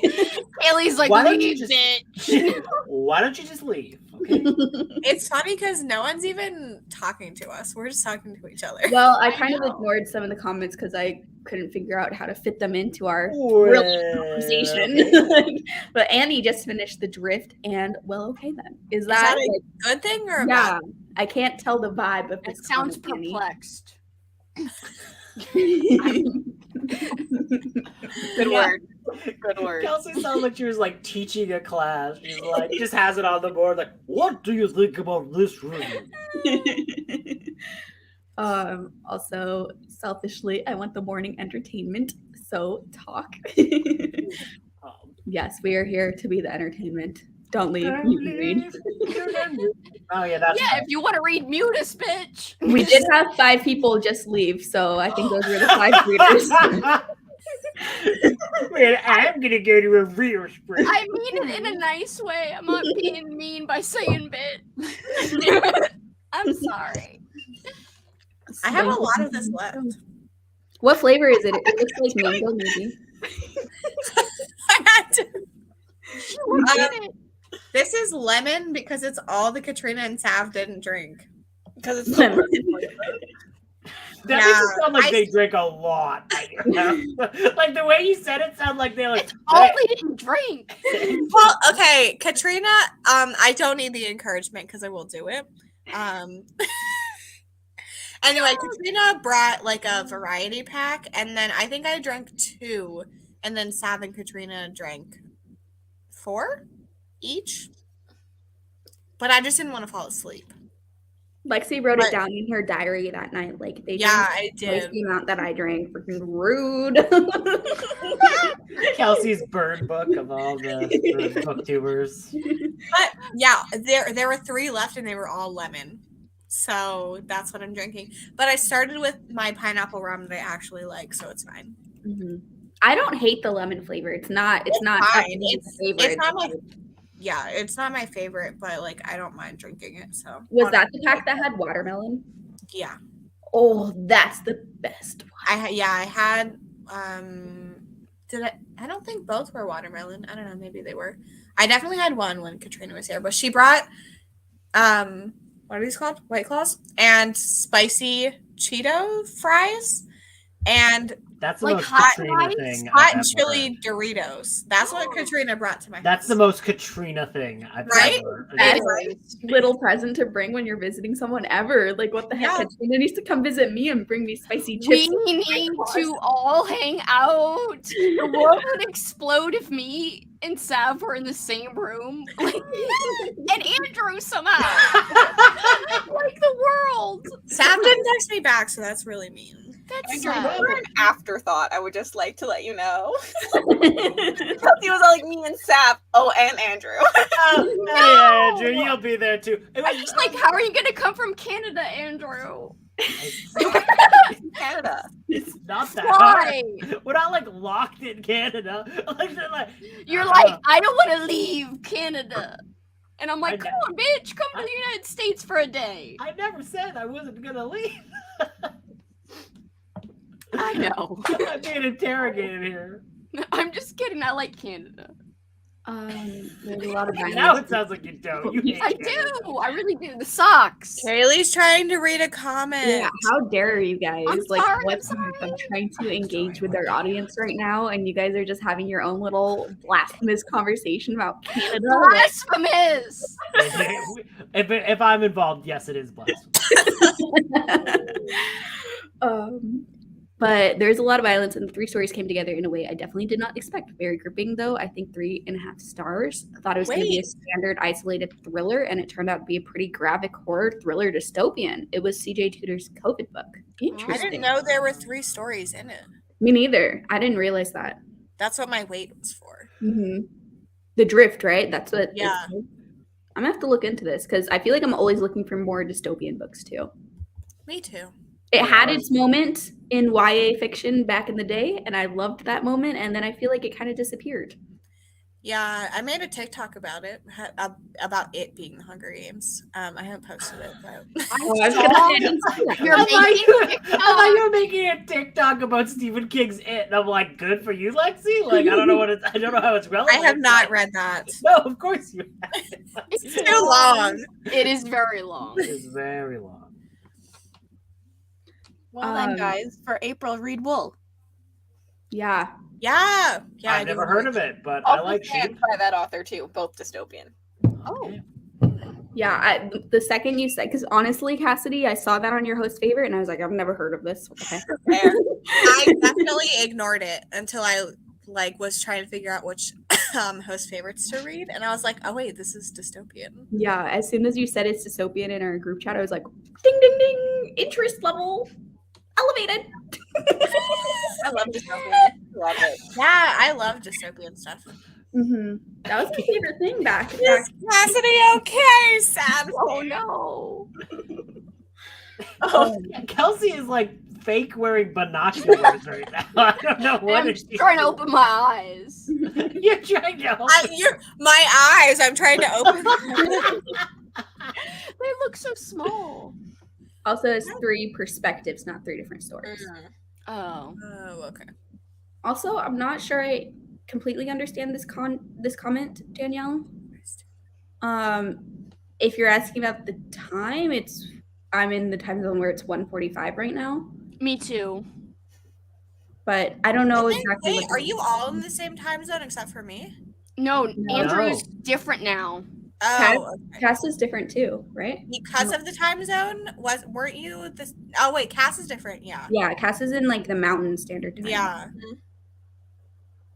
Haley's like, Why don't you leave, just- bitch. Why don't you just leave? Okay. It's funny because no one's even talking to us. We're just talking to each other. Well, I I kind of know. ignored some of the comments because I couldn't figure out how to fit them into our brilliant conversation. But Annie just finished the drift, and well, okay then. Is that, a like, good thing or a yeah? I can't tell the vibe of It this. sounds comment, Annie. perplexed. Good word. Good word. Kelsey sounds like she was like teaching a class. She's like just has it on the board. Like, what do you think about this room? Also, selfishly, I want the morning entertainment. So talk. Yes, we are here to be the entertainment. Don't leave. You can read. Oh yeah, that's Yeah, if you want to read Mutis, bitch. We did have 5 people just leave, so I think those were the 5 readers. Well, I'm gonna go to a real sprint. I mean it in a nice way. I'm not being mean by saying bit. I'm sorry. I have a lot of this left. What flavor is it? It looks like mango, maybe. I had to. She looked at it. This is lemon because it's all the Katrina and Sav didn't drink. Because it's Lemon. That makes it sound like they drink a lot. Like the way you said it sounded like they like. It's all they didn't drink. Well, okay, Katrina. I don't need the encouragement because I will do it. Anyway, Katrina brought like a variety pack, and then I think I drank 2, and then Sav and Katrina drank 4 each. But I just didn't want to fall asleep. Lexi wrote it down in her diary that night. Like they Yeah, drank I twice did. the amount that I drank. Freaking rude. Kelsey's burn book of all the booktubers. But yeah, there were 3 left, and they were all lemon. So that's what I'm drinking. But I started with my pineapple rum that I actually like, so it's fine. Mhm. I don't hate the lemon flavor. It's not fine. everyone's favorite. It's not it's not my favorite, but like I don't mind drinking it. So Was that the pack that had watermelon? Yeah. Oh, that's the best one. I had I don't think both were watermelon. I don't know, maybe they were. I definitely had one when Katrina was here, but she brought what are these called? White Claws and spicy Cheeto fries. And That's the Like most hot Katrina fries? thing. Hot I've ever chili heard. Doritos. That's what Katrina brought to my house. That's the most Katrina thing I've Right? ever. Best Right? little present to bring when you're visiting someone ever. Like, what the heck? Yeah. Katrina needs to come visit me and bring me spicy chips. We need to all hang out. The world would explode if me and Sav were in the same room. Like, and Andrew somehow. Like the world. Sam didn't text me back, so that's really mean. That's Andrew, sad. for an afterthought, I would just like to let you know. He was all like me and Sap. Oh, and Andrew. Oh, hey, Andrew, you'll be there too. I'm just like, how are you gonna come from Canada, Andrew? Canada. It's not that Why? hard. We're not like locked in Canada. Like, they're like, You're like, I don't want to leave Canada. And I'm I like, come know. on, bitch, come to the United States for a day. I never said I wasn't gonna leave. I know. I'm being interrogated here. I'm just kidding. I like Canada. There's a lot of Now violence. it sounds like you don't. You hate I Canada. do. I really do. The socks. Kaylee's trying to read a comment. Yeah, how dare you guys? I'm Like, sorry, what's I'm up? I'm trying to engage with our audience right now, and you guys are just having your own little blasphemous conversation about Canada. Like, Blasphemous. If I'm involved, yes, it is blasphemous. But there's a lot of violence, and the three stories came together in a way I definitely did not expect. Very gripping, though. I think 3.5 stars. I thought it was going to be a standard isolated thriller, and it turned out to be a pretty graphic horror thriller dystopian. It was CJ Tudor's COVID book. Interesting. I didn't know there were 3 stories in it. Me neither. I didn't realize that. That's what my wait was for. The drift, right? That's what. Yeah. I'm gonna have to look into this because I feel like I'm always looking for more dystopian books too. Me too. It had its moment in YA fiction back in the day, and I loved that moment, and then I feel like it kind of disappeared. Yeah, I made a TikTok about it, about it being the Hunger Games. I haven't posted it, but I was gonna say, I didn't see that. You're I thought making you- I TikTok. thought you were making a TikTok about Stephen King's It, and I'm like, good for you, Lexi. Like, I don't know how it's I relevant. have not read that. No, of course you haven't. It's too long. It is very long. It's very long. Well then, guys, for April, read Wool. Yeah. Yeah. I've never heard of it, but I like sheep. by that author too, both dystopian. Oh. Yeah, the second you said, because honestly, Cassidy, I saw that on your host favorite, and I was like, I've never heard of this. What the heck? Fair. I definitely ignored it until I was trying to figure out which host favorites to read, and I was like, oh wait, this is dystopian. Yeah, as soon as you said it's dystopian in our group chat, I was like, ding, ding, ding, interest level elevated. I love dystopian. Love it. Yeah, I love dystopian stuff. That was my favorite thing back. Is Cassidy okay, Sam? Oh no. Oh, Kelsey is like fake wearing binoculars right now. I don't know what I'm is she trying to open my eyes. You're trying to help. My eyes. I'm trying to open them. They look so small. Also, it's 3 perspectives, not 3 different stories. Oh. Oh, okay. Also, I'm not sure I completely understand this comment, Danielle. If you're asking about the time, I'm in the time zone where it's 1:45 right now, Me too. but I don't know exactly. Wait, are you all in the same time zone except for me? No, No. Andrew's different now. Oh, okay. Cass is different too, right? Because of the time zone, weren't you this? Oh wait, Cass is different. Yeah. Yeah, Cass is in like the Mountain Standard Time. Yeah.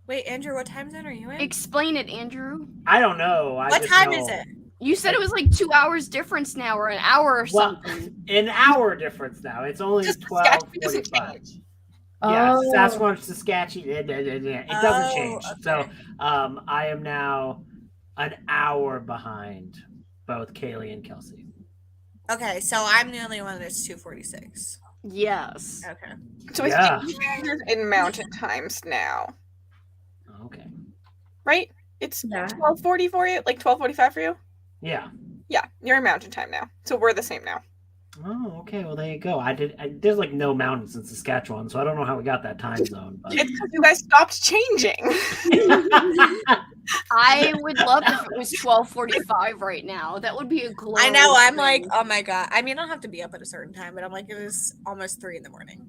Wait, Andrew, what time zone are you in? Explain it, Andrew. I don't know. What time is it? You said it was like 2 hours difference now, or an hour or Well, something. an hour difference now. It's only Just 12:45. doesn't change. Yeah, Oh. Sasquatch, Saskatchewan. It doesn't change. okay. So, I am now an hour behind both Kaylee and Kelsey. Okay, so I'm the only one that's 2:46. Yes. Okay. So I Yeah. think you're in mountain times now, Okay. right? It's Yeah. 12:40 for you, like 12:45 for you. Yeah. Yeah, you're in mountain time now, so we're the same now. Oh, okay. Well, there you go. There's like no mountains in Saskatchewan, so I don't know how we got that time zone. But... It's because you guys stopped changing. I would love if it was 12:45 right now. That would be a glorious I know. I'm thing. like, oh my god. I mean, I don't have to be up at a certain time, but I'm like, it was almost 3 in the morning.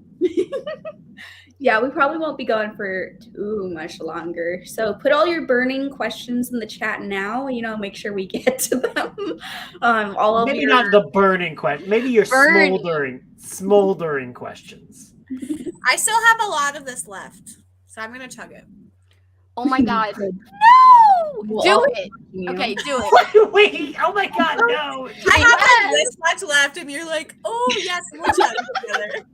Yeah, we probably won't be going for too much longer. So put all your burning questions in the chat now. Make sure we get to them. All of Maybe your not the burning question. Maybe your smoldering questions. I still have a lot of this left, so I'm gonna chug it. Oh my god. Good. No! We'll Do all it. you. Okay, do it. Wait! Oh my god, no! I have like this much left, and you're like, oh yes, we'll chug it together.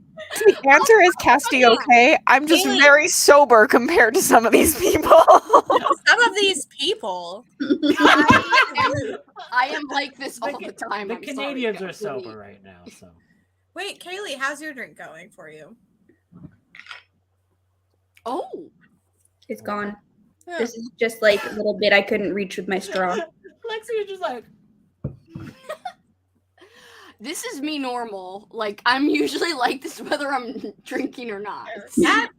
The answer is Cassidy, okay? I'm just Really? very sober compared to some of these people. Some of these people. I am like this all the time. The I'm Canadians sorry, are sober right now, so. Wait, Kaylee, how's your drink going for you? Oh, It's gone. Yeah. This is just like a little bit I couldn't reach with my straw. Lexi is just like, this is me normal. Like, I'm usually like this whether I'm drinking or not. That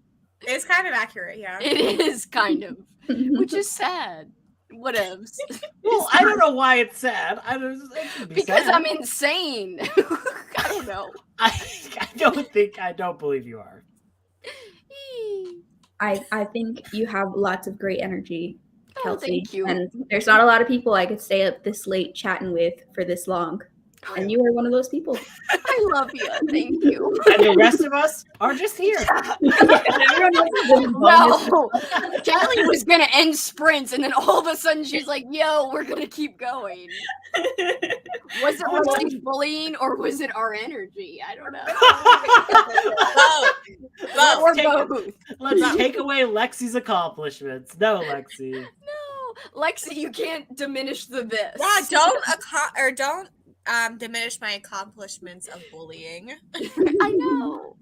is kind of accurate, yeah. It is kind of, which is sad. Whatevs. well, I don't know why it's sad. It should be Because sad. I'm insane. I don't know. I don't believe you are. I think you have lots of great energy, Oh, Kelsey. thank you. And there's not a lot of people I could stay up this late chatting with for this long. And you are one of those people. I love you. Thank you. And the rest of us are just here. No, Kelly was gonna end sprints, and then all of a sudden she's like, "Yo, we're gonna keep going." Was it Lexi's bullying, or was it our energy? I don't know. Or both. Let's take away Lexi's accomplishments. No, Lexi. No, Lexi, you can't diminish the this. Yeah, don't diminish my accomplishments of bullying. I know.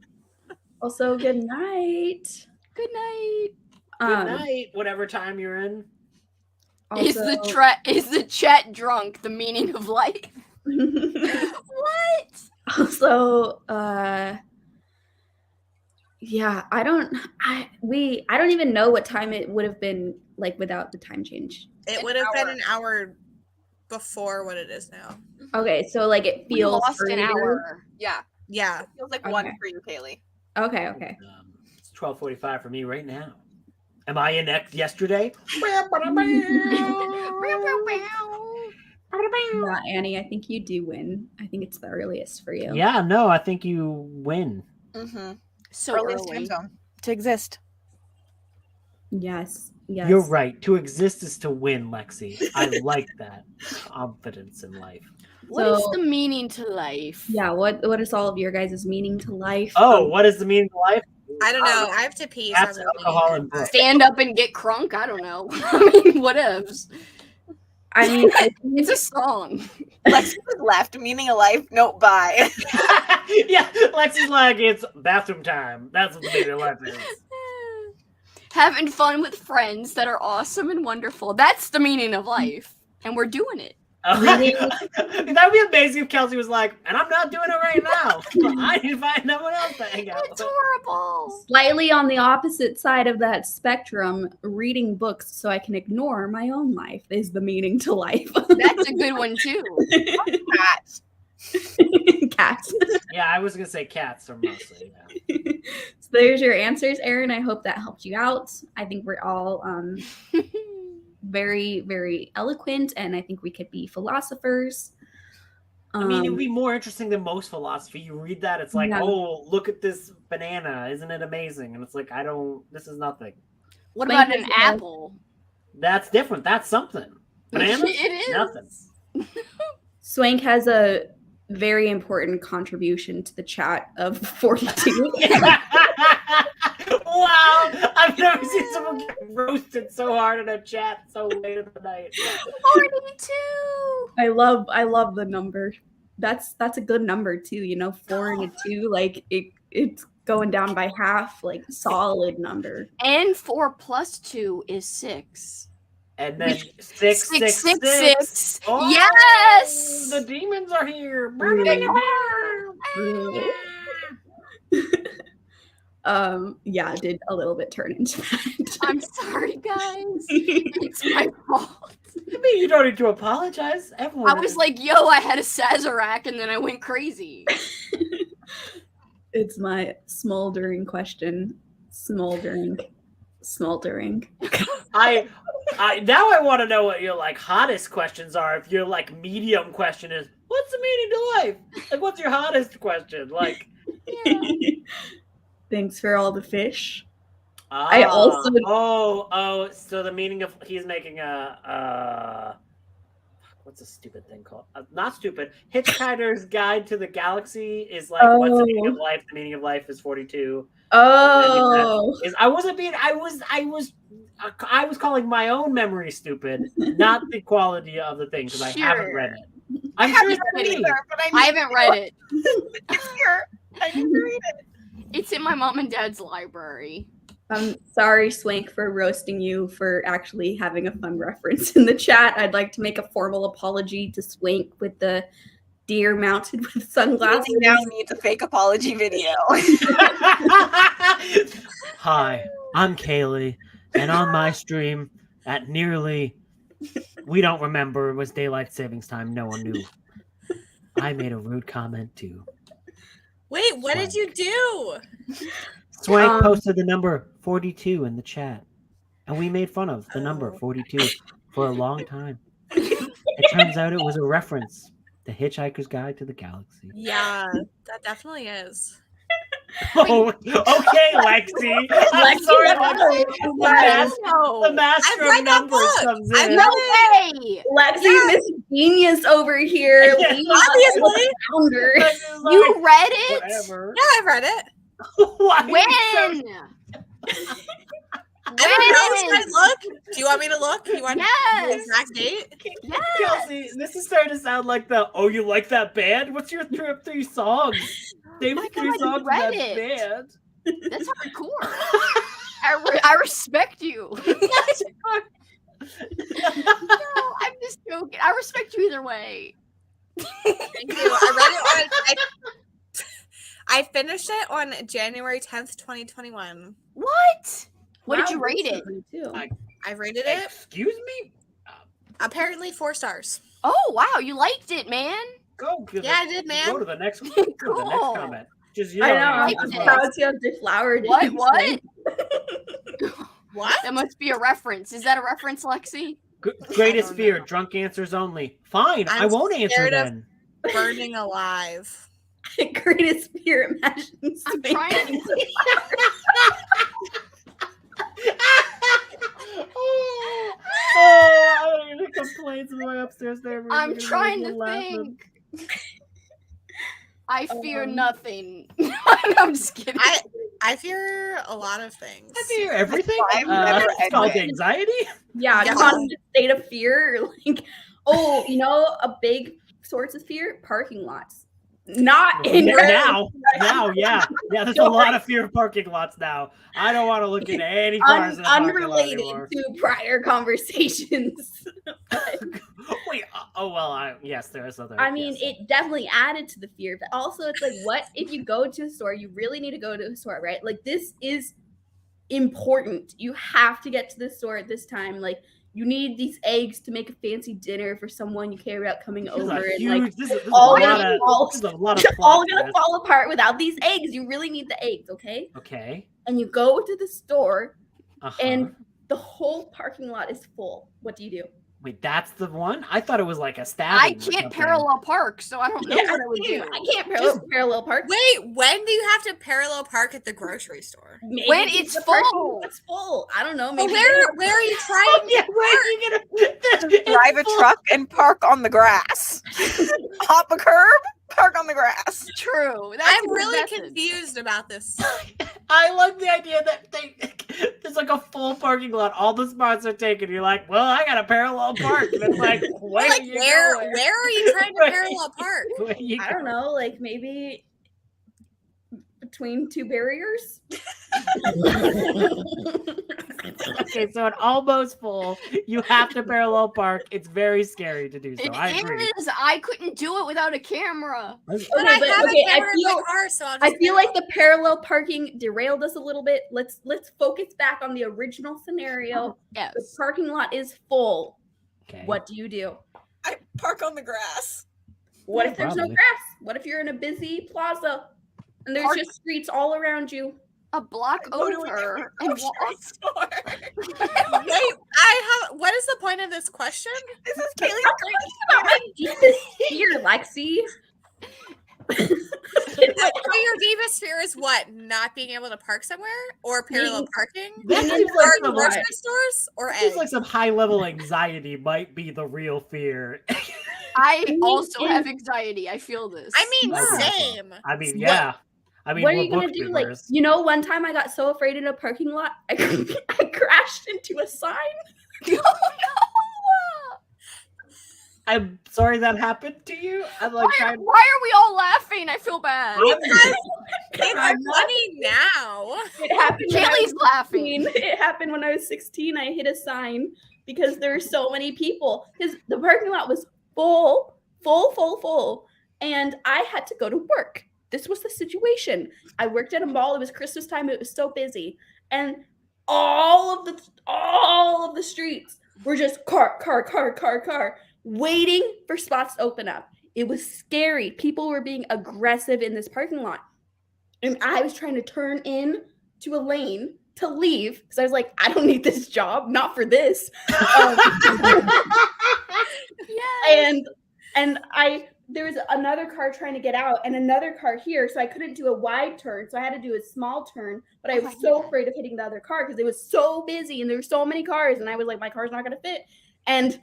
Also, good night. Good night. Good night, whatever time you're in. Is the chat drunk? The meaning of life. What? Also, yeah, I don't even know what time it would have been like without the time change. It would have been an hour before what it is now. Okay, so like it We feels lost an earlier. hour. Yeah. Yeah. It feels like Okay. 1 for you, Kaylee. Okay. It's 12:45 for me right now. Am I in yesterday? Yeah, Annie, I think you do win. I think it's the earliest for you. Yeah, no, I think you win. Mm-hmm. So Earliest time early. zone to exist. Yes. You're right. To exist is to win, Lexi. I like that confidence in life. What is So- the meaning to life? Yeah, what is all of your guys' meaning to life? Oh, what is the meaning of life? I don't know. I have to pee. So That's I'm really alcohol and books. Stand up and get crunk? I don't know. I mean, whatevs. I mean, It's a song. Lexi just left. Meaning of life. No, bye. Yeah, Lexi's like, it's bathroom time. That's what the meaning of life is. Having fun with friends that are awesome and wonderful. That's the meaning of life. And we're doing it. That would be amazing if Kelsey was like, and I'm not doing it right now. I need to find someone else to hang out It's with. horrible. slightly on the opposite side of that spectrum, reading books so I can ignore my own life is the meaning to life. That's a good one too. Cats. Cats. Yeah, I was going to say cats are mostly. Yeah. So there's your answers, Erin. I hope that helped you out. I think we're all very, very eloquent, and I think we could be philosophers. I mean, it would be more interesting than most philosophy. You read that, it's like, No. oh, look at this banana. Isn't it amazing? And it's like, this is nothing. What Like about an this, apple? That's different. That's something. Banana? It is. Nothing. Swank has a very important contribution to the chat of 42. Wow. I've never seen someone get roasted so hard in a chat so late in the night. 42. I love the number. That's a good number too, 4 and a 2, like it's going down by half, like solid number. And 4 plus 2 is 6. And then 666. Oh, Yes. The demons are here. Yeah, did a little bit turn into that. I'm sorry, guys. It's my fault. I mean, you don't need to apologize. Everyone. I was like, yo, I had a Sazerac, and then I went crazy. It's my smoldering question. Smoldering. I now I want to know what your like hottest questions are. If your like medium question is, what's the meaning to life? Like, what's your hottest question? Like, Thanks for all the fish. I also so the meaning of he's making a what's a stupid thing called? Not stupid. Hitchhiker's Guide to the Galaxy is like what's the meaning of life? The meaning of life is 42. Oh, I was calling my own memory stupid, not the quality of the thing because I haven't read it. I'm sure it's haven't Either, but I haven't read it. it's here. I need to read it. It's in my mom and dad's library. I'm sorry, Swank, for roasting you for actually having a fun reference in the chat. I'd like to make a formal apology to Swank with the deer mounted with sunglasses. He now needs a fake apology video. Hi, I'm Kaylee, and on my stream at nearly, we don't remember, it was daylight savings time, no one knew. I made a rude comment too. Wait, what did you do? Swank posted the number 42 in the chat, and we made fun of the number 42 for a long time. It turns out it was a reference to Hitchhiker's Guide to the Galaxy. Yeah, that definitely is. Oh, okay, Lexi. I'm sorry, Lexi. The master I've read of that numbers book. comes I've in. read No way! Lexi, Miss Genius over here. Yeah, obviously. Founder. You read it? Whatever. Yeah, I've read it. Why are you When? I don't know. Should I look? Do you want me to look? You want the Yes. exact date? Yes. Kelsey, this is starting to sound like the you like that band? What's your top 3 songs? Name my 3 God, songs of read that it. band. That's hardcore. I respect you. No, I'm just joking. I respect you either way. Thank you. I read it on. I finished it on January 10th, 2021. What? What Wow, did you rate it? recently, too. I rated it Excuse me? apparently 4 stars. Oh wow, you liked it, man. Go to Yeah, I did, man. Go to the next go to the Cool. next comment. Just I know. like I'm it. proud to have deflowered. What? you, What? Swank. What? That must be a reference. Is that a reference, Lexi? Greatest don't fear, know. drunk answers only. Fine, I I'm won't answer scared of- then. Burning alive. Greatest fear, imagine. I'm Swank. trying to. I don't even complaints in my upstairs neighbors. I'm trying to think. I fear nothing. I'm just kidding. I fear a lot of things. I fear everything. I've never It's called admitted. anxiety. Yeah, Yeah. constant state of fear. Like, you know, a big source of fear? Parking lots. Not in Now, yeah. There's a lot of fear of parking lots now. I don't want to look into any cars in the parking lot unrelated anymore. to prior conversations. Wait. Yes, there is other. I mean, yes. it definitely added to the fear, but also it's like, what if you go to a store? You really need to go to a store, right? Like, this is important. You have to get to the store at this time. Like, you need these eggs to make a fancy dinner for someone you care about coming This is over, a and huge. like This is a all lot of all plot gonna twist. fall apart without these eggs. You really need the eggs, okay? Okay. And you go to the store, Uh-huh. and the whole parking lot is full. What do you do? Wait, that's the one? I thought it was like a I stabbing. or can't something. parallel park, so I don't know what I would do. I can't parallel park. Wait, when do you have to parallel park at the grocery store? Maybe When it's the parking full. lot's full. I don't know. Well, Maybe where are you trying Yeah, to where are you gonna Drive a truck and park on the grass. Hop a curb, park on the grass. True. That's a I'm good really method. confused about this. I love the idea that there's like a full parking lot. All the spots are taken. You're like, well, I got a parallel park. And it's like, where Like, are you where going? are you trying to Where- parallel park? Where you I don't know. Like maybe between two barriers. Okay, so it's almost full. You have to parallel park. It's very scary to do so. I agree. It is. I couldn't do it without a camera. But Okay, I but- have okay, a camera in my car, so I'll just I feel like the parallel parking derailed us a little bit. Let's focus back on the original scenario. Yes. The parking lot is full. Okay. What do you do? I park on the grass. What if there's no Probably. grass? What if you're in a busy plaza? and there's just streets all around you. A block over and walk. Wait, what is the point of this question? This is Kaylee's About my deepest fear, Lexi. So your deepest fear is what? Not being able to park somewhere, or parallel parking, That seems like or some, grocery stores, or seems eggs? like some high level anxiety might be the real fear. I also have anxiety. I feel this. I mean, Yeah. same. I mean, yeah. I mean, What are we're you gonna book do? Like, readers. you know, one time I got so afraid in a parking lot, I crashed into a sign. Oh no! I'm sorry that happened to you. I'm like, Why are we all laughing? I feel bad. It's funny now. It happened. When I was Kaylee's laughing. 16. It happened when I was 16. I hit a sign because there were so many people. Because the parking lot was full, and I had to go to work. This was the situation. I worked at a mall. It was Christmas time. It was so busy, and all of the streets were just car, waiting for spots to open up. It was scary. People were being aggressive in this parking lot, and I was trying to turn in to a lane to leave because I was like, I don't need this job, not for this. And there was another car trying to get out and another car here, so I couldn't do a wide turn, so I had to do a small turn. But I was so afraid of hitting the other car because it was so busy and there were so many cars, and I was like, my car's not gonna fit. And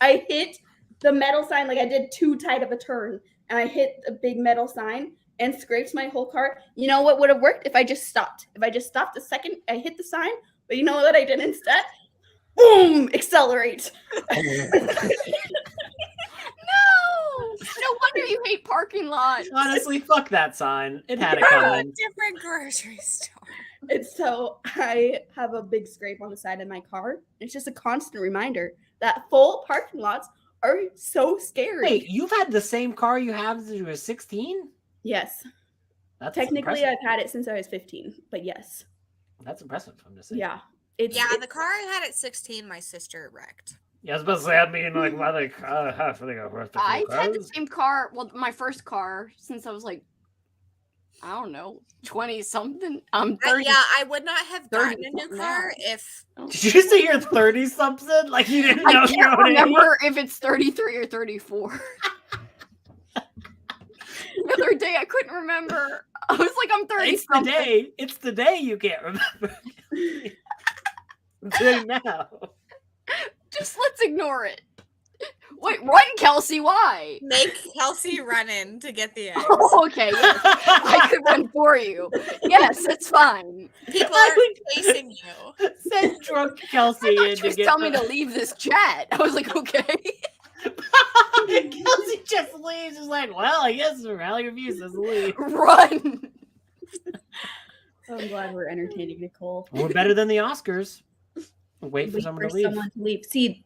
I hit the metal sign, like I did too tight of a turn, and I hit a big metal sign and scraped my whole car. You know what would have worked? If I just stopped. If I just stopped a second, I hit the sign. But you know what I did instead? Boom! Accelerate. No wonder you hate parking lots. Honestly, fuck that sign. It had it A coming. different grocery store. And so I have a big scrape on the side of my car. It's just a constant reminder that full parking lots are so scary. Wait, you've had the same car you have since you were 16? Yes. That's Technically, impressive. I've had it since I was 15, but yes. That's impressive. I'm just saying. Yeah. The car I had at 16, my sister wrecked. Yeah, I was about to say, I mean, like, why they, I think I've had the same car, well, my first car, since I was like, I don't know, 20 something. I'm 30. Yeah, I would not have gotten a new car if. Did you say you're 30 something? Like you didn't know I your can't own age? remember if it's 33 or 34. The other day I couldn't remember. I was like, I'm 30 something. It's the day you can't remember. Until now. Just let's ignore it. Wait, run, Kelsey, why? Make Kelsey run in to get the eggs. Oh, okay, yes. I could run for you. Yes, that's fine. People are chasing you. Send drunk Kelsey I in thought you to was telling me to leave this chat. I was like, okay. Kelsey just leaves. She's like, well, I guess Rally Review says leave. Run. I'm glad we're entertaining Nicole. We're better than the Oscars. Wait for someone to leave. See,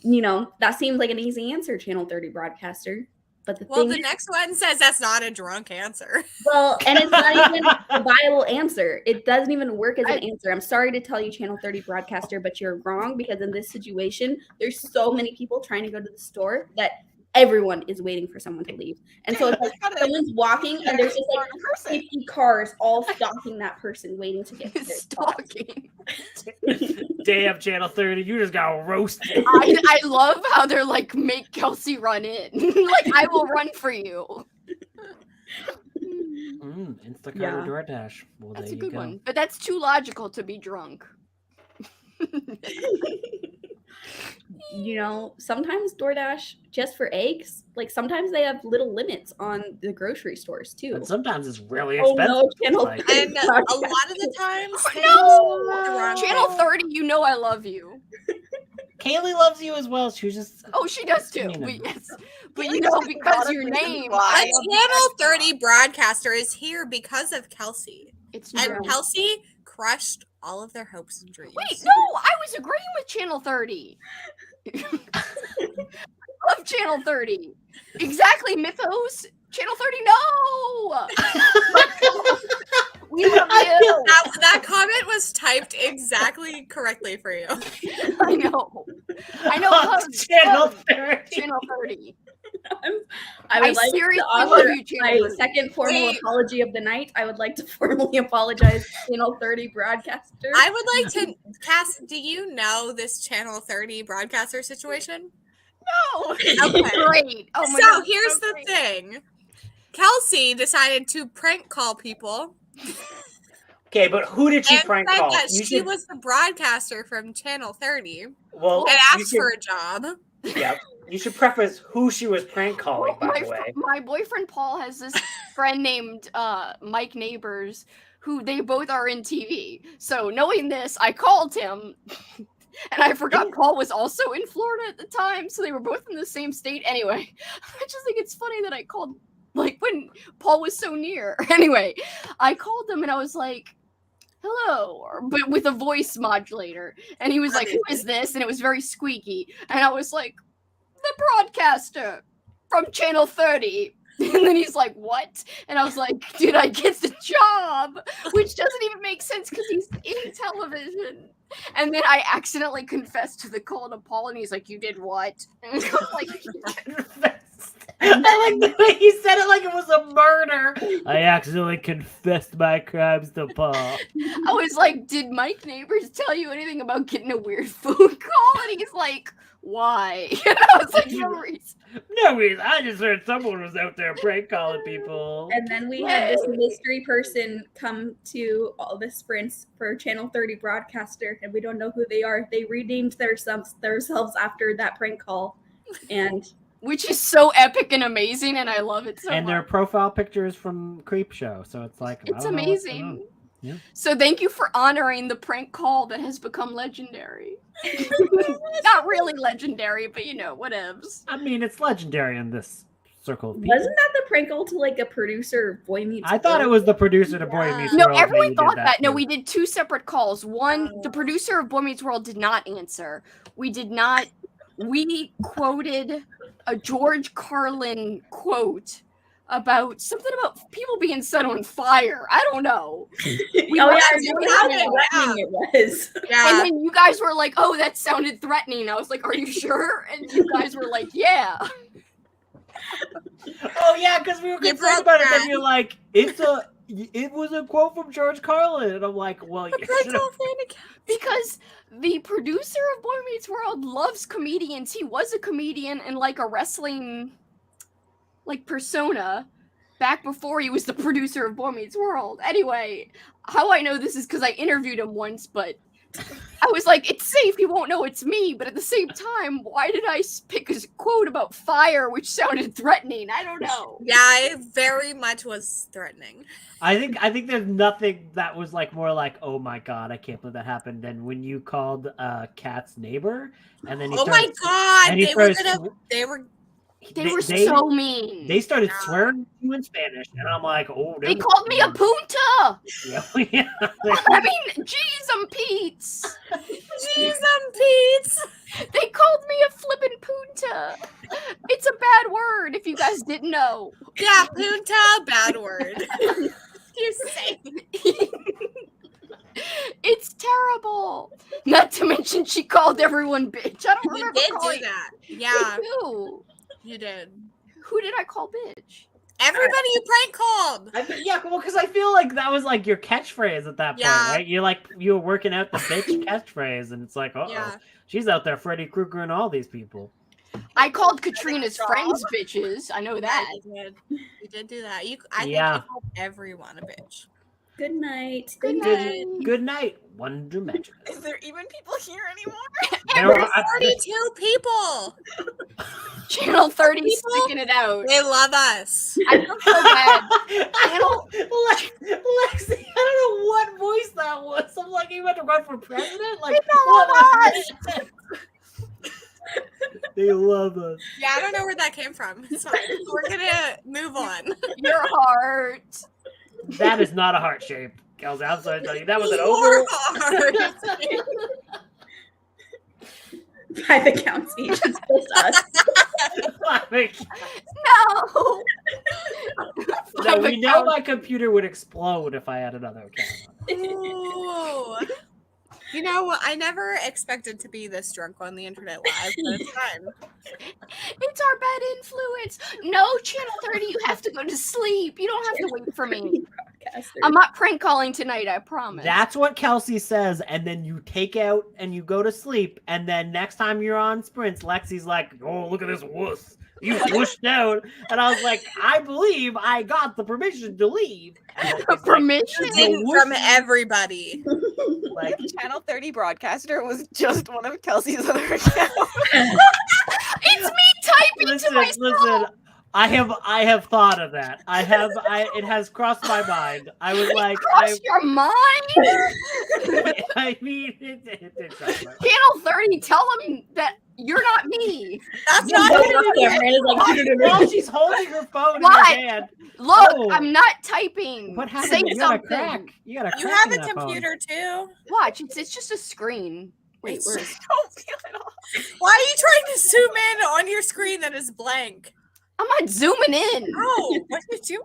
you know, that seems like an easy answer, Channel 30 broadcaster. But the next one says that's not a drunk answer. Well, and it's not even a viable answer. It doesn't even work as an answer. I'm sorry to tell you, Channel 30 broadcaster, but you're wrong because in this situation, there's so many people trying to go to the store that everyone is waiting for someone to leave. And so it's like someone's walking and there's just like 50 cars all stalking that person waiting to get stalking. Damn, Channel 30, you just got roasted. I love how they're like, make Kelsey run in. Like, I will run for you. Instacart or DoorDash. Well, that's there a good you go. one. But that's too logical to be drunk. You know, sometimes DoorDash just for eggs, like sometimes they have little limits on the grocery stores too. And sometimes it's really expensive. Oh, no, Channel Like, 30. And a lot of the times, No, Channel 30, you know I love you. Kaylee loves you as well. She was just. Oh, she does too. Yes. But you know, because your name. A Channel 30 broadcaster is here because of Kelsey. It's and true. Kelsey crushed all of their hopes and dreams. Wait, no, I was agreeing with Channel 30. Love Channel 30. Exactly, Mythos. Channel 30, no. We love you. That comment was typed exactly correctly for you. I know. Channel 30. Channel 30. Channel 30. I would like to seriously love offer you, Channel my 30. second formal Wait. apology of the night. I would like to formally apologize to Channel 30 broadcaster. I would like to, Cass, do you know this Channel 30 broadcaster situation? No. Okay. Great. Oh my So God, here's so the great. thing. Kelsey decided to prank call people Okay, but who did she and prank said call? that You she should- was the broadcaster from Channel 30 and well, you asked should, for a job. yeah, you should preface who she was prank calling, Well, by the way. my boyfriend Paul has this friend named Mike Neighbors, who they both are in TV. So knowing this, I called him, and I forgot Paul was also in Florida at the time, so they were both in the same state. Anyway, I just think it's funny that I called like when Paul was so near. Anyway, I called him and I was like, hello, but with a voice modulator. And he was like, who is this? And it was very squeaky. And I was like, the broadcaster from Channel 30. And then he's like, what? And I was like, did I get the job? Which doesn't even make sense because he's in television. And then I accidentally confessed to the call to Paul, and he's like, you did what? And I was like, I like the way he said it like it was a murder. I accidentally confessed my crimes to Paul. I was like, did Mike Neighbors tell you anything about getting a weird phone call? And he's like, why? And I was like, no reason. No reason. I just heard someone was out there prank calling people. And then we had this mystery person come to all the sprints for Channel 30 broadcaster, and we don't know who they are. They renamed themselves after that prank call, and which is so epic and amazing, and I love it so and much. their profile pictures from Creep Show, so it's like It's I don't know what's going amazing. on. Yeah. So thank you for honoring the prank call that has become legendary. Not really legendary, but you know, whatevs. I mean, it's legendary in this circle of people. wasn't that the prank call to like a producer of Boy Meets I thought it World? was the producer to Boy Meets No, World. everyone you did thought that. No, too. we did two separate calls. One, the producer of Boy Meets World did not answer. We quoted a George Carlin quote about something about people being set on fire. I don't know. Oh yeah, I remember how threatening it was. Yeah. And then you guys were like, oh, that sounded threatening. I was like, are you sure? And you guys were like, yeah. Oh yeah, because we were You concerned broke about it. that. Then you're like, it was a quote from George Carlin, and I'm like, well, you should have. Because the producer of Boy Meets World loves comedians. He was a comedian in like a wrestling like persona back before he was the producer of Boy Meets World. Anyway, how I know this is because I interviewed him once, but I was like, it's safe, he won't know it's me. But at the same time, why did I pick his quote about fire, which sounded threatening? I don't know. Yeah, it very much was threatening. I think there's nothing that was like more like, oh my god, I can't believe that happened, than when you called Kat's neighbor, and then he Oh my started, god, and he they were They were so mean. They started swearing to you in Spanish, and I'm like, oh. They called me a punta. Yeah, yeah. I mean, geez, Pete's. Jeez, Pete's. They called me a flippin' punta. It's a bad word if you guys didn't know. Yeah, punta, bad word. You say. It's terrible. Not to mention she called everyone bitch. I don't You remember did calling do that. Yeah, Who? you did. Who did I call bitch? Everybody you prank called. Yeah, well, because I feel like that was like your catchphrase at that point, Yeah. right? You were working out the bitch catchphrase, and it's like, Yeah. she's out there Freddy Krueger and all these people. I called Katrina's friends bitches. I know that. Yeah, you did do that. I think Yeah. you called everyone a bitch. Good night. Good Thank night. you. Good night, Wonder Magic. Is there even people here anymore? There are- 42 people. Channel 30 People? sticking it out. They love us. I feel so bad. Lexi, I don't know what voice that was. I'm like, you about to run for president? Like, They love what? They love us. Yeah, I don't know where that came from. It's fine. We're gonna move on. Your heart. That is not a heart shape, Kelsey. I'm sorry to tell you. That was an Your oval. heart. 5 accounts each. It's just us. No. No, we know my computer would explode if I had another account. Ooh. You know, I never expected to be this drunk on the internet live, but it's fine. It's our bad influence. No, Channel 30, you have to go to sleep. You don't have to wait for me. I'm not prank calling tonight, I promise. That's what Kelsey says, and then you take out and you go to sleep, and then next time you're on Sprints, Lexi's like, oh, look at this wuss. You whooshed out. And I was like, I believe I got the permission to leave. Permission? From everybody. Like, Channel 30 broadcaster was just one of Kelsey's other accounts. It's me typing to myself. Listen, I have thought of that. It has crossed my mind. I was like, crossed your mind? I mean, it's Channel 30, tell them that you're not me. That's not While she's holding her phone in her What? hand. Look, Oh. I'm not typing. What happened? Say You got a something. crack. You got a crack. You have in a that phone. computer too. Watch, it's just a screen. Wait, It's where just- is Don't feel it all. Why are you trying to zoom in on your screen that is blank? I'm not zooming in. Oh, what did you?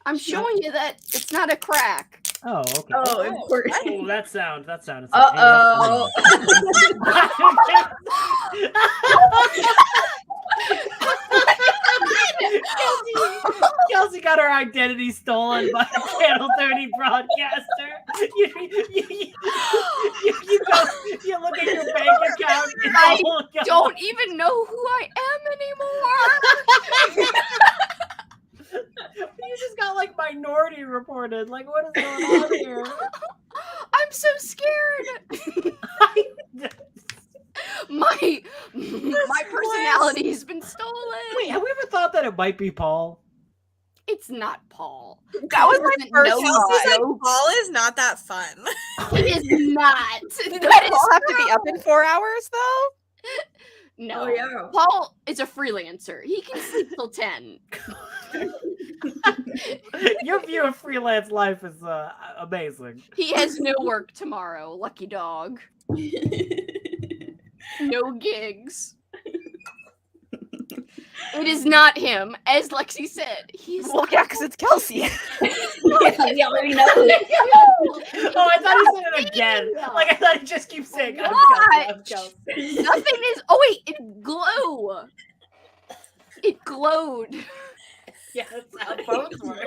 I'm showing you that it's not a crack. Oh, okay. Oh, important. Oh, that sound. Uh-oh. Kelsey got her identity stolen by a Channel 30 broadcaster. You look at your bank account. It's I all gone. don't even know who I am anymore. You just got like Minority Reported. Like, what is going on here? I'm so scared. My personality has been stolen. Wait, have we ever thought that it might be Paul? It's not Paul. That was my Doesn't first know thought. Kelsey's like, jokes. Paul is not that fun. It is not. Does That is Paul have to be up in 4 hours though? no. Oh, yeah. Paul is a freelancer. He can sleep till 10. Your view of freelance life is amazing. He has no work tomorrow. Lucky dog. No gigs. It is not him, as Lexi said. He's Well, yeah, because it's Kelsey. We already know. Oh, I thought he said it again. Like, I thought he just keeps saying, I'm Kelsey. nothing is. Oh wait, it glow. It glowed. Yeah, that's how phones work.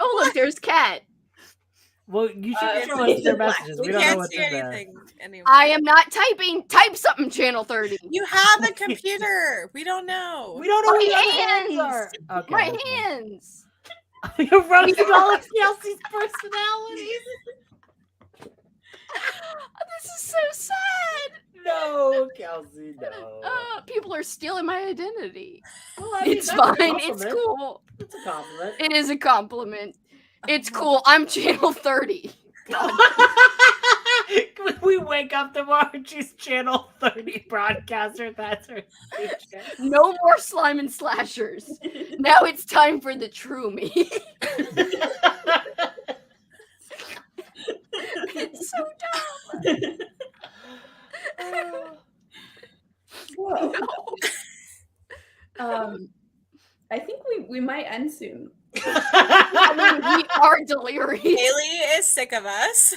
Oh look, there's Cat. Well, you should show us their messages. We We don't know can't what's see in there. anything anymore. I am not typing. Type something, Channel 30. You have a computer. We don't know. We don't know My what your hands. are. Okay. My hands. You're roasting all of Kelsey's personalities. This is so sad. No, Kelsey, no. People are stealing my identity. Well, I mean, It's that's a fine. It's compliment. cool. It's a compliment. It is a compliment. It's cool. I'm Channel 30. God. We wake up tomorrow and she's Channel 30 broadcaster. That's her station. No more slime and slashers. Now it's time for the true me. It's so dumb. Whoa. I think we might end soon. I mean, we are delirious. Haley is sick of us.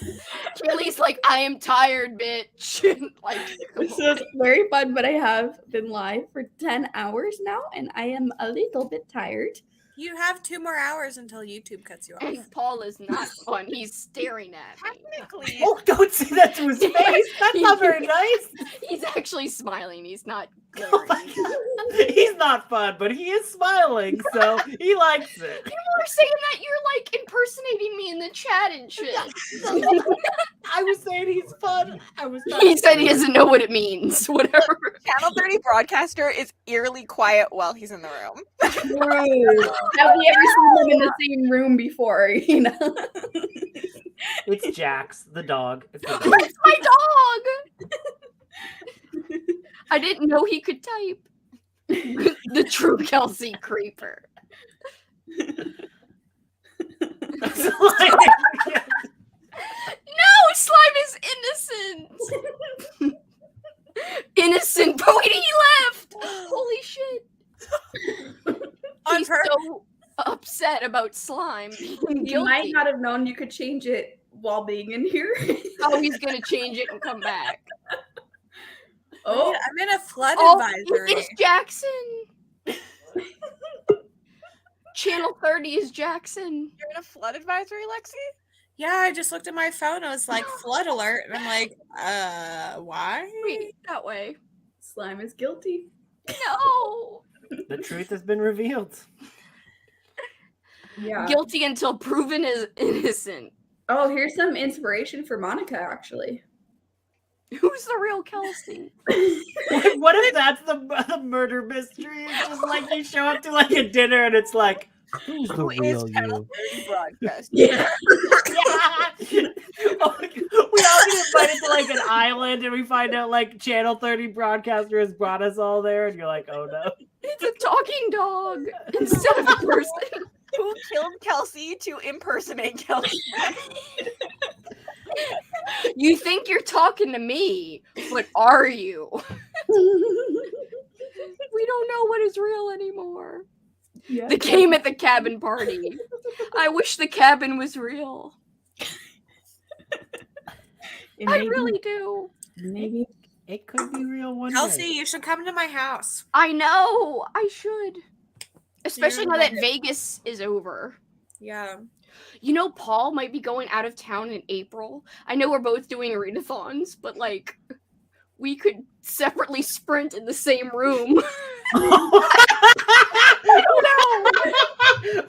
Kaylee's like, I am tired, bitch. Like, This is very fun, but I have been live for 10 hours now, and I am a little bit tired. You have 2 more hours until YouTube cuts you off. and Paul is not fun. He's staring at me. Technically, Oh, don't say that to his face. That's not very nice. He's actually smiling. He's not Oh glaring. my God. He's not fun, but he is smiling, so he likes it. People are saying that you're like impersonating me in the chat and shit. I was saying he's fun. I was. He said he doesn't know what it means. Whatever. Channel 30 broadcaster is eerily quiet while he's in the room. Have we ever seen them in the same room before? You know. It's Jax, the dog. It's the dog. It's my dog. I didn't know he could type. The true Kelsey creeper. No, slime is innocent. Innocent, but wait, he left. Holy shit. On He's purpose. so upset about slime being You might guilty. not have known you could change it while being in here. Oh, he's gonna change it and come back. Oh, I'm in a flood Oh, advisory. it's Jackson. Channel 30 is Jackson. You're in a flood advisory, Lexi? Yeah, I just looked at my phone. It was like flood alert, and I'm like, why? Wait, that way. Slime is guilty. No. The truth has been revealed. Yeah. Guilty until proven is innocent. Oh, here's some inspiration for Monica, actually. Who's the real Kelsey? What if that's the murder mystery? It's just like you show up to like a dinner and it's like, who's the real you? Broadcast. Yeah. Oh, we all get invited to like an island and we find out like Channel 30 broadcaster has brought us all there and you're like, oh no. It's a talking dog instead of a person. Who killed Kelsey to impersonate Kelsey? You think you're talking to me, but are you? We don't know what is real anymore. Yeah. The game at the cabin party. I wish the cabin was real. I really do. Maybe. It could be real one Kelsey, day. you should come to my house. I know. I should. Especially now that Yeah. Vegas is over. Yeah. You know, Paul might be going out of town in April. I know we're both doing readathons, but like, we could separately sprint in the same room. I don't know.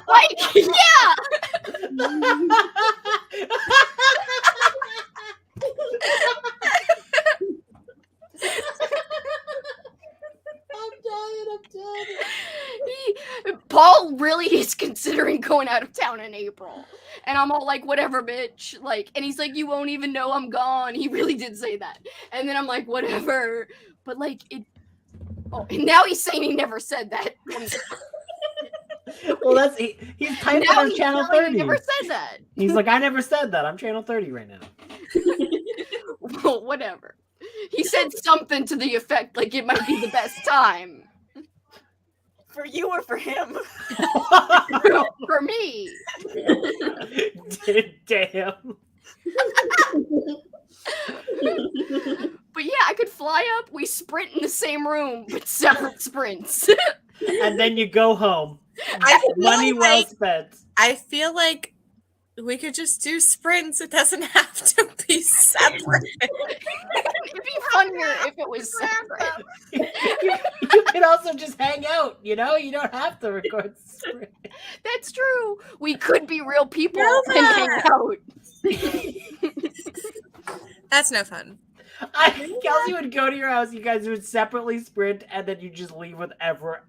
Like, yeah. I'm dying. Paul really is considering going out of town in April. And I'm all like, whatever, bitch. Like, and he's like, you won't even know I'm gone. He really did say that. And then I'm like, whatever. But like, it. Oh, and now he's saying he never said that. Well, that's he's typing Now on he's Channel telling 30. he never said that. He's like, I never said that. I'm Channel 30 right now. Well, whatever. He said something to the effect like it might be the best time. For you or for him? For me. Damn. But yeah, I could fly up. We sprint in the same room, but separate sprints. And then you go home. Money well spent. I feel like we could just do sprints. It doesn't have to be separate. It'd be funnier if it was separate. You can also just hang out, you know? You don't have to record sprint. That's true. We could be real people Nova! and hang out. That's no fun. Kelsey would go to your house, you guys would separately sprint, and then you just leave with everyone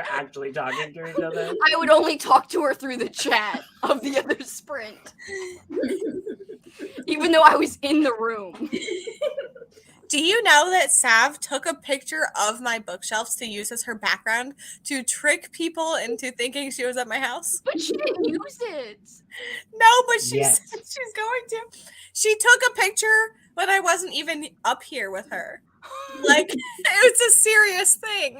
actually talking to each other. I would only talk to her through the chat of the other sprint. Even though I was in the room. Do you know that Sav took a picture of my bookshelves to use as her background to trick people into thinking she was at my house? But she didn't use it. No, but she Yes. said she's going to. She took a picture when I wasn't even up here with her. Like, it was a serious thing.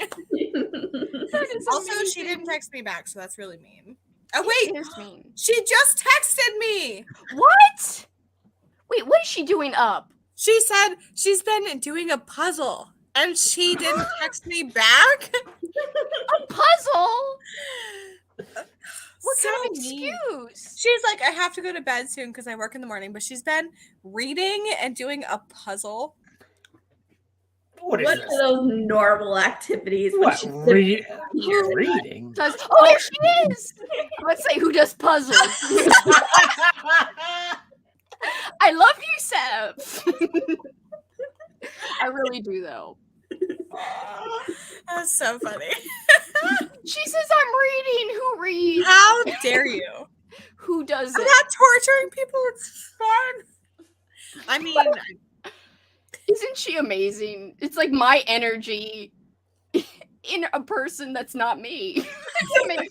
That is Also, she amazing. didn't text me back, so that's really mean. Oh, wait. It is mean. She just texted me. What? Wait, what is she doing up? She said she's been doing a puzzle and she didn't text me back. A puzzle? What So kind of mean. excuse? She's like, I have to go to bed soon because I work in the morning, but she's been reading and doing a puzzle. What is What this? are those normal activities? when What? she's Reading? Does oh, there she is. Let's say who does puzzles. I love you, Seth. I really do, though. That's so funny. She says I'm reading. Who reads? How dare you? Who does I'm it? not torturing people. It's fun. I mean, Isn't she amazing? It's like my energy in a person that's not me. It's amazing.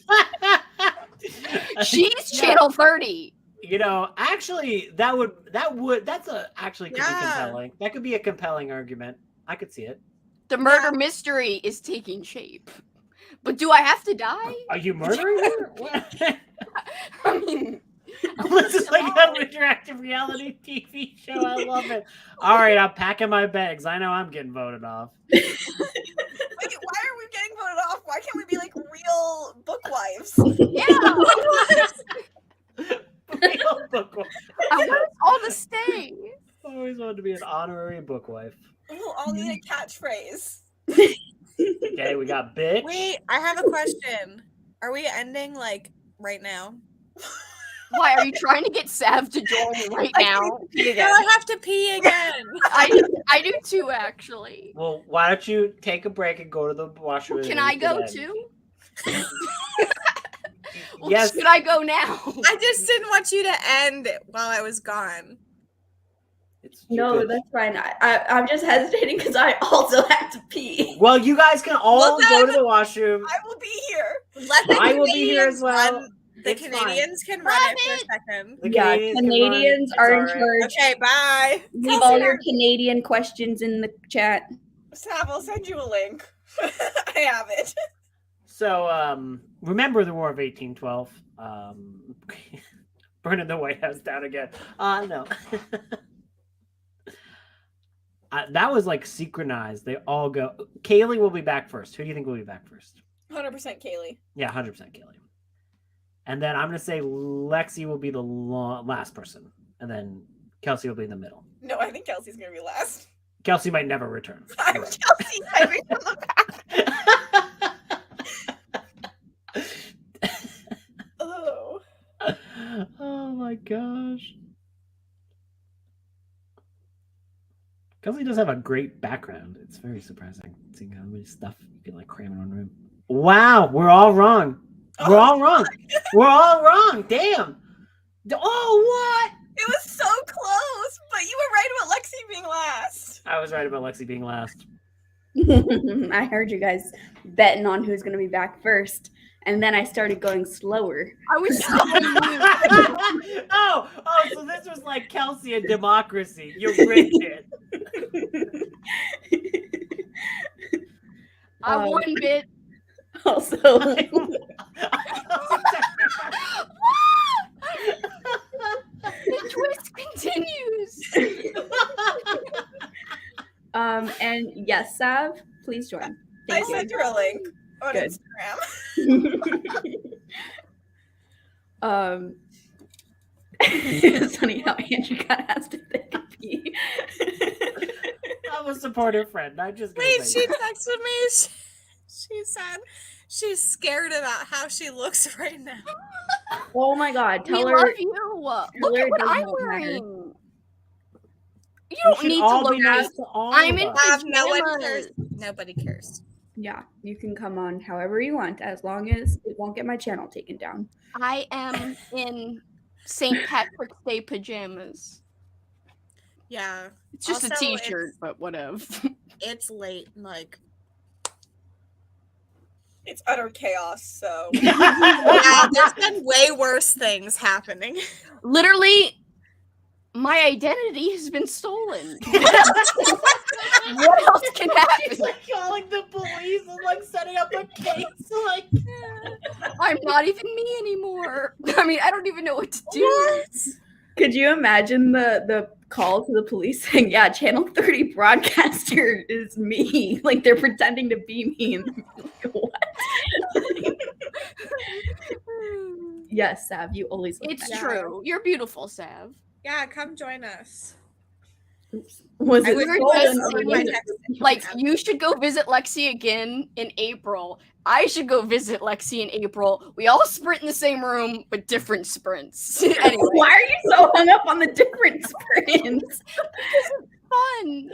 She's Channel 30. You know, actually, that's actually could be compelling. That could be a compelling argument. I could see it. The murder mystery is taking shape. But do I have to die? Are you murdering her? What? I mean, This is like an interactive reality TV show. I love it. All right, I'm packing my bags. I know I'm getting voted off. Wait, why are we getting voted off? Why can't we be like real book wives? Yeah. Real book wife. I want us all to stay. I always wanted to be an honorary book wife. We'll all need a catchphrase. Okay, we got bitch. Wait, I have a question. Are we ending like right now? Why are you trying to get Sav to join right now? No, I have to pee again. I do too, actually. Well, why don't you take a break and go to the washroom? Can and I we go end. too? Well, Yes. should I go now? I just didn't want you to end while I was gone. No, Good. that's fine. I'm just hesitating because I also have to pee. Well, you guys can all Well, go to then, the washroom. I will be here. Let the I will be here as Canadians well. run. The It's Canadians can run it for a second. The Yeah, Canadians can Canadians run. are in It's all right. charge. Okay, bye. Leave all your Canadian questions in the chat. Sav, I'll send you a link. I have it. So, remember the War of 1812. Burning the White House down again. No. That was like synchronized. They all go. Kaylee will be back first. Who do you think will be back first? 100% Kaylee. Yeah, 100% Kaylee. And then I'm going to say Lexi will be the last person. And then Kelsey will be in the middle. No, I think Kelsey's going to be last. Kelsey might never return. I'm Right. Kelsey typing from the back. Oh. Oh my gosh. Kelsey does have a great background. It's very surprising seeing how many stuff you can like cram in one room. Wow, we're all wrong. We're all wrong. We're all wrong. Damn. Oh, what? It was so close, but you were right about Lexi being last. I was right about Lexi being last. I heard you guys betting on who's going to be back first, and then I started going slower. I was oh, so this was like Kelsey and democracy. You rigged it. I won bit. Also, The twist continues. and yes, Sav, please join. I Thank sent her a link on Good. Instagram. It's funny how Andrew got asked to take a pee. I'm a supportive friend. I just Wait, she texted me. She said she's scared about how she looks right now. Oh my God! We Tell her. love you. Look her at what it does I'm not matter. wearing. You don't need to look nice. I'm in No one pajamas. cares. Nobody cares. Yeah, you can come on however you want, as long as it won't get my channel taken down. I am in St. Patrick's Day pajamas. Yeah. It's just Also, a t-shirt, but whatever. It's late. Like, it's utter chaos. So there's been way worse things happening. Literally, my identity has been stolen. What else can She's happen? like calling the police and like setting up a case. Like, I'm not even me anymore. I mean, I don't even know what to do. What? Could you imagine the call to the police saying, "Yeah, Channel 30 broadcaster is me," like they're pretending to be me? And like, what? Yes, Sav, you always. Look It's better. true. You're beautiful, Sav. Yeah, come join us. Was I it would stolen just or open was my it- text. Like, you should go visit Lexi again in April. I should go visit Lexi in April. We all sprint in the same room, but different sprints. Anyway, Why are you so hung up on the different sprints? fun.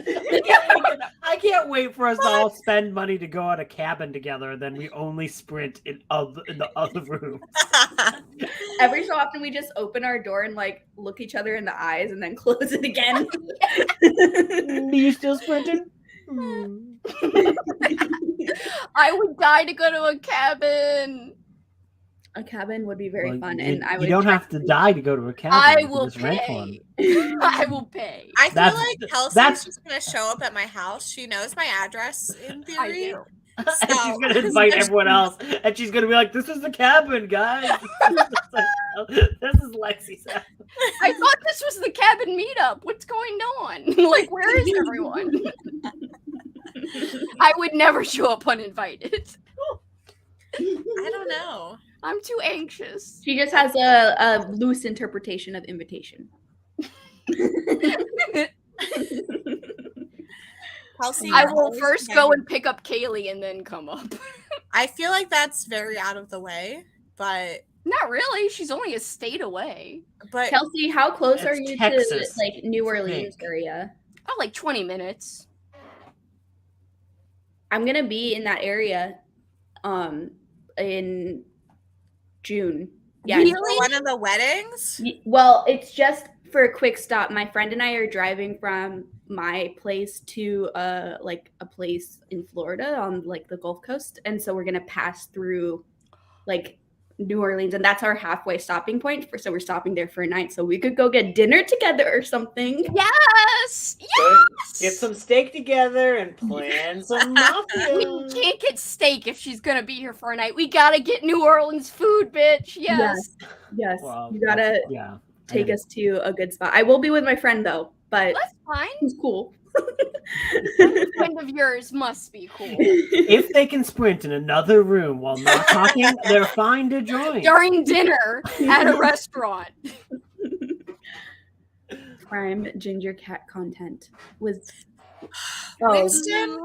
I can't wait for us to all spend money to go on a cabin together, and then we only sprint in the other room. Every so often, we just open our door and like look each other in the eyes, and then close it again. Are you still sprinting? I would die to go to a cabin. A cabin would be very Well, fun, you, and I would. you don't have to die to go to a cabin. I You can will just rent one. pay. I will pay. I feel That's- like Kelsey's that's- just gonna show up at my house. She knows my address in I theory. do. And she's gonna invite everyone else, and she's gonna be like, "This is the cabin, guys. This is Lexi's house." I thought this was the cabin meetup. What's going on? Like, where is everyone? I would never show up uninvited. I don't know. I'm too anxious. She just has a loose interpretation of invitation. Kelsey, I you're will always first invited. go and pick up Kaylee and then come up. I feel like that's very out of the way, but Not really. She's only a state away. Kelsey, how close are It's you Texas. to like New Orleans Big. area? Oh, like 20 minutes. I'm gonna be in that area in June. Yeah. Really? for one of the weddings. Well, it's just for a quick stop. My friend and I are driving from my place to like a place in Florida on like the Gulf Coast, and so we're gonna pass through like New Orleans, and that's our halfway stopping point. So we're stopping there for a night, so we could go get dinner together or something. Yes! Get some steak together and plan some mafia. We can't get steak if she's gonna be here for a night. We gotta get New Orleans food, bitch. Yes. Yes, Well, you gotta yeah. take us to a good spot. I will be with my friend though, but That's fine. he's cool. A friend of yours must be cool. If they can sprint in another room while not talking, they're fine to join. During dinner at a restaurant. Prime ginger cat content was. Winston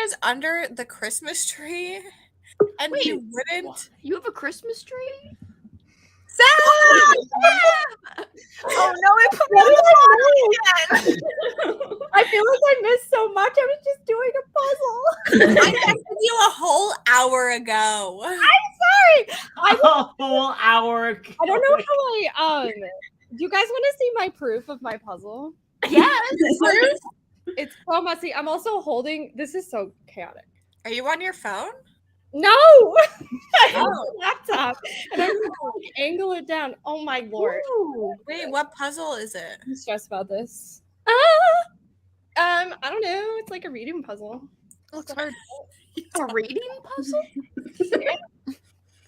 is under the Christmas tree, and Wait, he wouldn't. You have a Christmas tree? Oh no, it put me on the spot again. I feel like I missed so much. I was just doing a puzzle. I texted you a whole hour ago. Sorry. A whole hour ago. I don't know how I do you guys want to see my proof of my puzzle? Yes. It's so messy. I'm also holding this is so chaotic. Are you on your phone? No, I have Oh. a laptop and I'm gonna angle it down. Oh my lord. Wait, what puzzle is it? I'm stressed about this. I don't know. It's like a reading puzzle. Looks hard. A reading puzzle?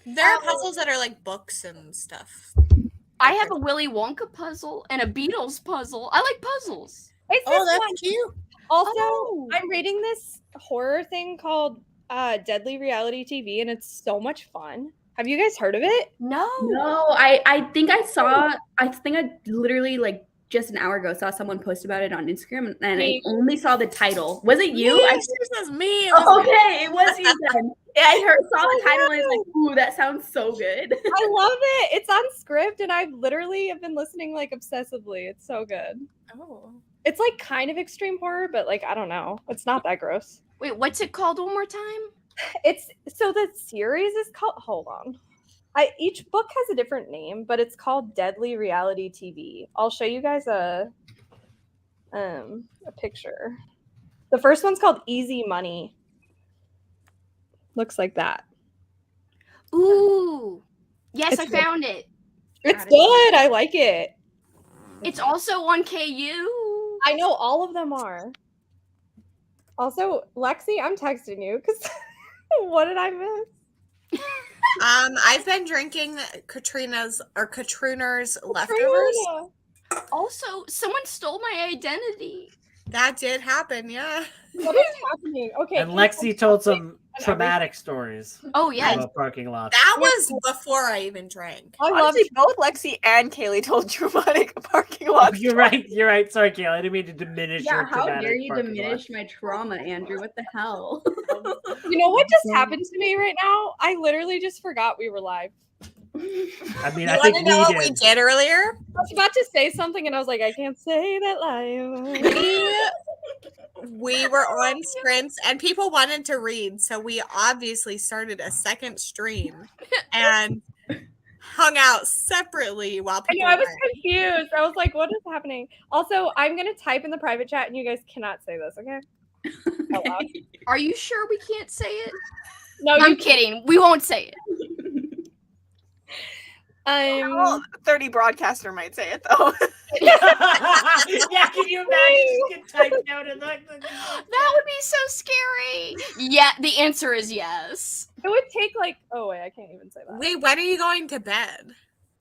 There are puzzles that are like books and stuff. I have a Willy Wonka puzzle and a Beatles puzzle. I like puzzles. It's Oh, this one. that's cute. Also, Oh. I'm reading this horror thing called Deadly Reality TV, and it's so much fun. Have you guys heard of it? No. No, I think I literally like just an hour ago saw someone post about it on Instagram, and I Me. only saw the title. Was it you? It was me. It was Oh, me. okay, it was you then. Yeah, I saw the title and I was like, ooh, that sounds so good. I love it. It's on script, and I've literally have been listening like obsessively. It's so good. Oh. It's like kind of extreme horror, but like I don't know. It's not that gross. Wait, what's it called one more time? It's so the series is called. Hold on. Each book has a different name, but it's called Deadly Reality TV. I'll show you guys a picture. The first one's called Easy Money. Looks like that. Ooh. Yes, It's I good. found it. It's good. I like it. It's also on KU. I know all of them are. Also, Lexi, I'm texting you because what did I miss? I've been drinking Katrina's leftovers. Also, someone stole my identity. That did happen, yeah. What is happening? Okay. And Lexi told some traumatic stories Oh yeah. about parking lots. That was before I even drank. I love Honestly, both Lexi and Kaylee told traumatic parking Oh, lots. you're right. Sorry, Kayla. I didn't mean to diminish Yeah, your how traumatic dare you parking diminish lot. my trauma, Andrew? What the hell? You know what just happened to me right now? I literally just forgot we were live. I mean, You I want think to know what we did. did earlier? I was about to say something and I was like, I can't say that live. We were on sprints and people wanted to read, so we obviously started a second stream and hung out separately while I people know, I was read. confused. I was like, what is happening? Also, I'm going to type in the private chat and you guys cannot say this, okay? Out loud. Are you sure we can't say it? No, I'm you kidding. We won't say it. Well, 30 broadcaster might say it though. Yeah, can you imagine just get typed out in That would be so scary. Yeah, the answer is yes. It would take like, oh wait, I can't even say that. Wait, when are you going to bed?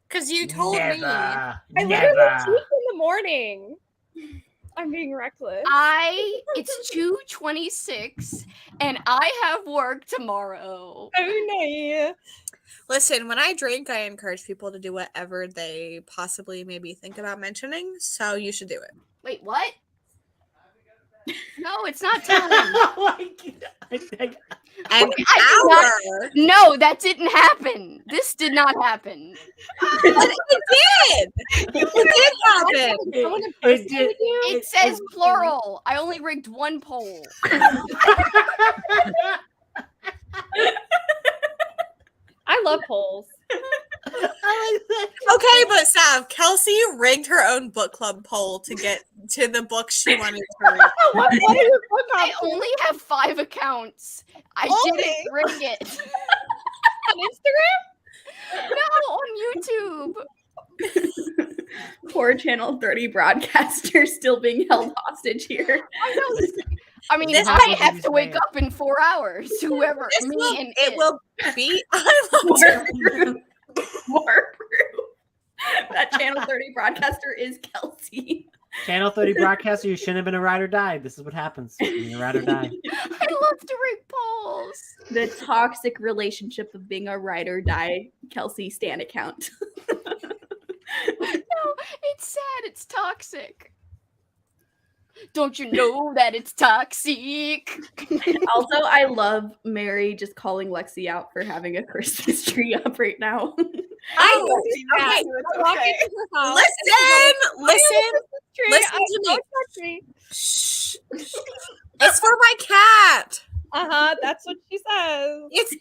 Because you told me. Never. I literally Never. sleep in the morning. I'm being reckless. It's 2:26 and I have work tomorrow. Oh no. Listen, when I drink, I encourage people to do whatever they possibly maybe think about mentioning. So you should do it. Wait, what? No, it's not time. An I did not- hour. No, that didn't happen. This did not happen. But it did. It did happen. It did. It says plural. I only rigged one poll. I love polls. Okay, but Sav, Kelsey rigged her own book club poll to get to the book she wanted to read. What is your book I only have 5 accounts. I didn't rig it. on Instagram? No, on YouTube. Poor Channel 30 broadcaster still being held hostage here. I know. I mean, This I might have be to wake bad. up in 4 hours. Whoever, This me will, and it will be. I love More to proof. More proof. That Channel 30 broadcaster is Kelsey. Channel 30 broadcaster, you shouldn't have been a ride or die. This is what happens when you ride or die. I love to rig polls. The toxic relationship of being a ride or die Kelsey Stan account. No, it's sad. It's toxic. Don't you know that it's toxic? Also, I love Mary just calling Lexi out for having a Christmas tree up right now. Okay, Walk into her house. listen to me. Shh. It's for my cat. That's what she says. It's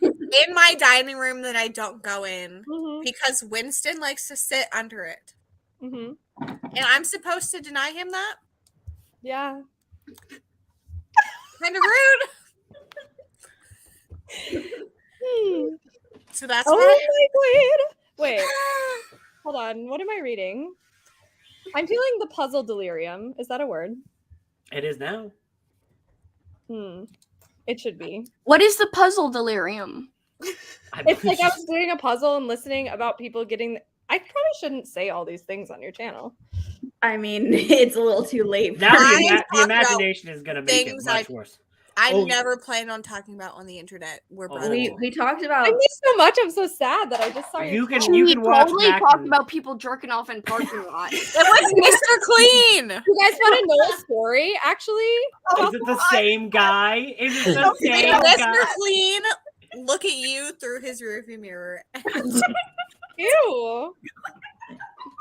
in my dining room that I don't go in Mm-hmm. because Winston likes to sit under it. Mm-hmm. And I'm supposed to deny him that? Yeah. Kind of rude. So that's Oh why. my god. Wait, hold on. What am I reading? I'm feeling the puzzle delirium. Is that a word? It is now. It should be. What is the puzzle delirium? It's like I was doing a puzzle and listening about people getting. I probably shouldn't say all these things on your channel. I mean, it's a little too late. Now I the talk about imagination is going to make it things much worse. I Oh, never planned on talking about on the internet. We're Oh. brothers. We talked about I missed so much. I'm so sad that I just saw You your. can We you can watch totally back talked and- about people jerking off in parking lots. It was Mr. Clean. You guys want to know a story? Actually, Is it the same guy? Is it the Did same Mr. guy? Clean look at you through his rearview mirror? ew.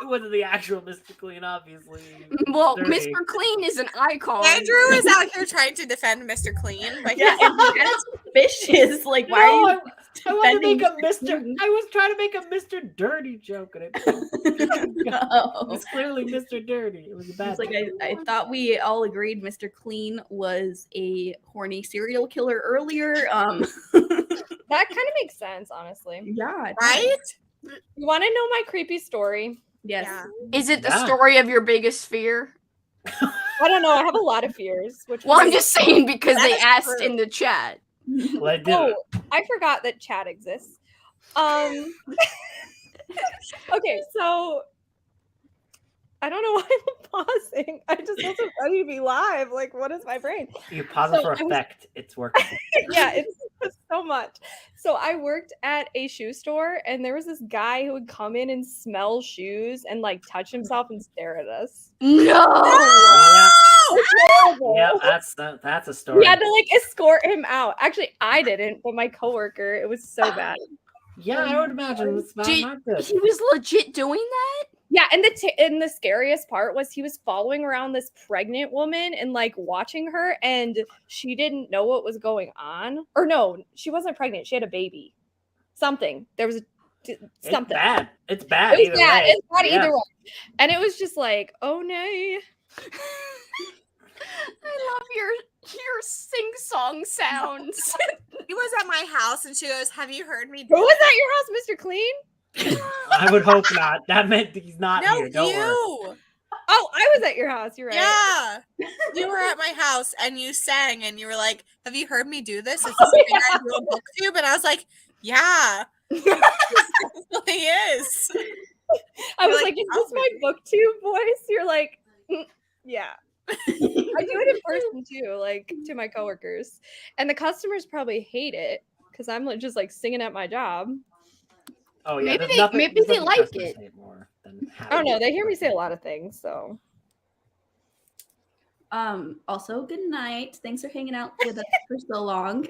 It wasn't the actual Mr. Clean, obviously. Well, Dirty. Mr. Clean is an icon. Andrew is out here trying to defend Mr. Clean. But yeah, it's suspicious. Like, why No, are you I wanted to make a defending Mr. I was trying to make a Mr. Dirty joke, and it No. was clearly Mr. Dirty. It was a bad. It's like joke. I thought we all agreed Mr. Clean was a horny serial killer earlier. That kind of makes sense, honestly. Yeah. it right? does. You want to know my creepy story? Yes. Yeah. Is it the Yeah. story of your biggest fear? I don't know. I have a lot of fears. Which Well, I'm was- just saying because That they is asked true. in the chat. Well, I did. Oh, I forgot that chat exists. Okay, so I don't know why I'm pausing. I just wasn't ready to be live. Like, what is my brain? You pause it so for I was- effect. It's working. Yeah, it's so much. So I worked at a shoe store, and there was this guy who would come in and smell shoes and like touch himself and stare at us. No. Yeah, It's horrible. yeah, that's a story. We had to like escort him out. Actually, I didn't, but my coworker. It was so bad. Yeah, I would imagine it's not, Did- not good. He was legit doing that? Yeah, and the scariest part was he was following around this pregnant woman and like watching her, and she didn't know what was going on. Or no, she wasn't pregnant. She had a baby. Something. There was It's something. bad. It's bad. It was either bad. way. It's bad Yeah. either way. And it was just like, oh no. I love your sing-song sounds. He was at my house and she goes, "Have you heard me?" Who was at your house, Mr. Clean? I would hope not. That meant he's not No, here. Don't worry. you. Oh, I was at your house. You're right. Yeah. You were at my house and you sang and you were like, have you heard me do this? Is this something I do on BookTube? And I was like, yeah. It definitely is. I was You're like, like, is this my BookTube voice? You're like, yeah. I do it in person too, like to my coworkers. And the customers probably hate it because I'm just like singing at my job. Oh yeah, Maybe there's they- nothing, maybe there's they nothing like customers it. hate more than Oh having no, it they hear me say a working. lot of things, so. Also, good night. Thanks for hanging out with us for so long.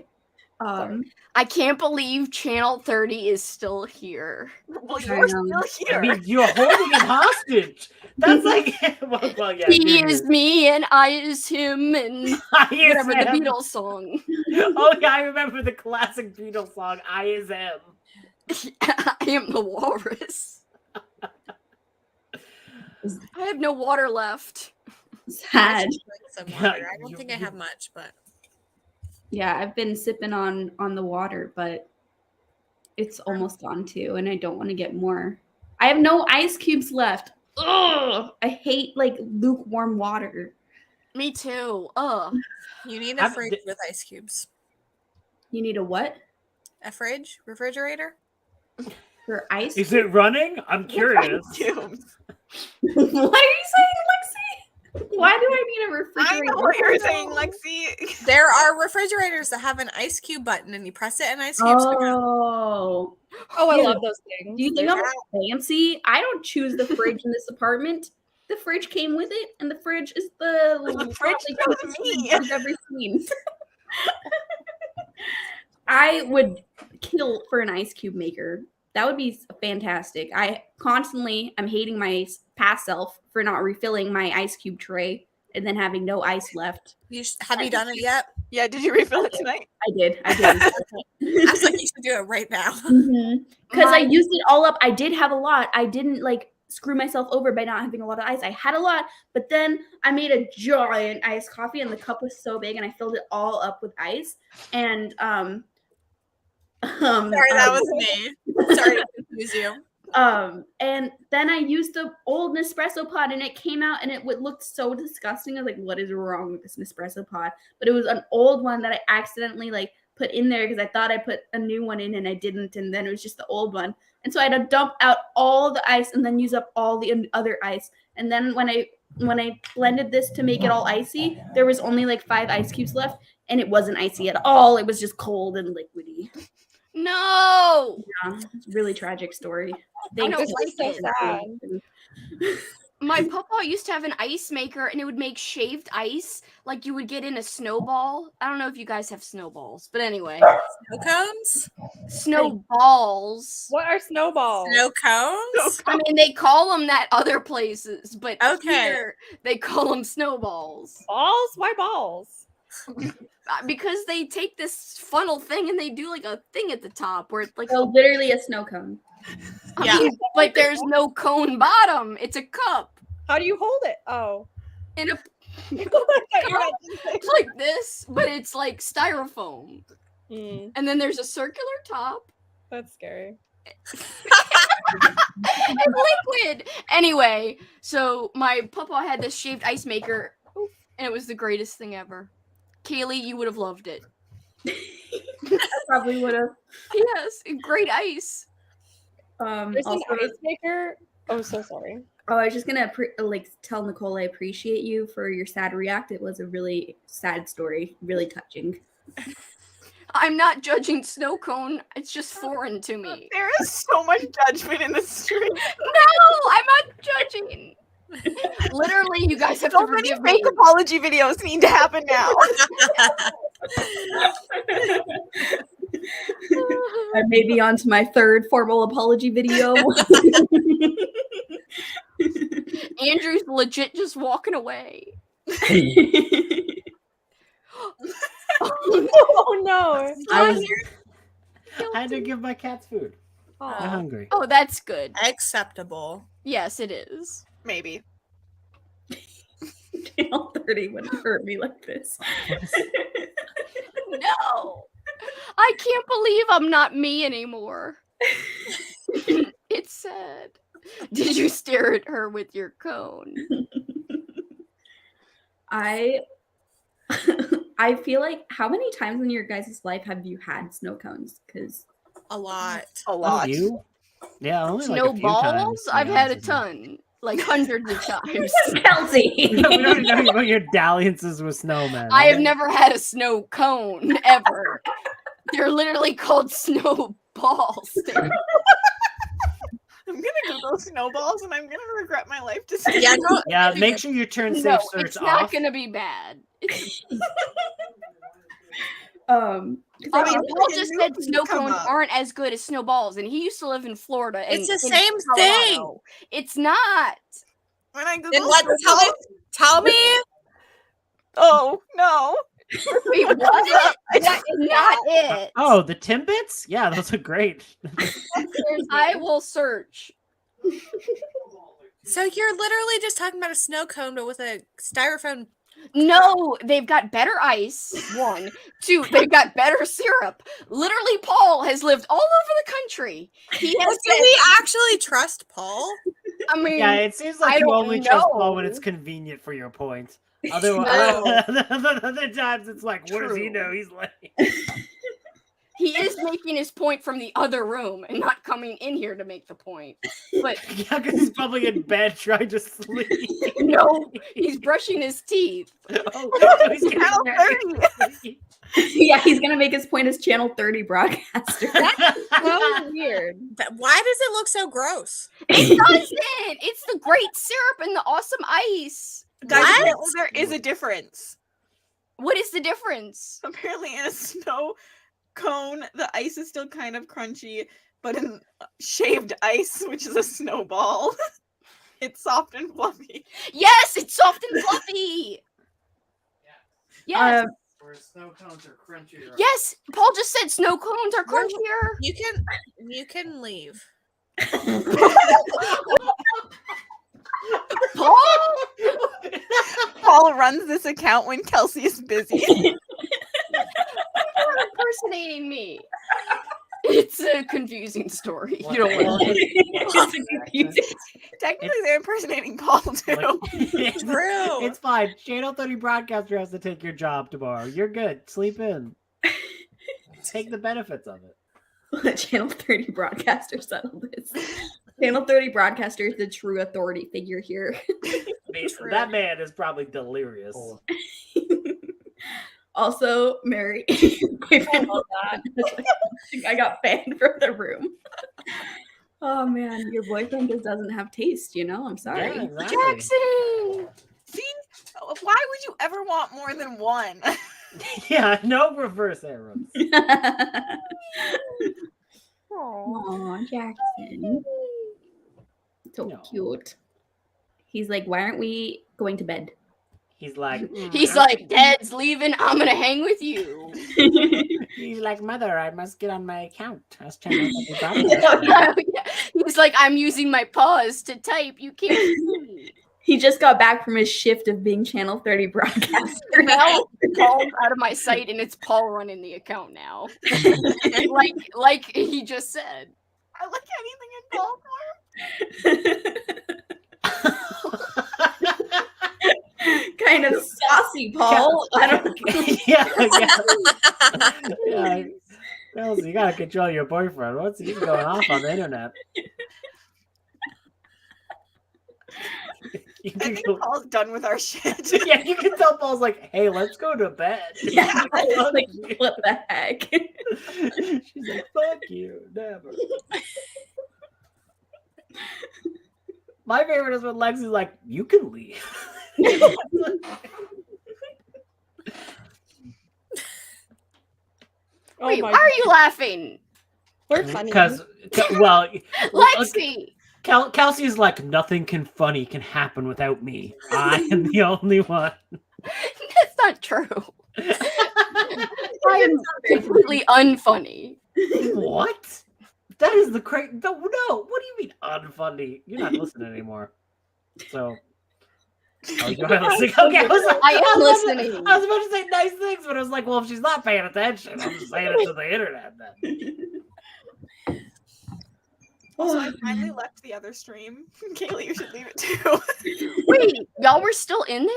I can't believe Channel 30 is still here. Well, I you're know. still I here. mean, you're holding it hostage. That's like, well, yeah. He is me and I is him and I is whatever the him. Beatles song. Oh yeah, I remember the classic Beatles song. I is him. I am the walrus. I have no water left. Sad. Some water. I don't think I have much, but Yeah, I've been sipping on the water, but it's almost gone too, and I don't want to get more. I have no ice cubes left. Ugh! I hate like lukewarm water. Me too. Ugh. you need a fridge with ice cubes. You need a what? A fridge? Refrigerator? For ice? Is it running? I'm curious. Cubes. What are you saying, Lexi? Why do I need a I refrigerator? know what you're saying, Lexi. There are refrigerators that have an ice cube button and you press it and ice cubes come out. Oh. Oh, I Dude, love those things. Do you think They're- I'm fancy? I don't choose the fridge in this apartment. The fridge came with it, and the fridge is the fridge chose cutest me. fridge I've ever seen. I would kill for an ice cube maker. That would be fantastic. I'm hating my past self for not refilling my ice cube tray and then having no ice left. Have you done it yet? Yeah, did you refill it tonight? I did. I was like, you should do it right now. Because I used it all up. I did have a lot. I didn't like screw myself over by not having a lot of ice. I had a lot, but then I made a giant iced coffee and the cup was so big and I filled it all up with ice. And Sorry, that was me. Sorry to confuse you. And then I used the old Nespresso pod and it came out and it looked so disgusting. I was like, what is wrong with this Nespresso pod? But it was an old one that I accidentally like put in there because I thought I put a new one in and I didn't. And then it was just the old one. And so I had to dump out all the ice and then use up all the other ice. And then when I blended this to make it all icy, there was only like 5 ice cubes left and it wasn't icy at all. It was just cold and liquidy. No. Yeah, it's a really tragic story. I don't Thanks. like so it. sad. My papa used to have an ice maker and it would make shaved ice like you would get in a snowball. I don't know if you guys have snowballs, but anyway. Snow cones? Snowballs. What are snowballs? Snow cones? I mean, they call them that other places, but Okay. here they call them snowballs. Balls? Why balls? Because they take this funnel thing and they do like a thing at the top where it's like, So literally a snow cone. Yeah. but there's no cone bottom. It's a cup. How do you hold it? Oh. In a I thought you meant- it's like this, but it's like styrofoam. And then there's a circular top. That's scary. And liquid. Anyway, so my papa had this shaved ice maker, and it was the greatest thing ever. Kaylee, you would have loved it. I probably would have. Yes, great ice. There's an Also, ice maker. Oh, so sorry. I was just gonna tell Nicole I appreciate you for your sad react. It was a really sad story, really touching. I'm not judging snow cone. It's just foreign to me. There is so much judgment in the street. No, I'm not judging. Literally, you guys have So to many forgive me. fake apology videos need to happen now. I may be on to my 3rd formal apology video. Andrew's legit just walking away. Oh no. I had to give my cats food. They're Aw. hungry. Oh, that's good. Acceptable. Yes, it is. Maybe. Channel 30 wouldn't hurt me like this. No. I can't believe I'm not me anymore. It's sad. Did you stare at her with your cone? I feel like, how many times in your guys' life have you had snow cones? Because A lot. A lot. You? Yeah, only like a few Snowballs? times. to be I've had a honest with you. ton. Like hundreds of times. Kelsey. We don't know about your dalliances with snowmen. I have okay? never had a snow cone ever. They're literally called snowballs. I'm gonna Google snowballs and I'm gonna regret my life decision. Yeah, no, Yeah, make sure you turn No, safe search it's not off. gonna be bad. I I mean, mean, Paul just said snow Come cones up. aren't as good as snowballs, and he used to live in Florida. And It's the in same thing. Colorado. It's not. When I then Google what? Tell me. oh no. Wait, what? That is not it. Oh, the Timbits? Yeah, those are great. I will search. So you're literally just talking about a snow cone, but with a styrofoam. No, they've got better ice. 1, 2, they've got better syrup. Literally, Paul has lived all over the country. He has. Do we actually trust Paul? I mean, Yeah, it seems I like you don't only trust Paul when know. it's convenient for your point. Otherwise, other times it's like, what does he True. know? He's like, he is making his point from the other room and not coming in here to make the point. But yeah, because he's probably in bed trying to sleep. no, he's brushing his teeth. Oh, he's Channel getting 30. yeah, he's gonna make his point as Channel 30 broadcaster. So weird. Why does it look so gross? It doesn't. It's the great syrup and the awesome ice. Guys, What? apparently there is a difference. What is the difference? Apparently in a snow cone, the ice is still kind of crunchy, but in shaved ice, which is a snowball, it's soft and fluffy. Yes, it's soft and fluffy. Yes. Where snow cones are crunchier. Yes, Paul just said snow cones are crunchier. You can leave. Paul? Paul runs this account when Kelsey is busy. You're impersonating me. It's a confusing story. You don't want to. It's a confusing. Technically, they're impersonating Paul too. Like, True. it's fine. Channel 30 broadcaster has to take your job tomorrow. You're good. Sleep in. Take the benefits of it. Let Channel 30 broadcaster settle this. Channel 30 broadcaster is the true authority figure here. That man is probably delirious. Also, Mary, boyfriend I got banned from the room. Oh man, your boyfriend just doesn't have taste, you know? I'm sorry. Yeah, exactly. Jackson! See, why would you ever want more than one? Yeah, no reverse arrows. Aw, Jackson. So No. cute. He's like, why aren't we going to bed? He's like, He's like, Dad's leaving. I'm going to hang with you. he's like, mother, I must get on my account. I was trying to Yeah. He's like, I'm using my paws to type. You can't see. He just got back from his shift of being Channel 30 broadcaster. Now Paul's out of my sight, and it's Paul running the account now. like he just said. I like anything in Paul form. Kind of saucy, Paul. I don't yeah. Kelsey, you gotta control your boyfriend. What's he's going off on the internet? I think Paul's done with our shit. Yeah, you can tell Paul's like, hey, let's go to bed. Yeah, like, what the heck? She's like, fuck you, never. My favorite is when Lex is like, you can leave. Wait, why are you laughing? We're funny. Because, well, Lexi! Kelsey's like, nothing funny can happen without me. I am the only one. That's not true. I am completely unfunny. What? That is the crazy. No, what do you mean unfunny? You're not listening anymore. So. Oh, you're listening. Okay, I am listening. I was about to say nice things, but I was like, well, if she's not paying attention, I'm just saying it to the internet then. Also, I finally left the other stream. Kaylee, you should leave it too. Wait, y'all were still in there?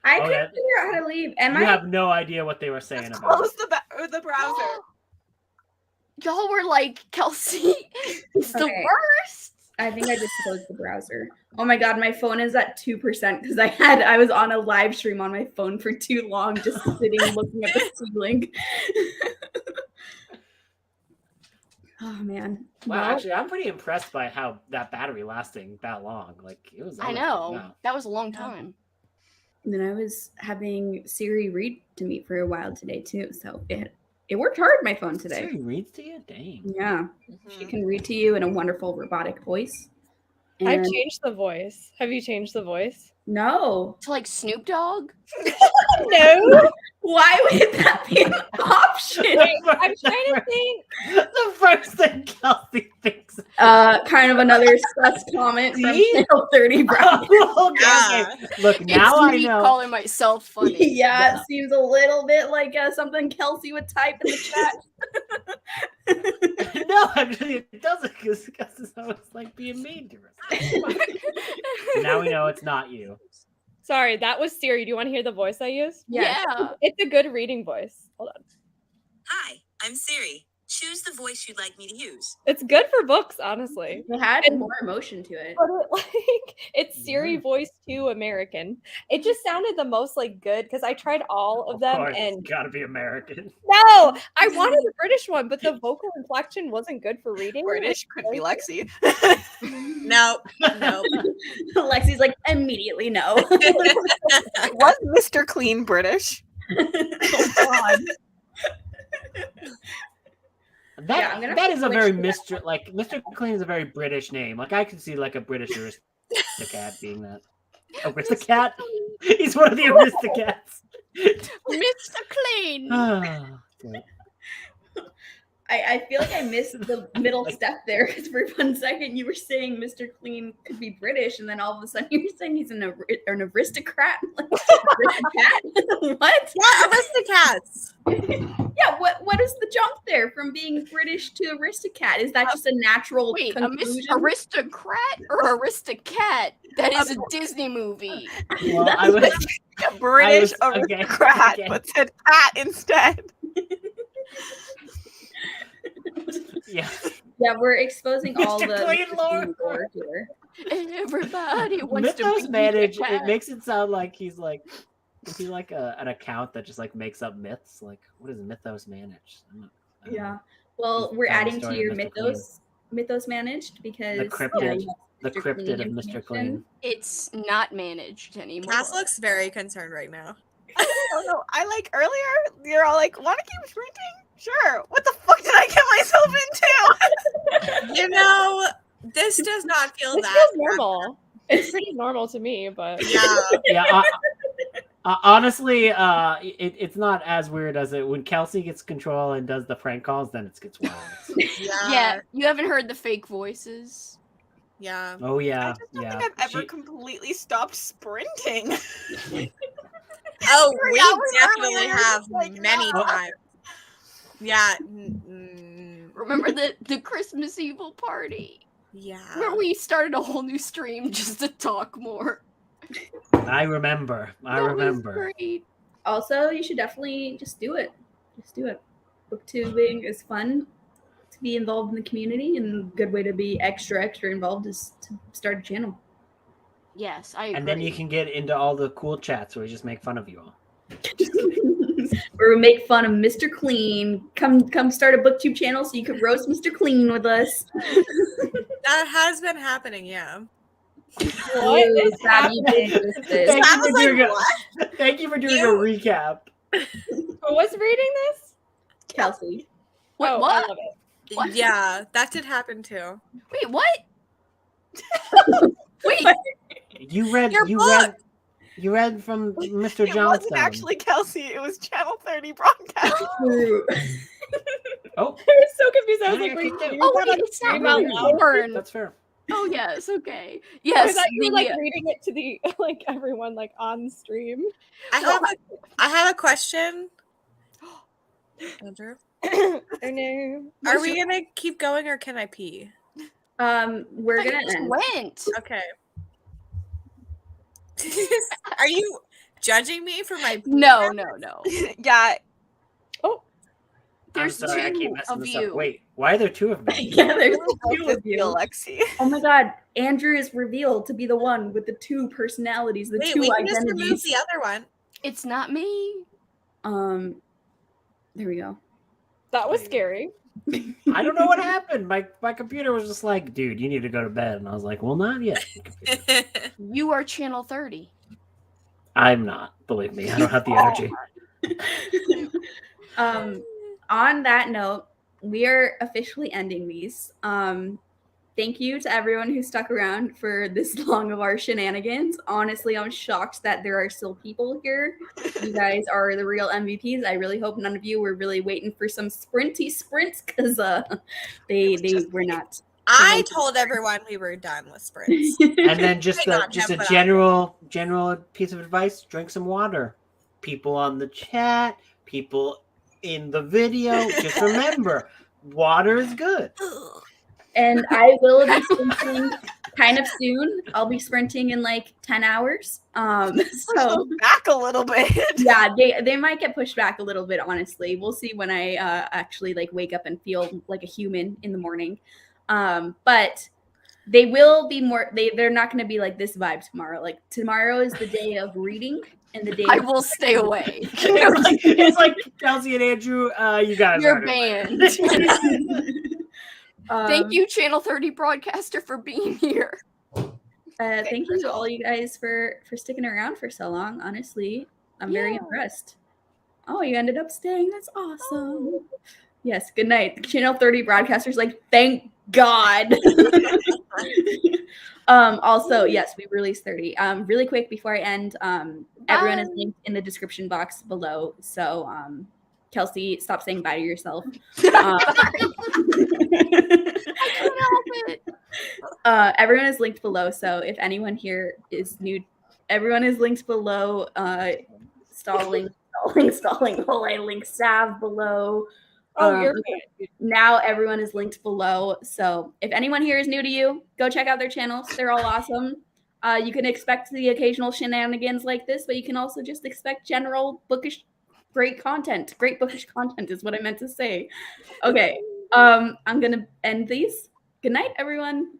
I Oh, couldn't yeah. figure out how to leave. And You my have no idea what they were saying Just about close it. the browser. Y'all were like, Kelsey, it's the Okay. worst. I think I just closed the browser. Oh my god, my phone is at 2% because I was on a live stream on my phone for too long, just sitting looking at the ceiling. Oh man. Wow, Well, actually, I'm pretty impressed by how that battery lasting that long. Like it was. I honestly, know. Wow. That was a long time. and then I was having Siri read to me for a while today too, so it worked hard. My phone today. Siri reads to you? Dang. Yeah, she Mhm. can read to you in a wonderful robotic voice. I've And changed the voice. Have you changed the voice? no, To like Snoop Dogg? No. why would that be an option? Wait, I'm trying to think. The first thing Kelsey thinks. Kind of another sus comment from See? Channel 30 Brown. Okay. Look, now I it's me know. calling myself funny. Yeah, it seems a little bit like something Kelsey would type in the chat. No, actually, it doesn't because it's always like being mean to us. So now we know it's not you. Sorry, that was Siri. Do you want to hear the voice I used? Yes. Yeah. It's a good reading voice. Hold on. Hi, I'm Siri. Choose the voice you'd like me to use. It's good for books, honestly. It had And- more emotion to it. But it's Siri voice to American. It just sounded the most like good because I tried all of them course, and it's gotta be American. no, I wanted a British one, but the vocal inflection wasn't good for reading. British could be Lexi. No. Lexi's like, immediately no. Was Mr. Clean British? Oh, God. That Yeah, I'm gonna that have is to a very switch Mr. Like Mr. Clean is a very British name. Like I could see like a British aristocrat being that. Aristocrat? He's one of the aristocrats. Mr. Clean. I feel like I missed the middle step there because for 1 second you were saying Mr. Clean could be British, and then all of a sudden you were saying he's an aristocrat. Like, aristocrat? What? Yeah, aristocrats. Yeah, what is the jump there from being British to aristocrat? Is that just a natural Wait, conclusion? aristocrat or aristocat? That is a Disney movie. Well, I was A British okay, aristocrat, okay. but said cat instead. yeah. Yeah, we're exposing all Mr. the Clean Mr. lore. Clean lore here. Everybody wants Mythos to be manage. a cat. It makes it sound like he's like. Is he like an account that just like makes up myths? Like, what is Mythos manage? I don't Yeah. know. Well, Please we're tell the adding to story of your Mr. mythos managed because The cryptid. you have The Mr. cryptid Clean of Mr. information. Clean. It's not managed anymore. Cass looks very concerned right now. Oh no! I like earlier. You're all like, "Want to keep sprinting? Sure." What the fuck did I get myself into? You know, this does not feel This that feels normal. It's pretty normal to me, but Yeah. Yeah. Honestly, it's not as weird as it when Kelsey gets control and does the prank calls. Then it gets wild. Yeah, you haven't heard the fake voices. Yeah. Oh I yeah, just don't yeah. think I've ever She- completely stopped sprinting. Oh, 3 we hours definitely earlier, have like, many no. times. Yeah. Remember the Christmas Evil party Yeah. where we started a whole new stream just to talk more? I remember. I That was remember. great. Also, you should definitely just do it. Just do it. Booktubing is fun to be involved in the community, and a good way to be extra involved is to start a channel. Yes, I agree. And then you can get into all the cool chats where we just make fun of you all. Where we make fun of Mr. Clean. Come start a booktube channel so you could roast Mr. Clean with us. That has been happening, yeah. what Ooh, is Sad you happening? did this. Thank I you was for doing like, a- Thank you for doing You- a recap. Who was reading this? Kelsey. Wait, Oh, what? I love it. What? Yeah, that did happen too. Wait, what? Wait, You read. Your You book! read. You read from Mr. It Johnstone. wasn't actually Kelsey. It was Channel 30 broadcast. Oh, I was so confused. I was Yeah, like, wait, okay. you oh read wait, that on it's not stream out really loud? porn. that's fair. Oh yes, okay. I Yes, thought you were like the- reading it to the like everyone like on stream. I have a question. Andrew, Oh no. are we gonna keep going or can I pee? We're I gonna just end. went. Okay. Are you judging me for my No. Yeah. There's I'm sorry, I keep two messing of this you. up. Wait, why are there two of me? Yeah, there's Love two this of you. Alexi. Oh my god, Andrew is revealed to be the one with the two personalities, the Wait, two we can just remove identities. the other one. It's not me. There we go. That was scary. I don't know what happened. My computer was just like, dude, you need to go to bed. And I was like, well, not yet. You are channel 30. I'm not. Believe me, I don't have the energy. On that note, we are officially ending these. Thank you to everyone who stuck around for this long of our shenanigans. Honestly, I'm shocked that there are still people here. You guys are the real MVPs. I really hope none of you were really waiting for some sprints because they were not. I told everyone we were done with sprints. And then just Might not a have, but general piece of advice: drink some water. People on the chat, people in the video, just remember, water is good. And I will be sprinting kind of soon. I'll be sprinting in like 10 hours. So Back a little bit. yeah, they might get pushed back a little bit, honestly. We'll see when I actually like wake up and feel like a human in the morning. But they will be more they're not going to be like this vibe tomorrow. Like tomorrow is the day of reading and the day I of will stay away. It's like Kelsey and Andrew, you guys You're are banned. Thank you, Channel 30 broadcaster, for being here. Thank you to all you guys for sticking around for so long. Honestly, I'm very impressed. Oh, you ended up staying. That's awesome. Yes, good night. Channel 30 broadcasters like, thank God. Also, yes, we released 30. Really quick before I end, everyone is linked in the description box below. So Kelsey, stop saying bye to yourself. I couldn't help it. Everyone is linked below. So if anyone here is new, everyone is linked below. Stalling. Oh, I link Sav below. You're Now everyone is linked below. So if anyone here is new to you, go check out their channels. They're all awesome. You can expect the occasional shenanigans like this, but you can also just expect general bookish, great content. Great bookish content is what I meant to say. Okay. I'm gonna end these. Good night, everyone.